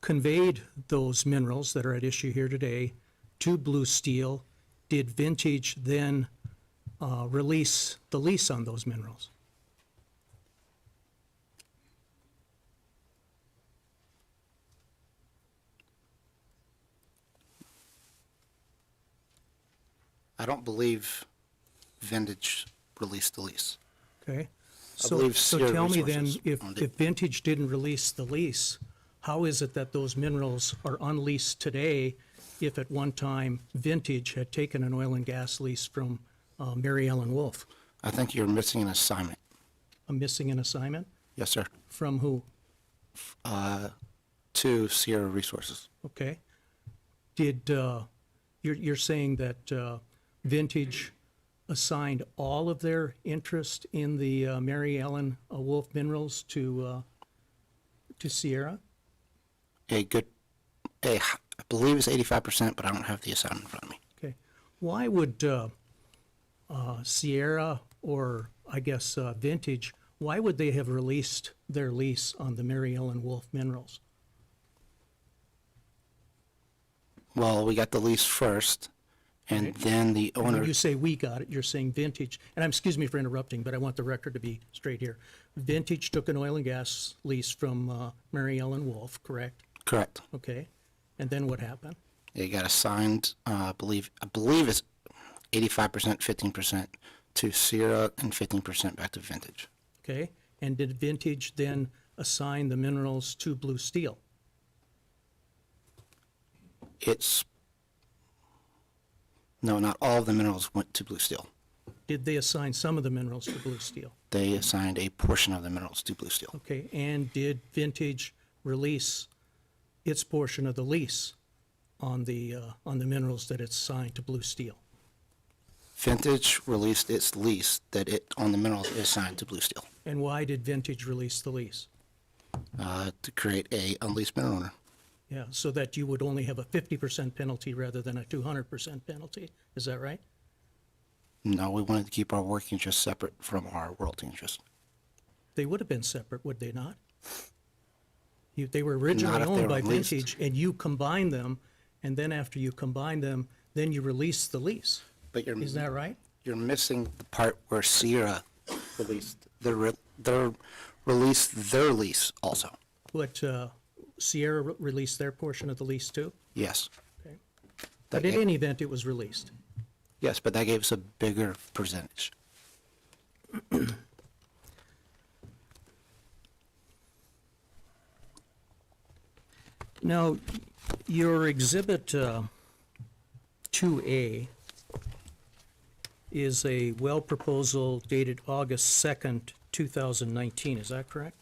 conveyed those minerals that are at issue here today to Blue Steel, did Vintage then release the lease on those minerals? I don't believe Vintage released the lease. Okay? I So, believe so Sierra tell me then, Resources if, owned it. if Vintage didn't release the lease, how is it that those minerals are unleased today if at one time Vintage had taken an oil and gas lease from Mary Ellen Wolf? I think you're missing an assignment. I'm missing an assignment? Yes, sir. From who? To Sierra Resources. Okay. Did, you're saying that Vintage assigned all of their interest in the Mary Ellen Wolf minerals to Sierra? I believe it's 85%, but I don't have the assignment in front of me. Okay. Why would Sierra, or I guess Vintage, why would they have released their lease on the Mary Ellen Wolf minerals? Well, we got the lease first, and then the When owner, you say we got it, you're saying Vintage, and excuse me for interrupting, but I want the record to be straight here. Vintage took an oil and gas lease from Mary Ellen Wolf, correct? correct. Okay. And then what happened? It got assigned, I believe it's 85%, 15% to Sierra, and 15% back to Vintage. Okay. And did Vintage then assign the minerals to Blue Steel? No, not all of the minerals went to Blue Steel. Did they assign some of the minerals to Blue Steel? They assigned a portion of the minerals to Blue Steel. Okay. And did Vintage release its portion of the lease on the minerals that it's assigned to Blue Steel? Vintage released its lease on the minerals is assigned to Blue Steel, And why did Vintage release the lease? to create a unleased mineral owner. Yeah, so that you would only have a 50% penalty rather than a 200% penalty. Is that right? No, we wanted to keep our working interest separate from our royalty interest. They would have been separate, would they not? They were originally Not if they owned were by leased. Vintage, and you combined them, and then after you combined them, then you released the lease. But Is that right? You're missing the part where Sierra released released their lease also. But Sierra released their portion of the lease too? Yes. Okay. That But in ga- any event, it was released. Yes, but that gave us a bigger percentage. Now, your Exhibit 2A is a well proposal dated August 2nd, 2019, is that correct?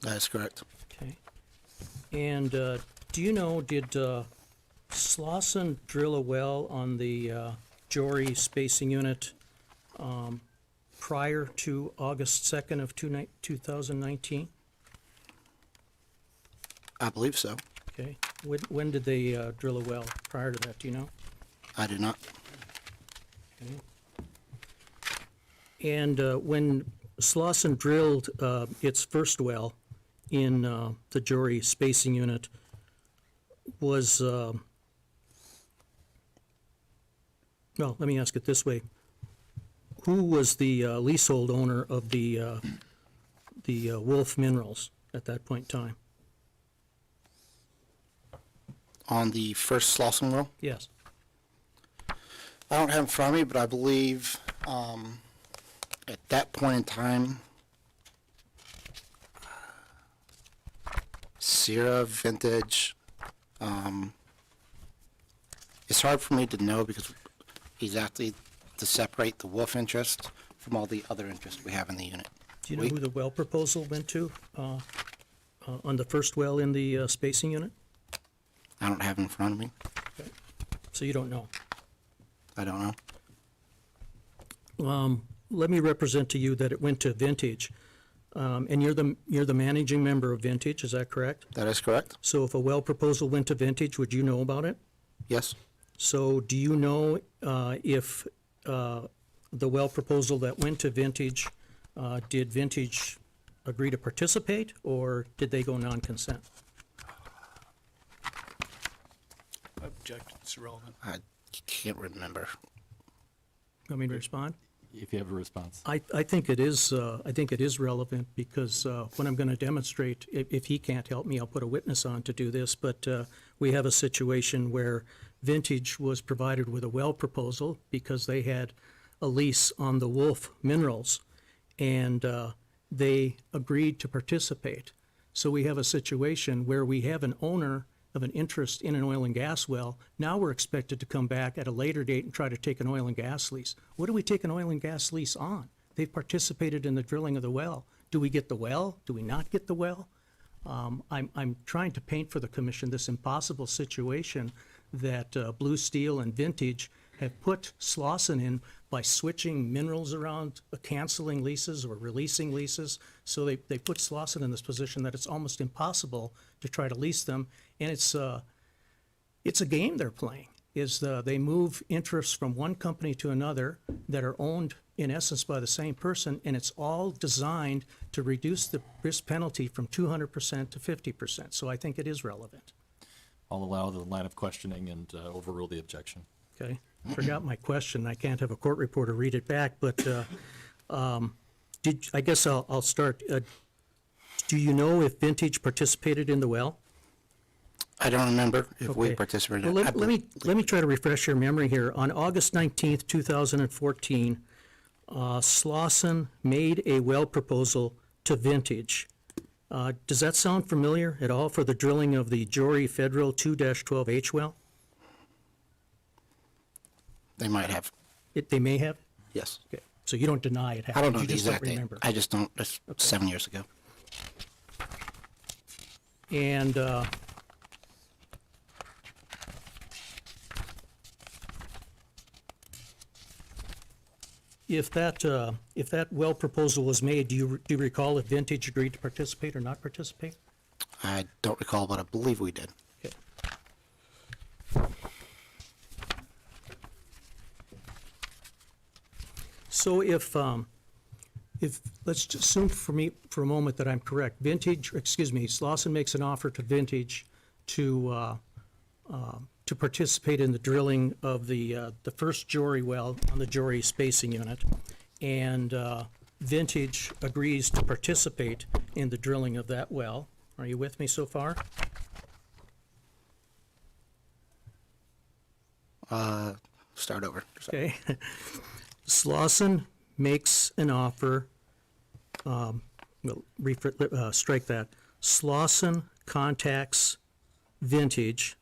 That is correct. Okay. And do you know, did Slauson drill a well on the Jory spacing unit prior to August 2nd of 2019? I believe so. Okay. When did they drill a well prior to that, do you know? I do not. And when Slauson drilled its first well in the Jory spacing unit, was, well, let me ask it this way. Who was the leasehold owner of the Wolf Minerals at that point in time? On the first Slauson well, Yes. I don't have it in front of me, but I believe at that point in time, Sierra, Vintage, it's hard for me to know because exactly to separate the Wolf interest from all the other interests we have in the unit. Do you know who the well proposal went to on the first well in the spacing unit? I don't have it in front of me. So you don't know. I don't know. Let me represent to you that it went to Vintage, and you're the managing member of Vintage, is that correct? That is correct. So if a well proposal went to Vintage, would you know about it? Yes. So do you know if the well proposal that went to Vintage, did Vintage agree to participate, or did they go non-consent? Object, it's irrelevant. I can't remember. Want me to respond? If you have a response. I think it is relevant because when I'm going to demonstrate, if he can't help me, I'll put a witness on to do this, but we have a situation where Vintage was provided with a well proposal because they had a lease on the Wolf Minerals, and they agreed to participate. So we have a situation where we have an owner of an interest in an oil and gas well. Now we're expected to come back at a later date and try to take an oil and gas lease. What do we take an oil and gas lease on? They've participated in the drilling of the well. Do we get the well? Do we not get the well? I'm trying to paint for the commission this impossible situation that Blue Steel and Vintage have put Slauson in by switching minerals around, canceling leases or releasing leases. So they put Slauson in this position that it's almost impossible to try to lease them. And it's a game they're playing. They move interests from one company to another that are owned in essence by the same person, and it's all designed to reduce the risk penalty from 200% to 50%. So I think it is relevant. I'll allow the line of questioning and overrule the objection. Okay, forgot my question. I can't have a court reporter read it back, but I guess I'll start. Do you know if Vintage participated in the well? I don't remember if we Okay. participated. Well, let me try to refresh your memory here. On August 19th, 2014, Slauson made a well proposal to Vintage. Does that sound familiar at all for the drilling of the Jory Federal 2-12H well? They might have, They may have? yes. Okay, so you don't deny it I happened? don't know You the just don't exact date. remember. I just don't, that's 7 years ago. And if that well proposal was made, do you recall if Vintage agreed to participate or not participate? I don't recall, but I believe we did. Okay. So if let's just assume for a moment that I'm correct, Slauson makes an offer to Vintage to participate in the drilling of the first Jory well on the Jory spacing unit, and Vintage agrees to participate in the drilling of that well. Are you with me so far? Start over. Okay. Slauson makes an offer, strike that. Slauson contacts Vintage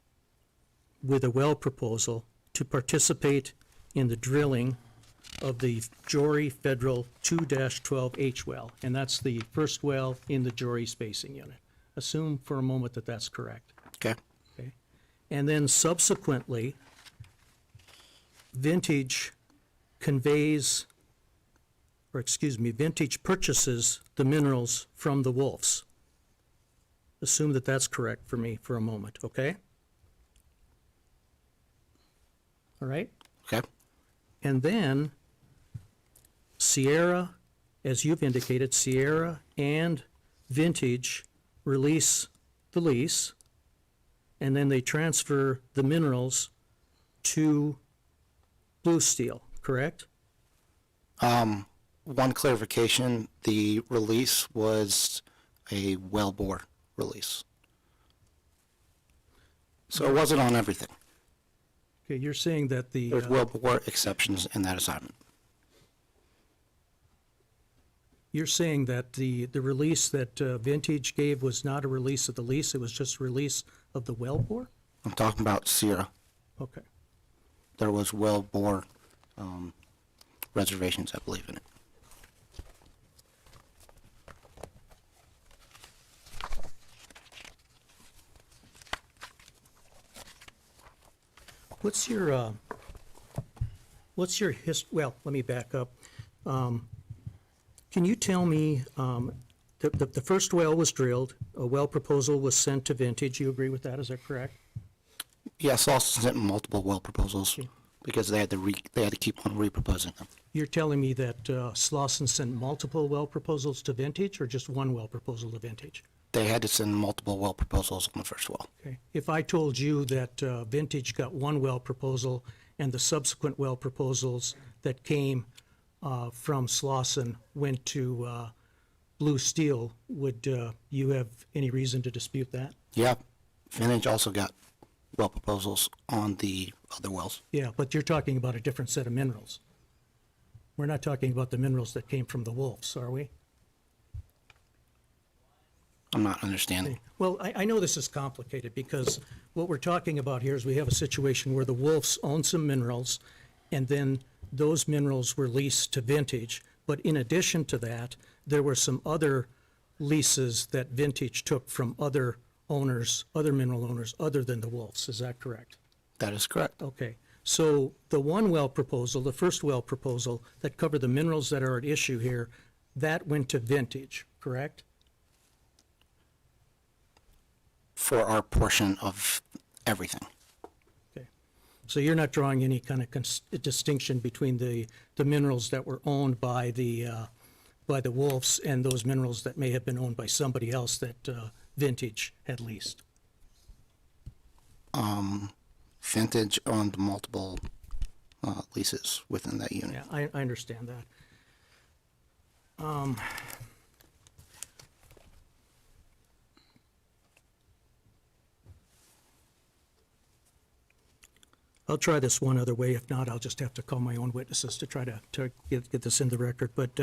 with a well proposal to participate in the drilling of the Jory Federal 2-12H well, and that's the first well in the Jory spacing unit. Assume for a moment that that's correct. Okay. Okay. And then subsequently, Vintage Vintage purchases the minerals from the Wolves. Assume that that's correct for me for a moment, okay? All right? Okay. And then Sierra, as you've indicated, Sierra and Vintage release the lease, and then they transfer the minerals to Blue Steel, correct? One clarification, the release was a well bore release. So it wasn't on everything. Okay, you're saying that the, There's well bore exceptions in that assignment. you're saying that the release that Vintage gave was not a release of the lease, it was just a release of the well bore? I'm talking about Sierra. Okay. There was well bore reservations, I believe, in it. What's your well, let me back up. Can you tell me, the first well was drilled, a well proposal was sent to Vintage, you agree with that, is that correct? Yes, also sent multiple well proposals because they had to keep on reproposing them. You're telling me that Slauson sent multiple well proposals to Vintage, or just one well proposal to Vintage? They had to send multiple well proposals on the first well. Okay. If I told you that Vintage got one well proposal and the subsequent well proposals that came from Slauson went to Blue Steel, would you have any reason to dispute that? Yeah, Vintage also got well proposals on the other wells. Yeah, but you're talking about a different set of minerals. We're not talking about the minerals that came from the wolves, are we? I'm not understanding. Well, I know this is complicated because what we're talking about here is we have a situation where the wolves own some minerals and then those minerals were leased to Vintage. But in addition to that, there were some other leases that Vintage took from other owners, other mineral owners, other than the wolves. Is that correct? That is correct. Okay. So the one well proposal, the first well proposal that covered the minerals that are at issue here, that went to Vintage, correct? For our portion of everything. Okay. So you're not drawing any kind of distinction between the minerals that were owned by the wolves and those minerals that may have been owned by somebody else that Vintage had leased? Vintage owned multiple leases within that unit. Yeah, I understand that. I'll try this one other way. If not, I'll just have to call my own witnesses to try to get this in the record. But,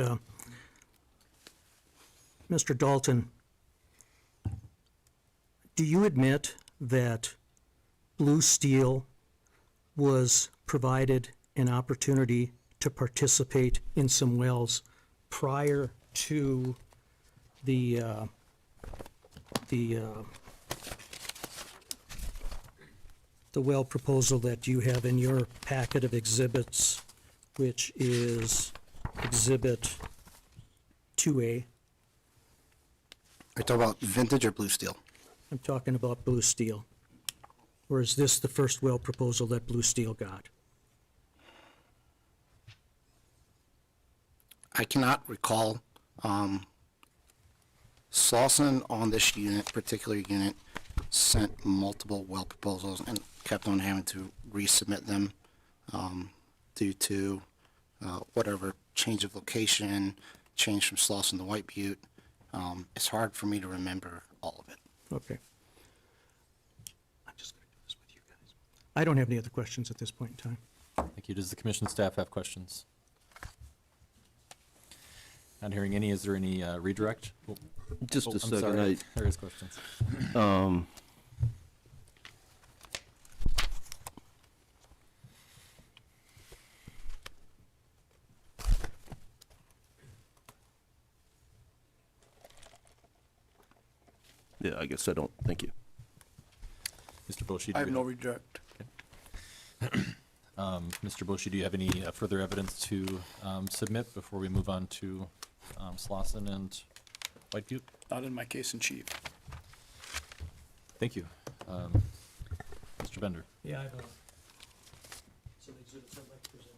Mr. Dalton, do you admit that Blue Steel was provided an opportunity to participate in some wells prior to the well proposal that you have in your packet of exhibits, which is Exhibit 2A? Are you talking about Vintage or Blue Steel? I'm talking about Blue Steel. Or is this the first well proposal that Blue Steel got? I cannot recall. Slauson on this unit, particular unit, sent multiple well proposals and kept on having to resubmit them due to whatever change of location, change from Slauson to White Butte. It's hard for me to remember all of it. Okay. I'm just going to do this with you guys. I don't have any other questions at this point in time. Thank you. Does the commission staff have questions? Not hearing any. Is there any redirect? Oh, Just a I'm second. sorry. There is questions. Yeah, I guess I don't. Thank you. Mr. Boshi, do I have you no redirect. Mr. Boshi, do you have any further evidence to submit before we move on to Slauson and White Butte? Not in my case in chief. Thank you. Mr. Bender? Yeah, I have some exhibits I'd like to present.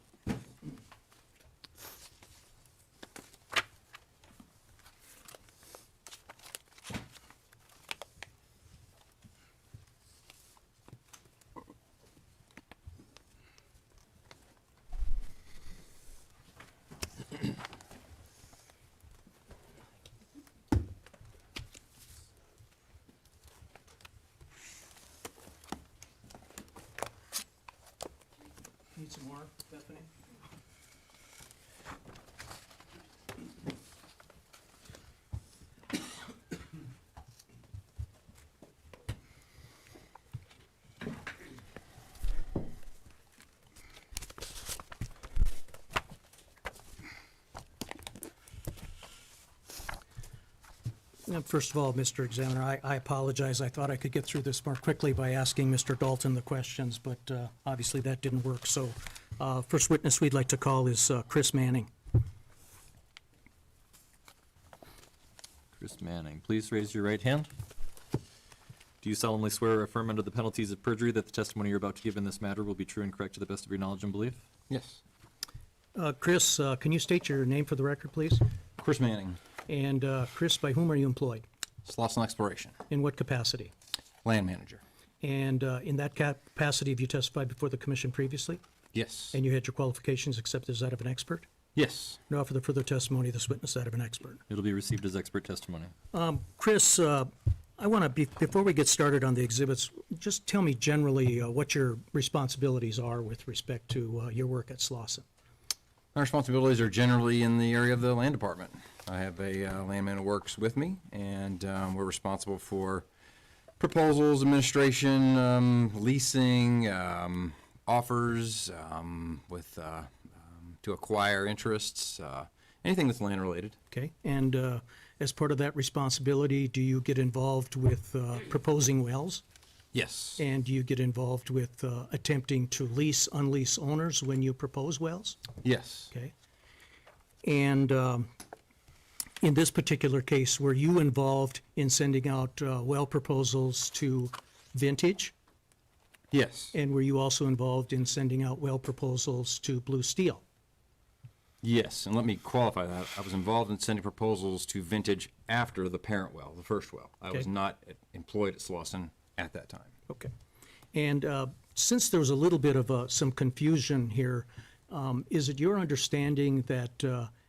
Need some more, Bethany? First of all, Mr. Examiner, I apologize. I thought I could get through this more quickly by asking Mr. Dalton the questions, but obviously that didn't work. So first witness we'd like to call is Chris Manning. Chris Manning, please raise your right hand. Do you solemnly swear or affirm under the penalties of perjury that the testimony you're about to give in this matter will be true and correct to the best of your knowledge and belief? Yes. Chris, can you state your name for the record, please? Chris Manning, And Chris, by whom are you employed? Slauson Exploration, In what capacity? land manager. And in that capacity, have you testified before the commission previously? Yes. And you had your qualifications accepted as that of an expert? Yes. No, for the further testimony of this witness, that of an expert. It'll be received as expert testimony. Chris, I want to, before we get started on the exhibits, just tell me generally what your responsibilities are with respect to your work at Slauson. My responsibilities are generally in the area of the land department. I have a landman who works with me, and we're responsible for proposals, administration, leasing, offers, to acquire interests, anything that's land related. Okay, and as part of that responsibility, do you get involved with proposing wells? Yes. And do you get involved with attempting to lease, unlease owners when you propose wells? Yes. Okay. And in this particular case, were you involved in sending out well proposals to Vintage? Yes. And were you also involved in sending out well proposals to Blue Steel? Yes, and let me qualify that. I was involved in sending proposals to Vintage after the parent well, the first well. I was Okay. not employed at Slauson at that time. Okay. And since there was a little bit of some confusion here, is it your understanding that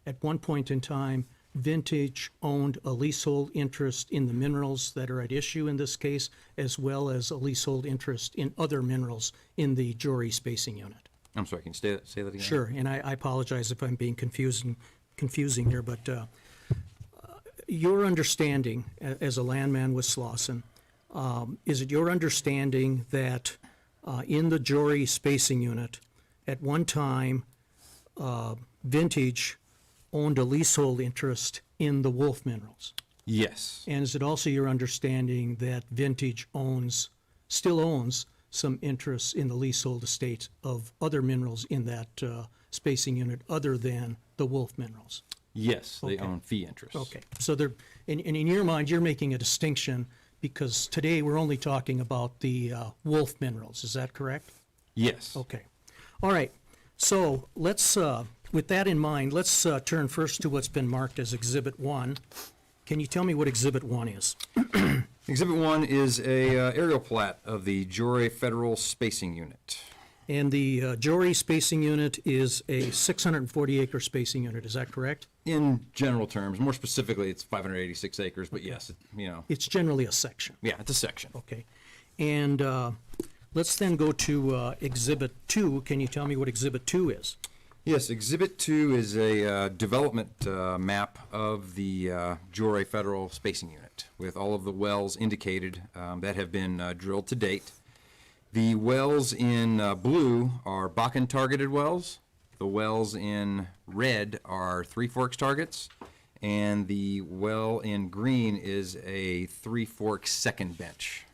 at one point in time, Vintage owned a leasehold interest in the minerals that are at issue in this case, as well as a leasehold interest in other minerals in the Jory spacing unit? I'm sorry, can you say that again? Sure, and I apologize if I'm being confusing here, but your understanding as a landman with Slauson, is it your understanding that in the Jory spacing unit, at one time, Vintage owned a leasehold interest in the Wolf minerals? Yes. And is it also your understanding that Vintage still owns some interests in the leasehold estate of other minerals in that spacing unit other than the Wolf minerals? Yes, they Okay. own fee interests. Okay, so there, and in your mind, you're making a distinction because today we're only talking about the Wolf minerals, is that correct? Yes. Okay. All right, so let's, with that in mind, let's turn first to what's been marked as Exhibit 1. Can you tell me what Exhibit 1 is? Exhibit 1 is a aerial plat of the Jory Federal Spacing Unit. And the Jory spacing unit is a 640-acre spacing unit, is that correct? In general terms, more specifically, it's 586 acres, but yes, It's generally a section. yeah, it's a section. Okay. And let's then go to Exhibit 2. Can you tell me what Exhibit 2 is? Yes, Exhibit 2 is a development map of the Jory Federal Spacing Unit with all of the wells indicated that have been drilled to date. The wells in blue are Bakken targeted wells. The wells in red are Three Forks targets. And the well in green is a Three Forks second bench.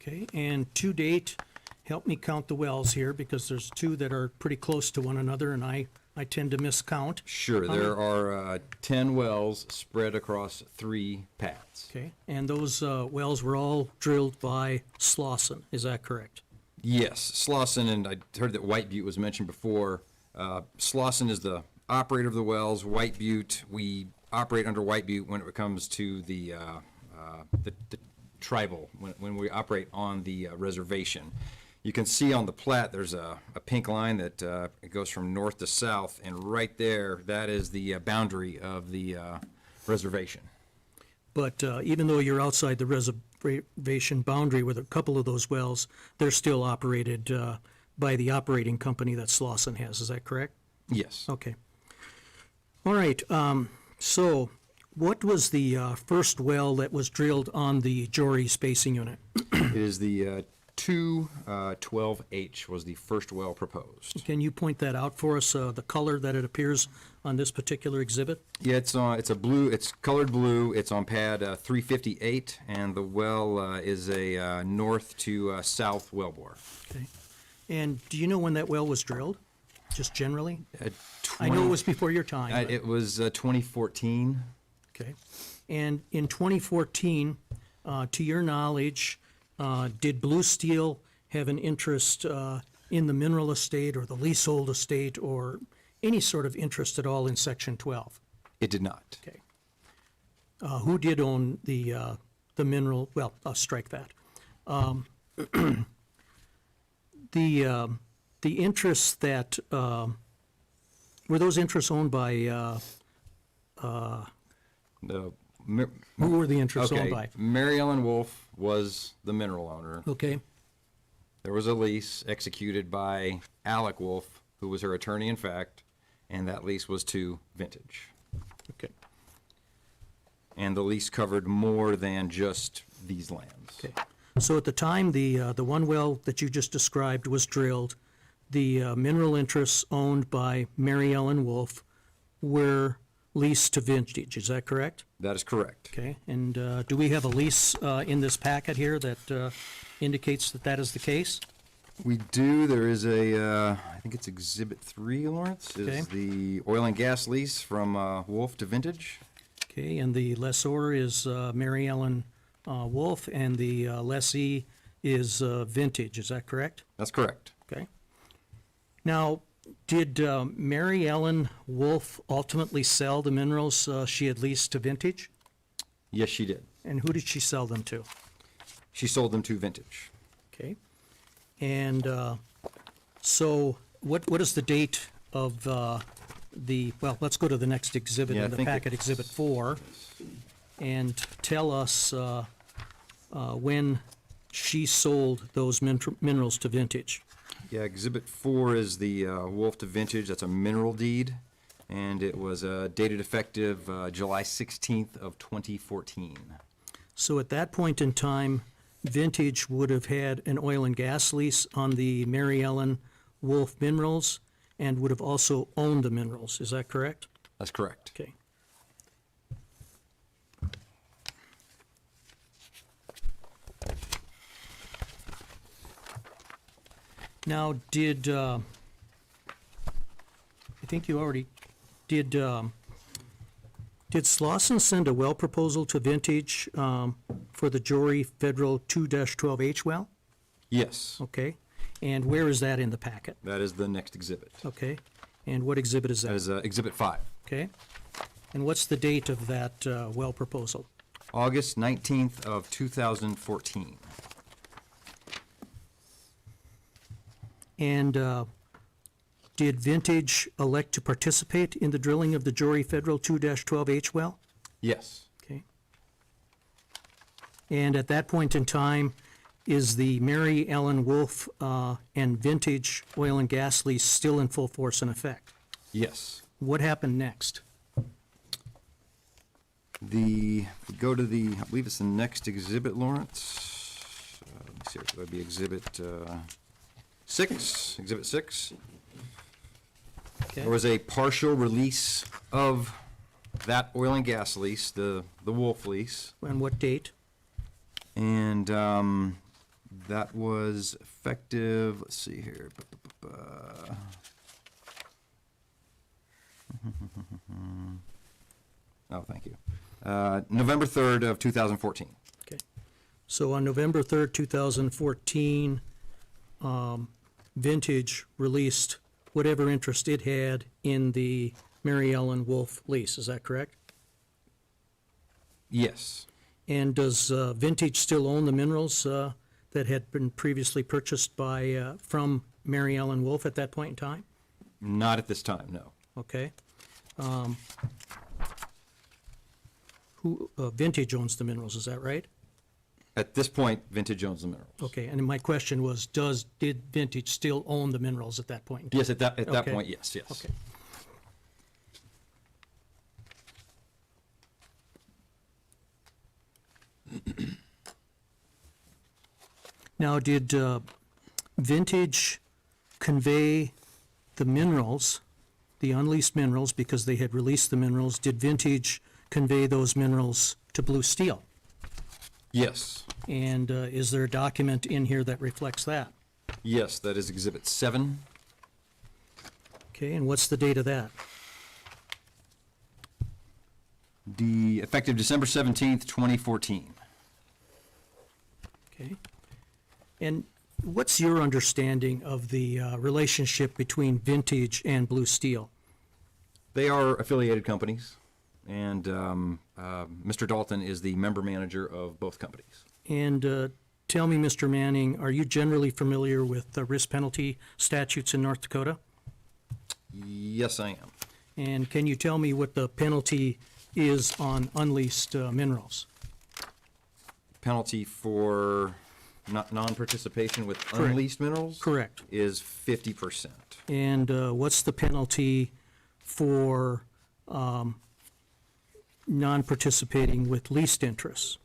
Okay, and to date, help me count the wells here because there's two that are pretty close to one another and I tend to miscount. Sure, How there many- are 10 wells spread across 3 pads. Okay, and those wells were all drilled by Slauson, is that correct? Yes, Slauson, and I heard that White Butte was mentioned before. Slauson is the operator of the wells. White Butte, we operate under White Butte when it comes to the tribal, when we operate on the reservation. You can see on the plat, there's a pink line that it goes from north to south, and right there, that is the boundary of the reservation. But even though you're outside the reservation boundary with a couple of those wells, they're still operated by the operating company that Slauson has, is that correct? Yes. Okay. All right, so what was the first well that was drilled on the Jory spacing unit? It is the 212H was the first well proposed. Can you point that out for us, the color that it appears on this particular exhibit? Yeah, it's a blue, it's colored blue, it's on pad 358, and the well is a north to south wellbore. Okay. And do you know when that well was drilled, just generally? I know 20 it was before your time. but- It was 2014. Okay. And in 2014, to your knowledge, did Blue Steel have an interest in the mineral estate or the leasehold estate or any sort of interest at all in Section 12? It did not. Okay. Who did own the mineral? Well, I'll strike that. The interests that were those interests owned by The Who were the interests owned Okay, by? Mary Ellen Wolf was the mineral owner. Okay, There was a lease executed by Alec Wolf, who was her attorney in fact, and that lease was to Vintage. okay, And the lease covered more than just these lands. okay. So at the time the one well that you just described was drilled, the mineral interests owned by Mary Ellen Wolf were leased to Vintage, is that correct? That is correct. Okay, and do we have a lease in this packet here that indicates that that is the case? We do, there is I think it's Exhibit 3, Lawrence, Okay. is the oil and gas lease from Wolf to Vintage. Okay, and the lessor is Mary Ellen Wolf, and the lessee is Vintage, is that correct? That's correct. Okay. Now, did Mary Ellen Wolf ultimately sell the minerals she had leased to Vintage? Yes, she did. And who did she sell them to? She sold them to Vintage. Okay. And so what is the date of well, let's go to the next exhibit Yeah, I in the think packet, it's- Exhibit 4, and tell us when she sold those minerals to Vintage. Yeah, Exhibit 4 is the Wolf to Vintage, that's a mineral deed, and it was dated effective July 16th of 2014. So at that point in time, Vintage would have had an oil and gas lease on the Mary Ellen Wolf minerals and would have also owned the minerals, is that correct? That's correct. Okay. Now, I think you already, did Slauson send a well proposal to Vintage for the Jory Federal 2-12H well? Yes, Okay, and where is that in the packet? that is the next exhibit. Okay, and what exhibit is That that? is Exhibit 5. Okay, and what's the date of that well proposal? August 19th of 2014. And did Vintage elect to participate in the drilling of the Jory Federal 2-12H well? Yes, Okay. And at that point in time, is the Mary Ellen Wolf and Vintage oil and gas lease still in full force and effect? yes. What happened next? If we go to I believe it's the next exhibit, Lawrence. Let me see, it would be Exhibit 6, Exhibit 6. Okay. There was a partial release of that oil and gas lease, the Wolf lease, And what date? and that was effective, let's see here. Oh, thank you. November 3rd of 2014. Okay. So on November 3rd, 2014, Vintage released whatever interest it had in the Mary Ellen Wolf lease, is that correct? Yes, And does Vintage still own the minerals that had been previously purchased by, from Mary Ellen Wolf at that point in time? not at this time, no. Okay. Vintage owns the minerals, is that right? At this point, Vintage owns the minerals. Okay, and my question was, did Vintage still own the minerals at that point in time? Yes, at that Okay. point, yes, yes. Okay. Now, did Vintage convey the minerals, the unleased minerals, because they had released the minerals? Did Vintage convey those minerals to Blue Steel? Yes, And is there a document in here that reflects that? yes, that is Exhibit 7. Okay, and what's the date of that? The effective December 17th, 2014. Okay. And what's your understanding of the relationship between Vintage and Blue Steel? They are affiliated companies, and Mr. Dalton is the member manager of both companies. And tell me, Mr. Manning, are you generally familiar with the risk penalty statutes in North Dakota? Yes, I am. And can you tell me what the penalty is on unleased minerals? Penalty for non-participation with Correct. unleased minerals? Correct. Is 50%. And what's the penalty for non-participating with leased interests?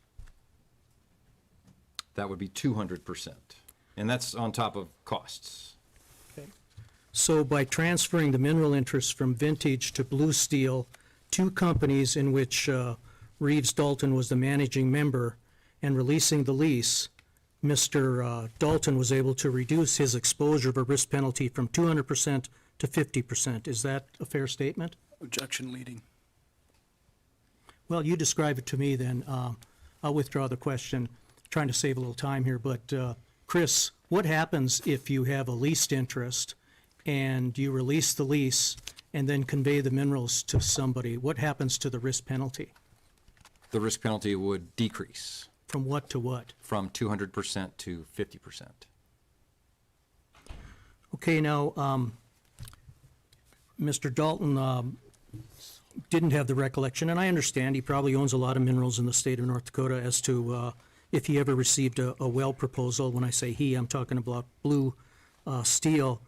That would be 200%. And that's on top of costs. So by transferring the mineral interests from Vintage to Blue Steel, two companies in which Reeves Dalton was the managing member, and releasing the lease, Mr. Dalton was able to reduce his exposure of a risk penalty from 200% to 50%. Is that a fair statement? Objection leading. Well, you describe it to me then. I'll withdraw the question, trying to save a little time here. But Chris, what happens if you have a leased interest and you release the lease and then convey the minerals to somebody? What happens to the risk penalty? The risk penalty would decrease From what to what? from 200% to 50%. Okay, now, Mr. Dalton didn't have the recollection, and I understand he probably owns a lot of minerals in the state of North Dakota, as to if he ever received a well proposal. When I say he, I'm talking about Blue Steel.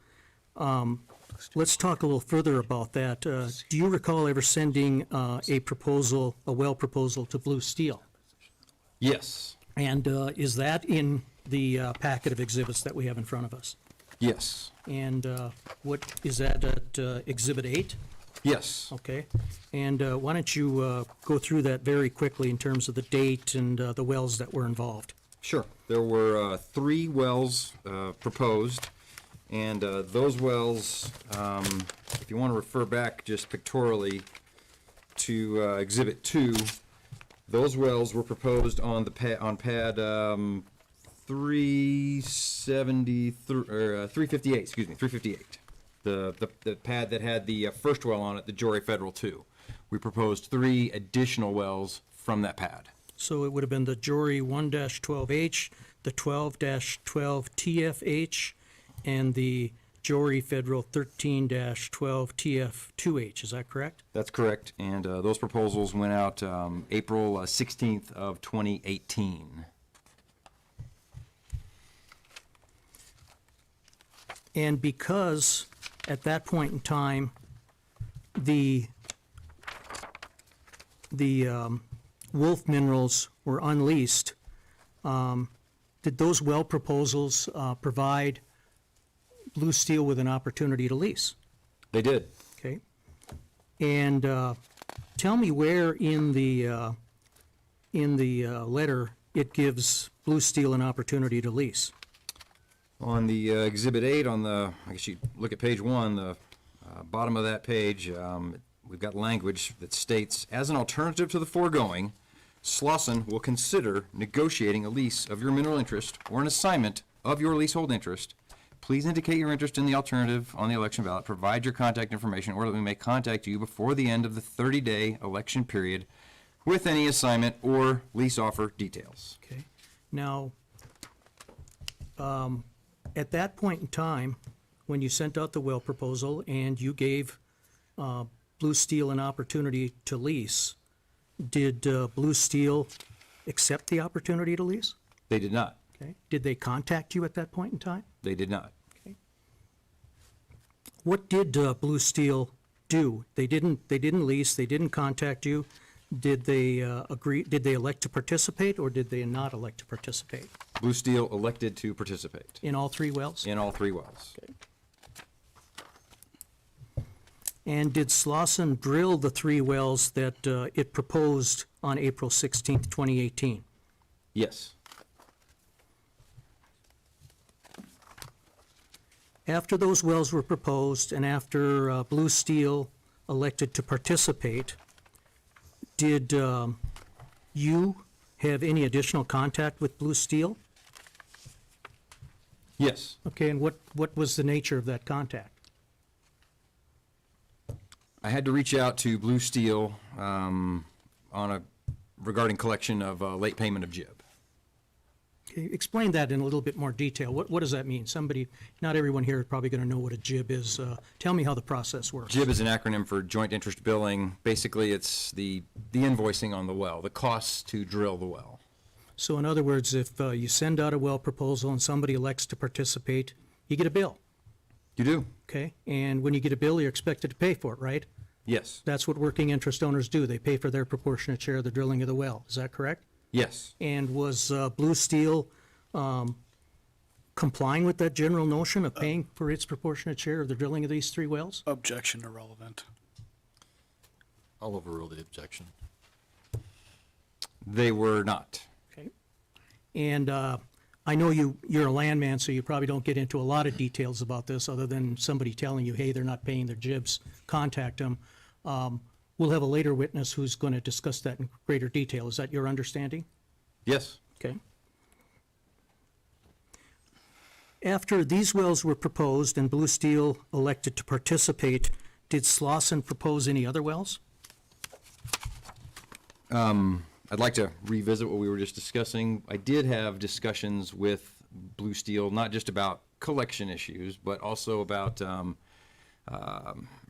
Let's talk a little further about that. Do you recall ever sending a proposal, a well proposal to Blue Steel? Yes. And is that in the packet of exhibits that we have in front of us? Yes. And what, is that at Exhibit 8? Yes. Okay. And why don't you go through that very quickly in terms of the date and the wells that were involved? Sure. There were 3 wells proposed, and those wells, if you want to refer back just pictorially to Exhibit 2, those wells were proposed on the pad 358, excuse me, 358. The pad that had the first well on it, the Jory Federal 2. We proposed 3 additional wells from that pad. So it would have been the Jory 1-12H, the 12-12TFH, and the Jory Federal 13-12TF2H. Is that correct? That's correct, and those proposals went out April 16th of 2018. And because at that point in time, the Wolf minerals were unleased, did those well proposals provide Blue Steel with an opportunity to lease? They did. Okay. And tell me where in the letter it gives Blue Steel an opportunity to lease. On the Exhibit 8, on the, I guess you look at page 1, the bottom of that page, we've got language that states, as an alternative to the foregoing, Slauson will consider negotiating a lease of your mineral interest or an assignment of your leasehold interest. Please indicate your interest in the alternative on the election ballot. Provide your contact information, or that we may contact you before the end of the 30-day election period with any assignment or lease offer details. Okay. Now, at that point in time, when you sent out the well proposal and you gave Blue Steel an opportunity to lease, did Blue Steel accept the opportunity to lease? They did not. Okay. Did they contact you at that point in time? They did not. Okay. What did Blue Steel do? They didn't lease, they didn't contact you. Did they agree, did they elect to participate, or did they not elect to participate? Blue Steel elected to participate. In all 3 wells? In all 3 wells. Okay. And did Slauson drill the 3 wells that it proposed on April 16th, 2018? Yes. After those wells were proposed and after Blue Steel elected to participate, did you have any additional contact with Blue Steel? Yes. Okay, and what was the nature of that contact? I had to reach out to Blue Steel regarding collection of late payment of JIB. Okay, explain that in a little bit more detail. What does that mean? Not everyone here is probably going to know what a JIB is. Tell me how the process works. JIB is an acronym for Joint Interest Billing. Basically, it's the invoicing on the well, the costs to drill the well. So in other words, if you send out a well proposal and somebody elects to participate, you get a bill, You do? okay? And when you get a bill, you're expected to pay for it, right? Yes. That's what working interest owners do. They pay for their proportionate share of the drilling of the well. Is that correct? Yes. And was Blue Steel complying with that general notion of paying for its proportionate share of the drilling of these 3 wells? Objection irrelevant. I'll overrule the objection. They were not. Okay. And I know you're a landman, so you probably don't get into a lot of details about this, other than somebody telling you, hey, they're not paying their jibs, contact them. We'll have a later witness who's going to discuss that in greater detail. Is that your understanding? Yes. Okay. After these wells were proposed and Blue Steel elected to participate, did Slauson propose any other wells? I'd like to revisit what we were just discussing. I did have discussions with Blue Steel, not just about collection issues, but also about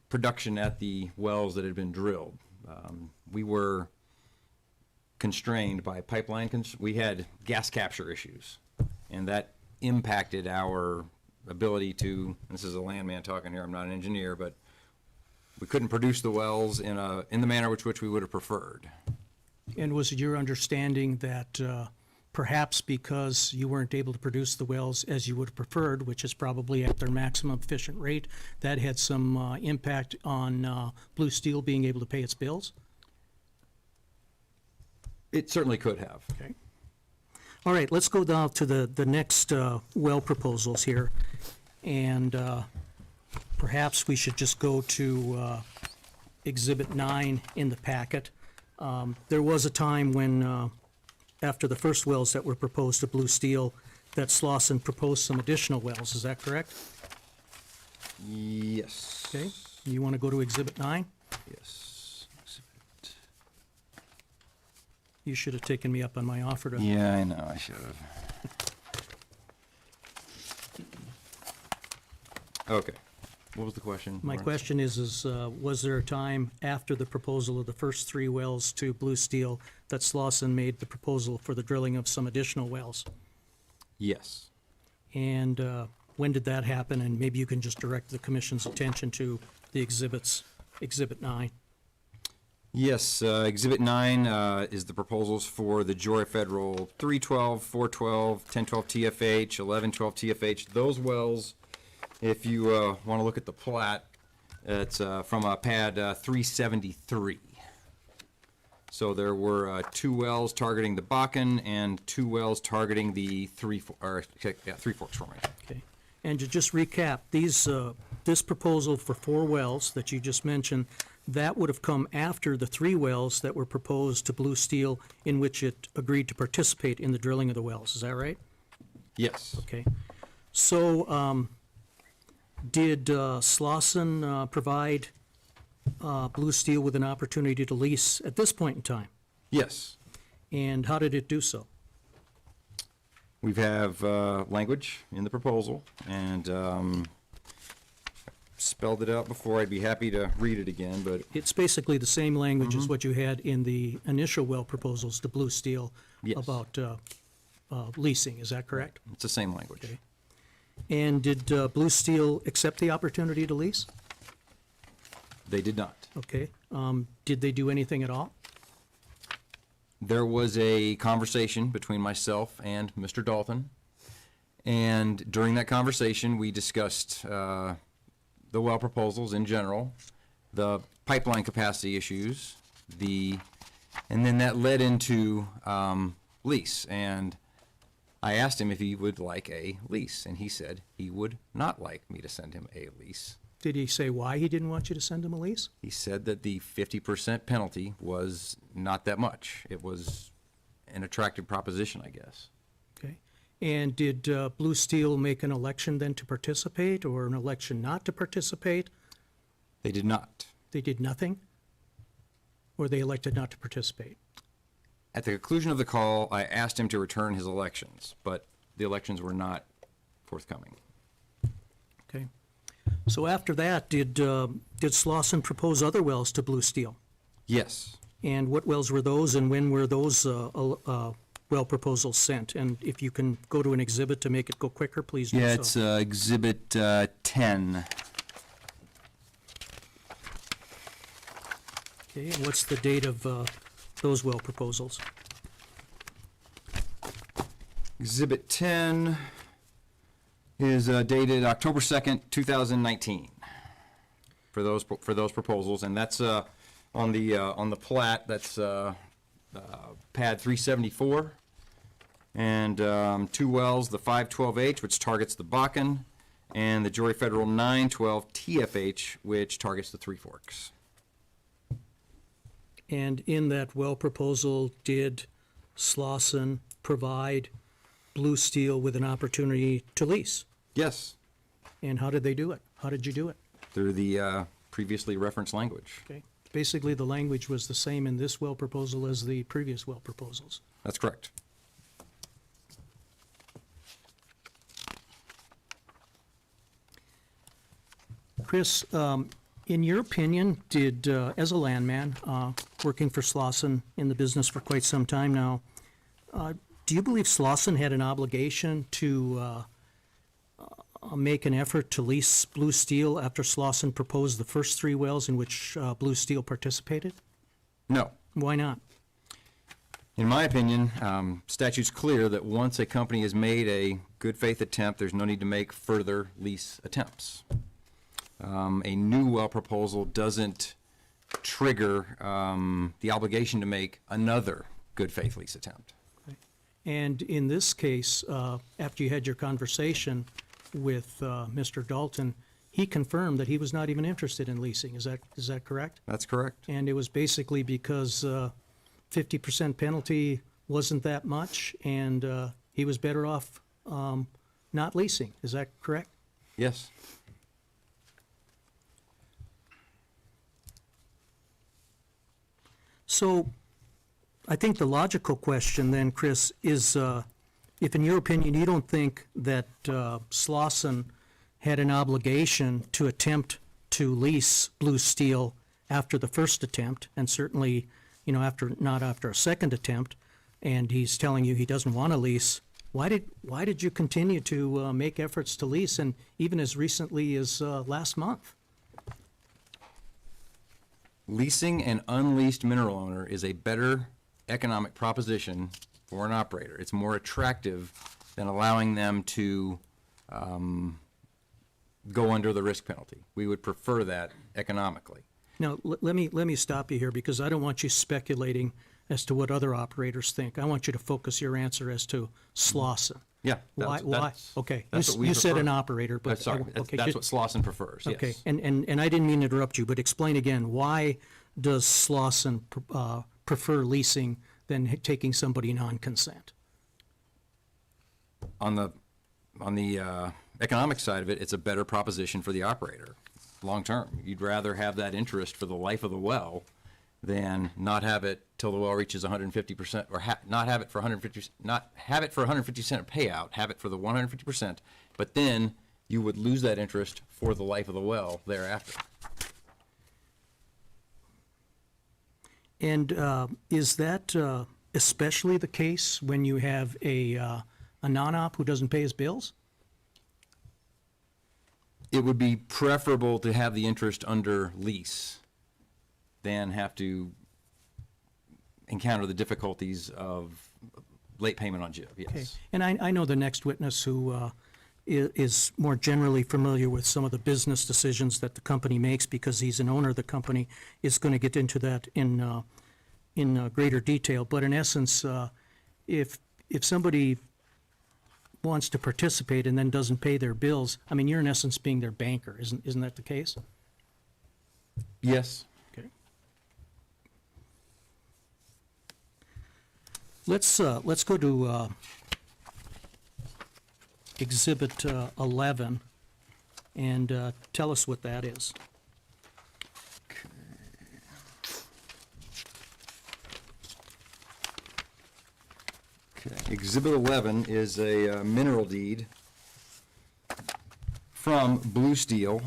production at the wells that had been drilled. We were constrained by pipeline, we had gas capture issues, and that impacted our ability to, this is a landman talking here, I'm not an engineer, but we couldn't produce the wells in the manner which we would have preferred. And was it your understanding that perhaps because you weren't able to produce the wells as you would have preferred, which is probably at their maximum efficient rate, that had some impact on Blue Steel being able to pay its bills? It certainly could have. Okay. All right, let's go down to the next well proposals here. And perhaps we should just go to Exhibit 9 in the packet. There was a time when, after the first wells that were proposed to Blue Steel, that Slauson proposed some additional wells. Is that correct? Yes. Okay. You want to go to Exhibit 9? Yes. You should have taken me up on my offer to. Yeah, I know, I should have. Okay. What was the question? My Lawrence? question is, was there a time after the proposal of the first 3 wells to Blue Steel that Slauson made the proposal for the drilling of some additional wells? Yes. And when did that happen? And maybe you can just direct the commission's attention to the exhibits, Exhibit 9. Yes, Exhibit 9 is the proposals for the Jory Federal 312, 412, 1012 TFH, 1112 TFH. Those wells, if you want to look at the plat, it's from pad 373. So there were 2 wells targeting the Bakken and 2 wells targeting the Three Forks formation. Okay. And to just recap, this proposal for 4 wells that you just mentioned, that would have come after the 3 wells that were proposed to Blue Steel in which it agreed to participate in the drilling of the wells. Is that right? Yes. Okay. So, did Slauson provide Blue Steel with an opportunity to lease at this point in time? Yes. And how did it do so? We have language in the proposal, and spelled it out before. I'd be happy to read it again, but It's basically the same language as what you had in the initial well proposals to Blue Steel Yes. about leasing. Is that correct? it's the same language. Okay. And did Blue Steel accept the opportunity to lease? They did not. Okay. Did they do anything at all? There was a conversation between myself and Mr. Dalton, and during that conversation, we discussed the well proposals in general, the pipeline capacity issues, and then that led into lease. And I asked him if he would like a lease, and he said he would not like me to send him a lease. Did he say why he didn't want you to send him a lease? He said that the 50% penalty was not that much. It was an attractive proposition, I guess. Okay. And did Blue Steel make an election then to participate or an election not to participate? They did not. They did nothing? Or they elected not to participate? At the conclusion of the call, I asked him to return his elections, but the elections were not forthcoming. Okay. So after that, did Slauson propose other wells to Blue Steel? Yes. And what wells were those, and when were those well proposals sent? And if you can go to an exhibit to make it go quicker, please do so. Yeah, it's Exhibit 10. Okay, and what's the date of those well proposals? Exhibit 10 is dated October 2nd, 2019 for those proposals, and that's on the plat. That's pad 374, and two wells: the 512H, which targets the Bakken, and the Jory Federal 912 TFH, which targets the Three Forks. And in that well proposal, did Slauson provide Blue Steel with an opportunity to lease? Yes, And how did they do it? How did you do it? through the previously referenced language. Okay. Basically, the language was the same in this well proposal as the previous well proposals. That's correct. Chris, in your opinion, did, as a landman, working for Slauson in the business for quite some time now, do you believe Slauson had an obligation to make an effort to lease Blue Steel after Slauson proposed the first three wells in which Blue Steel participated? No. Why not? In my opinion, statute's clear that once a company has made a good faith attempt, there's no need to make further lease attempts. A new well proposal doesn't trigger the obligation to make another good faith lease attempt. And in this case, after you had your conversation with Mr. Dalton, he confirmed that he was not even interested in leasing. Is that correct? That's correct. And it was basically because 50% penalty wasn't that much, and he was better off not leasing. Is that correct? Yes. So I think the logical question then, Chris, is if in your opinion you don't think that Slauson had an obligation to attempt to lease Blue Steel after the first attempt, and certainly, not after a second attempt, and he's telling you he doesn't want to lease, why did you continue to make efforts to lease, and even as recently as last month? Leasing an unleased mineral owner is a better economic proposition for an operator. It's more attractive than allowing them to go under the risk penalty. We would prefer that economically. Now, let me stop you here, because I don't want you speculating as to what other operators think. I want you to focus your answer as to Slauson. Yeah. Why? Okay, that's what we you said prefer. an operator, but. Sorry, that's what Slauson prefers, yes. Okay, and I didn't mean to interrupt you, but explain again, why does Slauson prefer leasing than taking somebody non-consent? On the economic side of it, it's a better proposition for the operator, long-term. You'd rather have that interest for the life of the well than not have it till the well reaches 150%, or not have it for 150%, not have it for 150% of payout, have it for the 150%, but then you would lose that interest for the life of the well thereafter. And is that especially the case when you have a non-op who doesn't pay his bills? It would be preferable to have the interest under lease than have to encounter the difficulties of late payment on JIB, yes. Okay. And I know the next witness who is more generally familiar with some of the business decisions that the company makes, because he's an owner of the company, is going to get into that in greater detail. But in essence, if somebody wants to participate and then doesn't pay their bills, I mean, you're in essence being their banker, isn't that the case? Yes. Okay. Let's go to Exhibit 11 and tell us what that is. Exhibit 11 is a mineral deed from Blue Steel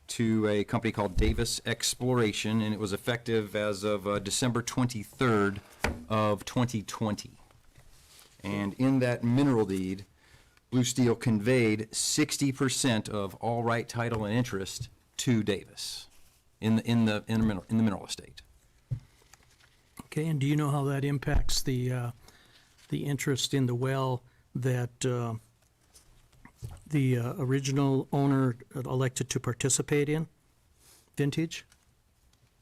to a company called Davis Exploration, and it was effective as of December 23rd of 2020. And in that mineral deed, Blue Steel conveyed 60% of all right, title, and interest to Davis in the mineral estate. Okay, and do you know how that impacts the interest in the well that the original owner elected to participate in, Vintage?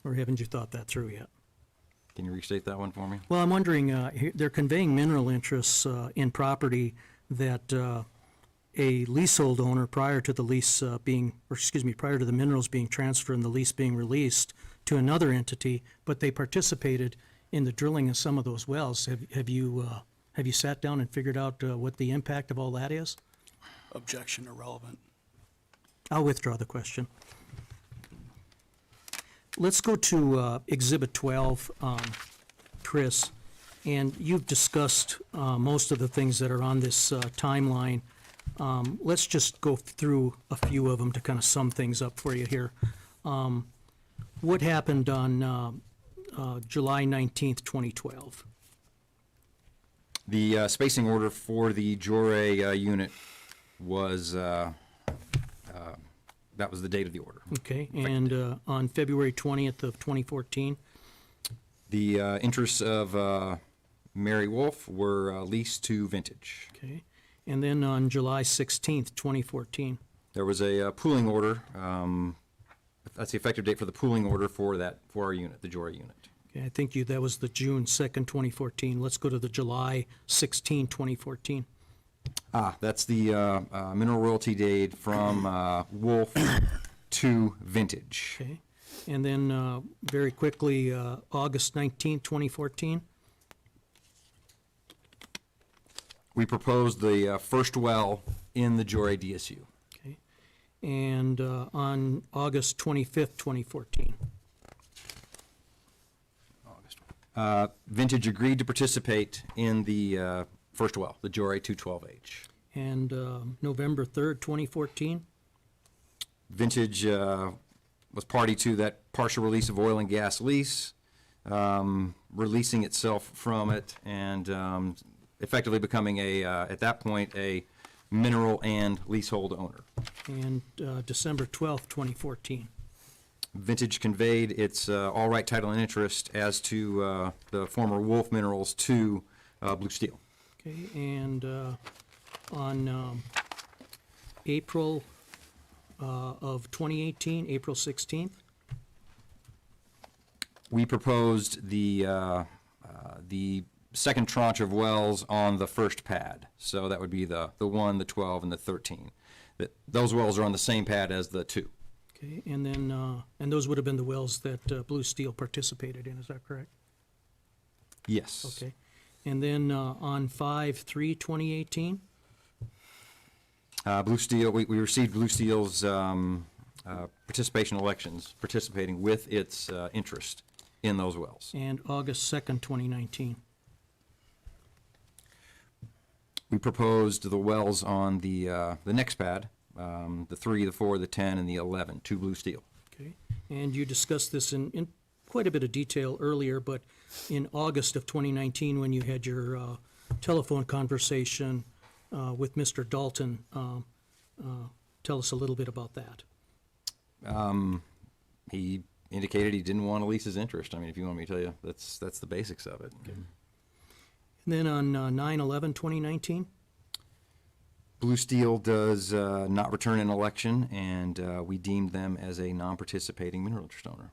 Or haven't you thought that through yet? Can you restate that one for me? Well, I'm wondering, they're conveying mineral interests in property that a leasehold owner prior to the lease prior to the minerals being transferred and the lease being released to another entity, but they participated in the drilling of some of those wells. Have you sat down and figured out what the impact of all that is? Objection irrelevant. I'll withdraw the question. Let's go to Exhibit 12, Chris, and you've discussed most of the things that are on this timeline. Let's just go through a few of them to kind of sum things up for you here. What happened on July 19th, 2012? The spacing order for the Jore unit was, that was the date of the order. Okay, and on February 20th of 2014? The interests of Mary Wolf were leased to Vintage. Okay, and then on July 16th, 2014? There was a pooling order. That's the effective date for the pooling order for our unit, the Jore unit. Okay, I think that was the June 2nd, 2014. Let's go to the July 16, 2014. That's the mineral royalty deed from Wolf to Vintage. Okay, and then very quickly, August 19, 2014. We proposed the first well in the Jore DSU. Okay, and on August 25th, 2014. Vintage agreed to participate in the first well, the Jore 212H. And November 3rd, 2014. Vintage was party to that partial release of oil and gas lease, releasing itself from it and effectively becoming at that point, a mineral and leasehold owner. And December 12th, 2014. Vintage conveyed its all right, title, and interest as to the former Wolf Minerals to Blue Steel. Okay, and on April of 2018, April 16th? We proposed the second tranche of wells on the first pad. So that would be the 1, the 12, and the 13. Those wells are on the same pad as the 2. Okay, and then, and those would have been the wells that Blue Steel participated in, is that correct? Yes. Okay, and then on 5/3/2018? Blue Steel, we received Blue Steel's participation elections, participating with its interest in those wells. And August 2nd, 2019? We proposed the wells on the next pad, the 3, the 4, the 10, and the 11 to Blue Steel. Okay, and you discussed this in quite a bit of detail earlier, but in August of 2019, when you had your telephone conversation with Mr. Dalton, tell us a little bit about that. He indicated he didn't want to lease his interest. I mean, if you want me to tell you, that's the basics of it. Okay. And then on 9/11/2019? Blue Steel does not return an election, and we deemed them as a non-participating mineral interest owner.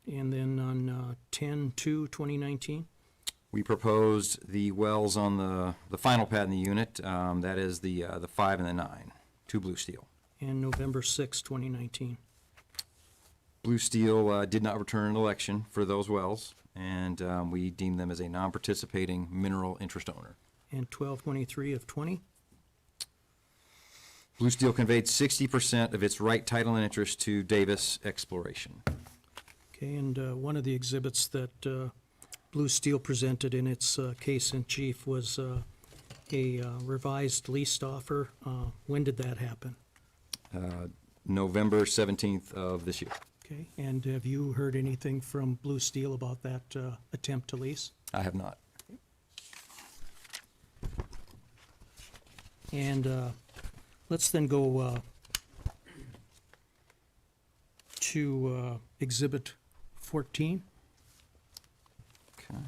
And then on 10/2/2019? We proposed the wells on the final pad in the unit, that is the 5 and the 9, to Blue Steel. And November 6, 2019? Blue Steel did not return an election for those wells, and we deemed them as a non-participating mineral interest owner. And 12/23/20? Blue Steel conveyed 60% of its right, title, and interest to Davis Exploration. Okay, and one of the exhibits that Blue Steel presented in its case in chief was a revised lease offer. When did that happen? November 17th of this year. Okay, and have you heard anything from Blue Steel about that attempt to lease? I have not. And let's then go to Exhibit 14. Okay.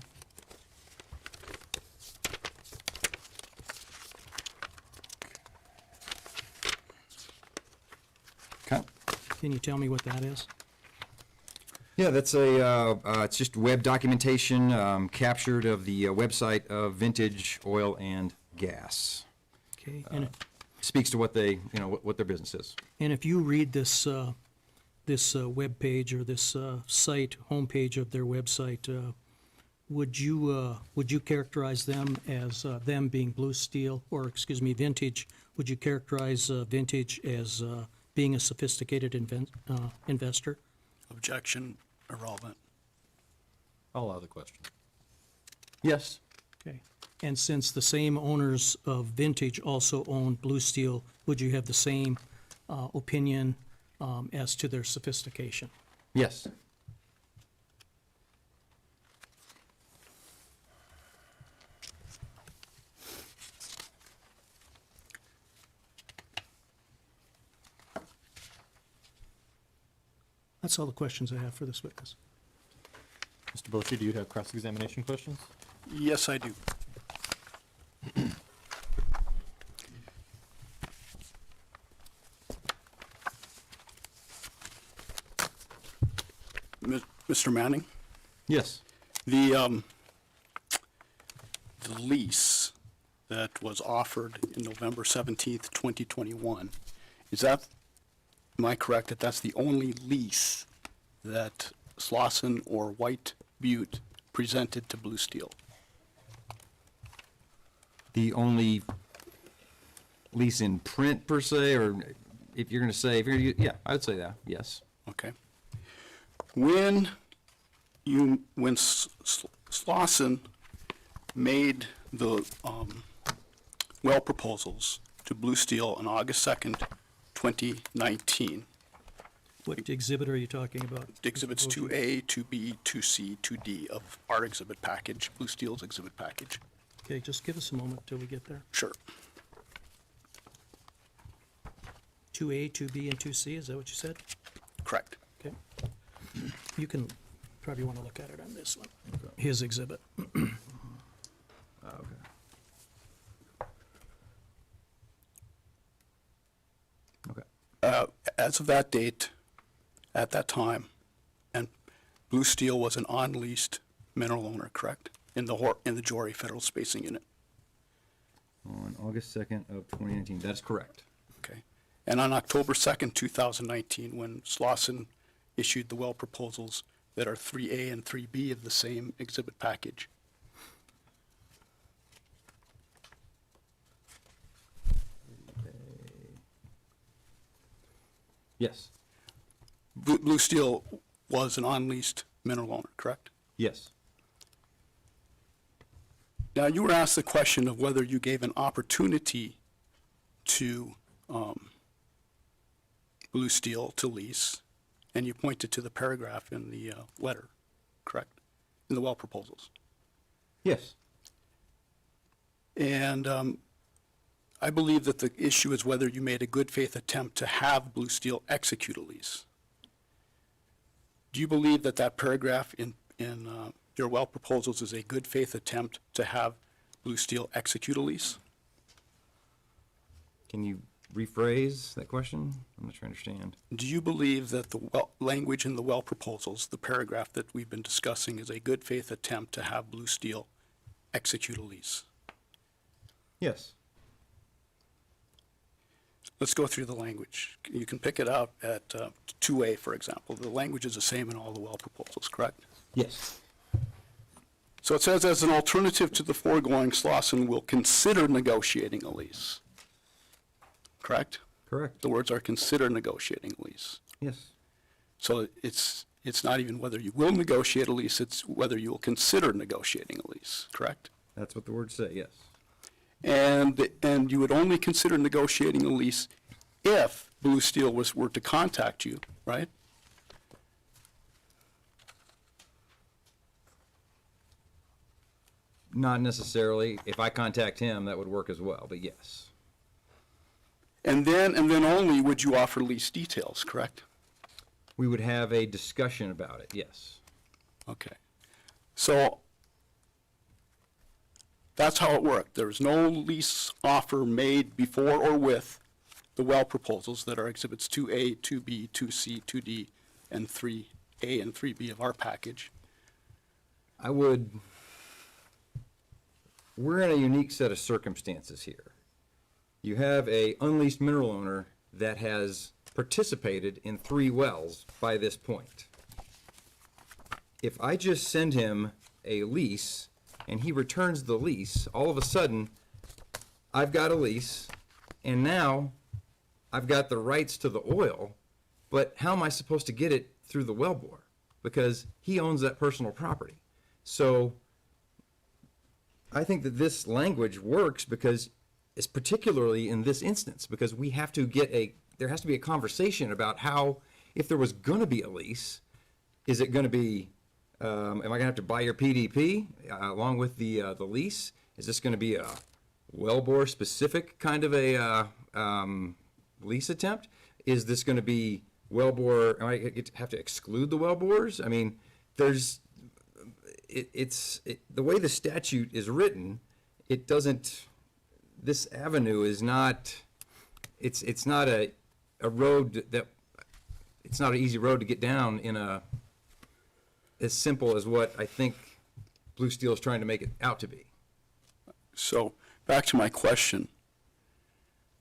Okay. Can you tell me what that is? Yeah, that's it's just web documentation captured of the website of Vintage Oil and Gas. Okay, and Speaks to what they, what their business is. and if you read this web page or this site homepage of their website, would you characterize them as them being Blue Steel, or excuse me, Vintage? Would you characterize Vintage as being a sophisticated investor? Objection, irrelevant. I'll allow the question. Yes. Okay. And since the same owners of Vintage also own Blue Steel, would you have the same opinion as to their sophistication? Yes. That's all the questions I have for this witness. Mr. Boshi, do you have cross-examination questions? Yes, I do. Mr. Manning, Yes. the lease that was offered in November 17th, 2021, am I correct that that's the only lease that Slauson or White Butte presented to Blue Steel? The only lease in print per se, or if you're going to say, yeah, I would say that, yes. Okay. When Slauson made the well proposals to Blue Steel on August 2nd, 2019, What exhibit are you talking about? exhibits 2A, 2B, 2C, 2D of our exhibit package, Blue Steel's exhibit package. Okay, just give us a moment till we get there. Sure. 2A, 2B, and 2C, is that what you said? Correct. Okay. You can, probably want to look at it on this one, his exhibit. As of that date, at that time, and Blue Steel was an on-leased mineral owner, correct? In the Jory Federal Spacing Unit. On August 2nd of 2019, that's correct. Okay. And on October 2nd, 2019, when Slauson issued the well proposals that are 3A and 3B of the same exhibit package, Yes. Blue Steel was an on-leased mineral owner, correct? Yes. Now, you were asked the question of whether you gave an opportunity to Blue Steel to lease, and you pointed to the paragraph in the letter, correct? In the well proposals. Yes. And I believe that the issue is whether you made a good faith attempt to have Blue Steel execute a lease. Do you believe that that paragraph in your well proposals is a good faith attempt to have Blue Steel execute a lease? Can you rephrase that question? I'm not sure I understand. Do you believe that the language in the well proposals, the paragraph that we've been discussing, is a good faith attempt to have Blue Steel execute a lease? Yes. Let's go through the language. You can pick it out at 2A, for example. The language is the same in all the well proposals, correct? Yes. So it says, as an alternative to the foregoing, Slauson will consider negotiating a lease. Correct? Correct. The words are consider negotiating a lease. Yes. So it's It's not even whether you will negotiate a lease, it's whether you will consider negotiating a lease, correct? That's what the words say, yes. And you would only consider negotiating a lease if Blue Steel were to contact you, right? Not necessarily. If I contact him, that would work as well, but yes. And then only would you offer lease details, correct? We would have a discussion about it, yes. Okay. So that's how it worked. There was no lease offer made before or with the well proposals that are exhibits 2A, 2B, 2C, 2D, and 3A and 3B of our package. We're in a unique set of circumstances here. You have a unleased mineral owner that has participated in 3 wells by this point. If I just send him a lease and he returns the lease, all of a sudden, I've got a lease, and now I've got the rights to the oil, but how am I supposed to get it through the wellbore? Because he owns that personal property. So I think that this language works because it's particularly in this instance, because we have to there has to be a conversation about how, if there was going to be a lease, is it going to be, am I going to have to buy your PDP along with the lease? Is this going to be a wellbore specific kind of a lease attempt? Is this going to be wellbore, am I have to exclude the wellbores? I mean, the way the statute is written, it doesn't, this avenue is not, it's not a road that, it's not an easy road to get down in as simple as what I think Blue Steel is trying to make it out to be. So back to my question.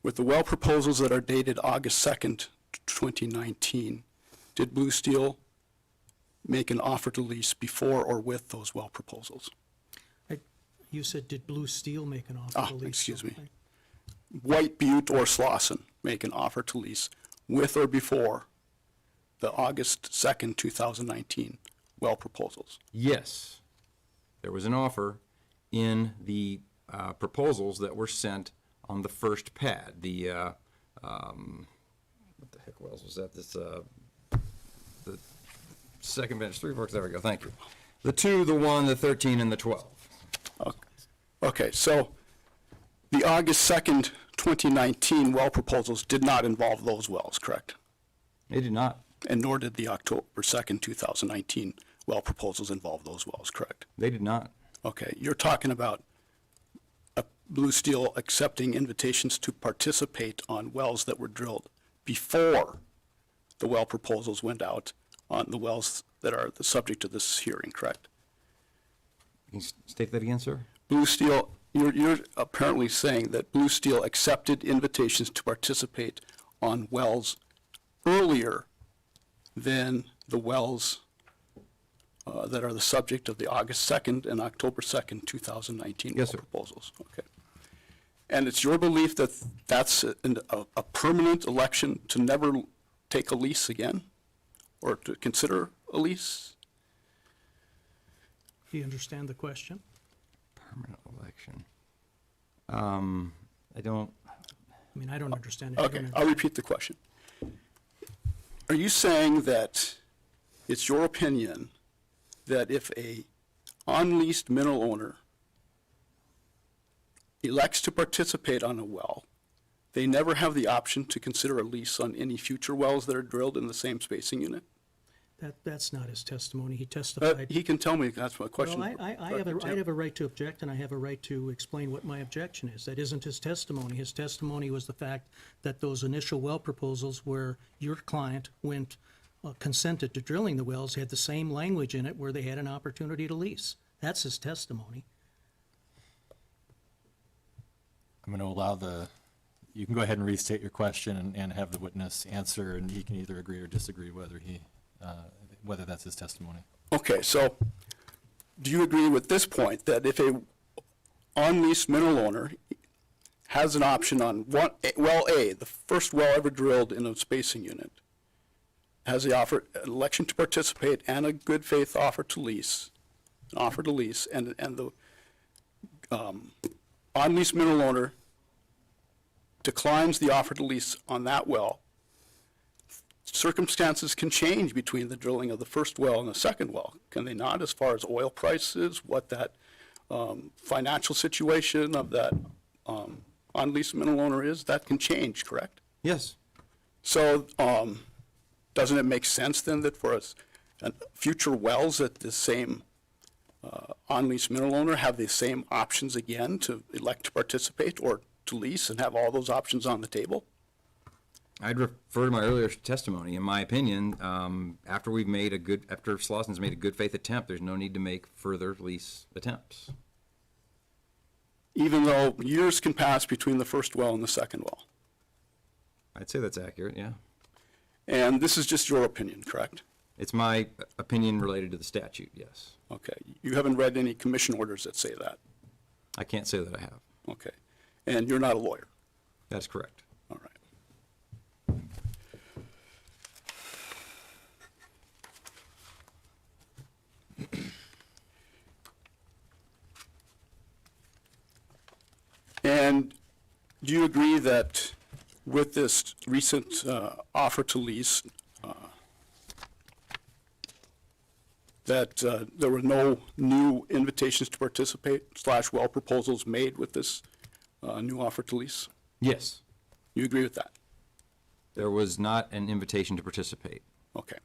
With the well proposals that are dated August 2nd, 2019, did Blue Steel make an offer to lease before or with those well proposals? You said, did Blue Steel make an offer to lease? Excuse me. White Butte or Slauson make an offer to lease with or before the August 2nd, 2019 well proposals? Yes, there was an offer in the proposals that were sent on the first pad. The, what the heck wells was that? This, the second bench, 3 Forks, there we go, thank you. The 2, the 1, the 13, and the 12. Okay, so the August 2nd, 2019 well proposals did not involve those wells, correct? They did not. And nor did the October 2nd, 2019 well proposals involve those wells, correct? They did not. Okay, you're talking about Blue Steel accepting invitations to participate on wells that were drilled before the well proposals went out on the wells that are the subject of this hearing, correct? Can you state that again, sir? Blue Steel, you're apparently saying that Blue Steel accepted invitations to participate on wells earlier than the wells that are the subject of the August 2nd and October 2nd, 2019 well proposals. Okay. And it's your belief that that's a permanent election to never take a lease again or to consider a lease? Do you understand the question? Permanent election. I don't. I mean, I don't understand it. Okay, I'll repeat the question. Are you saying that it's your opinion that if a unleased mineral owner elects to participate on a well, they never have the option to consider a lease on any future wells that are drilled in the same spacing unit? That's not his testimony. He testified. He can tell me, that's my question. Well, I have a right to object, and I have a right to explain what my objection is. That isn't his testimony. His testimony was the fact that those initial well proposals where your client went, consented to drilling the wells had the same language in it where they had an opportunity to lease. That's his testimony. I'm going to allow you can go ahead and restate your question and have the witness answer, and he can either agree or disagree whether that's his testimony. Okay, so do you agree with this point, that if a unleased mineral owner has an option on well A, the first well ever drilled in a spacing unit, has the election to participate and a good faith offer to lease, and the on-lease mineral owner declines the offer to lease on that well, circumstances can change between the drilling of the first well and the second well, can they not, as far as oil prices, what that financial situation of that on-lease mineral owner is? That can change, correct? Yes. So doesn't it make sense then that for us, future wells that the same on-lease mineral owner have the same options again to elect to participate or to lease and have all those options on the table? I'd refer to my earlier testimony. In my opinion, after Slosson's made a good faith attempt, there's no need to make further lease attempts. Even though years can pass between the first well and the second well. I'd say that's accurate, yeah. And this is just your opinion, correct? It's my opinion related to the statute, yes. Okay. You haven't read any commission orders that say that? I can't say that I have. Okay. And you're not a lawyer? That's correct. All right. And do you agree that with this recent offer to lease, that there were no new invitations to participate / well proposals made with this new offer to lease? Yes. You agree with that? There was not an invitation to participate. Okay.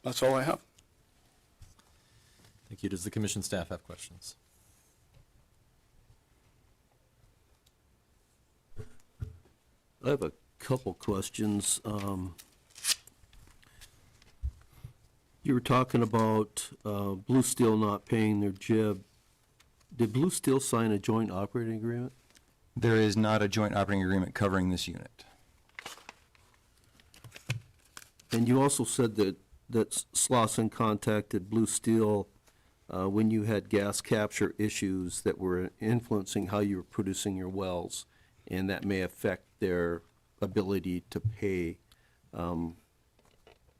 That's all I have. Thank you. Does the commission staff have questions? I have a couple questions. You were talking about Blue Steel not paying their JIB. Did Blue Steel sign a joint operating agreement? There is not a joint operating agreement covering this unit. And you also said that Slauson contacted Blue Steel when you had gas capture issues that were influencing how you were producing your wells, and that may affect their ability to pay. Can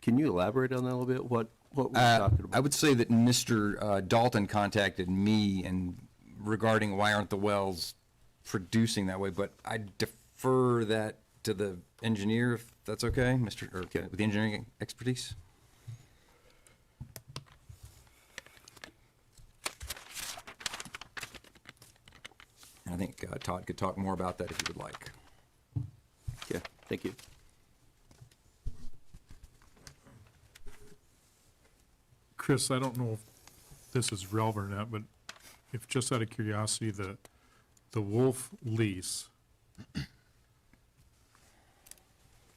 you elaborate on that a little bit? What were you talking about? I would say that Mr. Dalton contacted me and regarding why aren't the wells producing that way, but I defer that to the engineer, if that's okay, with the engineering expertise. I think Todd could talk more about that if you would like. Yeah, thank you. Chris, I don't know if this is relevant or not, but if just out of curiosity, the Wolf lease,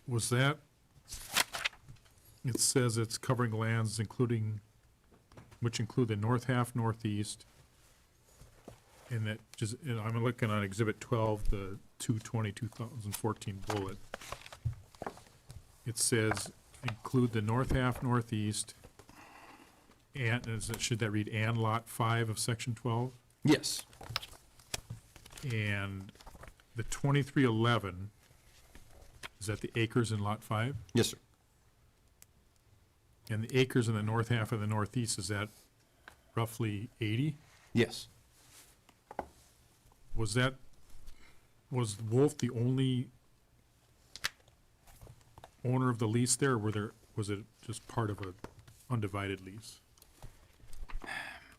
was that, it says it's covering lands which include the north half northeast, and that just, I'm looking on Exhibit 12, the 2014 bullet. It says include the north half northeast, and should that read and lot 5 of section 12? Yes. And the 2311, is that the acres in lot 5? Yes, sir. And the acres in the north half of the northeast, is that roughly 80? Yes. Was Wolf the only owner of the lease there, or was it just part of a undivided lease?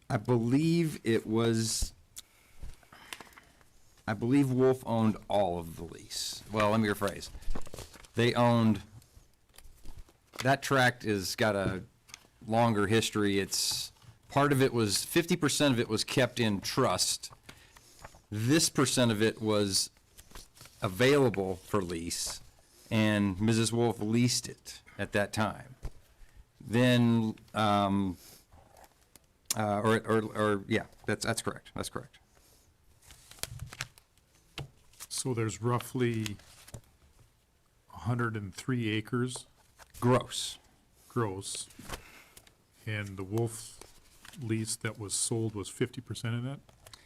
I believe Wolf owned all of the lease. Well, let me rephrase. They owned, that tract has got a longer history. Part of it was, 50% of it was kept in trust. This percent of it was available for lease, and Mrs. Wolf leased it at that time. Then, yeah, that's correct. That's correct. So there's roughly 103 acres Gross. gross, And the Wolf lease that was sold was 50% of that?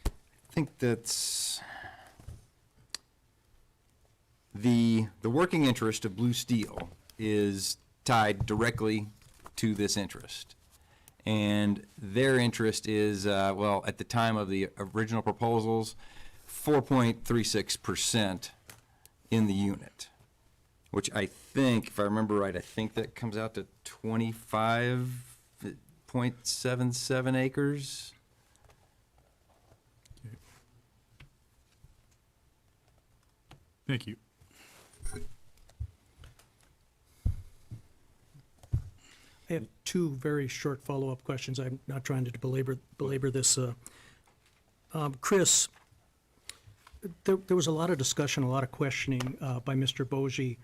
I think that's the working interest of Blue Steel is tied directly to this interest. And their interest is, well, at the time of the original proposals, 4.36% in the unit, which I think, if I remember right, I think that comes out to 25.77 acres. Thank you. I have two very short follow-up questions. I'm not trying to belabor this. Chris, there was a lot of discussion, a lot of questioning by Mr. Bogie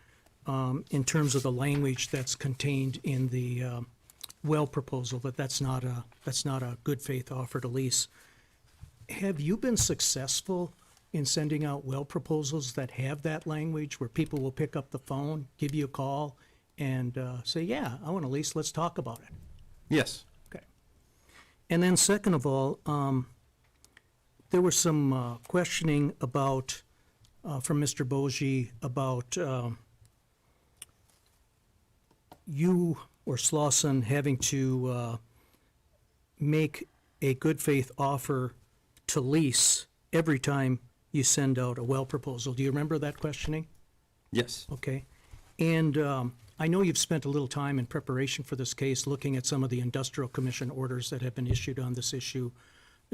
in terms of the language that's contained in the well proposal, that's not a good faith offer to lease. Have you been successful in sending out well proposals that have that language where people will pick up the phone, give you a call, and say, yeah, I want to lease, let's talk about it? Yes. Okay. And then second of all, there was some questioning about, from Mr. Bogie, about you or Slauson having to make a good faith offer to lease every time you send out a well proposal. Do you remember that questioning? Yes. Okay. And I know you've spent a little time in preparation for this case looking at some of the industrial commission orders that have been issued on this issue.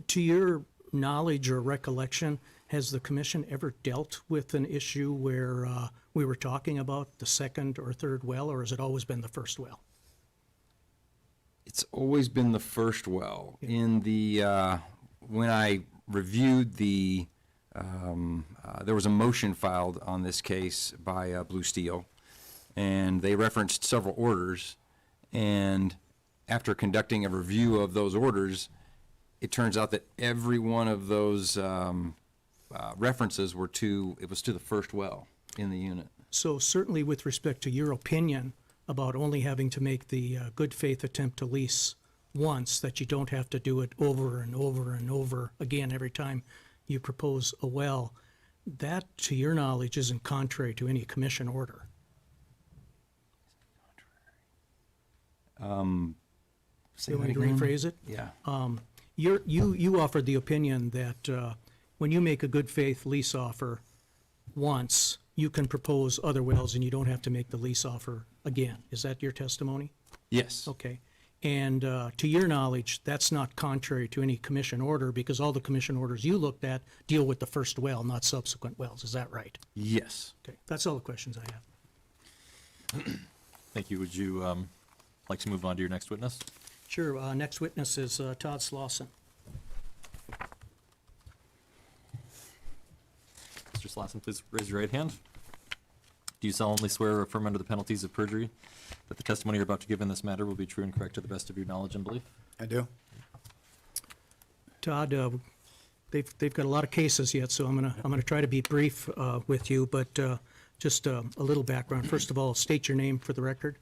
To your knowledge or recollection, has the commission ever dealt with an issue where we were talking about the second or third well, or has it always been the first well? It's always been the first well. In the, when I reviewed the, there was a motion filed on this case by Blue Steel, and they referenced several orders, and after conducting a review of those orders, it turns out that every one of those references were to, it was to the first well in the unit. So certainly with respect to your opinion about only having to make the good faith attempt to lease once, that you don't have to do it over and over and over again every time you propose a well, that, to your knowledge, isn't contrary to any commission order. Say You want that me to again? rephrase it? Yeah. You offered the opinion that when you make a good faith lease offer once, you can propose other wells and you don't have to make the lease offer again. Is that your testimony? Yes. Okay. And to your knowledge, that's not contrary to any commission order, because all the commission orders you looked at deal with the first well, not subsequent wells. Is that right? Yes. Okay. That's all the questions I have. Thank you. Would you like to move on to your next witness? Sure. Next witness is Todd Slauson. Mr. Slauson, please raise your right hand. Do you solemnly swear or affirm under the penalties of perjury that the testimony you're about to give in this matter will be true and correct to the best of your knowledge and belief? I do. Todd, they've got a lot of cases yet, so I'm gonna try to be brief with you, but just a little background. First of all, state your name for the record.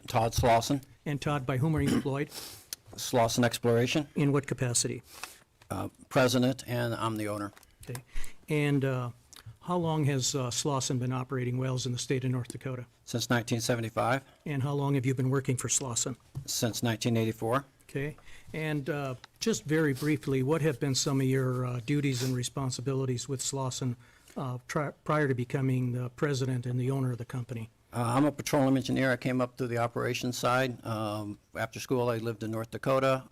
Todd Slauson, And Todd, by whom are you employed? Slauson Exploration, In what capacity? president, and I'm the owner. Okay. And how long has Slauson been operating wells in the state of North Dakota? Since 1975, And how long have you been working for Slauson? since 1984. Okay. And just very briefly, what have been some of your duties and responsibilities with Slauson prior to becoming the president and the owner of the company? I'm a petroleum engineer. I came up through the operations side. After school, I lived in North Dakota,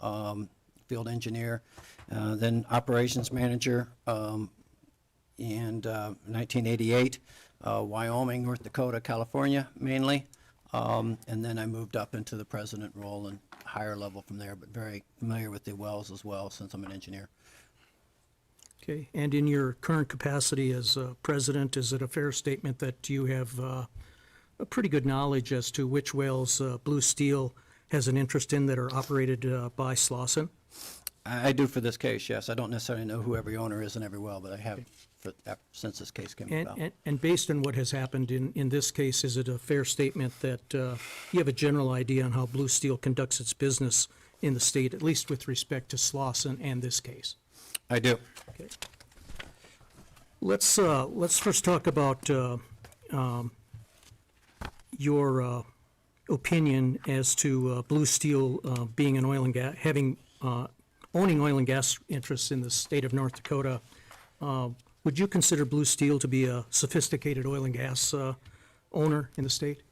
field engineer, then operations manager, and 1988, Wyoming, North Dakota, California mainly. And then I moved up into the president role and higher level from there, but very familiar with the wells as well since I'm an engineer. Okay. And in your current capacity as president, is it a fair statement that you have a pretty good knowledge as to which wells Blue Steel has an interest in that are operated by Slauson? I do for this case, yes. I don't necessarily know who every owner is in every well, but I have since this case came about. And based on what has happened in this case, is it a fair statement that you have a general idea on how Blue Steel conducts its business in the state, at least with respect to Slauson and this case. I do. Okay. Let's first talk about your opinion as to Blue Steel being an oil and gas, owning oil and gas interests in the state of North Dakota. Would you consider Blue Steel to be a sophisticated oil and gas owner in the state?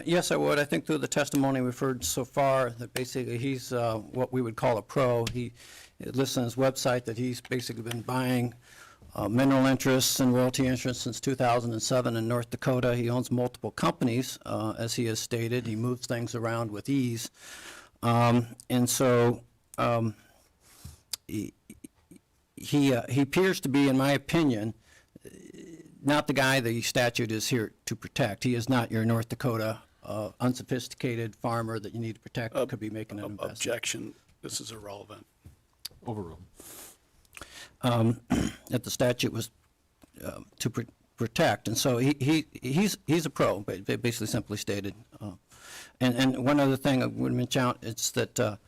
Yes, I would. I think through the testimony we've heard so far that basically he's what we would call a pro. It lists on his website that he's basically been buying mineral interests and royalty interests since 2007 in North Dakota. He owns multiple companies, as he has stated. He moves things around with ease. And so he appears to be, in my opinion, not the guy the statute is here to protect. He is not your North Dakota unsophisticated farmer that you need to protect that could be making an investment. Objection, this is irrelevant. Overruled. That the statute was to protect, and so he's a pro, but basically simply stated. And one other thing I would mention out, it's that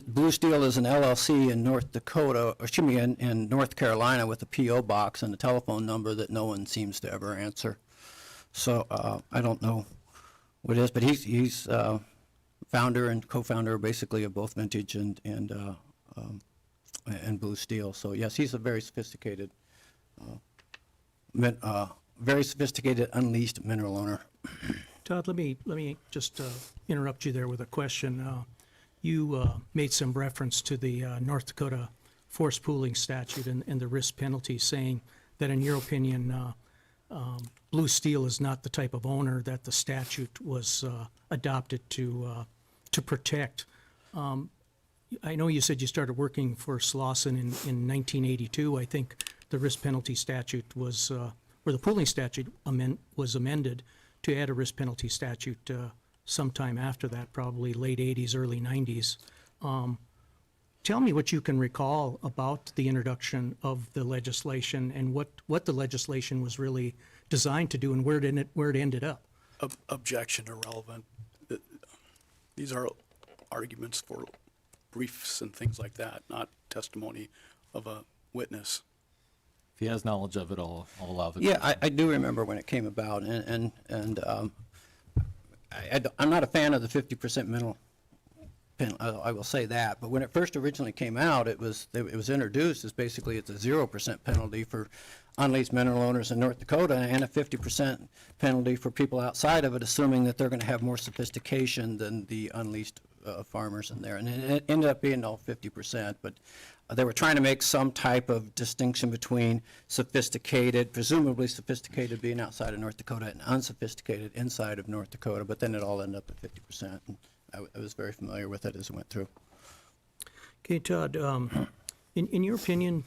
Blue Steel is an LLC in North Dakota, or excuse me, in North Carolina with a P.O. box and a telephone number that no one seems to ever answer. So I don't know what it is, but he's founder and co-founder basically of both Vintage and Blue Steel. So yes, he's a very sophisticated, unleashed mineral owner. Todd, let me just interrupt you there with a question. You made some reference to the North Dakota forced pooling statute and the risk penalty, saying that in your opinion, Blue Steel is not the type of owner that the statute was adopted to protect. I know you said you started working for Slauson in 1982. I think the risk penalty statute was, or the pooling statute was amended to add a risk penalty statute sometime after that, probably late 80s, early 90s. Tell me what you can recall about the introduction of the legislation and what the legislation was really designed to do and where it ended up. Objection, irrelevant. These are arguments for briefs and things like that, not testimony of a witness. If he has knowledge of it, I'll allow the. Yeah, I do remember when it came about, and I'm not a fan of the 50% mineral penalty. I will say that. But when it first originally came out, it was introduced as basically it's a 0% penalty for unleased mineral owners in North Dakota and a 50% penalty for people outside of it, assuming that they're going to have more sophistication than the unleased farmers in there. And it ended up being all 50%, but they were trying to make some type of distinction between sophisticated, presumably sophisticated being outside of North Dakota, and unsophisticated inside of North Dakota, but then it all ended up at 50%. And I was very familiar with it as it went through. Okay, Todd, in your opinion,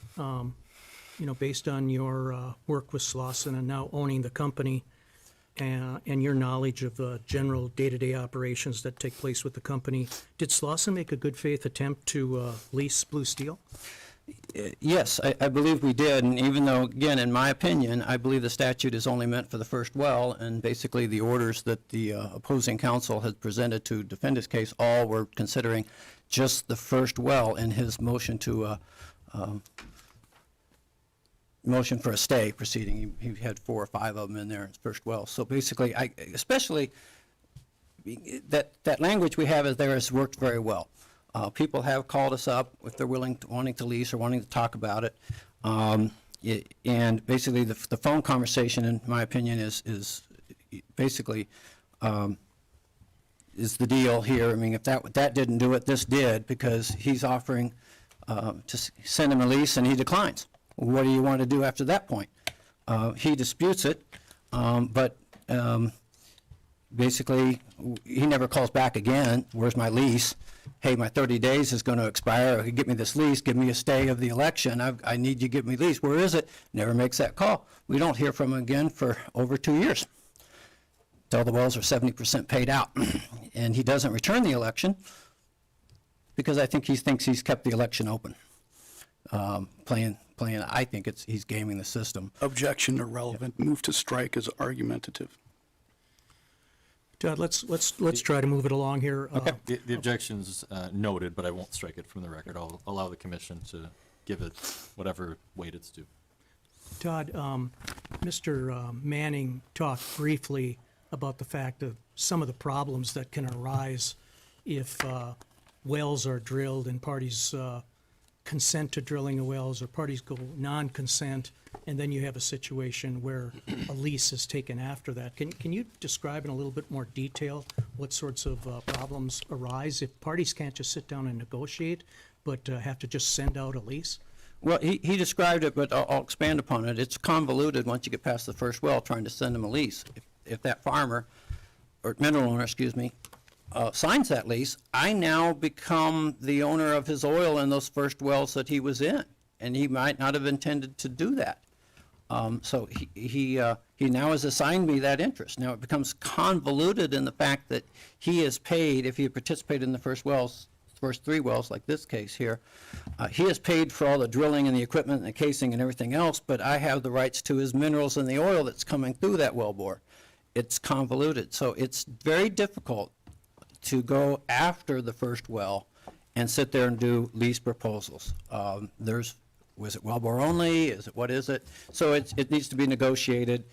based on your work with Slauson and now owning the company and your knowledge of general day-to-day operations that take place with the company, did Slauson make a good faith attempt to lease Blue Steel? Yes, I believe we did, and even though, again, in my opinion, I believe the statute is only meant for the first well, and basically the orders that the opposing counsel had presented to defend his case all were considering just the first well in his motion to motion for a stay proceeding. He had 4 or 5 of them in there, his first well. So basically, especially that language we have there has worked very well. People have called us up if they're wanting to lease or wanting to talk about it. And basically, the phone conversation, in my opinion, is basically is the deal here. I mean, if that didn't do it, this did, because he's offering to send him a lease and he declines. What do you want to do after that point? He disputes it, but basically, he never calls back again. Where's my lease? Hey, my 30 days is going to expire. Get me this lease. Give me a stay of the election. I need you to give me lease. Where is it? Never makes that call. We don't hear from him again for over 2 years. Till the wells are 70% paid out. And he doesn't return the election because I think he thinks he's kept the election open. Playing, I think he's gaming the system. Objection, irrelevant. Move to strike as argumentative. Todd, let's try to move it along here. The objection's noted, but I won't strike it from the record. I'll allow the commission to give it whatever weight it's due. Todd, Mr. Manning talked briefly about the fact of some of the problems that can arise if wells are drilled and parties consent to drilling the wells, or parties go non-consent, and then you have a situation where a lease is taken after that. Can you describe in a little bit more detail what sorts of problems arise if parties can't just sit down and negotiate, but have to just send out a lease? Well, he described it, but I'll expand upon it. It's convoluted once you get past the first well, trying to send him a lease. If that farmer, or mineral owner, excuse me, signs that lease, I now become the owner of his oil in those first wells that he was in, and he might not have intended to do that. So he now has assigned me that interest. Now it becomes convoluted in the fact that he is paid, if he had participated in the first wells, first 3 wells like this case here, he is paid for all the drilling and the equipment and the casing and everything else, but I have the rights to his minerals and the oil that's coming through that wellbore. It's convoluted, so it's very difficult to go after the first well and sit there and do lease proposals. Was it wellbore only? What is it? So it needs to be negotiated.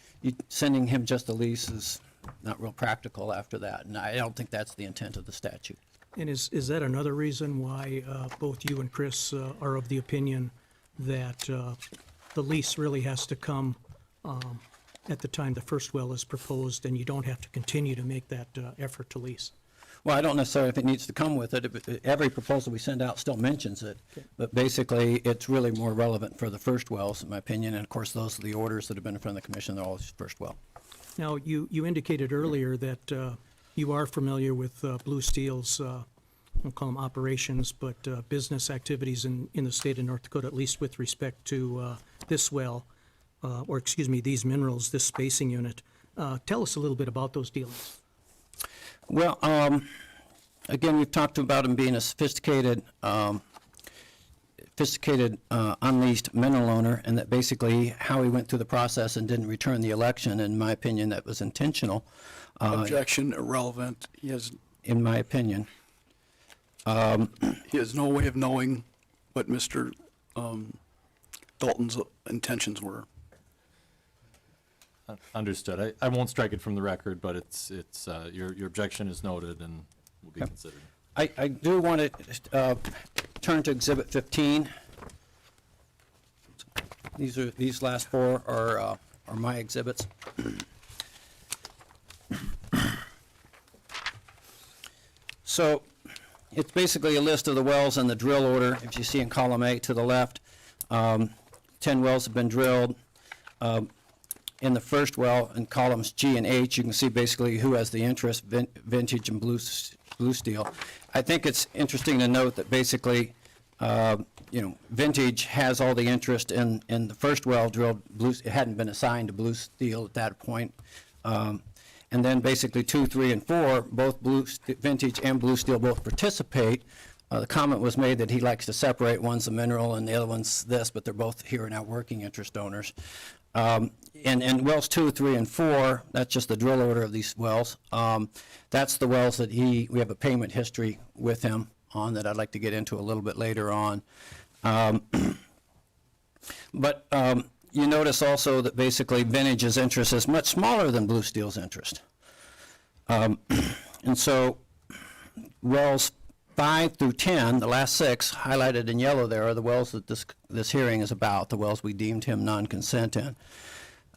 Sending him just a lease is not real practical after that, and I don't think that's the intent of the statute. And is that another reason why both you and Chris are of the opinion that the lease really has to come at the time the first well is proposed, and you don't have to continue to make that effort to lease? Well, I don't necessarily think it needs to come with it. Every proposal we send out still mentions it. Okay. But basically, it's really more relevant for the first wells, in my opinion. And of course, those are the orders that have been in front of the commission. They're always first well. Now, you indicated earlier that you are familiar with Blue Steel's, I won't call them operations, but business activities in the state of North Dakota, at least with respect to this well, or excuse me, these minerals, this spacing unit. Tell us a little bit about those dealings. Well, again, we've talked about him being a sophisticated unleased mineral owner, and that basically how he went through the process and didn't return the election. In my opinion, that was intentional. Objection, irrelevant. He has, in my opinion. he has no way of knowing what Mr. Dalton's intentions were. Understood. I won't strike it from the record, but your objection is noted and will be considered. I do want to turn to Exhibit 15. These last 4 are my exhibits. So it's basically a list of the wells in the drill order. If you see in column A to the left, 10 wells have been drilled. In the first well, in columns G and H, you can see basically who has the interest, Vintage and Blue Steel. I think it's interesting to note that basically, Vintage has all the interest in the first well drilled. It hadn't been assigned to Blue Steel at that point. And then basically 2, 3, and 4, both Vintage and Blue Steel both participate. The comment was made that he likes to separate, one's a mineral and the other one's this, but they're both here and now working interest owners. And wells 2, 3, and 4, that's just the drill order of these wells. That's the wells that we have a payment history with him on that I'd like to get into a little bit later on. But you notice also that basically Vintage's interest is much smaller than Blue Steel's interest. And so wells 5 through 10, the last 6 highlighted in yellow there, are the wells that this hearing is about, the wells we deemed him non-consent in.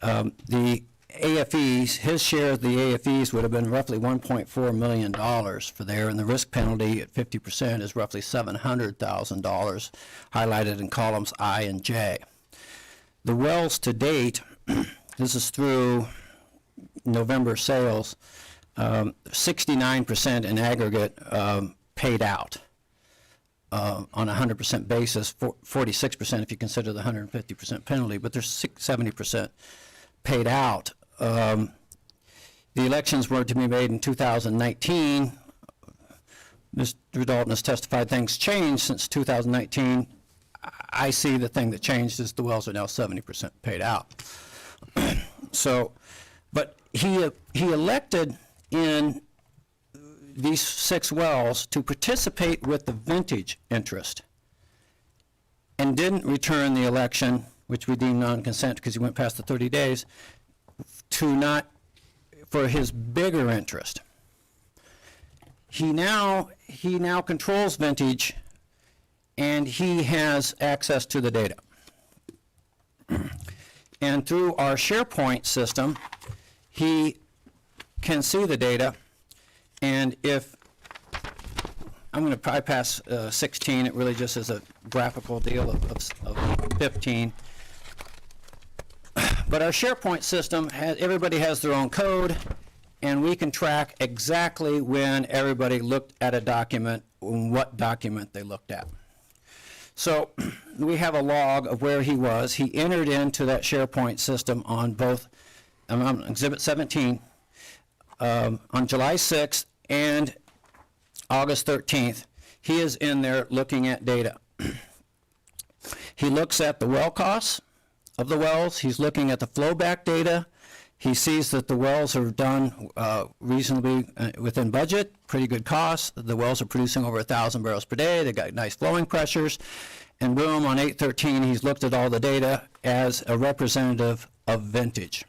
The AFEs, his share of the AFEs would have been roughly $1.4 million for there, and the risk penalty at 50% is roughly $700,000, highlighted in columns I and J. The wells to date, this is through November sales, 69% in aggregate paid out on a 100% basis, 46% if you consider the 150% penalty, but there's 70% paid out. The elections were to be made in 2019. Mr. Dalton has testified things changed since 2019. I see the thing that changed is the wells are now 70% paid out. So, but he elected in these 6 wells to participate with the vintage interest and didn't return the election, which we deemed non-consent because he went past the 30 days, for his bigger interest. He now controls vintage, and he has access to the data. And through our SharePoint system, he can see the data, and if, I'm going to bypass 16, it really just is a graphical deal of 15. But our SharePoint system, everybody has their own code, and we can track exactly when everybody looked at a document, and what document they looked at. So we have a log of where he was. He entered into that SharePoint system on both, on Exhibit 17, on July 6th and August 13th. He is in there looking at data. He looks at the well costs of the wells. He's looking at the flowback data. He sees that the wells are done reasonably within budget, pretty good costs. The wells are producing over 1,000 barrels per day. They got nice flowing pressures. And boom, on 8/13, he's looked at all the data as a representative of vintage,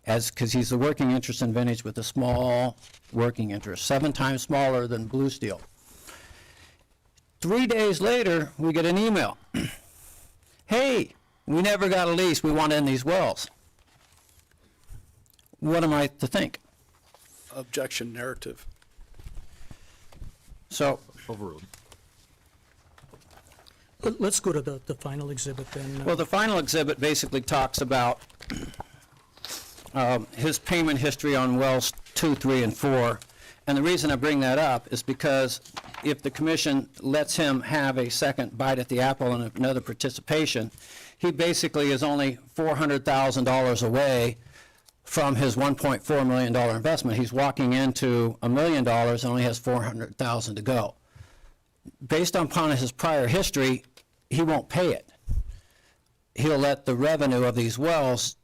because he's the working interest in vintage with a small working interest, 7 times smaller than Blue Steel. 3 days later, we get an email. Hey, we never got a lease. We want in these wells. What am I to think? Objection narrative. So, Overruled. Let's go to the final exhibit then. well, the final exhibit basically talks about his payment history on wells 2, 3, and 4. And the reason I bring that up is because if the commission lets him have a second bite at the apple and another participation, he basically is only $400,000 away from his $1.4 million investment. He's walking into $1 million and only has $400,000 to go. Based upon his prior history, he won't pay it. He'll let the revenue of these wells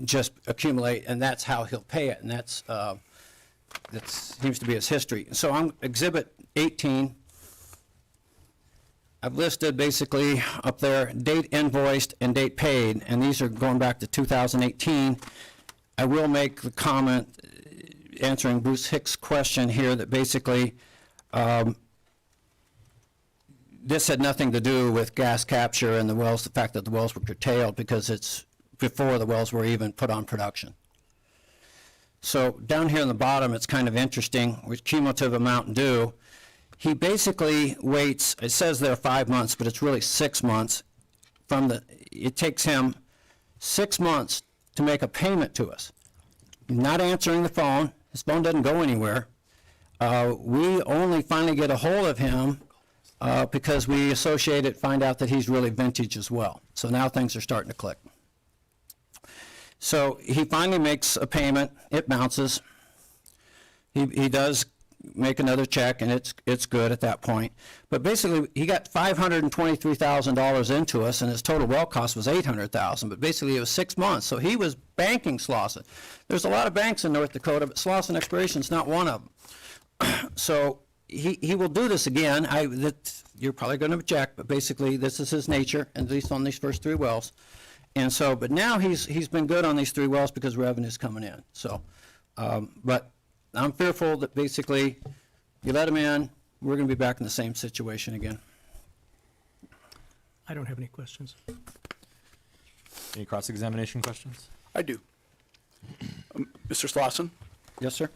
just accumulate, and that's how he'll pay it, and that seems to be his history. So on Exhibit 18, I've listed basically up there date invoiced and date paid, and these are going back to 2018. I will make the comment answering Bruce Hicks' question here that basically this had nothing to do with gas capture and the wells, the fact that the wells were curtailed, because it's before the wells were even put on production. So down here in the bottom, it's kind of interesting, with cumulative amount due. He basically waits, it says there 5 months, but it's really 6 months it takes him 6 months to make a payment to us. Not answering the phone, his phone doesn't go anywhere. We only finally get a hold of him because we find out that he's really vintage as well. So now things are starting to click. So he finally makes a payment, it bounces. He does make another check, and it's good at that point. But basically, he got $523,000 into us, and his total well cost was $800,000. But basically, it was 6 months. So he was banking Slauson. There's a lot of banks in North Dakota, but Slauson Exploration is not one of them. So he will do this again. You're probably going to object, but basically, this is his nature, at least on these first 3 wells. And so, but now he's been good on these 3 wells because revenue's coming in. So, but I'm fearful that basically you let him in, we're going to be back in the same situation again. I don't have any questions. Any cross-examination questions? I do. Mr. Slauson, Yes, sir?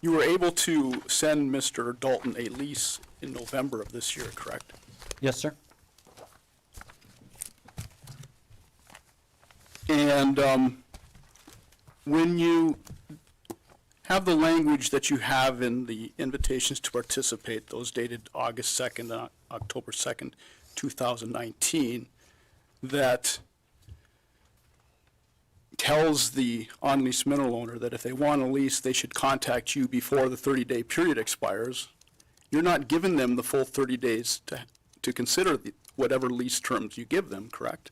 you were able to send Mr. Dalton a lease in November of this year, correct? Yes, sir? And when you have the language that you have in the invitations to participate, those dated August 2nd and October 2nd, 2019, that tells the on-lease mineral owner that if they want a lease, they should contact you before the 30-day period expires, you're not giving them the full 30 days to consider whatever lease terms you give them, correct?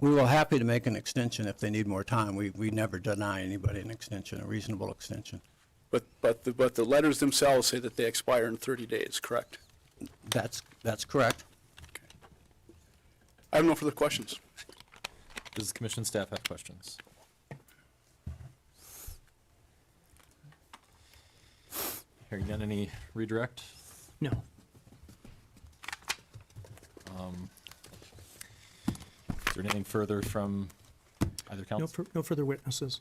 We will happy to make an extension if they need more time. We never deny anybody an extension, a reasonable extension. But the letters themselves say that they expire in 30 days, correct? That's correct. I have no further questions. Does the commission staff have questions? Hearing none, any redirect? No. Is there anything further from either No, council? no further witnesses.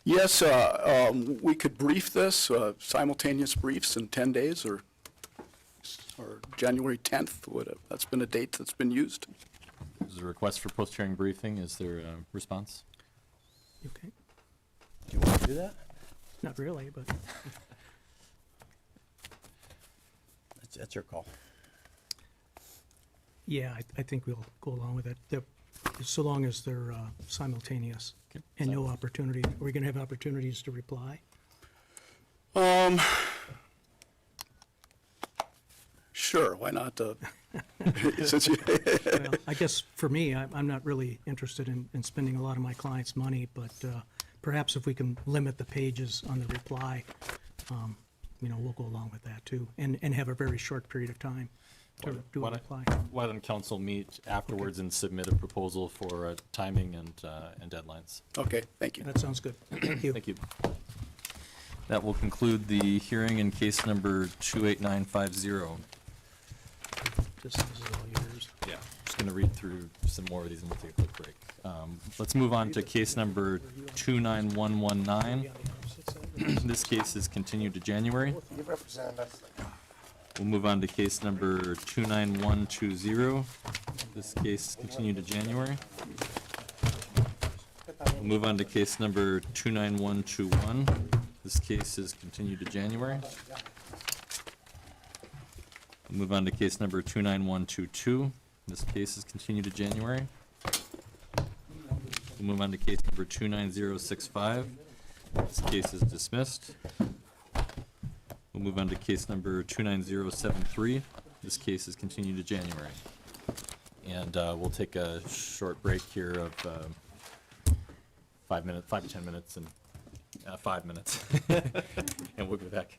Yes, we could brief this, simultaneous briefs in 10 days or January 10th, that's been a date that's been used. There's a request for post-hearing briefing. Is there a response? Okay. Do you want to do that? Not really, but That's your call. yeah, I think we'll go along with it. So long as they're simultaneous and no opportunity. Are we going to have opportunities to reply? Sure, why not? Since you, Well, I guess for me, I'm not really interested in spending a lot of my clients' money, but perhaps if we can limit the pages on the reply, we'll go along with that too, and have a very short period of time to do a reply. Why don't council meet afterwards and submit a proposal for timing and deadlines? okay, thank you. That sounds good. Thank you. Thank you. That will conclude the hearing in case number 28950. This is all yours. Yeah, just going to read through some more of these and we'll take a quick break. Let's move on to case number 29119. This case is continued to January. You represented us. We'll move on to case number 29120. This case is continued to January. We'll move on to case number 29121. This case is continued to January. We'll move on to case number 29122. This case is continued to January. We'll move on to case number 29065. This case is dismissed. We'll move on to case number 29073. This case is continued to January. And we'll take a short break here of 5 to 10 minutes, and 5 minutes. And we'll be back.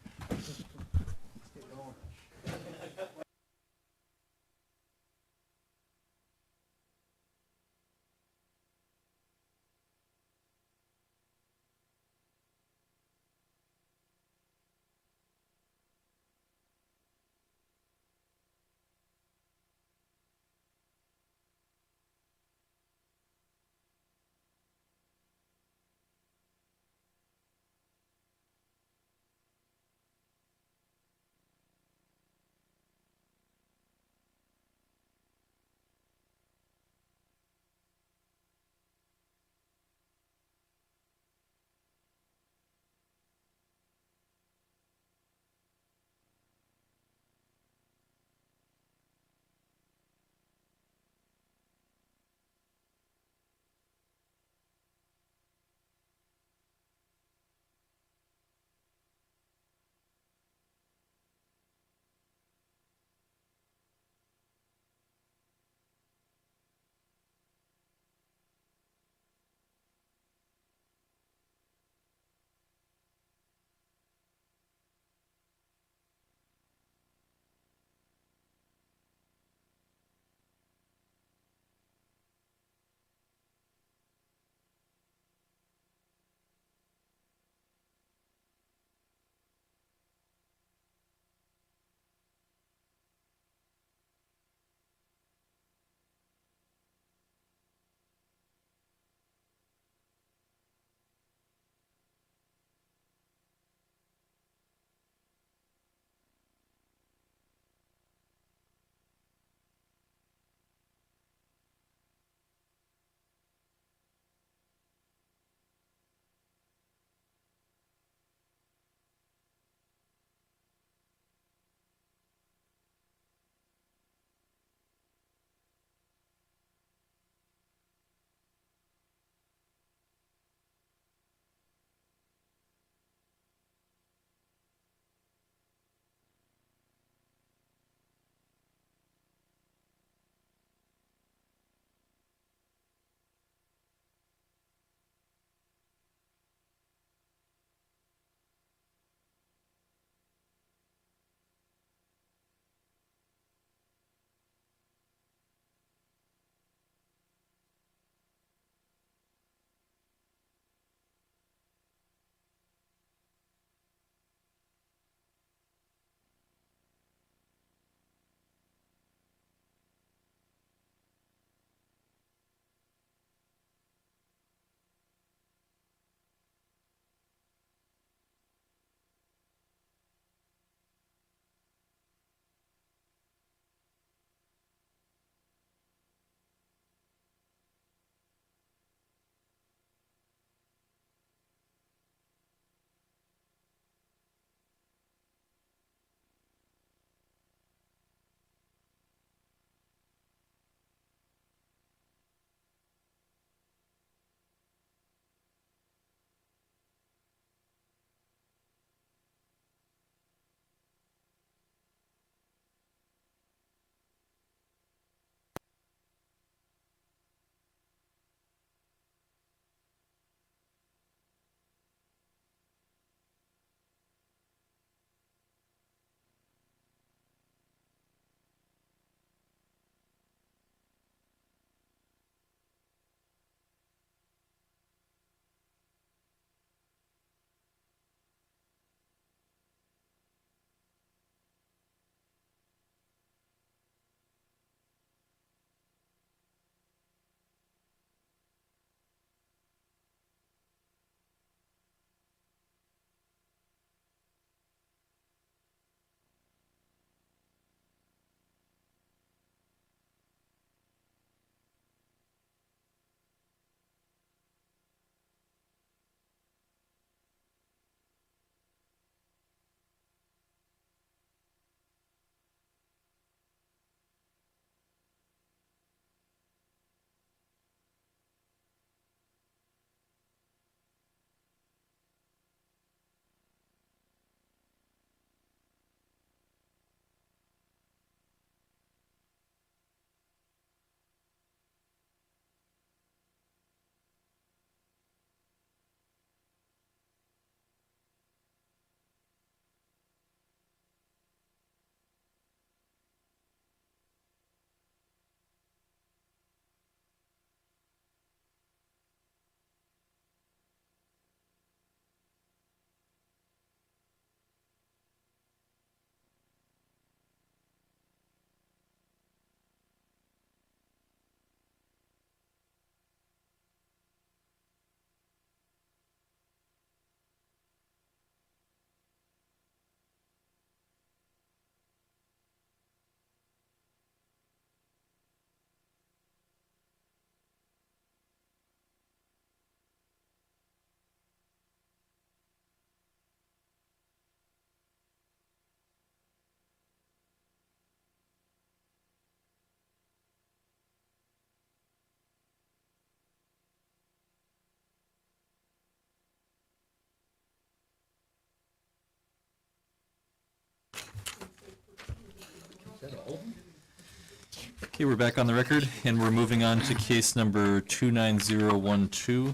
Okay, we're back on the record, and we're moving on to case number 29012,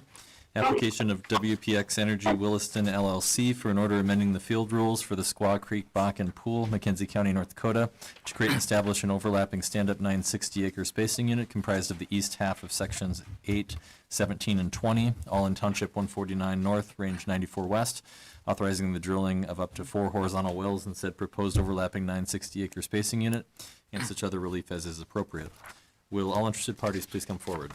application of WPX Energy Williston LLC for an order amending the field rules for the Squaw Creek Bakken Pool, McKenzie County, North Dakota, to create and establish an overlapping stand-up 960-acre spacing unit comprised of the east half of sections 8, 17, and 20, all in Township 149 North, Range 94 West, authorizing the drilling of up to 4 horizontal wells in said proposed overlapping 960-acre spacing unit, and such other relief as is appropriate. Will all interested parties please come forward?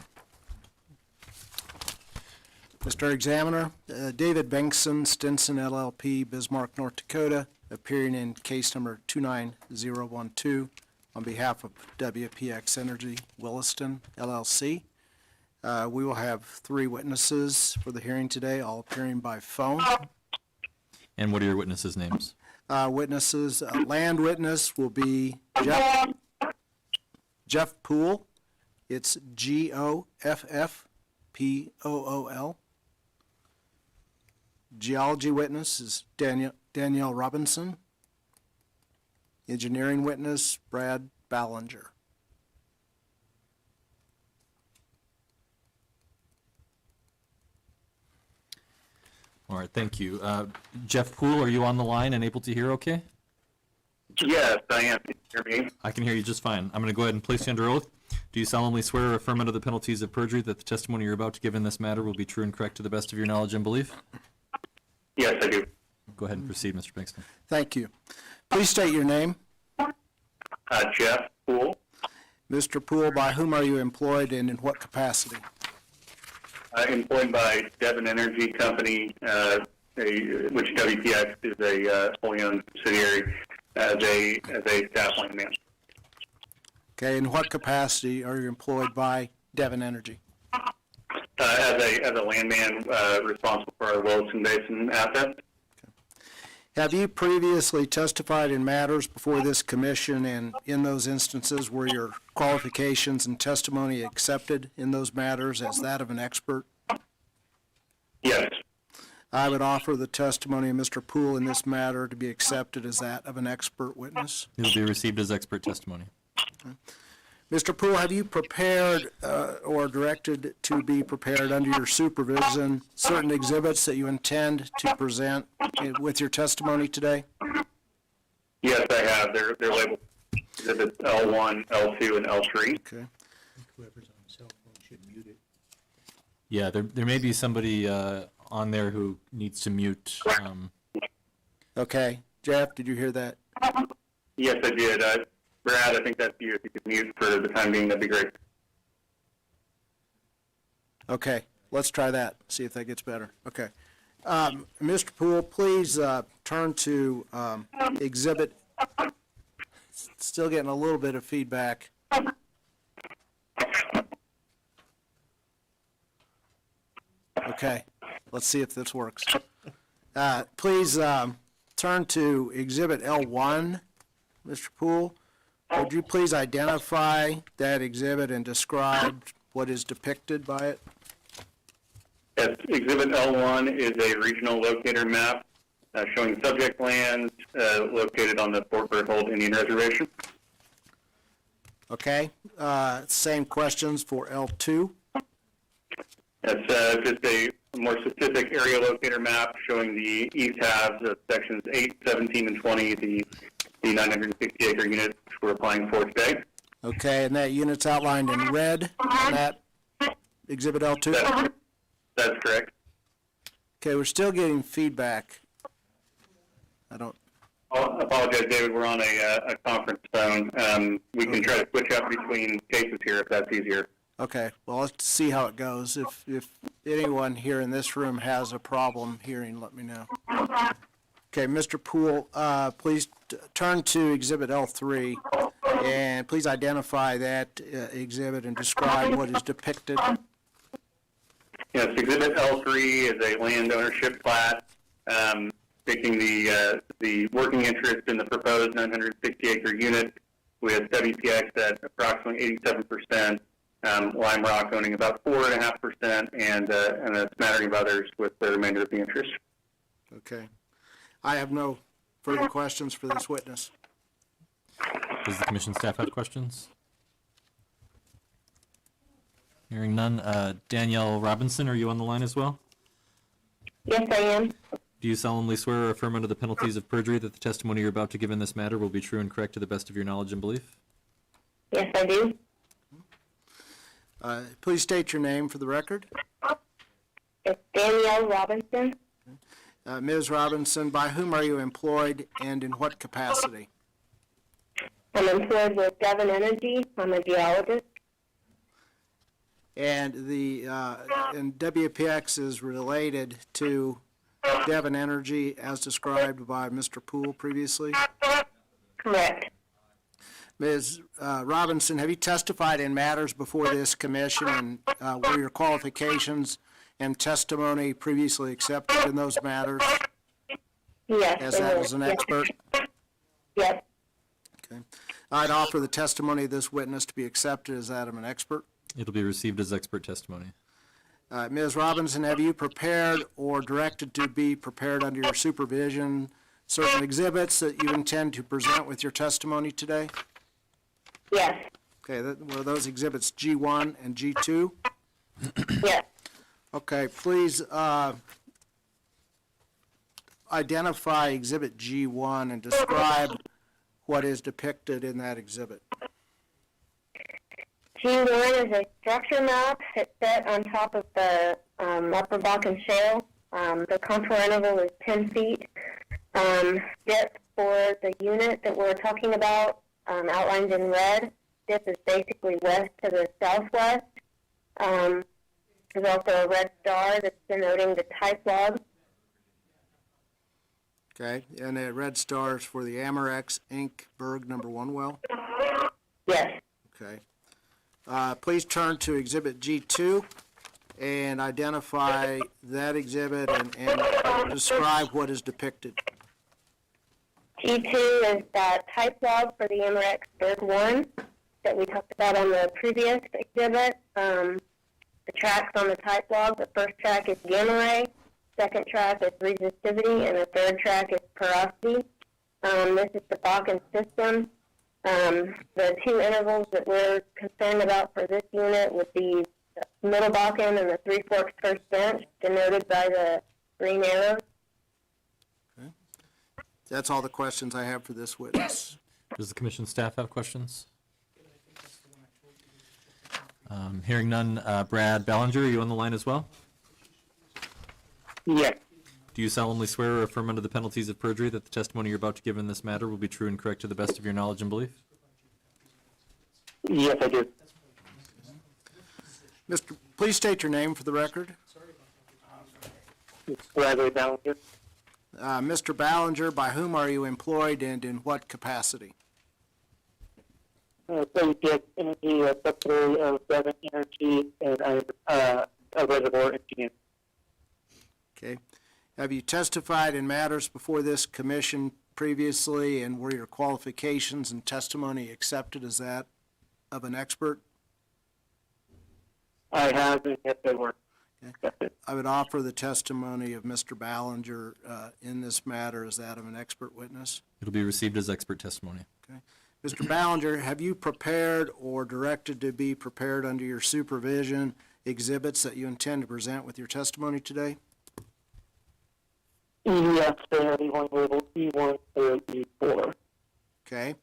Mr. Examiner, David Bengtson, Stinson LLP, Bismarck, North Dakota, appearing in case number 29012 on behalf of WPX Energy Williston LLC. We will have 3 witnesses for the hearing today, all appearing by phone. And what are your witnesses' names? Witnesses, land witness will be Jeff Poole. It's Goffpool. Geology witness is Danielle Robinson. Engineering witness, Brad Ballinger. All right, thank you. Jeff Poole, are you on the line and able to hear okay? Yes, I am. Can you hear me? I can hear you just fine. I'm going to go ahead and place you under oath. Do you solemnly swear or affirm under the penalties of perjury that the testimony you're about to give in this matter will be true and correct to the best of your knowledge and belief? Yes, I do. Go ahead and proceed, Mr. Pinkston. Thank you. Please state your name. Jeff Poole. Mr. Poole, by whom are you employed and in what capacity? Employed by Devon Energy Company, which WPX is a wholly owned subsidiary, as a staff lineman. Okay, in what capacity are you employed by Devon Energy? As a landman responsible for our Williston Basin assets. Have you previously testified in matters before this commission, and in those instances were your qualifications and testimony accepted in those matters as that of an expert? Yes. I would offer the testimony of Mr. Poole in this matter to be accepted as that of an expert witness. It will be received as expert testimony. Mr. Poole, have you prepared or directed to be prepared under your supervision certain exhibits that you intend to present with your testimony today? Yes, I have. They're labeled exhibits L1, L2, and L3. Okay. Whoever's on the cell phone should mute it. Yeah, there may be somebody on there who needs to mute. Okay. Jeff, did you hear that? Yes, I did. Brad, I think that's you. If you could mute for the time being, that'd be great. Okay, let's try that, see if that gets better. Okay. Mr. Poole, please turn to exhibit, still getting a little bit of feedback. Okay, let's see if this works. Please turn to exhibit L1, Mr. Poole. Would you please identify that exhibit and describe what is depicted by it? Yes, exhibit L1 is a regional locator map showing subject lands located on the Fort Berthold Indian Reservation. Okay, same questions for L2. It's just a more specific area locator map showing the east halves of sections 8, 17, and 20, the 960-acre unit which we're applying for today. Okay, and that unit's outlined in red on that exhibit L2? That's correct. Okay, we're still getting feedback. I apologize, David, we're on a conference phone. We can try to switch up between cases here if that's easier. Okay, well, let's see how it goes. If anyone here in this room has a problem hearing, let me know. Okay, Mr. Poole, please turn to exhibit L3, and please identify that exhibit and describe what is depicted. Yes, exhibit L3 is a land ownership plat, taking the working interest in the proposed 960-acre unit with WPX at approximately 87%, Lime Rock owning about 4.5%, and a smattering of others with the remainder of the interest. Okay. I have no further questions for this witness. Does the commission staff have questions? Hearing none. Danielle Robinson, are you on the line as well? Yes, I am. Do you solemnly swear or affirm under the penalties of perjury that the testimony you're about to give in this matter will be true and correct to the best of your knowledge and belief? Yes, I do. Please state your name for the record. It's Danielle Robinson. Ms. Robinson, by whom are you employed and in what capacity? I'm employed with Devon Energy. I'm a geologist. And and WPX is related to Devon Energy as described by Mr. Poole previously? Correct. Ms. Robinson, have you testified in matters before this commission, and were your qualifications and testimony previously accepted in those matters? Yes. As that was an expert? Yes. Okay. I'd offer the testimony of this witness to be accepted as that of an expert. It'll be received as expert testimony. Ms. Robinson, have you prepared or directed to be prepared under your supervision certain exhibits that you intend to present with your testimony today? Yes. Okay, were those exhibits G1 and G2? Yes. Okay, please identify exhibit G1 and describe what is depicted in that exhibit. G1 is a structure map. It's set on top of the Upper Bakken Shale. The contour interval is 10 feet. Depth for the unit that we're talking about, outlined in red. Depth is basically west to the southwest. There's also a red star that's denoting the type log. Okay, and the red stars for the Amerex Inc. Berg number 1 well? Yes. Okay. Please turn to exhibit G2 and identify that exhibit and describe what is depicted. G2 is that type log for the Amerex Berg 1 that we talked about on the previous exhibit. The tracks on the type log, the first track is gamma ray, second track is resistivity, and the third track is porosity. This is the Bakken system. The two intervals that we're concerned about for this unit would be the Middle Bakken and the Three Forks First Bench, denoted by the green arrows. Okay. That's all the questions I have for this witness. Does the commission staff have questions? Hearing none. Brad Ballinger, are you on the line as well? Yes. Do you solemnly swear or affirm under the penalties of perjury that the testimony you're about to give in this matter will be true and correct to the best of your knowledge and belief? Yes, I do. Please state your name for the record. It's Bradley Ballinger. Mr. Ballinger, by whom are you employed and in what capacity? WPX Energy, a subsidiary of Devon Energy, and I'm a reservoir engineer. Okay. Have you testified in matters before this commission previously, and were your qualifications and testimony accepted as that of an expert? I have, and yes, they were. Okay. I would offer the testimony of Mr. Ballinger in this matter as that of an expert witness. It'll be received as expert testimony. Okay. Mr. Ballinger, have you prepared or directed to be prepared under your supervision exhibits that you intend to present with your testimony today? Yes, they are E1 label E1 or E4. Okay.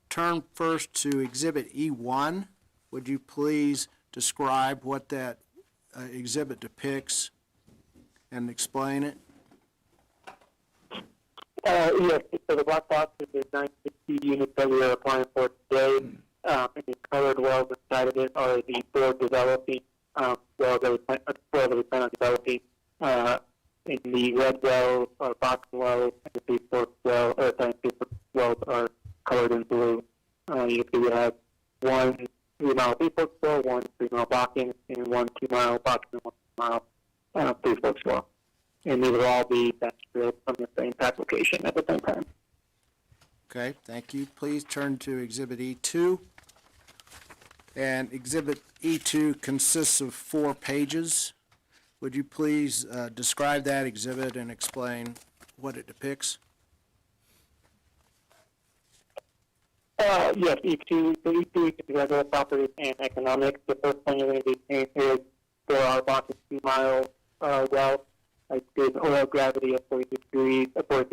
Turn first to exhibit E1. Would you please describe what that exhibit depicts and explain it? Yes, so the black box is the 960 units that we are applying for today. And the colored wells inside of it are the four developing wells that we plan on developing. In the red wells are Bakken wells, and the Three Forks wells are colored in blue. You can see we have one 3-mile Three Forks well, one 3-mile Bakken, and one 2-mile Bakken, and one 2-mile Three Forks well. And these will all be batch drilled from the same application at the same time. Okay, thank you. Please turn to exhibit E2. And exhibit E2 consists of 4 pages. Would you please describe that exhibit and explain what it depicts? Yes, E2, the E2 is regular properties and economics. The first one you're going to be seeing is for our Boston 2 mile well. There's oil gravity of 43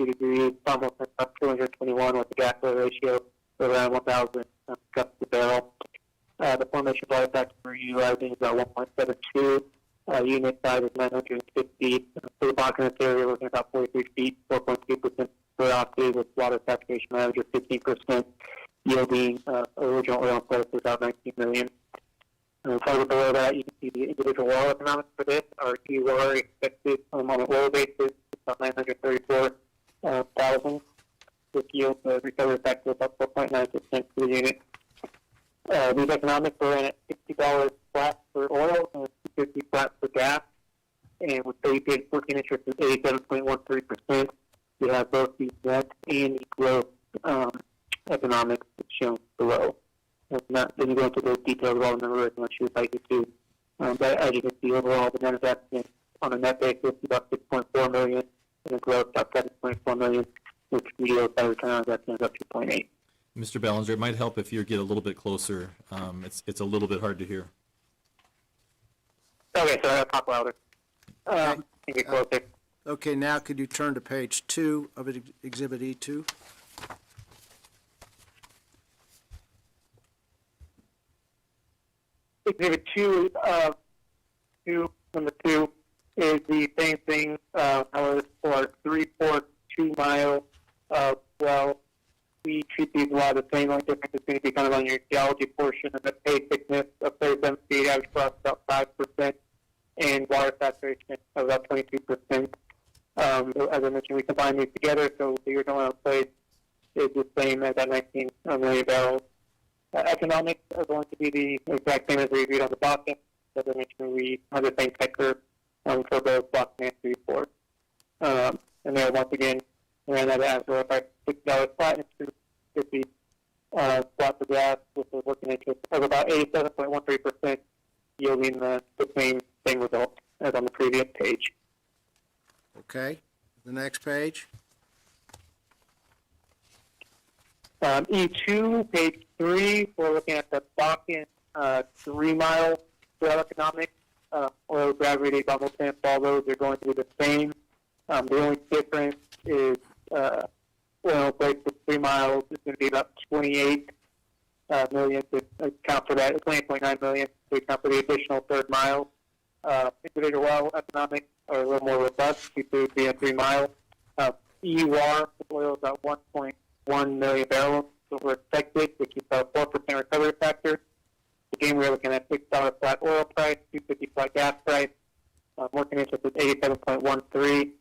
degrees, almost up 221 with the gas oil ratio of around 1,000 cups per barrel. The formation water factor we're utilizing is about 1.72. Unit size is 950. For the Bakken area, we're looking at about 43 feet, 4.2% porosity with water saturation average of 15%, yielding original oil in place of about 19 million. Further below that, you can see the individual well economics for this. Our EUR expected on an oil basis is about 934,000, with yield recovery factor of about 4.9% for the unit. These economics are in at $60 flat for oil and $2.50 flat for gas, and with basic working interest is 87.13%. We have both the net and the gross economics shown below. Not going to go into those details of all the numbers unless you would like it to. But as you can see, overall, the net investment on a net basis is about $6.4 million, and the growth about $7.4 million, which yields a return on investment of 2.8. Mr. Ballinger, it might help if you get a little bit closer. It's a little bit hard to hear. Okay, so I'll talk louder. Get closer. Okay, now could you turn to page 2 of Exhibit E2? Exhibit 2, number 2, is the same thing, however, for our 3/4 2 mile well. We treat these a lot the same. Only difference is going to be kind of on your geology portion and the pay thickness of 37 feet, average frost about 5%, and water saturation of about 22%. As I mentioned, we combine these together, so the original oil place is the same as that 19 million barrels. Economics are going to be the exact same as we reviewed on the Bakken. As I mentioned, we have the same tech curve for both Bakken and 3/4. And there, once again, we ran that at about $6 flat and $2.50 flat for gas with a working interest of about 87.13%, yielding the same result as on the previous page. Okay, the next page. E2, page 3, we're looking at the Bakken 3 mile well economics. Oil gravity, almost all those are going to be the same. The only difference is oil place for 3 miles is going to be about 28 million to account for that, 28.9 million to account for the additional third mile. Individual well economics are a little more robust due to being 3 miles. EUR for oil is about 1.1 million barrels, so we're expected, which is about 4% recovery factor. Again, we're looking at $6 flat oil price, $2.50 flat gas price. Working interest is 87.13.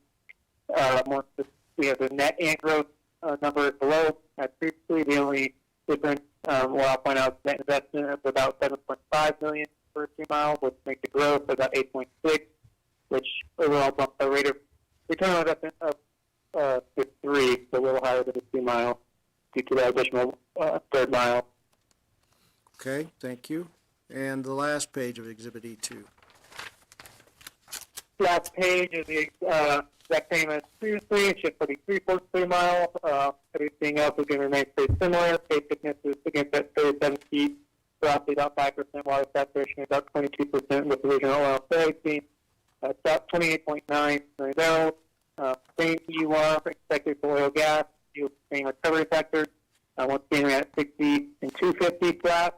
We have the net and gross numbers below. As previously, the only difference, I'll point out, net investment of about $7.5 million for 3 miles, which makes the growth about 8.6, which overall bumps the rate of return on investment up to 3, so a little higher than the 3 mile due to the additional third mile. Okay, thank you. And the last page of Exhibit E2. Last page is the exact same as previously. It's just for the 3/4 3 mile. Everything else is going to remain pretty similar. Pay thickness is against that 37 feet. Roughly about 5%. Water saturation about 22% with original oil pricing. About 28.9 million barrels. Same EUR expected for oil gas. Same recovery factor. Once again, we're at 60 and 250 flat.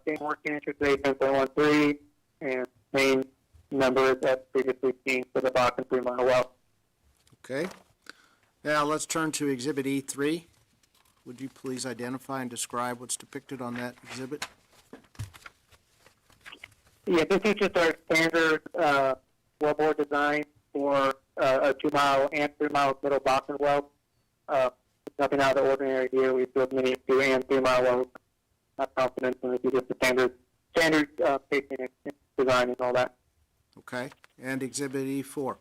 Same working interest rate, 10.13, and same numbers as previously seen for the Bakken 3 mile well. Okay. Now let's turn to Exhibit E3. Would you please identify and describe what's depicted on that exhibit? Yeah, this is just our standard wellbore design for a 2 mile and 3 mile middle Bakken well. Nothing out of the ordinary here. We build many 2 and 3 mile wells. Not confident in this is just the standard spacing and design and all that. Okay. And Exhibit E4.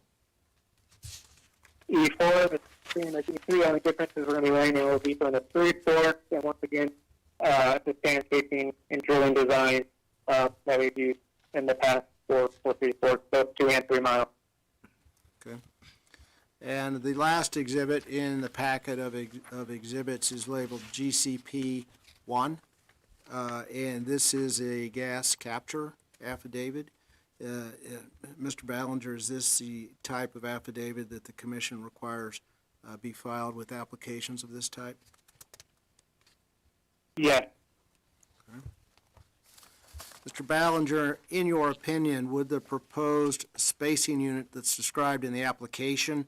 E4, the same as E3, only difference is we're going to be running a little deeper in the 3/4, and once again, the standard spacing and drilling design that we've used in the past for 3/4, both 2 and 3 mile. Okay. And the last exhibit in the packet of exhibits is labeled GCP 1. And this is a gas capture affidavit. Mr. Ballinger, is this the type of affidavit that the commission requires be filed with applications of this type? Yes. Mr. Ballinger, in your opinion, would the proposed spacing unit that's described in the application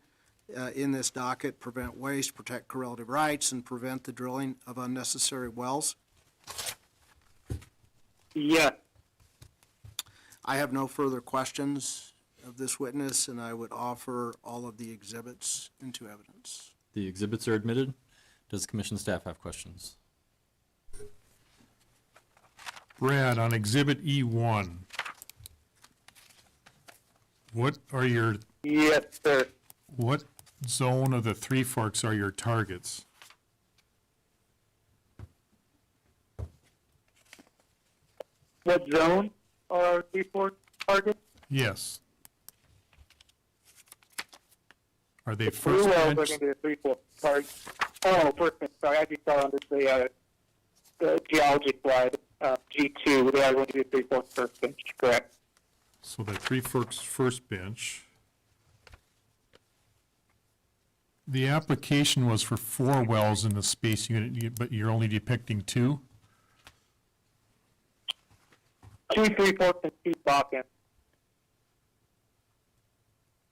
in this docket prevent waste, protect correlative rights, and prevent the drilling of unnecessary wells? Yes. I have no further questions of this witness, and I would offer all of the exhibits into evidence. The exhibits are admitted. Does the commission staff have questions? Brad, on Exhibit E1, what are your, Yes, sir. what zone of the Three Forks are your targets? What zone are Three Forks targets? Yes. Are they Blue first wells are bench? going to be the Three Forks targets. Oh, first bench, sorry, I just saw on the geology slide, G2, they are going to be the Three Forks first bench, correct? So the Three Forks first bench. The application was for 4 wells in the space unit, but you're only depicting 2? 2 Three Forks and 2 Bakken.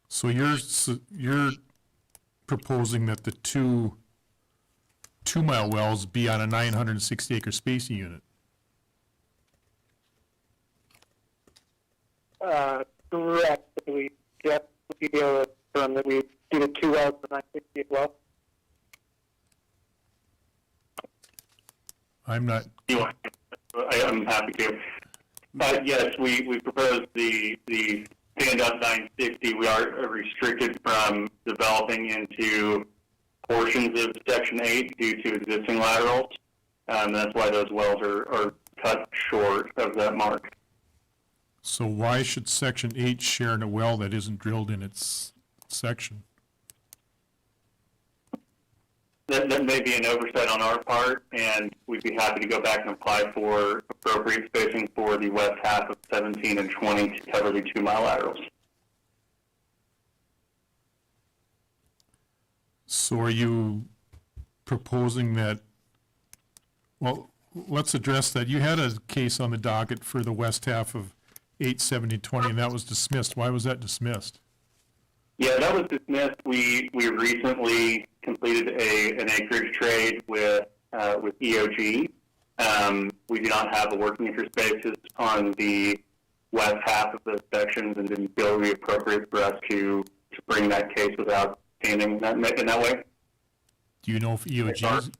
So you're proposing that the 2 2-mile wells be on a 960-acre spacing unit? Correct, I believe. Jeff, would you be able to confirm that we do the 2 wells for 960 as well? I'm not, I'm happy to. Yes, we propose the stand-up 960. We are restricted from developing into portions of Section 8 due to existing laterals. That's why those wells are cut short of that mark. so why should Section 8 share in a well that isn't drilled in its section? That may be an oversight on our part, and we'd be happy to go back and apply for appropriate spacing for the west half of 17 and 20 to cover the 2-mile laterals. So are you proposing that, well, let's address that. You had a case on the docket for the west half of 8, 17, 20, and that was dismissed. Why was that dismissed? Yeah, that was dismissed. We recently completed an acreage trade with EOG. We do not have a working interest basis on the west half of those sections and didn't feel it would be appropriate for us to bring that case without standing in that way. Do you know if EOG,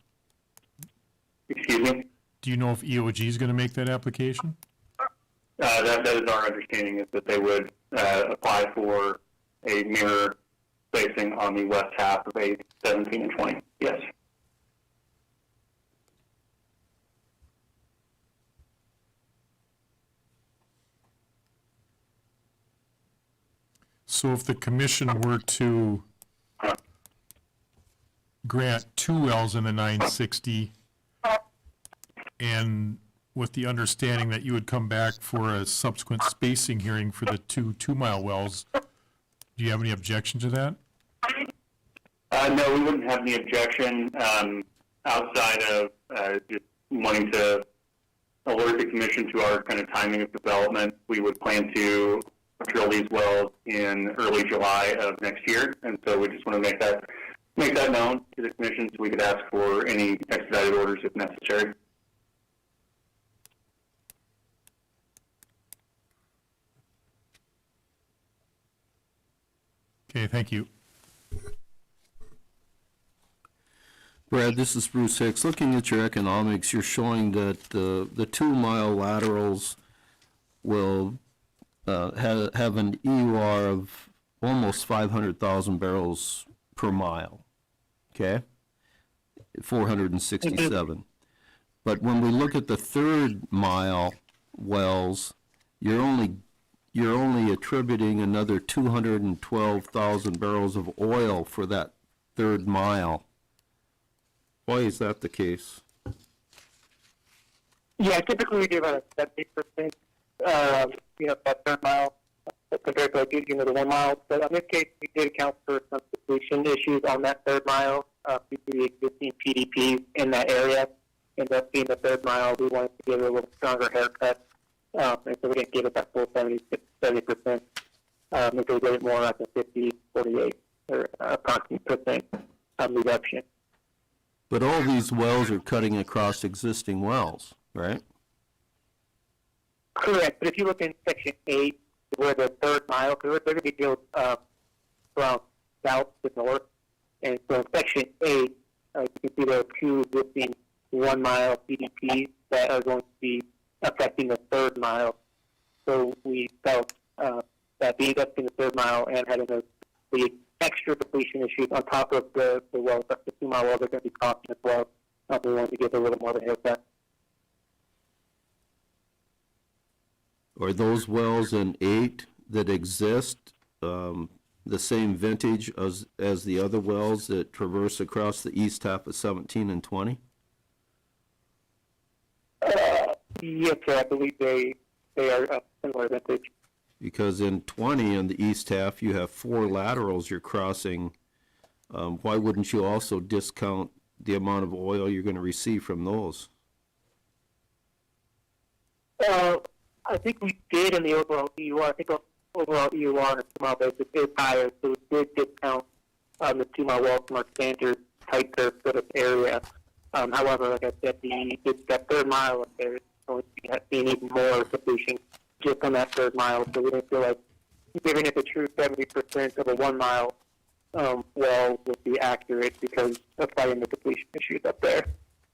Excuse me? do you know if EOG is going to make that application? That is our understanding, is that they would apply for a mirror spacing on the west half of 8, 17, and 20. Yes. So if the commission were to grant 2 wells in the 960, and with the understanding that you would come back for a subsequent spacing hearing for the 2 2-mile wells, do you have any objection to that? No, we wouldn't have any objection outside of just wanting to alert the commission to our kind of timing of development. We would plan to drill these wells in early July of next year, and so we just want to make that known to the commission so we could ask for any expedited orders if necessary. Okay, thank you. Brad, this is Bruce Hicks. Looking at your economics, you're showing that the 2-mile laterals will have an EUR of almost 500,000 barrels per mile, okay? 467. But when we look at the 3rd mile wells, you're only you're only attributing another 212,000 barrels of oil for that third mile. Why is that the case? Yeah, typically we do about a 70%, that third mile compared to the 1 mile. But in this case, we did account for some depletion issues on that third mile due to the existing PDPs in that area. And that being the third mile, we wanted to give it a little stronger haircut. And so we didn't give it that full 70%. And so we did it more like a 50, 48, or approximate percent reduction. But all these wells are cutting across existing wells, right? Correct, but if you look in section 8, where the third mile, because they're going to be built from south to north, and so in section 8, you can see there are 2 existing 1 mile PDPs that are going to be affecting the third mile. So we felt that being up in the third mile and having the extra depletion issues on top of the wells, the 2 mile wells are going to be costing as well. We wanted to give a little more of a haircut. Are those wells in 8 that exist the same vintage as the other wells that traverse across the east half of 17 and 20? Yes, sir. I believe they are similar vintage. Because in 20, in the east half, you have 4 laterals you're crossing. Why wouldn't you also discount the amount of oil you're going to receive from those? I think we did in the overall EUR. I think overall EUR on a 2 mile basis is higher, so we did discount the 2 mile well from our standard tight curve sort of area. However, like I said, that third mile up there is going to be seeing even more depletion just on that third mile, so we didn't feel like giving it the true 70% of a 1 mile well would be accurate because of fighting the depletion issues up there.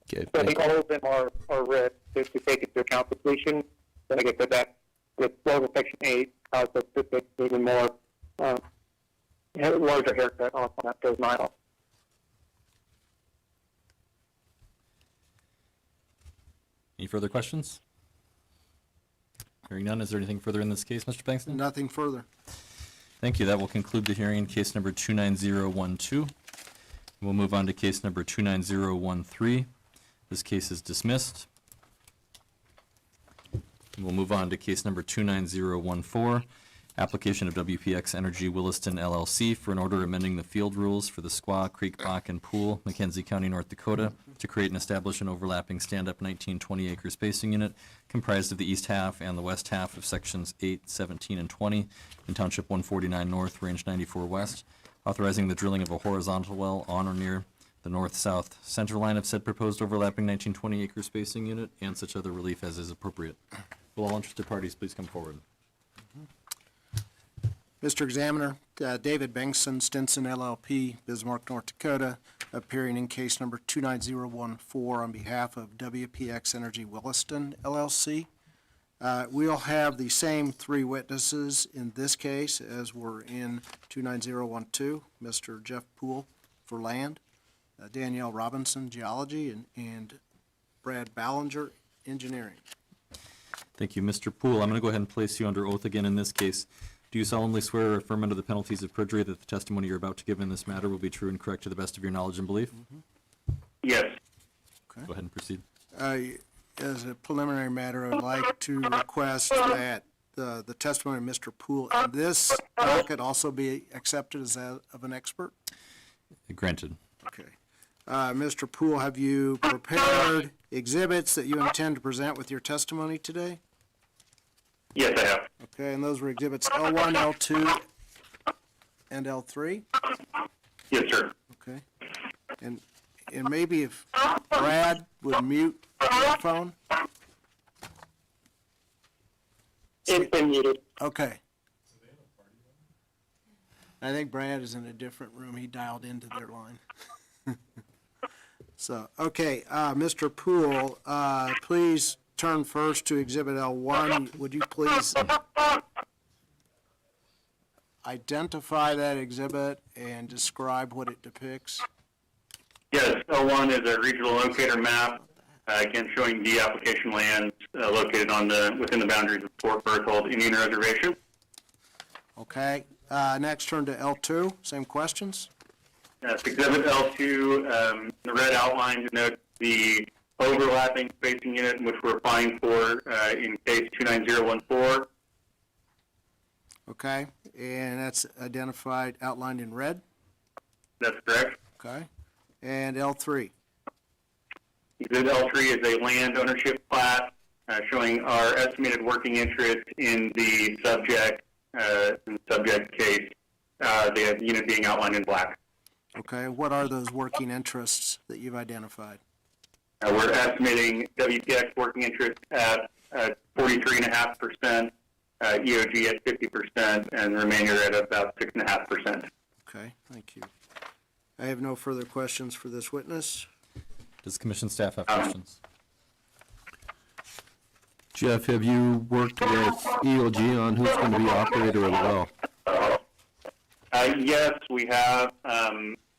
Okay, so I think all of them are red to take into account depletion. Like I said, that with wells in section 8 caused us to take even more larger haircut on that third mile. Any further questions? Hearing none, is there anything further in this case, Mr. Bankston? Nothing further. Thank you. That will conclude the hearing in case number 29012. We'll move on to case number 29013. This case is dismissed. We'll move on to case number 29014, application of WPX Energy Williston LLC for an order amending the field rules for the Squaw Creek Bakken Pool, McKenzie County, North Dakota, to create and establish an overlapping stand-up 19-20 acre spacing unit comprised of the east half and the west half of sections 8, 17, and 20 in Township 149 North, Range 94 West, authorizing the drilling of a horizontal well on or near the north-south center line of said proposed overlapping 19-20 acre spacing unit, and such other relief as is appropriate. Will all interested parties please come forward? Mr. Examiner, David Bengtson, Stinson LLP, Bismarck, North Dakota, appearing in case number 29014 on behalf of WPX Energy Williston LLC. We'll have the same 3 witnesses in this case as were in 29012, Mr. Jeff Poole for land, Danielle Robinson, geology, and Brad Ballinger, engineering. Thank you, Mr. Poole. I'm going to go ahead and place you under oath again in this case. Do you solemnly swear or affirm under the penalties of perjury that the testimony you're about to give in this matter will be true and correct to the best of your knowledge and belief? Yes. Go ahead and proceed. As a preliminary matter, I'd like to request that the testimony of Mr. Poole in this docket also be accepted as that of an expert. Granted. Okay. Mr. Poole, have you prepared exhibits that you intend to present with your testimony today? Yes, I have. Okay, and those were exhibits L1, L2, and L3? Yes, sir. Okay. And maybe if Brad would mute your phone? It's been muted. Okay. I think Brad is in a different room. He dialed into their line. So, okay, Mr. Poole, please turn first to Exhibit L1. Would you please identify that exhibit and describe what it depicts? Yes, L1 is a regional locator map, again showing the application lands located on within the boundaries of Fort Berthold Indian Reservation. Okay, next turn to L2, same questions? Yes, Exhibit L2, the red outline denotes the overlapping spacing unit in which we're applying for in case 29014. Okay, and that's identified, outlined in red? That's correct. Okay, and L3? Exhibit L3 is a land ownership plat showing our estimated working interest in the subject case, the unit being outlined in black. Okay, what are those working interests that you've identified? We're estimating WPX working interest at 43.5%, EOG at 50%, and the remainder at about 6.5%. Okay, thank you. I have no further questions for this witness. Does commission staff have questions? Jeff, have you worked with EOG on who's going to be operator of the well? Yes, we have.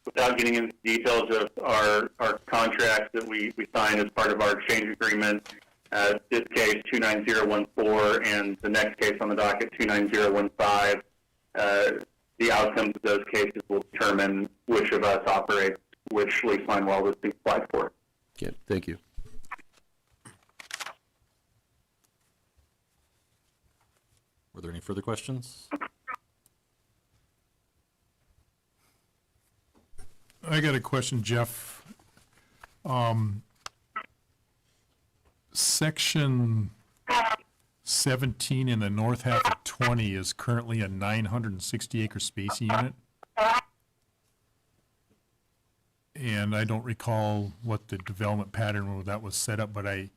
Without getting into details of our contracts that we signed as part of our exchange agreement, this case 29014 and the next case on the docket 29015, the outcomes of those cases will determine which of us operates which lease line well this being applied for. Okay, thank you. Were there any further questions? I got a question, Jeff. Section 17 in the north half of 20 is currently a 960 acre spacing unit. And I don't recall what the development pattern that was set up, but I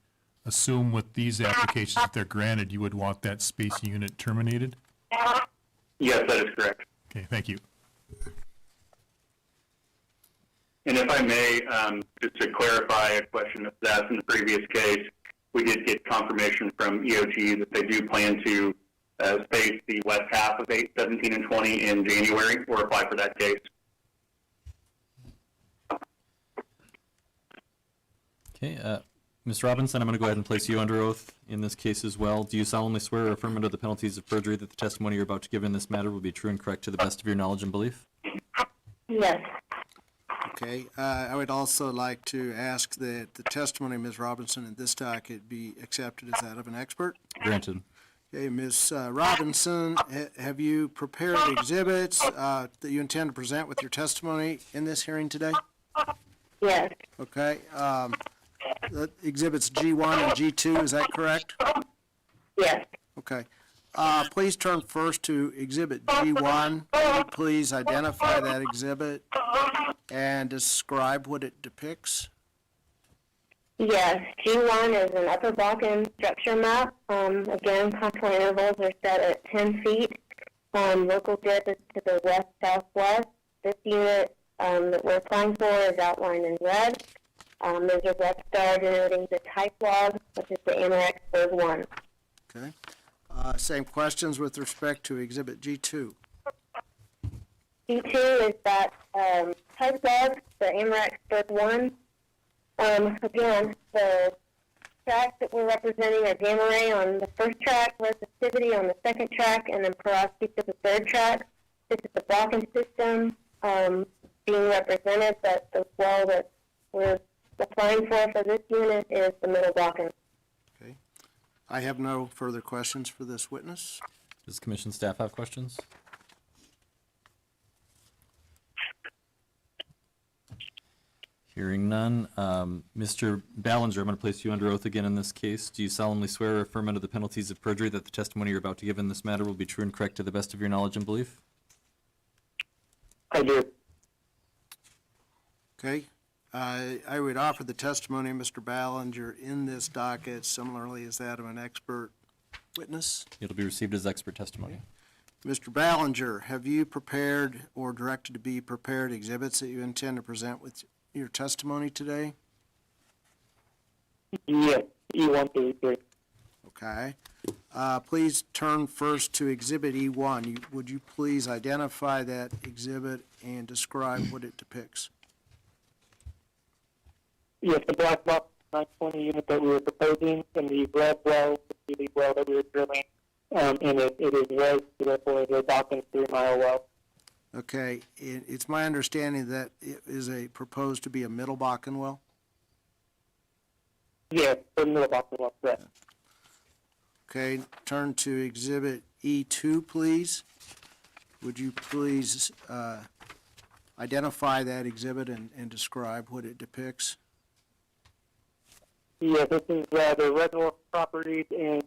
assume with these applications, if they're granted, you would want that spacing unit terminated? Yes, that is correct. Okay, thank you. And if I may, just to clarify a question that was asked in the previous case, we did get confirmation from EOG that they do plan to space the west half of 8, 17, and 20 in January or apply for that case. Okay, Ms. Robinson, I'm going to go ahead and place you under oath in this case as well. Do you solemnly swear or affirm under the penalties of perjury that the testimony you're about to give in this matter will be true and correct to the best of your knowledge and belief? Yes. Okay, I would also like to ask that the testimony of Ms. Robinson in this docket be accepted as that of an expert. Granted. Okay, Ms. Robinson, have you prepared exhibits that you intend to present with your testimony in this hearing today? Yes. Okay, the exhibits G1 and G2, is that correct? Yes. Okay. Please turn first to Exhibit G1. Will you please identify that exhibit and describe what it depicts? Yes, G1 is an Upper Balkan structure map. Again, contour intervals are set at 10 feet. Local dip is to the west-southwest. This unit that we're applying for is outlined in red. There's a red star denoting the type log, which is the Amerex Berg 1. Okay. Same questions with respect to Exhibit G2. G2 is that type log, the Amerex Berg 1. Again, the tracks that we're representing are gamma ray on the first track, resistivity on the second track, and then porosity to the third track. This is the Balkan system being represented, but the well that we're applying for this unit is the Middle Balkan. Okay. I have no further questions for this witness. Does commission staff have questions? Hearing none. Mr. Ballinger, I'm going to place you under oath again in this case. Do you solemnly swear or affirm under the penalties of perjury that the testimony you're about to give in this matter will be true and correct to the best of your knowledge and belief? I do. Okay. I would offer the testimony of Mr. Ballinger in this docket similarly as that of an expert witness. It'll be received as expert testimony. Mr. Ballinger, have you prepared or directed to be prepared exhibits that you intend to present with your testimony today? Yes, E1 through 3. Okay. Please turn first to Exhibit E1. Would you please identify that exhibit and describe what it depicts? Yes, the black box 920 unit that we were proposing, and the red well, the well that we were drilling and it is raised, therefore it is a Bakken 3-mile well. Okay, it's my understanding that it is proposed to be a middle Bakken well? Yes, the middle Bakken well, correct. Okay, turn to Exhibit E2, please. Would you please identify that exhibit and describe what it depicts? Yes, this is the reservoir properties and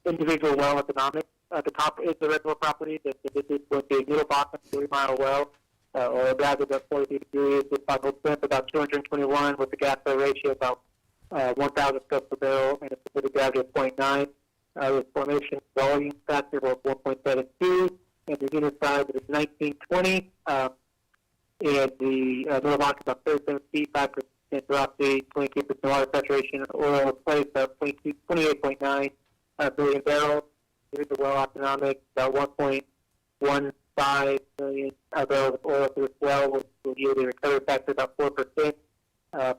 individual well economics. At the top is the reservoir property. This is with the middle Bakken 3-mile well, or rather the 40 degrees, with cycle strength about 221, with the gas flow ratio about 1,000 scopes per barrel, and a specific gravity of 0.9. The formation volume factor was 1.72, and the unit size is 1920. And the middle Bakken about 37 feet, 5% porosity, 22% water saturation, oil in place about 28.9 billion barrels. Here's the well economics, about 1.15 million barrels of oil through this well, which will yield a recovery factor of about 4%.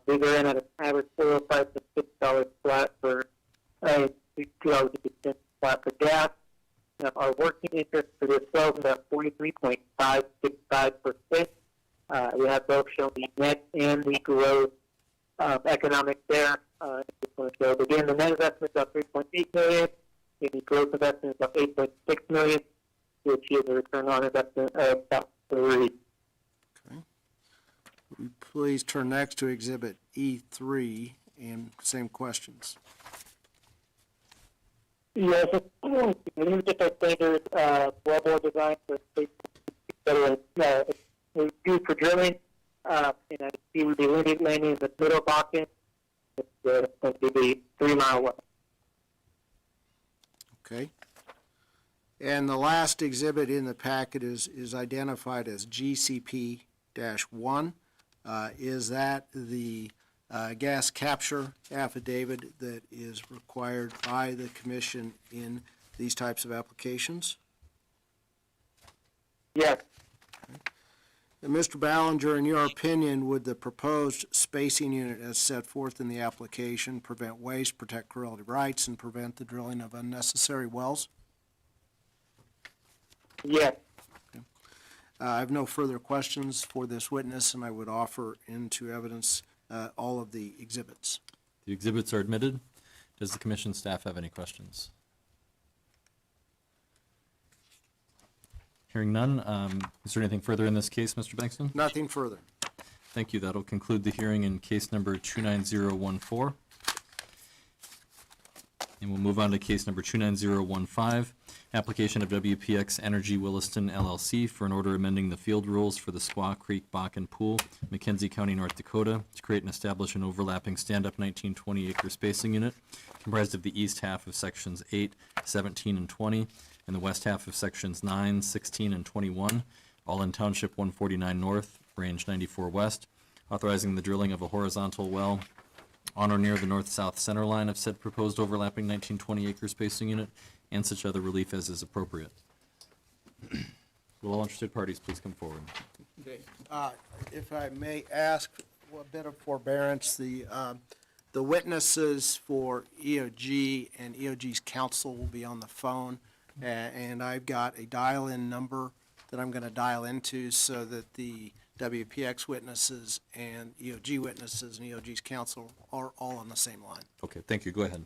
These are in at an average oil price of $6 flat for $2.50 flat for gas. Now, our working interest for this well is about 43.565%. We have both shown the net and the gross economics there. So again, the net investment is about 3.8 million. The gross investment is about 8.6 million, which is a return on investment of about 3. Please turn next to Exhibit E3 and same questions. Yes, this is just our standard wellbore design for used for drilling. And I see we'll be landing in the middle Bakken. It's going to be 3-mile well. Okay. And the last exhibit in the packet is identified as GCP-1. Is that the gas capture affidavit that is required by the commission in these types of applications? Yes. And Mr. Ballinger, in your opinion, would the proposed spacing unit as set forth in the application prevent waste, protect correlative rights, and prevent the drilling of unnecessary wells? Yes. Okay. I have no further questions for this witness, and I would offer into evidence all of the exhibits. The exhibits are admitted. Does the commission staff have any questions? Hearing none, is there anything further in this case, Mr. Bankston? Nothing further. Thank you. That'll conclude the hearing in case number 29014. And we'll move on to case number 29015, application of WPX Energy Williston LLC for an order amending the field rules for the Squaw Creek Bakken Pool, McKenzie County, North Dakota, to create and establish an overlapping stand-up 1920 acre spacing unit comprised of the east half of sections 8, 17, and 20, and the west half of sections 9, 16, and 21, all in Township 149 North, Range 94 West, authorizing the drilling of a horizontal well on or near the north-south center line of said proposed overlapping 1920 acre spacing unit, and such other relief as is appropriate. Will all interested parties please come forward? Okay. If I may ask a bit of forbearance, the witnesses for EOG and EOG's counsel will be on the phone, and I've got a dial-in number that I'm going to dial into so that the WPX witnesses and EOG witnesses and EOG's counsel are all on the same line. Okay, thank you. Go ahead.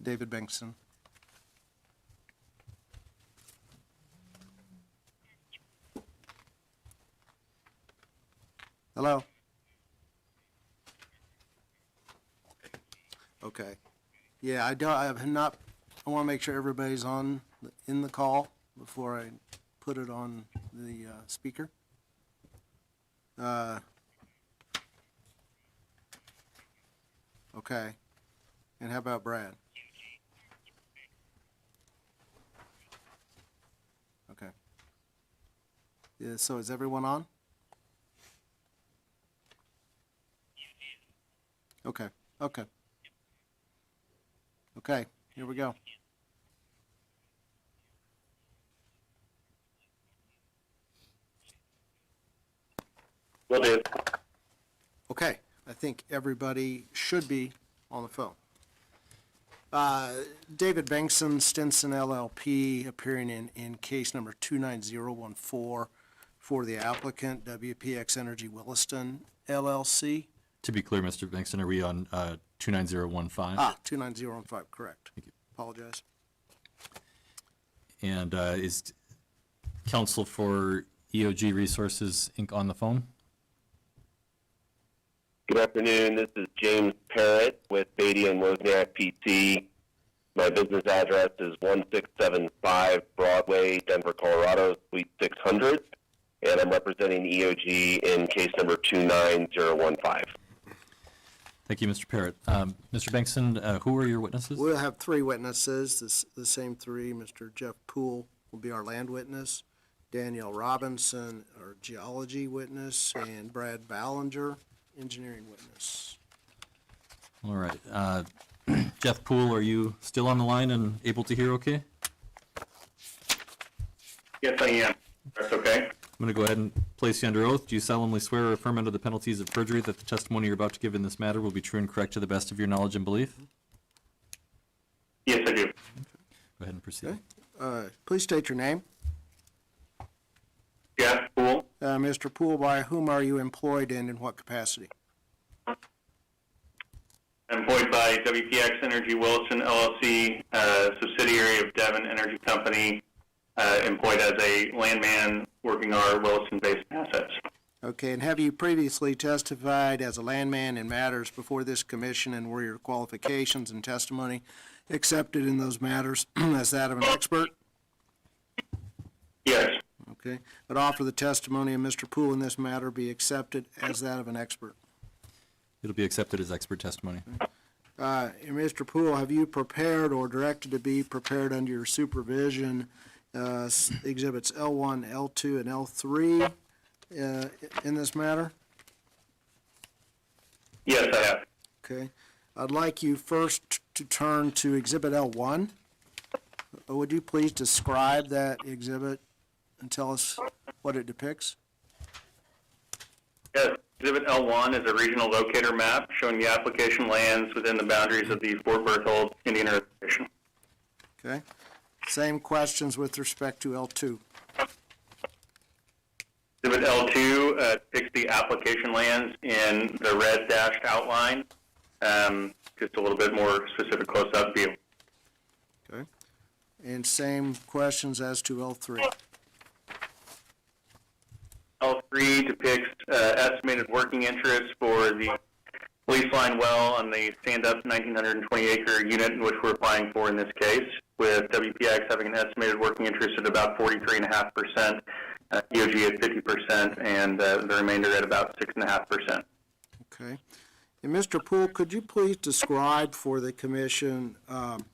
David Bengtson. Hello? Okay. Yeah, I have not, I want to make sure everybody's in the call before I put it on the speaker. Okay. And how about Brad? Okay. Yeah, so is everyone on? Okay, okay. Okay, here we go. Will do. Okay, I think everybody should be on the phone. David Bengtson, Stinson LLP, appearing in case number 29014 for the applicant, WPX Energy Williston LLC. To be clear, Mr. Bengtson, are we on 29015? 29015, correct. Thank you. Apologize. And is counsel for EOG Resources, Inc. on the phone? Good afternoon. This is James Parrott with Beatty and Wozniak PC. My business address is 1675 Broadway, Denver, Colorado, Suite 600, and I'm representing EOG in case number 29015. Thank you, Mr. Parrott. Mr. Bengtson, who are your witnesses? We'll have three witnesses, the same three. Mr. Jeff Poole will be our land witness, Danielle Robinson, our geology witness, and Brad Ballinger, engineering witness. All right. Jeff Poole, are you still on the line and able to hear okay? Yes, I am. That's okay. I'm going to go ahead and place you under oath. Do you solemnly swear or affirm under the penalties of perjury that the testimony you're about to give in this matter will be true and correct to the best of your knowledge and belief? Yes, I do. Go ahead and proceed. Please state your name. Jeff Poole. Mr. Poole, by whom are you employed and in what capacity? Employed by WPX Energy Williston LLC, subsidiary of Devon Energy Company, employed as a landman working our Williston-based assets. Okay, and have you previously testified as a landman in matters before this commission, and were your qualifications and testimony accepted in those matters as that of an expert? Yes. Okay, but offer the testimony of Mr. Poole in this matter be accepted as that of an expert. It'll be accepted as expert testimony. And Mr. Poole, have you prepared or directed to be prepared under your supervision exhibits L1, L2, and L3 in this matter? Yes, I have. Okay. I'd like you first to turn to exhibit L1. Would you please describe that exhibit and tell us what it depicts? Yes. Exhibit L1 is a regional locator map showing the application lands within the boundaries of the Fort Berthold Indian Reservation. Okay. Same questions with respect to L2. Exhibit L2 depicts the application lands in the red dashed outline, just a little bit more specific close-up view. Okay. And same questions as to L3. L3 depicts estimated working interest for the lease line well on the stand-up 1,920-acre unit in which we're applying for in this case, with WPX having an estimated working interest at about 43.5%, EOG at 50%, and the remainder at about 6.5%. Okay. And Mr. Poole, could you please describe for the commission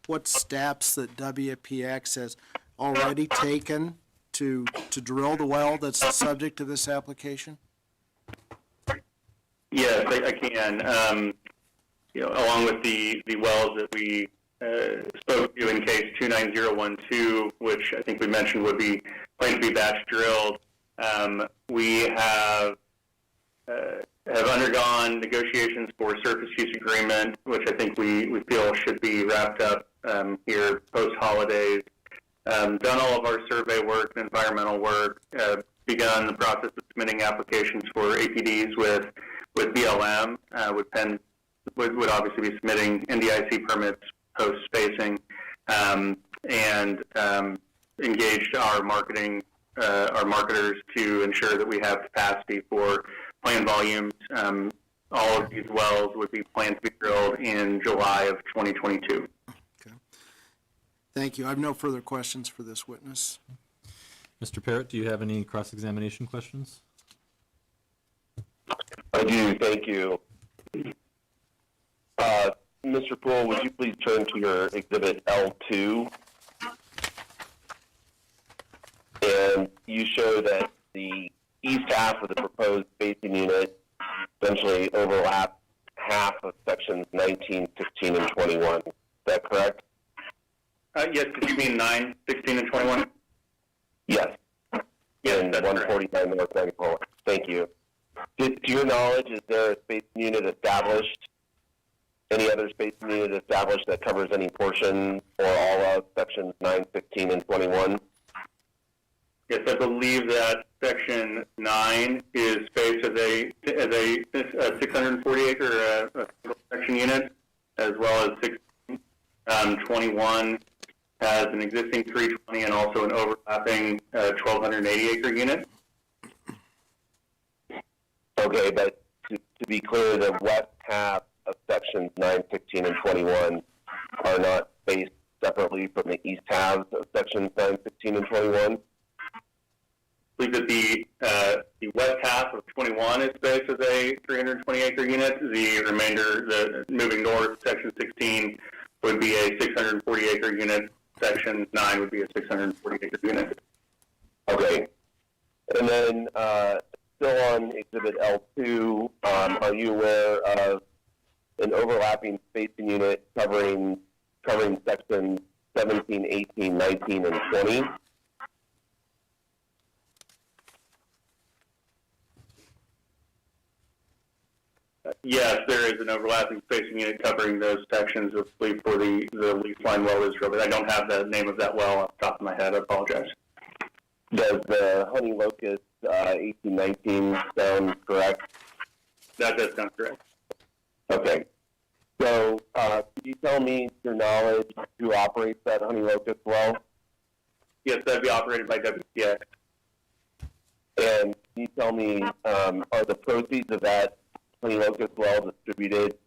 what steps that WPX has already taken to drill the well that's the subject of this application? Yes, I can. Along with the wells that we spoke to in case 29012, which I think we mentioned would be planned to be batch drilled, we have undergone negotiations for a surface use agreement, which I think we feel should be wrapped up here post-holidays. Done all of our survey work and environmental work, begun the process of submitting applications for APDs with BLM, would obviously be submitting NDIC permits post-spacing, and engaged our marketers to ensure that we have capacity for planned volumes. All of these wells would be planned to be drilled in July of 2022. Thank you. I have no further questions for this witness. Mr. Parrott, do you have any cross-examination questions? I do, thank you. Mr. Poole, would you please turn to your exhibit L2? And you show that the east half of the proposed spacing unit essentially overlaps half of sections 19, 16, and 21. Is that correct? Yes, did you mean 9, 16, and 21? Yes. Yes, In that's 149 North 94. Thank you. To your knowledge, is there a spacing unit established, any other spacing unit established that covers any portion or all of sections 9, 16, and 21? Yes, I believe that section 9 is spaced as a 640 acre section unit, as well as 16. 21 has an existing 320 and also an overlapping 1,280 acre unit. Okay, but to be clear, the west half of sections 9, 16, and 21 are not spaced separately from the east halves of sections 9, 16, and 21? I believe that the west half of 21 is spaced as a 320 acre unit. The remainder, the moving north, section 16 would be a 640 acre unit. Section 9 would be a 640 acre unit. Okay. And then still on exhibit L2, are you aware of an overlapping spacing unit covering sections 17, 18, 19, and 20? Yes, there is an overlapping spacing unit covering those sections of for the lease line well is drilled. I don't have the name of that well off the top of my head. I apologize. Does the Honey Locust 1819 sound correct? That does sound correct. Okay. So could you tell me your knowledge who operates that Honey Locust well? Yes, that'd be operated by WPX. And can you tell me, are the proceeds of that Honey Locust well distributed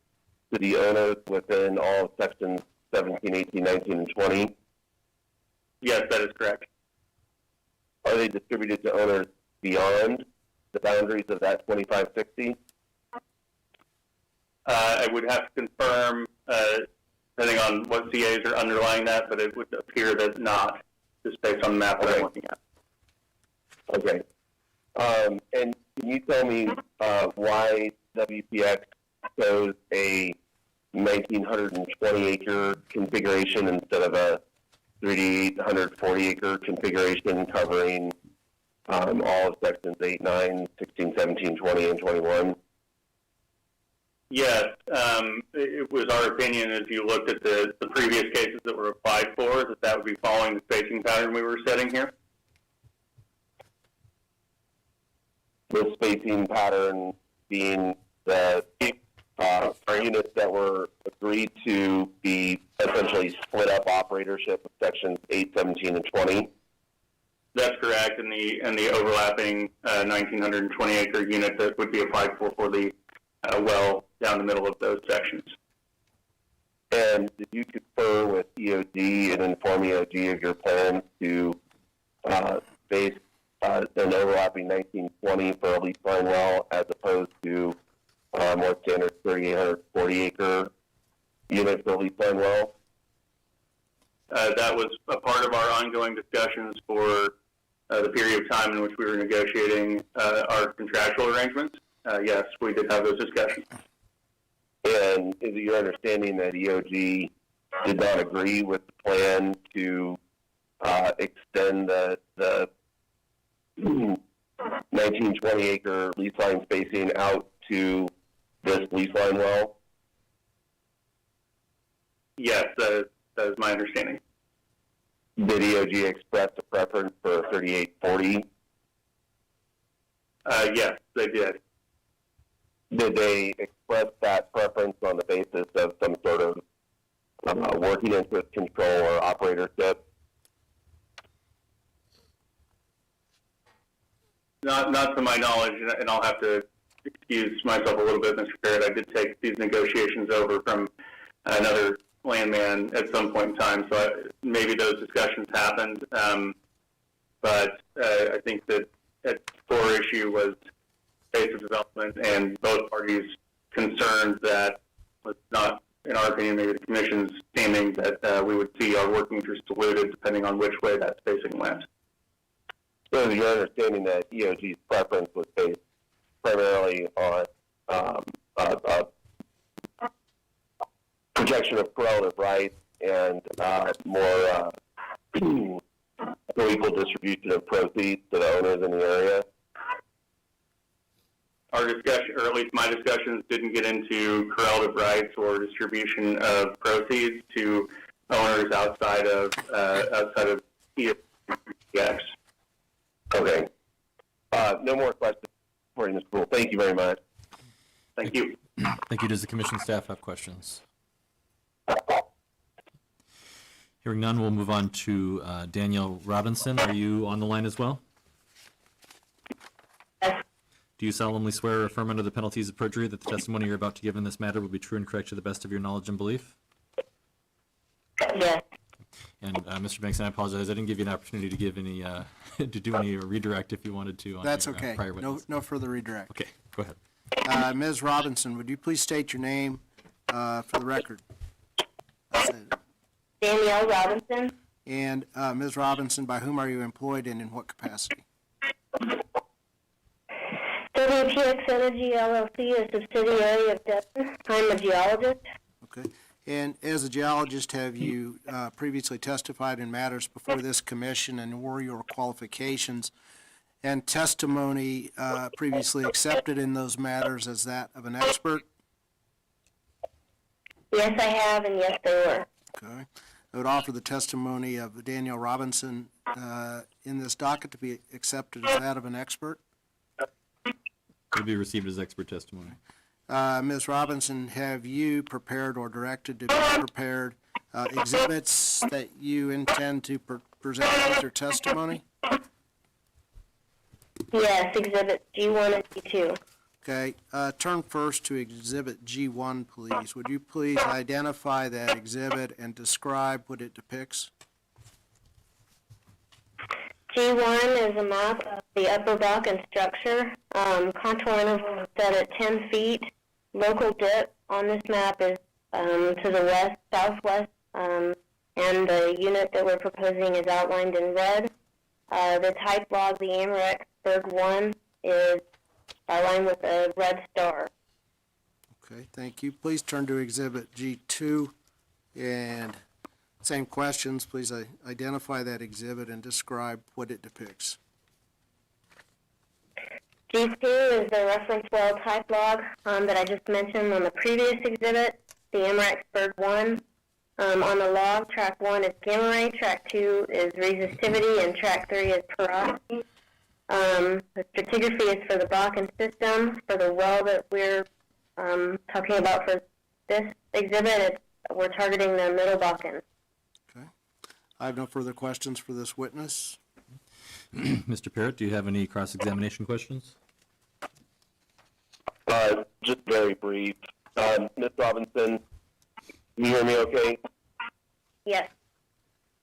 to the owners within all of sections 17, 18, 19, and 20? Yes, that is correct. Are they distributed to owners beyond the boundaries of that 2560? I would have to confirm, depending on what CAs are underlying that, but it would appear that not, just based on the map that I'm looking at. Okay. And can you tell me why WPX chose a 1,920 acre configuration instead of a 3,840 acre configuration covering all of sections 8, 9, 16, 17, 20, and 21? Yes, it was our opinion as you looked at the previous cases that were applied for, that would be following the spacing pattern we were setting here. The spacing pattern being the units that were agreed to be essentially split up operatorship of sections 8, 17, and 20? That's correct, and the overlapping 1,920 acre unit that would be applied for the well down the middle of those sections. And did you confer with EOG and inform EOG of your plans to base an overlapping 1920 for a lease line well as opposed to more standard 3,840 acre unit for a lease line well? That was a part of our ongoing discussions for the period of time in which we were negotiating our contractual arrangements. Yes, we did have those discussions. And is it your understanding that EOG did not agree with the plan to extend the 1920 acre lease line spacing out to this lease line well? Yes, that is my understanding. Did EOG express a preference for 3840? Yes, they did. Did they express that preference on the basis of some sort of working interest control or operatorship? Not to my knowledge, and I'll have to excuse myself a little bit, Mr. Barrett. I did take these negotiations over from another landman at some point in time, so maybe those discussions happened. but I think that its core issue was pace of development, and both parties concerned that was not, in our opinion, maybe the commission's standing, that we would see our working interest diluted depending on which way that spacing went. So your understanding that EOG's preference was based primarily on projection of correlative rights and more equal distribution of proceeds to the owners in the area? Our discussion, or at least my discussions, didn't get into correlative rights or distribution of proceeds to owners outside of EX. Okay. No more questions for you, Mr. Poole. Thank you very much. Thank you. Thank you. Does the commission staff have questions? Hearing none, we'll move on to Daniel Robinson. Are you on the line as well? Do you solemnly swear or affirm under the penalties of perjury that the testimony you're about to give in this matter will be true and correct to the best of your knowledge and belief? Yes. And Mr. Banks, I apologize, I didn't give you an opportunity to give any, to do any redirect if you wanted to on That's your, okay. prior witness. No further redirect. Okay, go ahead. Ms. Robinson, would you please state your name for the record? That's it. Danielle Robinson, And Ms. Robinson, by whom are you employed and in what capacity? WPX Energy LLC, a subsidiary of Devon. I'm a geologist. Okay. And as a geologist, have you previously testified in matters before this commission, and were your qualifications and testimony previously accepted in those matters as that of an expert? Yes, I have, and yes, they were. Okay. I would offer the testimony of Danielle Robinson in this docket to be accepted as that of an expert. Will be received as expert testimony. Ms. Robinson, have you prepared or directed to be prepared exhibits that you intend to present with your testimony? Yes, exhibits G1 and G2. Okay, turn first to Exhibit G1, please. Would you please identify that exhibit and describe what it depicts? G1 is a map of the upper Bakken structure. Contour interval is set at 10 feet. Local dip on this map is to the west, southwest, and the unit that we're proposing is outlined in red. The type log, the Amerex Berg 1, is outlined with a red star. Okay, thank you. Please turn to Exhibit G2, and same questions. Please identify that exhibit and describe what it depicts. G2 is the reference well type log that I just mentioned on the previous exhibit, the Amerex Berg 1. On the log, track 1 is gamma ray, track 2 is resistivity, and track 3 is porosity. The stratigraphy is for the Bakken system. For the well that we're talking about for this exhibit, we're targeting the middle Bakken. Okay. I have no further questions for this witness. Mr. Parrott, do you have any cross-examination questions? Just very brief. Ms. Robinson, can you hear me okay? Yes.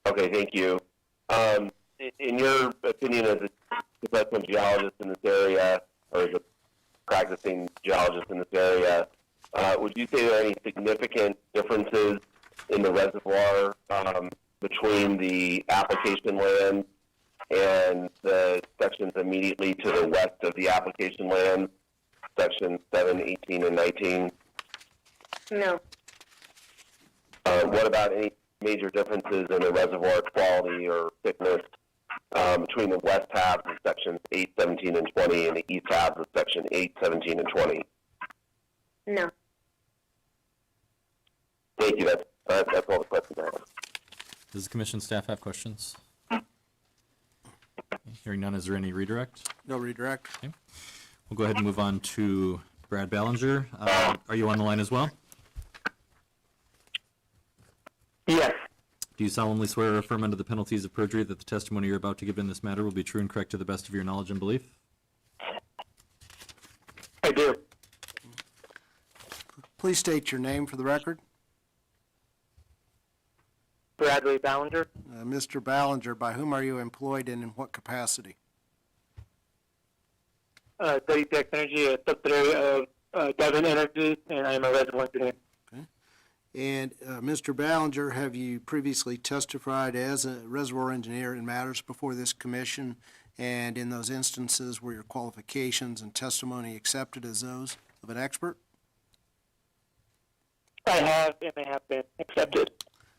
Okay, thank you. In your opinion as a professional geologist in this area, or as a practicing geologist in this area, would you say there are any significant differences in the reservoir between the application land and the sections immediately to the west of the application land, sections 7, 18, and 19? No. What about any major differences in the reservoir quality or thickness between the west halves of sections 8, 17, and 20 and the east halves of section 8, 17, and 20? No. Thank you. That's all the questions I have. Does the commission staff have questions? Hearing none, is there any redirect? No redirect. Okay. We'll go ahead and move on to Brad Ballinger. Are you on the line as well? Yes. Do you solemnly swear or affirm under the penalties of perjury that the testimony you're about to give in this matter will be true and correct to the best of your knowledge and belief? I do. Please state your name for the record. Bradley Ballinger. Mr. Ballinger, by whom are you employed and in what capacity? WPX Energy, a subsidiary of Devon Energy, and I am a reservoir engineer. And Mr. Ballinger, have you previously testified as a reservoir engineer in matters before this commission? And in those instances, were your qualifications and testimony accepted as those of an expert? I have, and they have been accepted.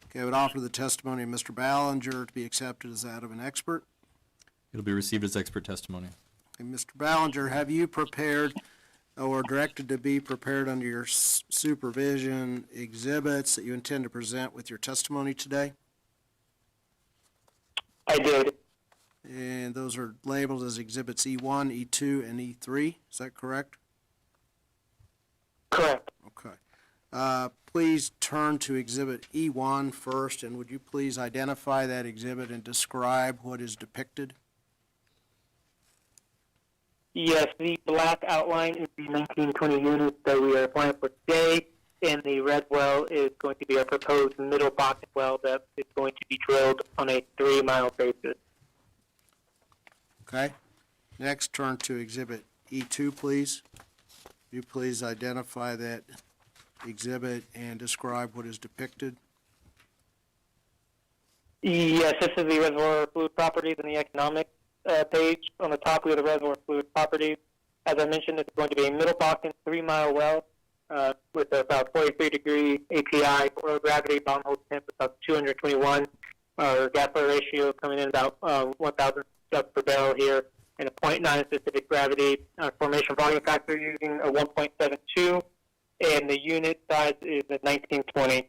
Okay, I would offer the testimony of Mr. Ballinger to be accepted as that of an expert. It'll be received as expert testimony. Okay, Mr. Ballinger, have you prepared or directed to be prepared under your supervision exhibits that you intend to present with your testimony today? I did. And those are labeled as exhibits E1, E2, and E3, is that correct? Correct. Okay. Please turn to exhibit E1 first, and would you please identify that exhibit and describe what is depicted? Yes, the black outline is the 1920 units that we are applying for today, and the red well is going to be our proposed middle Bakken well that is going to be drilled on a 3-mile basis. Okay. Next, turn to exhibit E2, please. Would you please identify that exhibit and describe what is depicted? Yes, this is the reservoir fluid properties in the economic page. On the top, we have the reservoir fluid properties. As I mentioned, it's going to be a middle Bakken 3-mile well with about 43-degree API, oil gravity, bomb hole temp about 221, gas oil ratio coming in about 1,000 stubs per barrel here, and a 0.9 specific gravity formation volume factor using a 1.72, and the unit size is a 1920.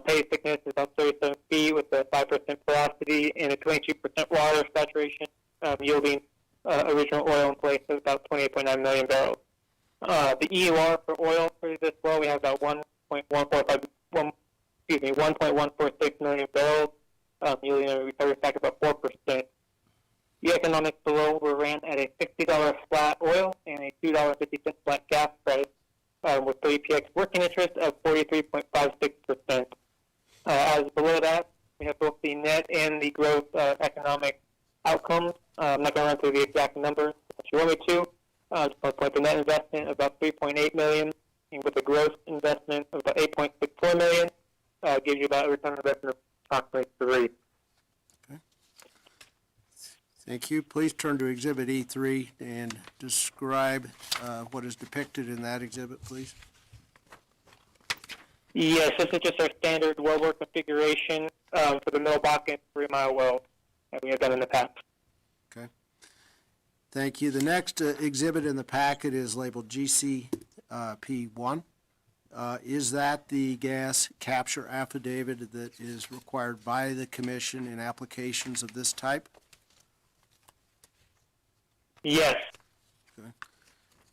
Pay thickness is about 37 feet with a 5% porosity and a 22% water saturation, yielding original oil in place of about 28.9 million barrels. The EUR for oil for this well, we have about 1.146 million barrels, yielding a recovery factor of about 4%. The economics below were ran at a $60 flat oil and a $2.50 flat gas price, with WPX working interest of 43.56%. As below that, we have both the net and the gross economic outcomes. I'm not going to run through the exact numbers if you want me to. Just want to point the net investment of about $3.8 million, and with a gross investment of about $8.64 million, gives you about a return on investment of approximately 3. Thank you. Please turn to exhibit E3 and describe what is depicted in that exhibit, please. Yes, this is just our standard wellbore configuration for the middle Bakken 3-mile well that we have done in the past. Okay. Thank you. The next exhibit in the packet is labeled GCP1. Is that the gas capture affidavit that is required by the commission in applications of this type? Yes. Okay.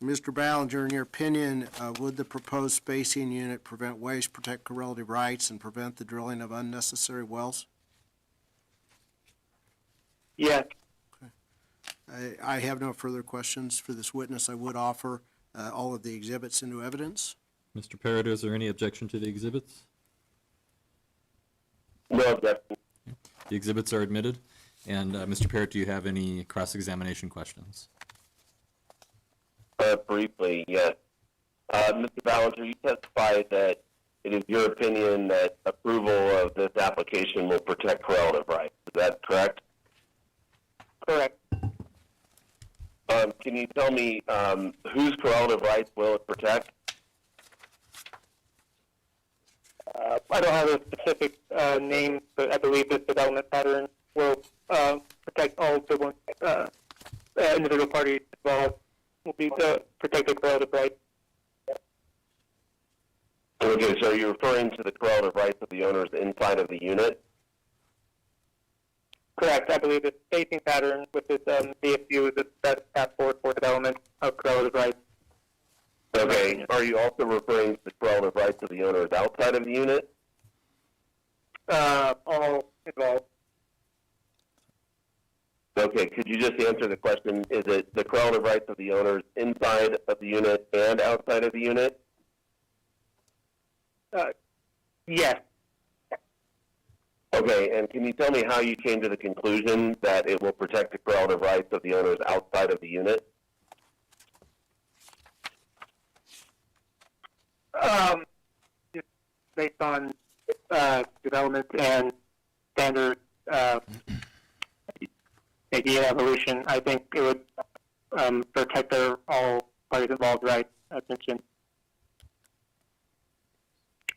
Mr. Ballinger, in your opinion, would the proposed spacing unit prevent waste, protect correlative rights, and prevent the drilling of unnecessary wells? Yes. Okay. I have no further questions for this witness. I would offer all of the exhibits into evidence. Mr. Parrott, is there any objection to the exhibits? No objection. The exhibits are admitted. And Mr. Parrott, do you have any cross-examination questions? Briefly, yes. Mr. Ballinger, you testified that it is your opinion that approval of this application will protect correlative rights. Is that correct? Correct. Can you tell me whose correlative rights will it protect? I don't have a specific name, but I believe this development pattern will protect all civil individual parties involved. Will be protected correlative rights. Okay, so you're referring to the correlative rights of the owners inside of the unit? Correct. I believe the spacing pattern with this DFU is the best path forward for development of correlative rights. Okay. Are you also referring to the correlative rights of the owners outside of the unit? All involved. Okay, could you just answer the question, is it the correlative rights of the owners inside of the unit and outside of the unit? Yes. Okay, and can you tell me how you came to the conclusion that it will protect the correlative rights of the owners outside of the unit? Just based on development and standard idea evolution, I think it would protect all parties involved rights, as mentioned.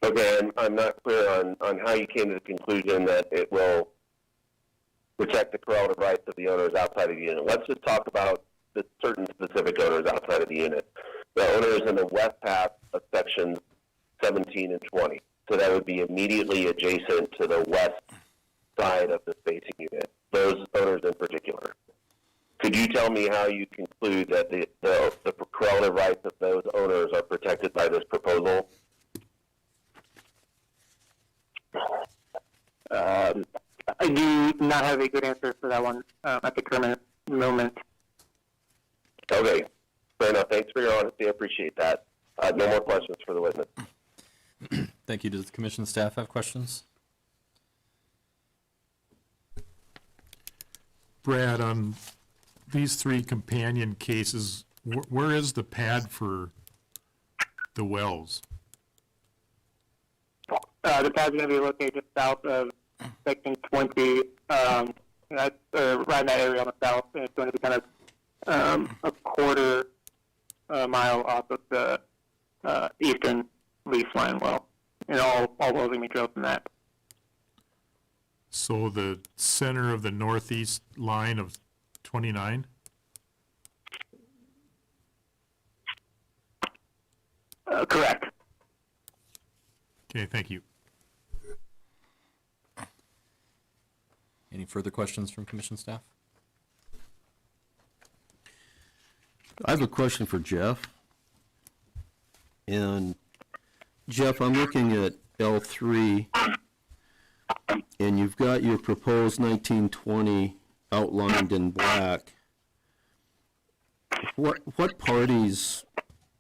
Okay, I'm not clear on how you came to the conclusion that it will protect the correlative rights of the owners outside of the unit. Let's just talk about the certain specific owners outside of the unit. The owners in the west half of sections 17 and 20. So that would be immediately adjacent to the west side of the spacing unit, those owners in particular. Could you tell me how you conclude that the correlative rights of those owners are protected by this proposal? I do not have a good answer for that one at the current moment. Okay, fair enough. Thanks for your honesty. I appreciate that. No more questions for the witness. Thank you. Does the commission staff have questions? Brad, on these three companion cases, where is the pad for the wells? The pad's going to be located just south of section 20. That's right in that area on the south, and it's going to be kind of a quarter mile off of the eastern lease line well. And all wells are going to be drilled from that. So the center of the northeast line of 29? Correct. Okay, thank you. Any further questions from commission staff? I have a question for Jeff. And Jeff, I'm looking at L3, and you've got your proposed 1920 outlined in black. What parties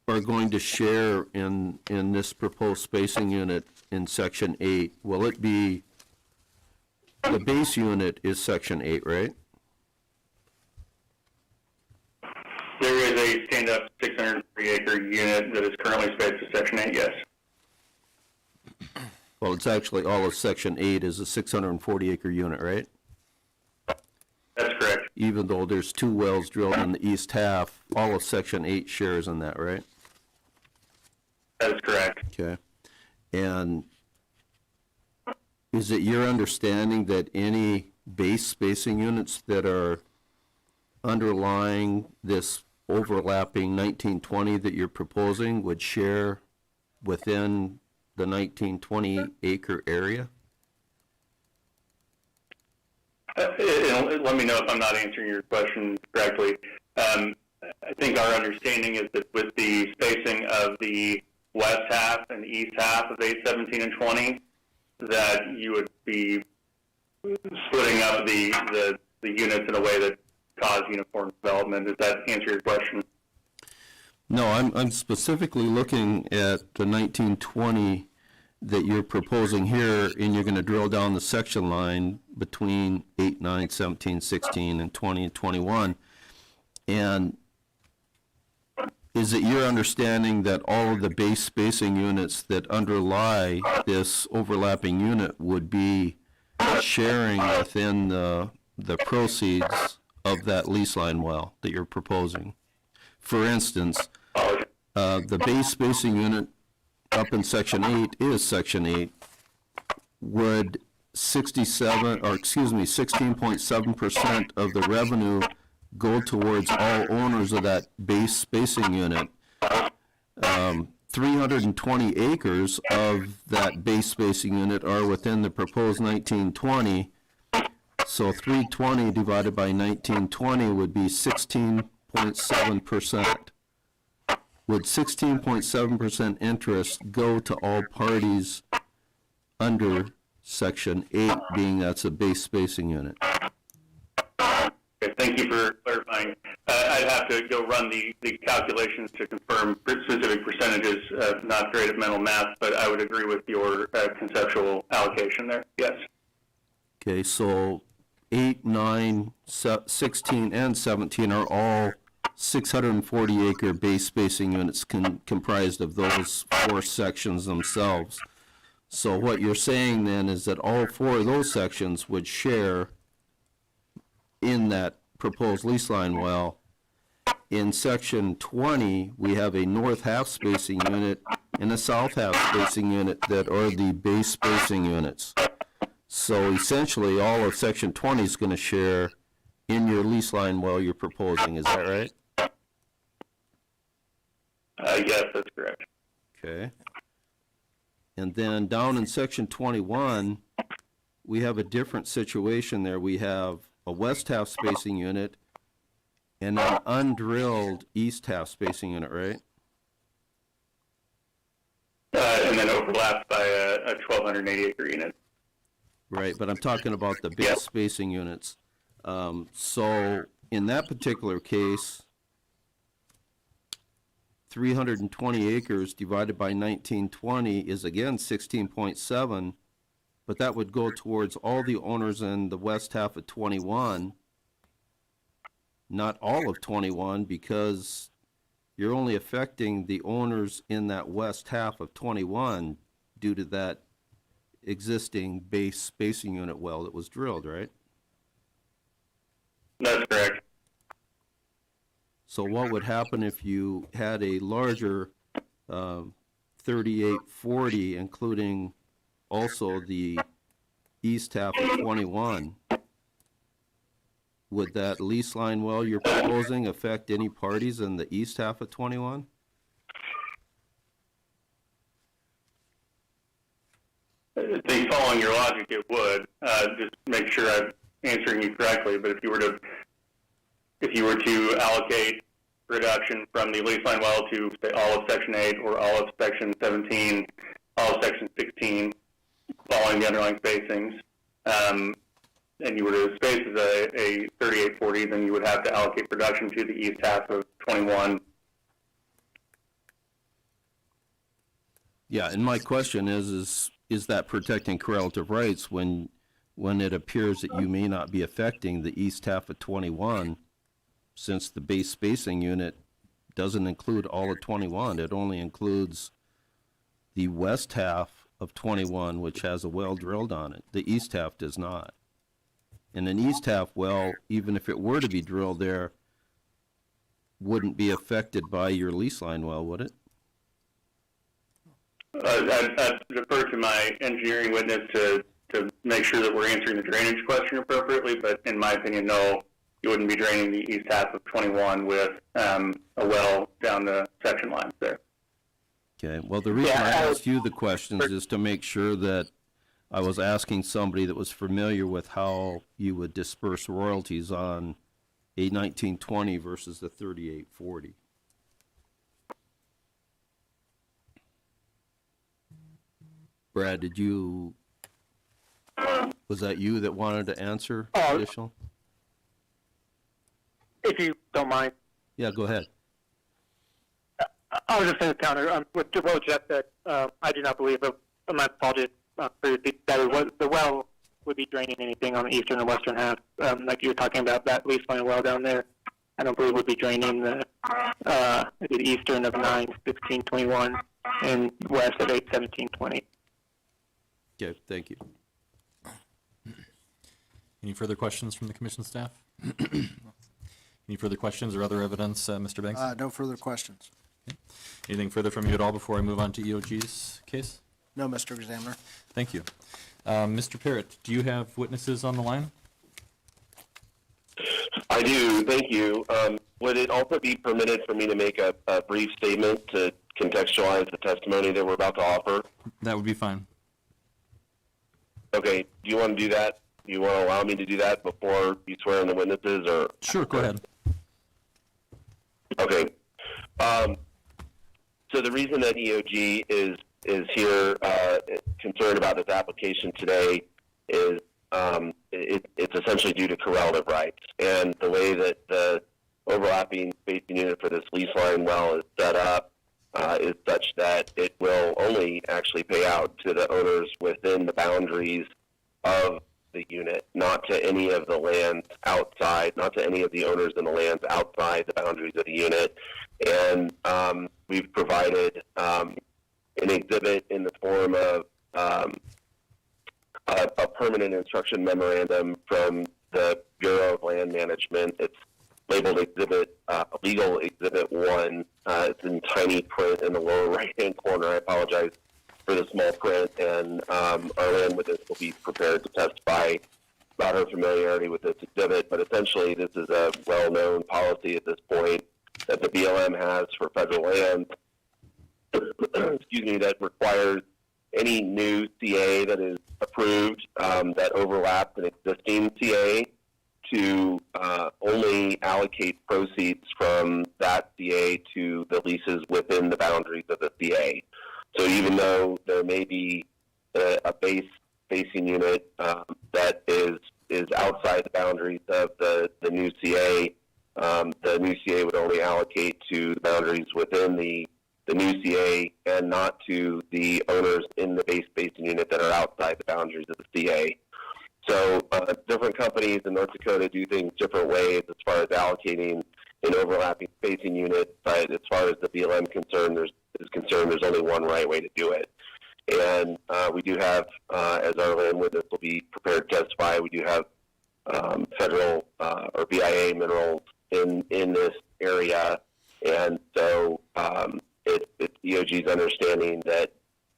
are going to share in this proposed spacing unit in section 8? Will it be, the base unit is section 8, right? There is a stand-up 603-acre unit that is currently spaced to Section 8, yes. Well, it's actually all of section 8 is a 640-acre unit, right? That's correct. Even though there's 2 wells drilled in the east half, all of section 8 shares in that, right? That is correct. Okay. And is it your understanding that any base spacing units that are underlying this overlapping 1920 that you're proposing would share within the 1920 acre area? Let me know if I'm not answering your question correctly. I think our understanding is that with the spacing of the west half and east half of 8, 17, and 20, that you would be splitting up the units in a way that cause uniform development. Does that answer your question? No, I'm specifically looking at the 1920 that you're proposing here, and you're going to drill down the section line between 8, 9, 17, 16, and 20 and 21. And is it your understanding that all of the base spacing units that underlie this overlapping unit would be sharing within the proceeds of that lease line well that you're proposing? For instance, the base spacing unit up in section 8 is section 8. Would 16.7% of the revenue go towards all owners of that base spacing unit? 320 acres of that base spacing unit are within the proposed 1920. So 320 divided by 1920 would be 16.7%. Would 16.7% interest go to all parties under section 8, being that's a base spacing unit? Okay, thank you for clarifying. I'd have to go run the calculations to confirm specific percentages. Not great at mental math, but I would agree with your conceptual allocation there. Yes. Okay, so 8, 9, 16, and 17 are all 640-acre base spacing units comprised of those 4 sections themselves. So what you're saying then is that all 4 of those sections would share in that proposed lease line well. In section 20, we have a north half spacing unit and a south half spacing unit that are the base spacing units. So essentially, all of section 20 is going to share in your lease line well you're proposing, is that right? Yes, that's correct. Okay. And then down in section 21, we have a different situation there. We have a west half spacing unit and an undrilled east half spacing unit, right? And then overlapped by a 1,280 acre unit. Right, but I'm talking about the base spacing units. So in that particular case, 320 acres divided by 1920 is again 16.7, but that would go towards all the owners in the west half of 21, not all of 21, because you're only affecting the owners in that west half of 21 due to that existing base spacing unit well that was drilled, right? That's correct. So what would happen if you had a larger 3840, including also the east half of 21? Would that lease line well you're proposing affect any parties in the east half of 21? I think following your logic, it would. Just make sure I'm answering you correctly. But if you were to allocate reduction from the lease line well to say all of section 8 or all of section 17, all of section 16, following the underlying spacings, and you were to space as a 3840, then you would have to allocate production to the east half of 21. Yeah, and my question is that protecting correlative rights when it appears that you may not be affecting the east half of 21, since the base spacing unit doesn't include all of 21, it only includes the west half of 21, which has a well drilled on it. The east half does not. And an east half well, even if it were to be drilled there, wouldn't be affected by your lease line well, would it? I'd defer to my engineering witness to make sure that we're answering the drainage question appropriately, but in my opinion, no, you wouldn't be draining the east half of 21 with a well down the section lines there. Okay, well, the reason I asked you the questions is to make sure that I was asking somebody that was familiar with how you would disperse royalties on a 1920 versus the 3840. Brad, was that you that wanted to answer additional? If you don't mind. Yeah, go ahead. I was just going to counter with what Jeff said. I do not believe, my apologies, that the well would be draining anything on the eastern or western half. Like you were talking about that lease line well down there. I don't believe would be draining the eastern of 9/16/21 and west of 8/17/20. Okay, thank you. Any further questions from the commission staff? Any further questions or other evidence, Mr. Banks? No further questions. Okay. Anything further from you at all before I move on to EOG's case? No, Mr. Examiner. Thank you. Mr. Parrott, do you have witnesses on the line? I do, thank you. Would it also be permitted for me to make a brief statement to contextualize the testimony that we're about to offer? That would be fine. Okay, do you want to do that? Do you want to allow me to do that before you swear in the witnesses, or? Sure, go ahead. Okay. So the reason that EOG is here concerned about this application today is it's essentially due to correlative rights, and the way that the overlapping spacing unit for this lease line well is set up is such that it will only actually pay out to the owners within the boundaries of the unit, not to any of the lands outside, not to any of the owners in the lands outside the boundaries of the unit. And we've provided an exhibit in the form of a permanent instruction memorandum from the Bureau of Land Management. It's labeled Legal Exhibit 1. It's in tiny print in the lower right-hand corner. I apologize for the small print, and our land witness will be prepared to testify about her familiarity with this exhibit. But essentially, this is a well-known policy at this point that the BLM has for federal lands, that requires any new CA that is approved that overlaps an existing CA to only allocate proceeds from that CA to the leases within the boundaries of the CA. So even though there may be a basing unit that is outside the boundaries of the new CA, the new CA would only allocate to the boundaries within the new CA and not to the owners in the basing unit that are outside the boundaries of the CA. So different companies in North Dakota do things different ways as far as allocating an overlapping spacing unit, but as far as the BLM is concerned, there's only one right way to do it. And we do have, as our land witness will be prepared to testify, we do have federal or BIA minerals in this area, and so it's EOG's understanding that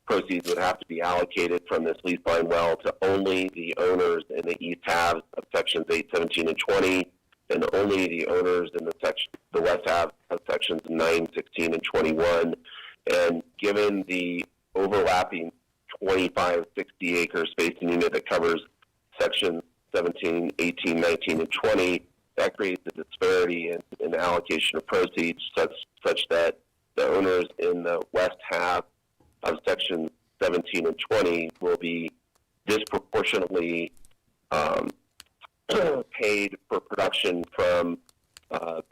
proceeds would have to be allocated from this lease line well to only the owners in the east halves of sections 8, 17, and 20, and only the owners in the west half of sections 9, 16, and 21. And given the overlapping 25, 60 acre spacing unit that covers sections 17, 18, 19, and 20, that creates a disparity in the allocation of proceeds such that the owners in the west half of sections 17 and 20 will be disproportionately paid for production from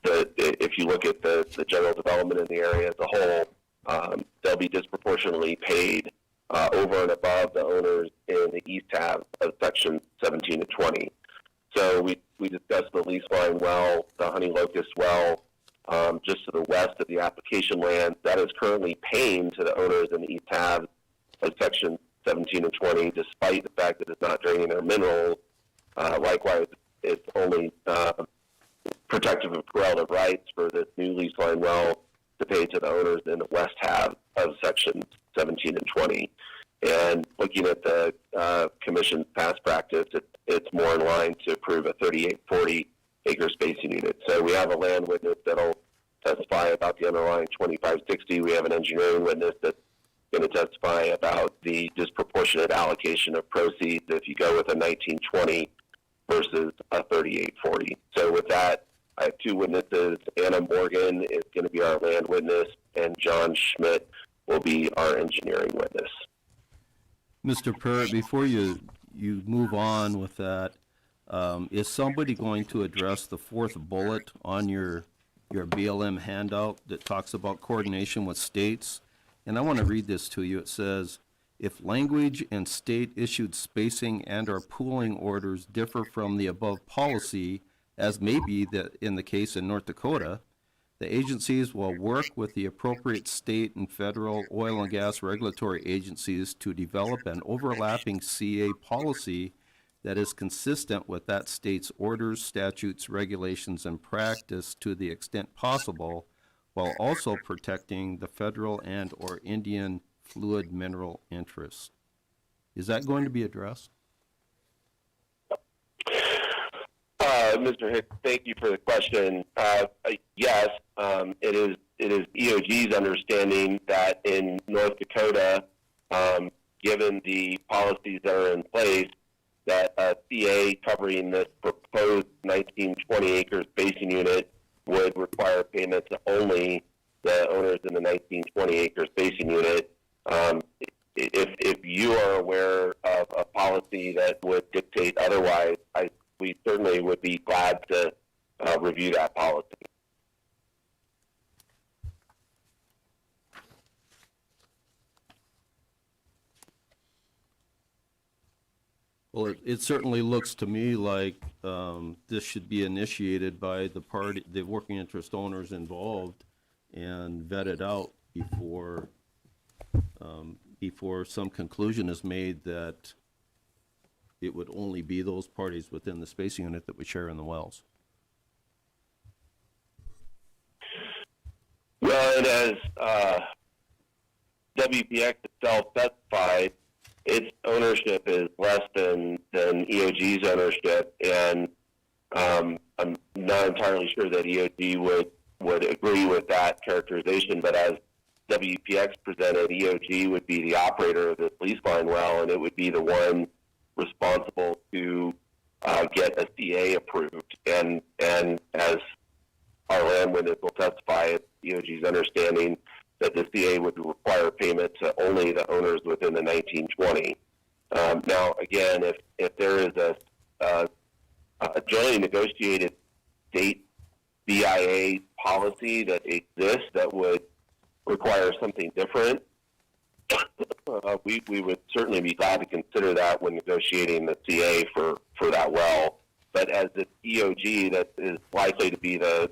if you look at the general development in the area as a whole, they'll be disproportionately paid over and above the owners in the east half of sections 17 and 20. So we discussed the lease line well, the Honey Locust well, just to the west of the application land, that is currently paying to the owners in the east half of section 17 and 20, despite the fact that it's not draining their minerals. Likewise, it's only protective of relative rights for this new lease line well to pay to the owners in the west half of sections 17 and 20. And looking at the Commission's past practice, it's more in line to approve a 3840 acre spacing unit. So we have a land witness that'll testify about the underlying 2560. We have an engineering witness that's going to testify about the disproportionate allocation of proceeds if you go with a 1920 versus a 3840. So with that, I have two witnesses. Anna Morgan is going to be our land witness, and John Schmidt will be our engineering witness. Mr. Purr, before you move on with that, is somebody going to address the fourth bullet on your BLM handout that talks about coordination with states? And I want to read this to you. It says, if language and state-issued spacing and/or pooling orders differ from the above policy, as may be in the case in North Dakota, the agencies will work with the appropriate state and federal oil and gas regulatory agencies to develop an overlapping CA policy that is consistent with that state's orders, statutes, regulations, and practice to the extent possible, while also protecting the federal and/or Indian fluid mineral interests. Is that going to be addressed? Mr. Hicks, thank you for the question. Yes, it is EOG's understanding that in North Dakota, given the policies that are in place, that a CA covering this proposed 1920 acre spacing unit would require payment to only the owners in the 1920 acre spacing unit. If you are aware of a policy that would dictate otherwise, we certainly would be glad to review that policy. Well, it certainly looks to me like this should be initiated by the working interest owners involved and vetted out before some conclusion is made that it would only be those parties within the spacing unit that would share in the wells. Well, and as WPX itself specified, its ownership is less than EOG's ownership, and I'm not entirely sure that EOG would agree with that characterization, but as WPX presented, EOG would be the operator of this lease line well, and it would be the one responsible to get a CA approved. And as our land witness will testify, it's EOG's understanding that the CA would require payment to only the owners within the 1920. Now, again, if there is a jointly negotiated state BIA policy that exists that would require something different, we would certainly be glad to consider that when negotiating the CA for that well. But as the EOG that is likely to be the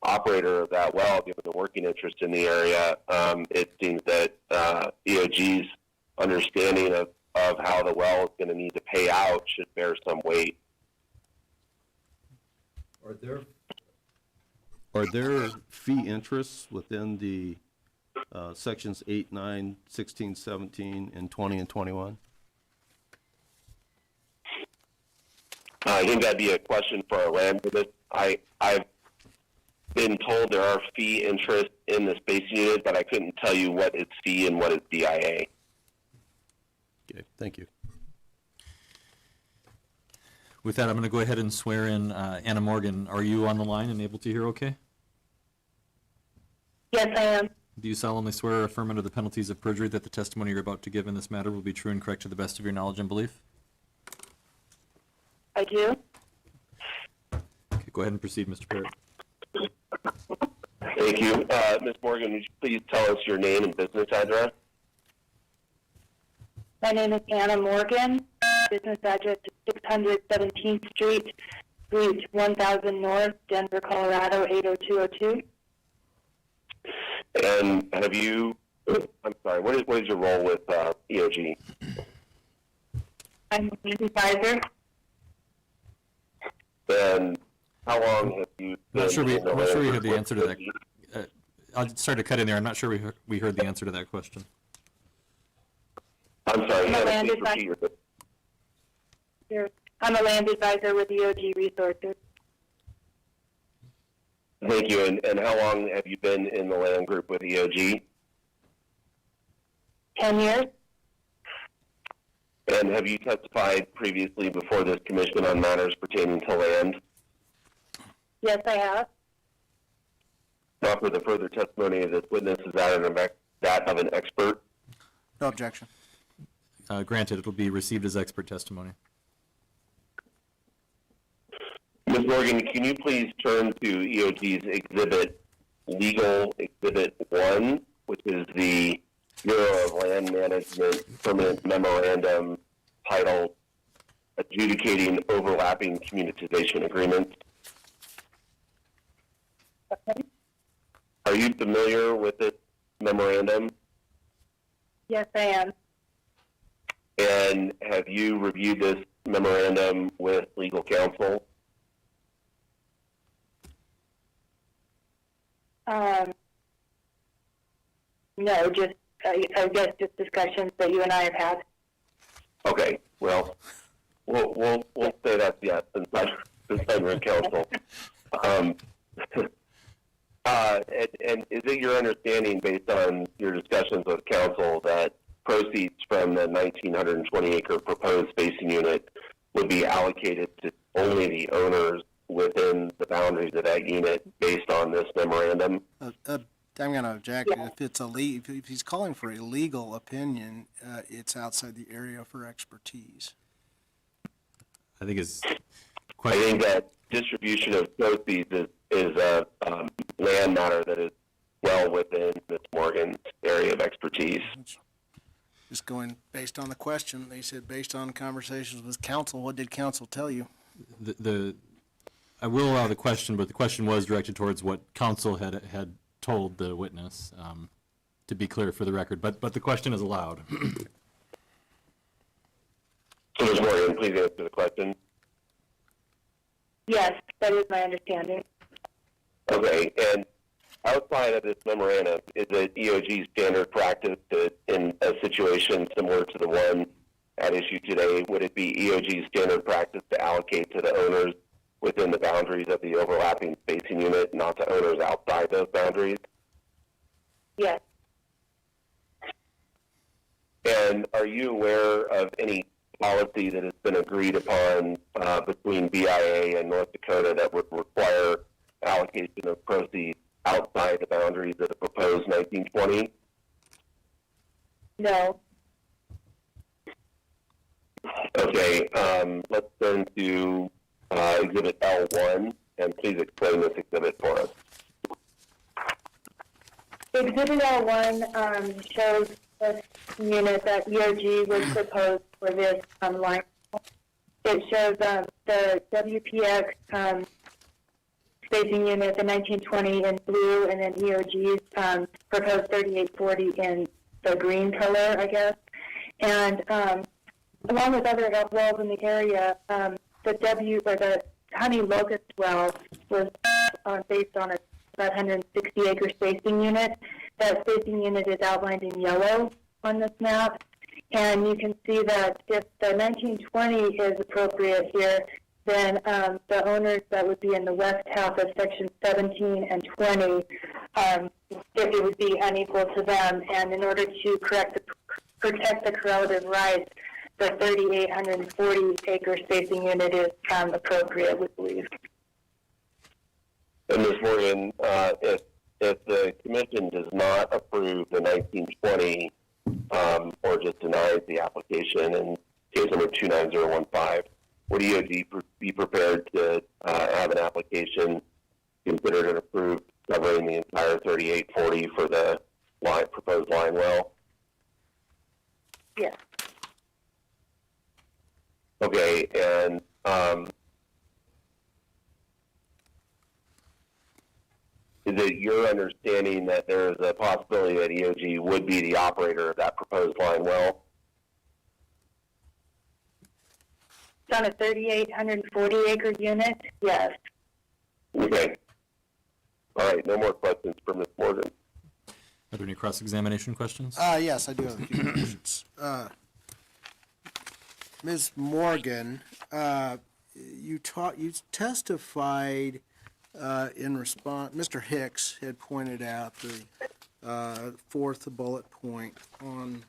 operator of that well, given the working interest in the area, it seems that EOG's understanding of how the well is going to need to pay out should bear some weight. Are there fee interests within the sections 8, 9, 16, 17, and 20 and 21? I think that'd be a question for our land witness. I've been told there are fee interests in the spacing unit, but I couldn't tell you what is fee and what is BIA. Okay, thank you. With that, I'm going to go ahead and swear in Anna Morgan. Are you on the line and able to hear okay? Yes, I am. Do you solemnly swear or affirm under the penalties of perjury that the testimony you're about to give in this matter will be true and correct to the best of your knowledge and belief? I do. Okay, go ahead and proceed, Mr. Parrott. Thank you. Ms. Morgan, would you please tell us your name and business address? My name is Anna Morgan. Business address is 600 17th Street, Suite 1000 North, Denver, Colorado 80202. And have you, I'm sorry, what is your role with EOG? I'm an advisor. And how long have you been I'm not sure we heard the with answer to that. I'll start to cut in there. I'm not sure we heard the answer to that question. I'm sorry, I'm a Hannah, land please repeat your... I'm a land advisor with EOG Resources. Thank you. And how long have you been in the land group with EOG? 10 years. And have you testified previously before this commission on matters pertaining to land? Yes, I have. Now, for the further testimony of this witness, is that of an expert? No objection. Granted, it'll be received as expert testimony. Ms. Morgan, can you please turn to EOG's legal exhibit 1, which is the Bureau of Land Management Permanent Memorandum titled Adjudicating Overlapping Communitization Agreements. Okay. Are you familiar with this memorandum? Yes, I am. And have you reviewed this memorandum with legal counsel? No, just, I guess just discussions that you and I have had. Okay, well, we'll say that's yes, since I'm in counsel. And is it your understanding, based on your discussions with counsel, that proceeds from the 1,920-acre proposed spacing unit would be allocated to only the owners within the boundaries of that unit based on this memorandum? I'm going to object. If he's calling for a legal opinion, it's outside the area for expertise. I think it's I think that distribution of proceeds is a land matter that is well within Ms. Morgan's area of expertise. Just going based on the question, they said based on conversations with council, what did council tell you? I will allow the question, but the question was directed towards what counsel had told the witness, to be clear for the record, but the question is allowed. So, Ms. Morgan, please answer the question. Yes, that is my understanding. Okay, and outside of this memorandum, is it EOG standard practice that in a situation similar to the one at issue today, would it be EOG standard practice to allocate to the owners within the boundaries of the overlapping spacing unit, not to owners outside those boundaries? Yes. And are you aware of any policy that has been agreed upon between BIA and North Dakota that would require allocation of proceeds outside the boundaries of the proposed 1920? No. Okay, let's turn to Exhibit L1, and please explain this exhibit for us. Exhibit L1 shows this unit that EOG was proposed for this line. It shows the WPX spacing unit, the 1920 in blue, and then EOG's proposed 3840 in the green color, I guess. And along with other wells in the area, the Honey Locust well was based on a 560-acre spacing unit. That spacing unit is outlined in yellow on this map, and you can see that if the 1920 is appropriate here, then the owners that would be in the west half of section 17 and 20, it would be unequal to them, and in order to protect the correlative rights, the 3,840-acre spacing unit is appropriate, we believe. And Ms. Morgan, if the commission does not approve the 1920 or just denies the application in case number 29015, would EOG be prepared to have an application considered and approved covering the entire 3840 for the proposed line well? Yes. Okay, and is it your understanding that there is a possibility that EOG would be the operator of that proposed line well? It's on a 3,840-acre unit, yes. Okay. All right, no more questions for Ms. Morgan. Are there any cross-examination questions? Yes, I do have a few questions. Ms. Morgan, you testified in response, Mr. Hicks had pointed out the fourth bullet point on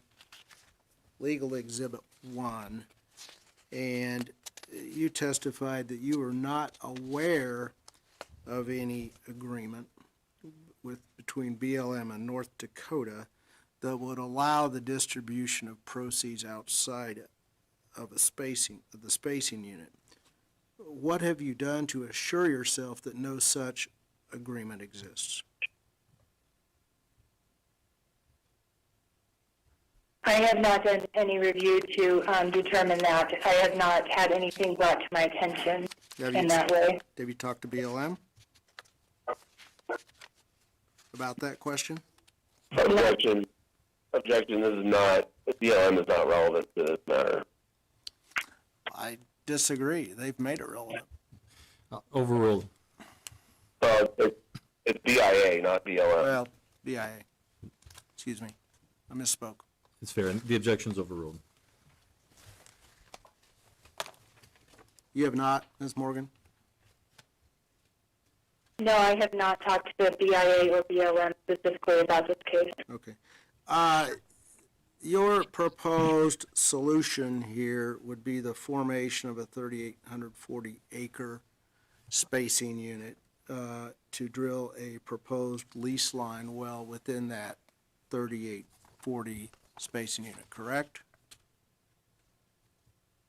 Legal Exhibit 1, and you testified that you were not aware of any agreement between BLM and North Dakota that would allow the distribution of proceeds outside of the spacing unit. What have you done to assure yourself that no such agreement exists? I have not done any review to determine that. I have not had anything brought to my attention in that way. Have you talked to BLM about that question? Objection. Objection. This is not, BLM is not relevant to this matter. I disagree. They've made it relevant. Overruled. It's BIA, not BLM. Well, BIA. Excuse me. I misspoke. It's fair. The objection's overruled. You have not, Ms. Morgan? No, I have not talked to the BIA or BLM specifically about this case. Okay. Your proposed solution here would be the formation of a 3,840 acre spacing unit to drill a proposed lease line well within that 3,840 spacing unit, correct?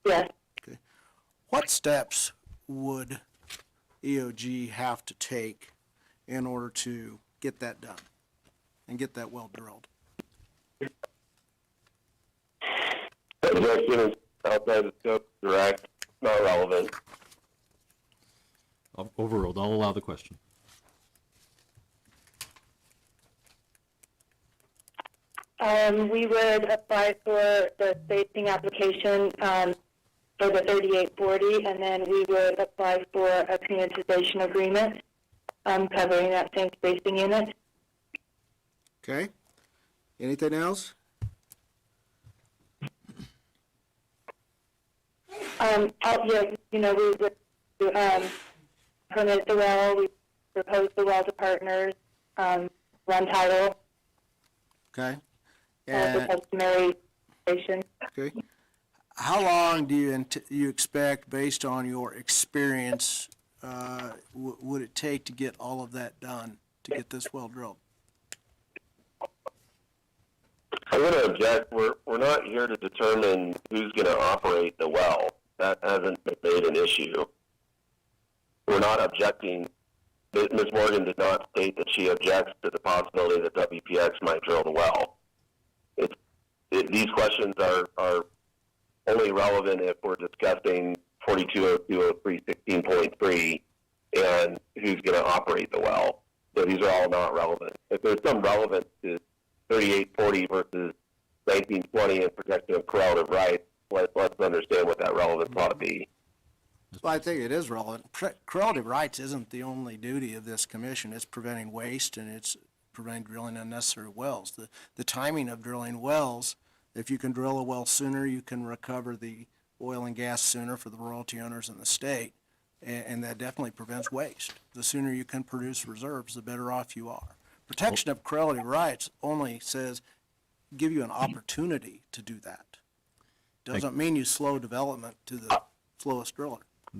Yes. Okay. What steps would EOG have to take in order to get that done and get that well drilled? Objection outside the scope, direct, not relevant. Overruled. I'll allow the question. We would apply for the spacing application for the 3840, and then we would apply for a communitization agreement covering that same spacing unit. Okay. Anything else? We would permit the well, we propose the well to partners, run title, Okay. the And, customary station. okay. How long do you expect, based on your experience, would it take to get all of that done, to get this well drilled? I'm going to object. We're not here to determine who's going to operate the well. That hasn't been made an issue. We're not objecting. Ms. Morgan did not state that she objects to the possibility that WPX might drill the well. These questions are only relevant if we're discussing 42020316.3 and who's going to operate the well. So these are all not relevant. If there's some relevance to 3840 versus 1920 and protection of correlative rights, let's understand what that relevance ought to be. Well, I think it is relevant. Correlative rights isn't the only duty of this commission. It's preventing waste and it's preventing drilling unnecessary wells. The timing of drilling wells, if you can drill a well sooner, you can recover the oil and gas sooner for the royalty owners in the state, and that definitely prevents waste. The sooner you can produce reserves, the better off you are. Protection of correlative rights only says give you an opportunity to do that. Doesn't mean you slow development to the slowest driller.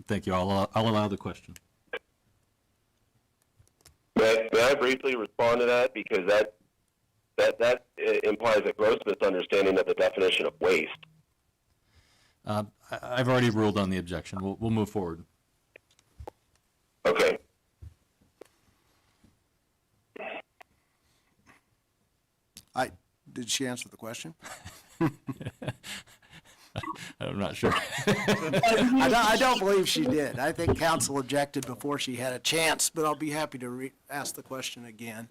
Thank you. I'll allow the question. May I briefly respond to that? Because that implies a gross misunderstanding of the definition of waste. I've already ruled on the objection. We'll move forward. Okay. Did she answer the question? I'm not sure. I don't believe she did. I think council objected before she had a chance, but I'll be happy to ask the question again.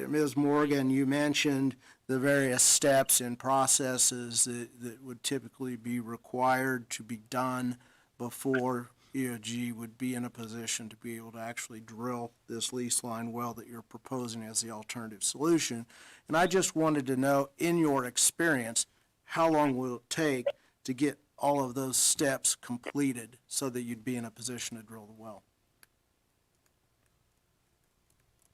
Ms. Morgan, you mentioned the various steps and processes that would typically be required to be done before EOG would be in a position to be able to actually drill this lease line well that you're proposing as the alternative solution. And I just wanted to know, in your experience, how long will it take to get all of those steps completed so that you'd be in a position to drill the well?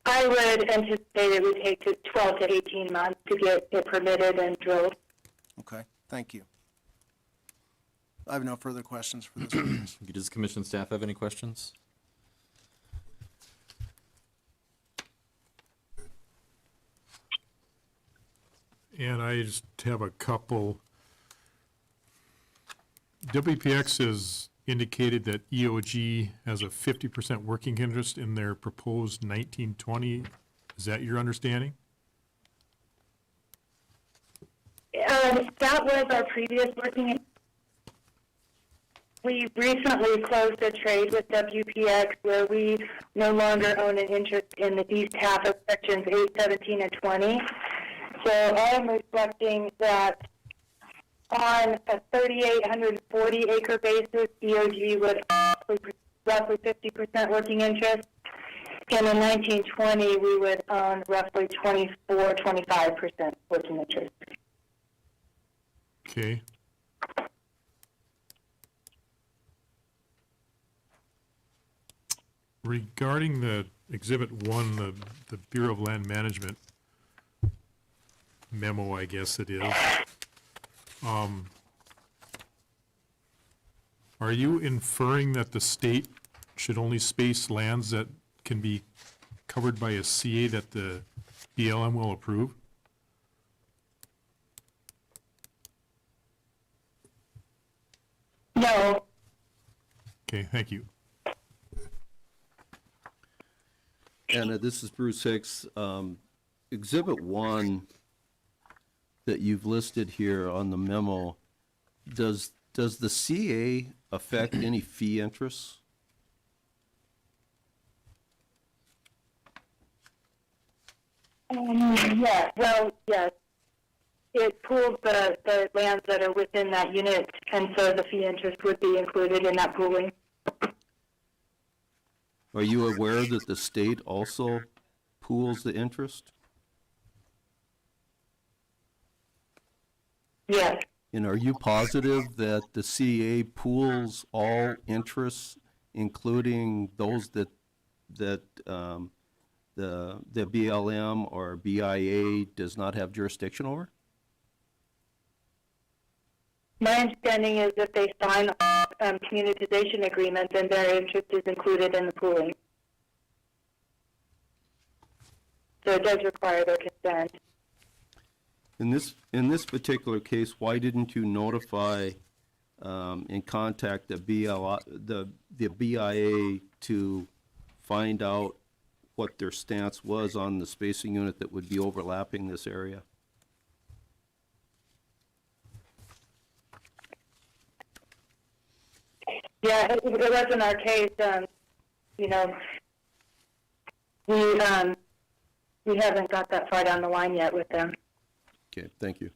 I would anticipate it would take 12 to 18 months to get it permitted and drilled. Okay, thank you. I have no further questions for this witness. Does commission staff have any questions? And I just have a couple. WPX has indicated that EOG has a 50% working interest in their proposed 1920. Is that your understanding? That was our previous working. We recently closed a trade with WPX where we no longer own an interest in the east half of sections 8, 17, and 20. So I'm reflecting that on a 3,840 acre basis, EOG would roughly 50% working interest. In a 1920, we would own roughly 25% working interest. Okay. Regarding the Exhibit 1, the Bureau of Land Management memo, I guess it is, are you inferring that the state should only space lands that can be covered by a CA that the BLM will approve? No. Okay, thank you. And this is Bruce Hicks. Exhibit 1 that you've listed here on the memo Does the CA affect any fee interests? Yes, well, yes. It pools the lands that are within that unit, and so the fee interest would be included in that pooling. Are you aware that the state also pools the interest? Yes. And are you positive that the CA pools all interests, including those that the BLM or BIA does not have jurisdiction over? My understanding is that they sign communitization agreements, and their interest is included in the pooling. So it does require their consent. In this particular case, why didn't you notify and contact the BIA to find out what their stance was on the spacing unit that would be overlapping this area? Yeah, it wasn't our case. You know, we haven't got that far down the line yet with them. Okay, thank you.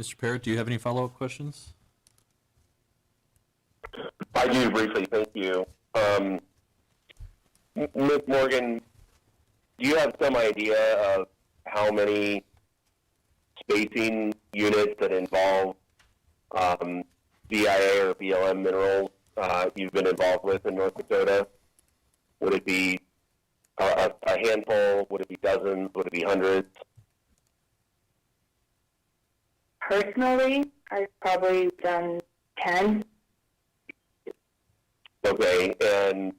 Mr. Parrott, do you have any follow-up questions? I do briefly, thank you. Ms. Morgan, do you have some idea of how many spacing units that involve BIA or BLM minerals you've been involved with in North Dakota? Would it be a handful? Would it be dozens? Would it be hundreds? Personally, I've probably done 10. Okay, and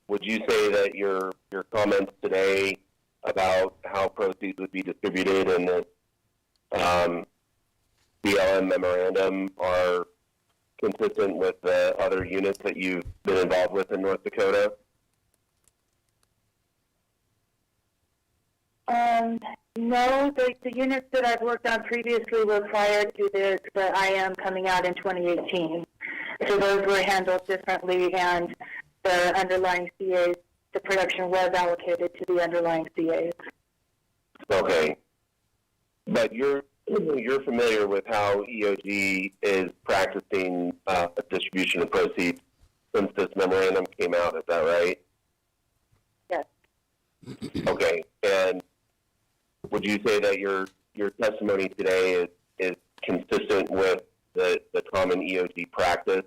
would you say that your comments today about how proceeds would be distributed in the BLM memorandum are consistent with the other units that you've been involved with in North Dakota? No, the units that I've worked on previously were prior to the IM coming out in 2018. So those were handled differently, and the underlying CAs, the production was allocated to the underlying CAs. Okay. But you're familiar with how EOG is practicing distribution of proceeds since this memorandum came out, is that right? Yes. Okay, and would you say that your testimony today is consistent with the common EOG practice?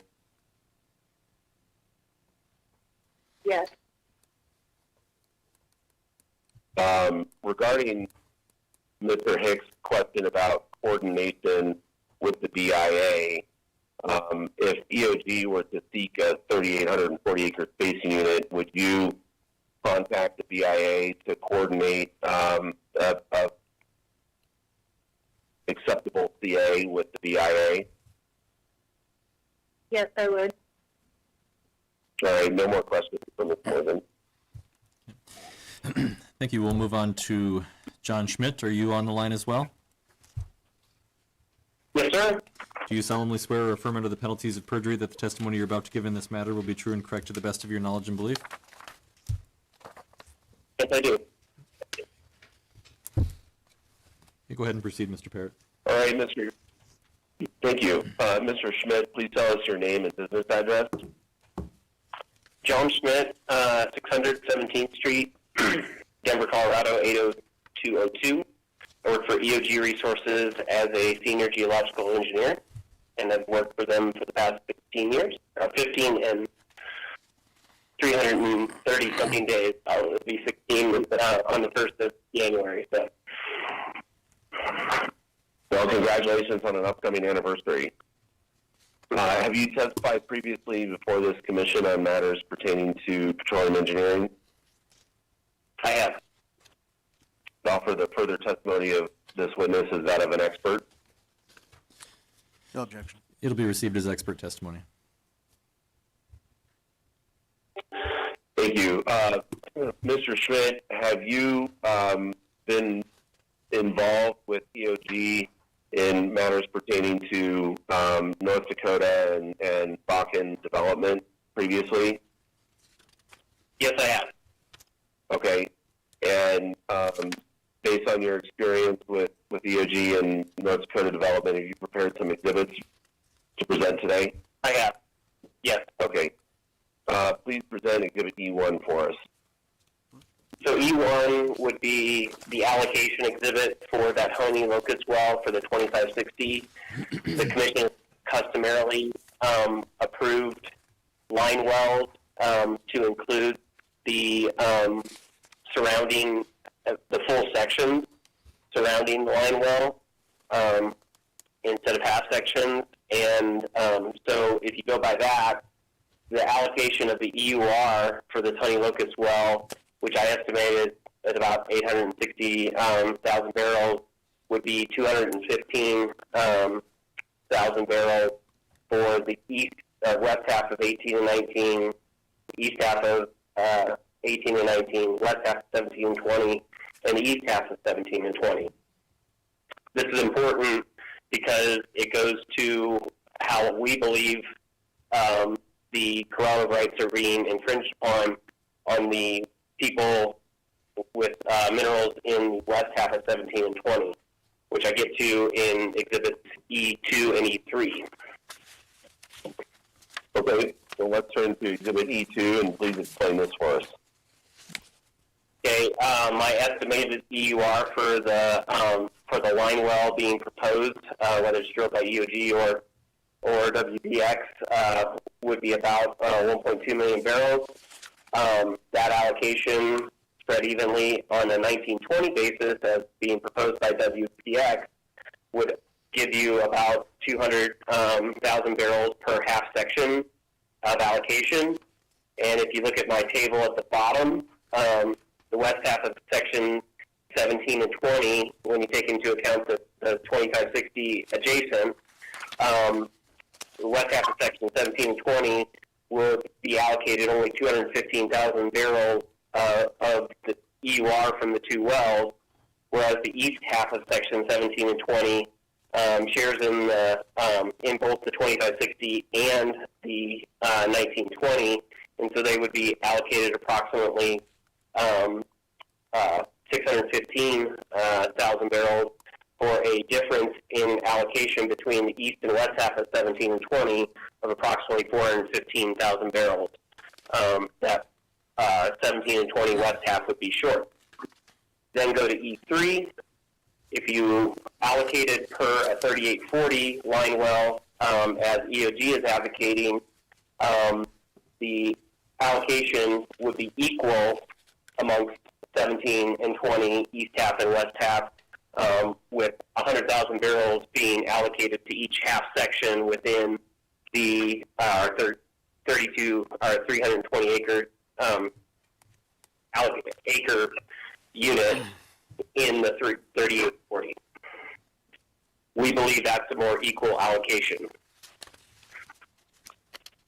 Yes. Regarding Mr. Hicks' question about coordination with the BIA, if EOG were to seek a 3,840 acre spacing unit, would you contact the BIA to coordinate a acceptable CA with the BIA? Yes, I would. All right, no more questions from Ms. Morgan. Thank you. We'll move on to John Schmidt. Are you on the line as well? Yes, sir. Do you solemnly swear or affirm under the penalties of perjury that the testimony you're about to give in this matter will be true and correct to the best of your knowledge and belief? Yes, I do. You go ahead and proceed, Mr. Parrott. All right, thank you. Mr. Schmidt, please tell us your name and business address. John Schmidt, 600 17th Street, Denver, Colorado, 80202. I work for EOG Resources as a senior geological engineer, and I've worked for them for the past 15 years, 15 and 330-something days. I'll be 16 on the 1st of January. So. Well, congratulations on an upcoming anniversary. Have you testified previously before this commission on matters pertaining to petroleum engineering? I have. Offer the further testimony of this witness as that of an expert. No objection. It'll be received as expert testimony. Thank you. Mr. Schmidt, have you been involved with EOG in matters pertaining to North Dakota and Bakken development previously? Yes, I have. Okay. And based on your experience with EOG and North Dakota development, have you prepared some exhibits to present today? I have. Yes. Okay. Please present Exhibit E1 for us. So E1 would be the allocation exhibit for that Honey Locust well for the 2560. The commission customarily approved line wells to include the surrounding, the full section surrounding the line well instead of half sections. And so if you go by that, the allocation of the EUR for this Honey Locust well, which I estimated at about 860,000 barrels, would be 215,000 barrels for the west half of 18 and 19, east half of 18 and 19, west half of 17 and 20, and the east half of 17 and 20. This is important because it goes to how we believe the corral rights are being infringed upon on the people with minerals in the west half of 17 and 20, which I get to in exhibits E2 and E3. Okay, so let's turn to Exhibit E2 and please explain this for us. Okay, my estimated EUR for the line well being proposed, whether it's drilled by EOG or WPX, would be about 1.2 million barrels. That allocation spread evenly on a 1920 basis as being proposed by WPX would give you about 200,000 barrels per half section of allocation. And if you look at my table at the bottom, the west half of section 17 and 20, when you take into account the 2560 adjacent, the west half of section 17 and 20 will be allocated only 215,000 barrels of the EUR from the two wells, whereas the east half of section 17 and 20 shares in both the 2560 and the 1920, and so they would be allocated approximately 615,000 barrels for a difference in allocation between the east and west half of 17 and 20 of approximately 415,000 barrels. That 17 and 20 west half would be short. Then go to E3. If you allocated per a 3840 line well, as EOG is advocating, the allocation would be equal amongst 17 and 20 east half and west half, with 100,000 barrels being allocated to each half section within the 32 or 320 acre acre unit in the 3840. We believe that's a more equal allocation.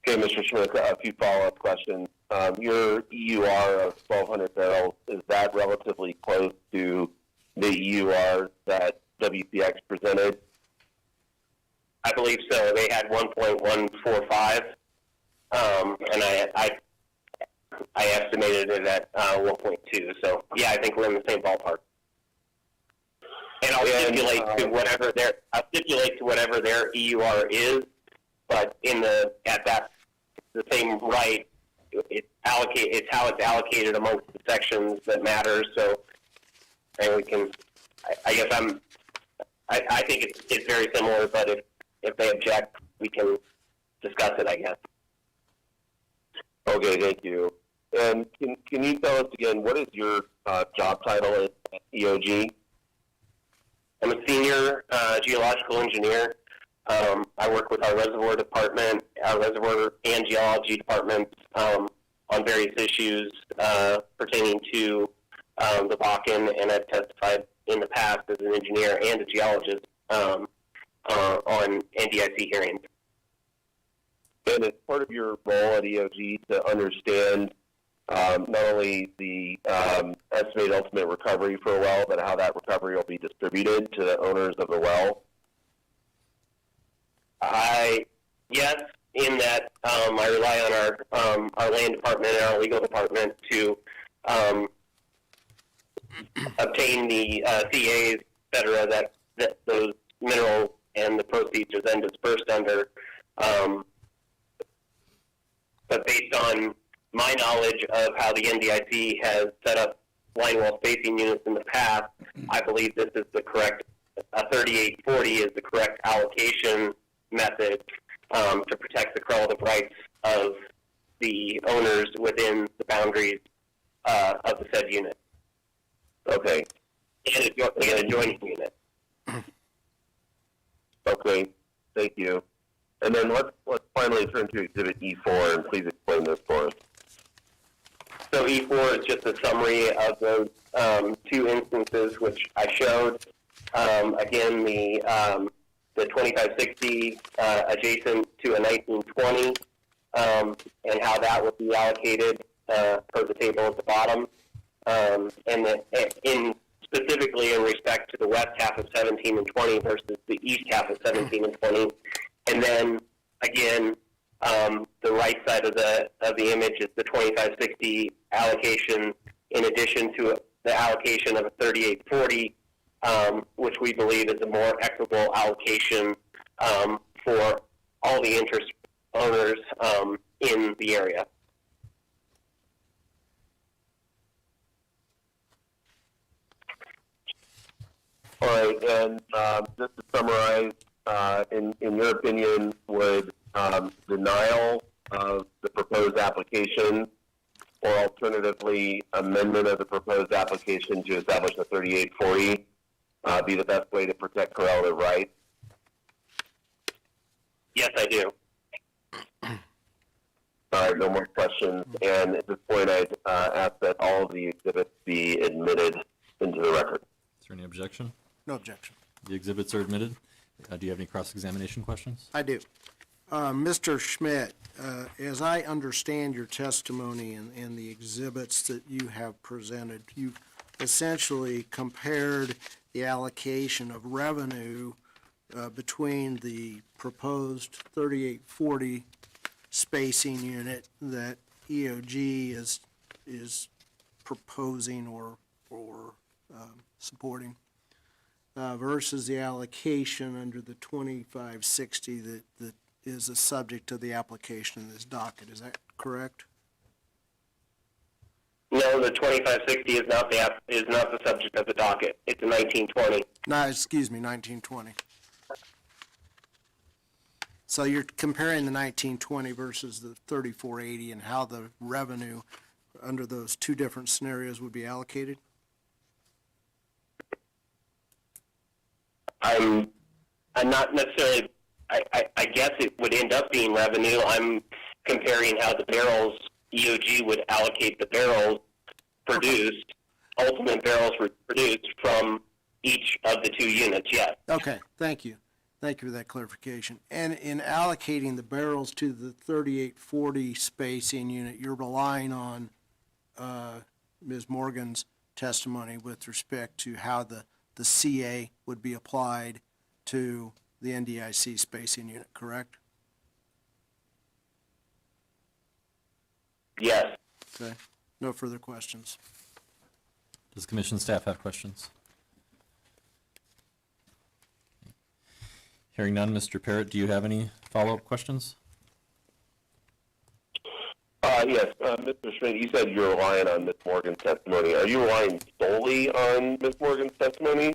Okay, Mr. Schmidt, a few follow-up questions. Your EUR of 1,200 barrels, is that relatively close to the EUR that WPX presented? I believe so. They had 1.145, and I estimated it at 1.2. So yeah, I think we're in the same ballpark. And I'll stipulate to whatever their EUR is, but at the same right, it's how it's allocated amongst the sections that matters. So, and we can, I guess I think it's very similar, but if they object, we can discuss it, I guess. Okay, thank you. And can you tell us again, what is your job title at EOG? I'm a senior geological engineer. I work with our reservoir department, our reservoir and geology departments on various issues pertaining to the Bakken, and I've testified in the past as an engineer and a geologist on NDIC hearings. And it's part of your role at EOG to understand not only the estimated ultimate recovery for a well, but how that recovery will be distributed to the owners of the well? Yes, in that I rely on our land department and our legal department to obtain the CAs, et cetera, that those minerals and the proceeds are then dispersed under. But based on my knowledge of how the NDIC has set up line wall spacing units in the past, I believe this is the correct, 3840 is the correct allocation method to protect the correlative rights of the owners within the boundaries of the said unit. Okay. And an adjoining unit. Okay, thank you. And then let's finally turn to Exhibit E4, and please explain this for us. So E4 is just a summary of those two instances which I showed. Again, the 2560 adjacent to a 1920, and how that would be allocated per the table at the bottom. And then specifically in respect to the west half of 17 and 20 versus the east half of 17 and 20. And then again, the right side of the image is the 2560 allocation in addition to the allocation of a 3840, which we believe is a more equitable allocation for all the interest owners in the area. All right, and just to summarize, in your opinion, would denial of the proposed application or alternatively amendment of the proposed application to establish a 3840 be the best way to protect correlative rights? Yes, I do. All right, no more questions. And at this point, I'd ask that all of the exhibits be admitted into the record. Is there any objection? No objection. The exhibits are admitted. Do you have any cross-examination questions? I do. Mr. Schmidt, as I understand your testimony and the exhibits that you have presented, you essentially compared the allocation of revenue between the proposed 3840 spacing unit that EOG is proposing or supporting versus the allocation under the 2560 that is the subject of the application in this docket. Is that correct? No, the 2560 is not the subject of the docket. It's a 1920. No, excuse me, 1920. So you're comparing the 1920 versus the 3480 and how the revenue under those two different scenarios would be allocated? I'm not necessarily, I guess it would end up being revenue. I'm comparing how the barrels, EOG would allocate the barrels produced, ultimate barrels produced from each of the two units, yes. Okay, thank you. Thank you for that clarification. And in allocating the barrels to the 3840 spacing unit, you're relying on Ms. Morgan's testimony with respect to how the CA would be applied to the NDIC spacing unit, correct? Yes. Okay, no further questions. Does commission staff have questions? Hearing none, Mr. Parrott, do you have any follow-up questions? Yes, Mr. Schmidt, you said you're relying on Ms. Morgan's testimony. Are you relying solely on Ms. Morgan's testimony?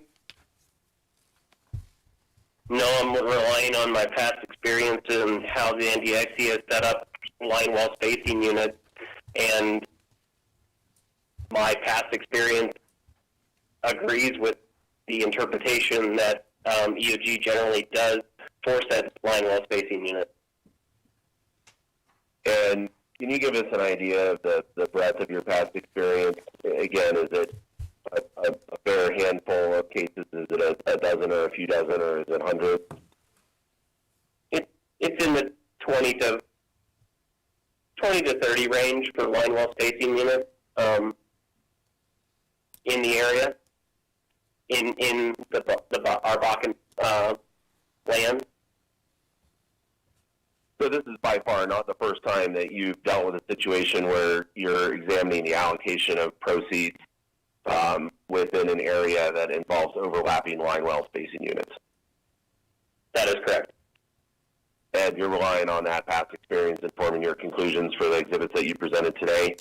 No, I'm relying on my past experience and how the NDIC has set up line wall spacing units, and my past experience agrees with the interpretation that EOG generally does for said line wall spacing unit. And can you give us an idea of the breadth of your past experience? Again, is it a fair handful of cases? Is it a dozen or a few dozen, or is it hundreds? It's in the 20 to 20 to 30 range for line wall spacing units in the area, in our Bakken land. So this is by far not the first time that you've dealt with a situation where you're examining the allocation of proceeds within an area that involves overlapping line well spacing units. That is correct. And you're relying on that past experience in forming your conclusions for the exhibits that you presented today?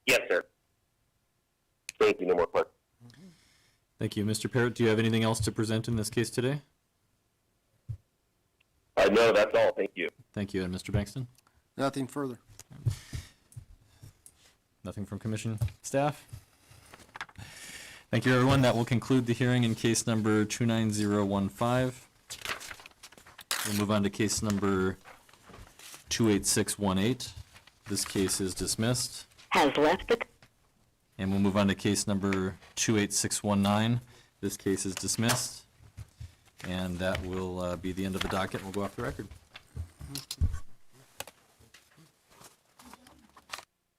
Yes, sir. Thank you. No more questions. Thank you. Mr. Parrott, do you have anything else to present in this case today? No, that's all. Thank you. Thank you. And Mr. Bankston? Nothing further. Nothing from commission staff? Thank you, everyone. That will conclude the hearing in case number 29015. We'll move on to case number 28618. This case is dismissed. Has left the And we'll move on to case number 28619. This case is dismissed. And that will be the end of the docket. We'll go off the record.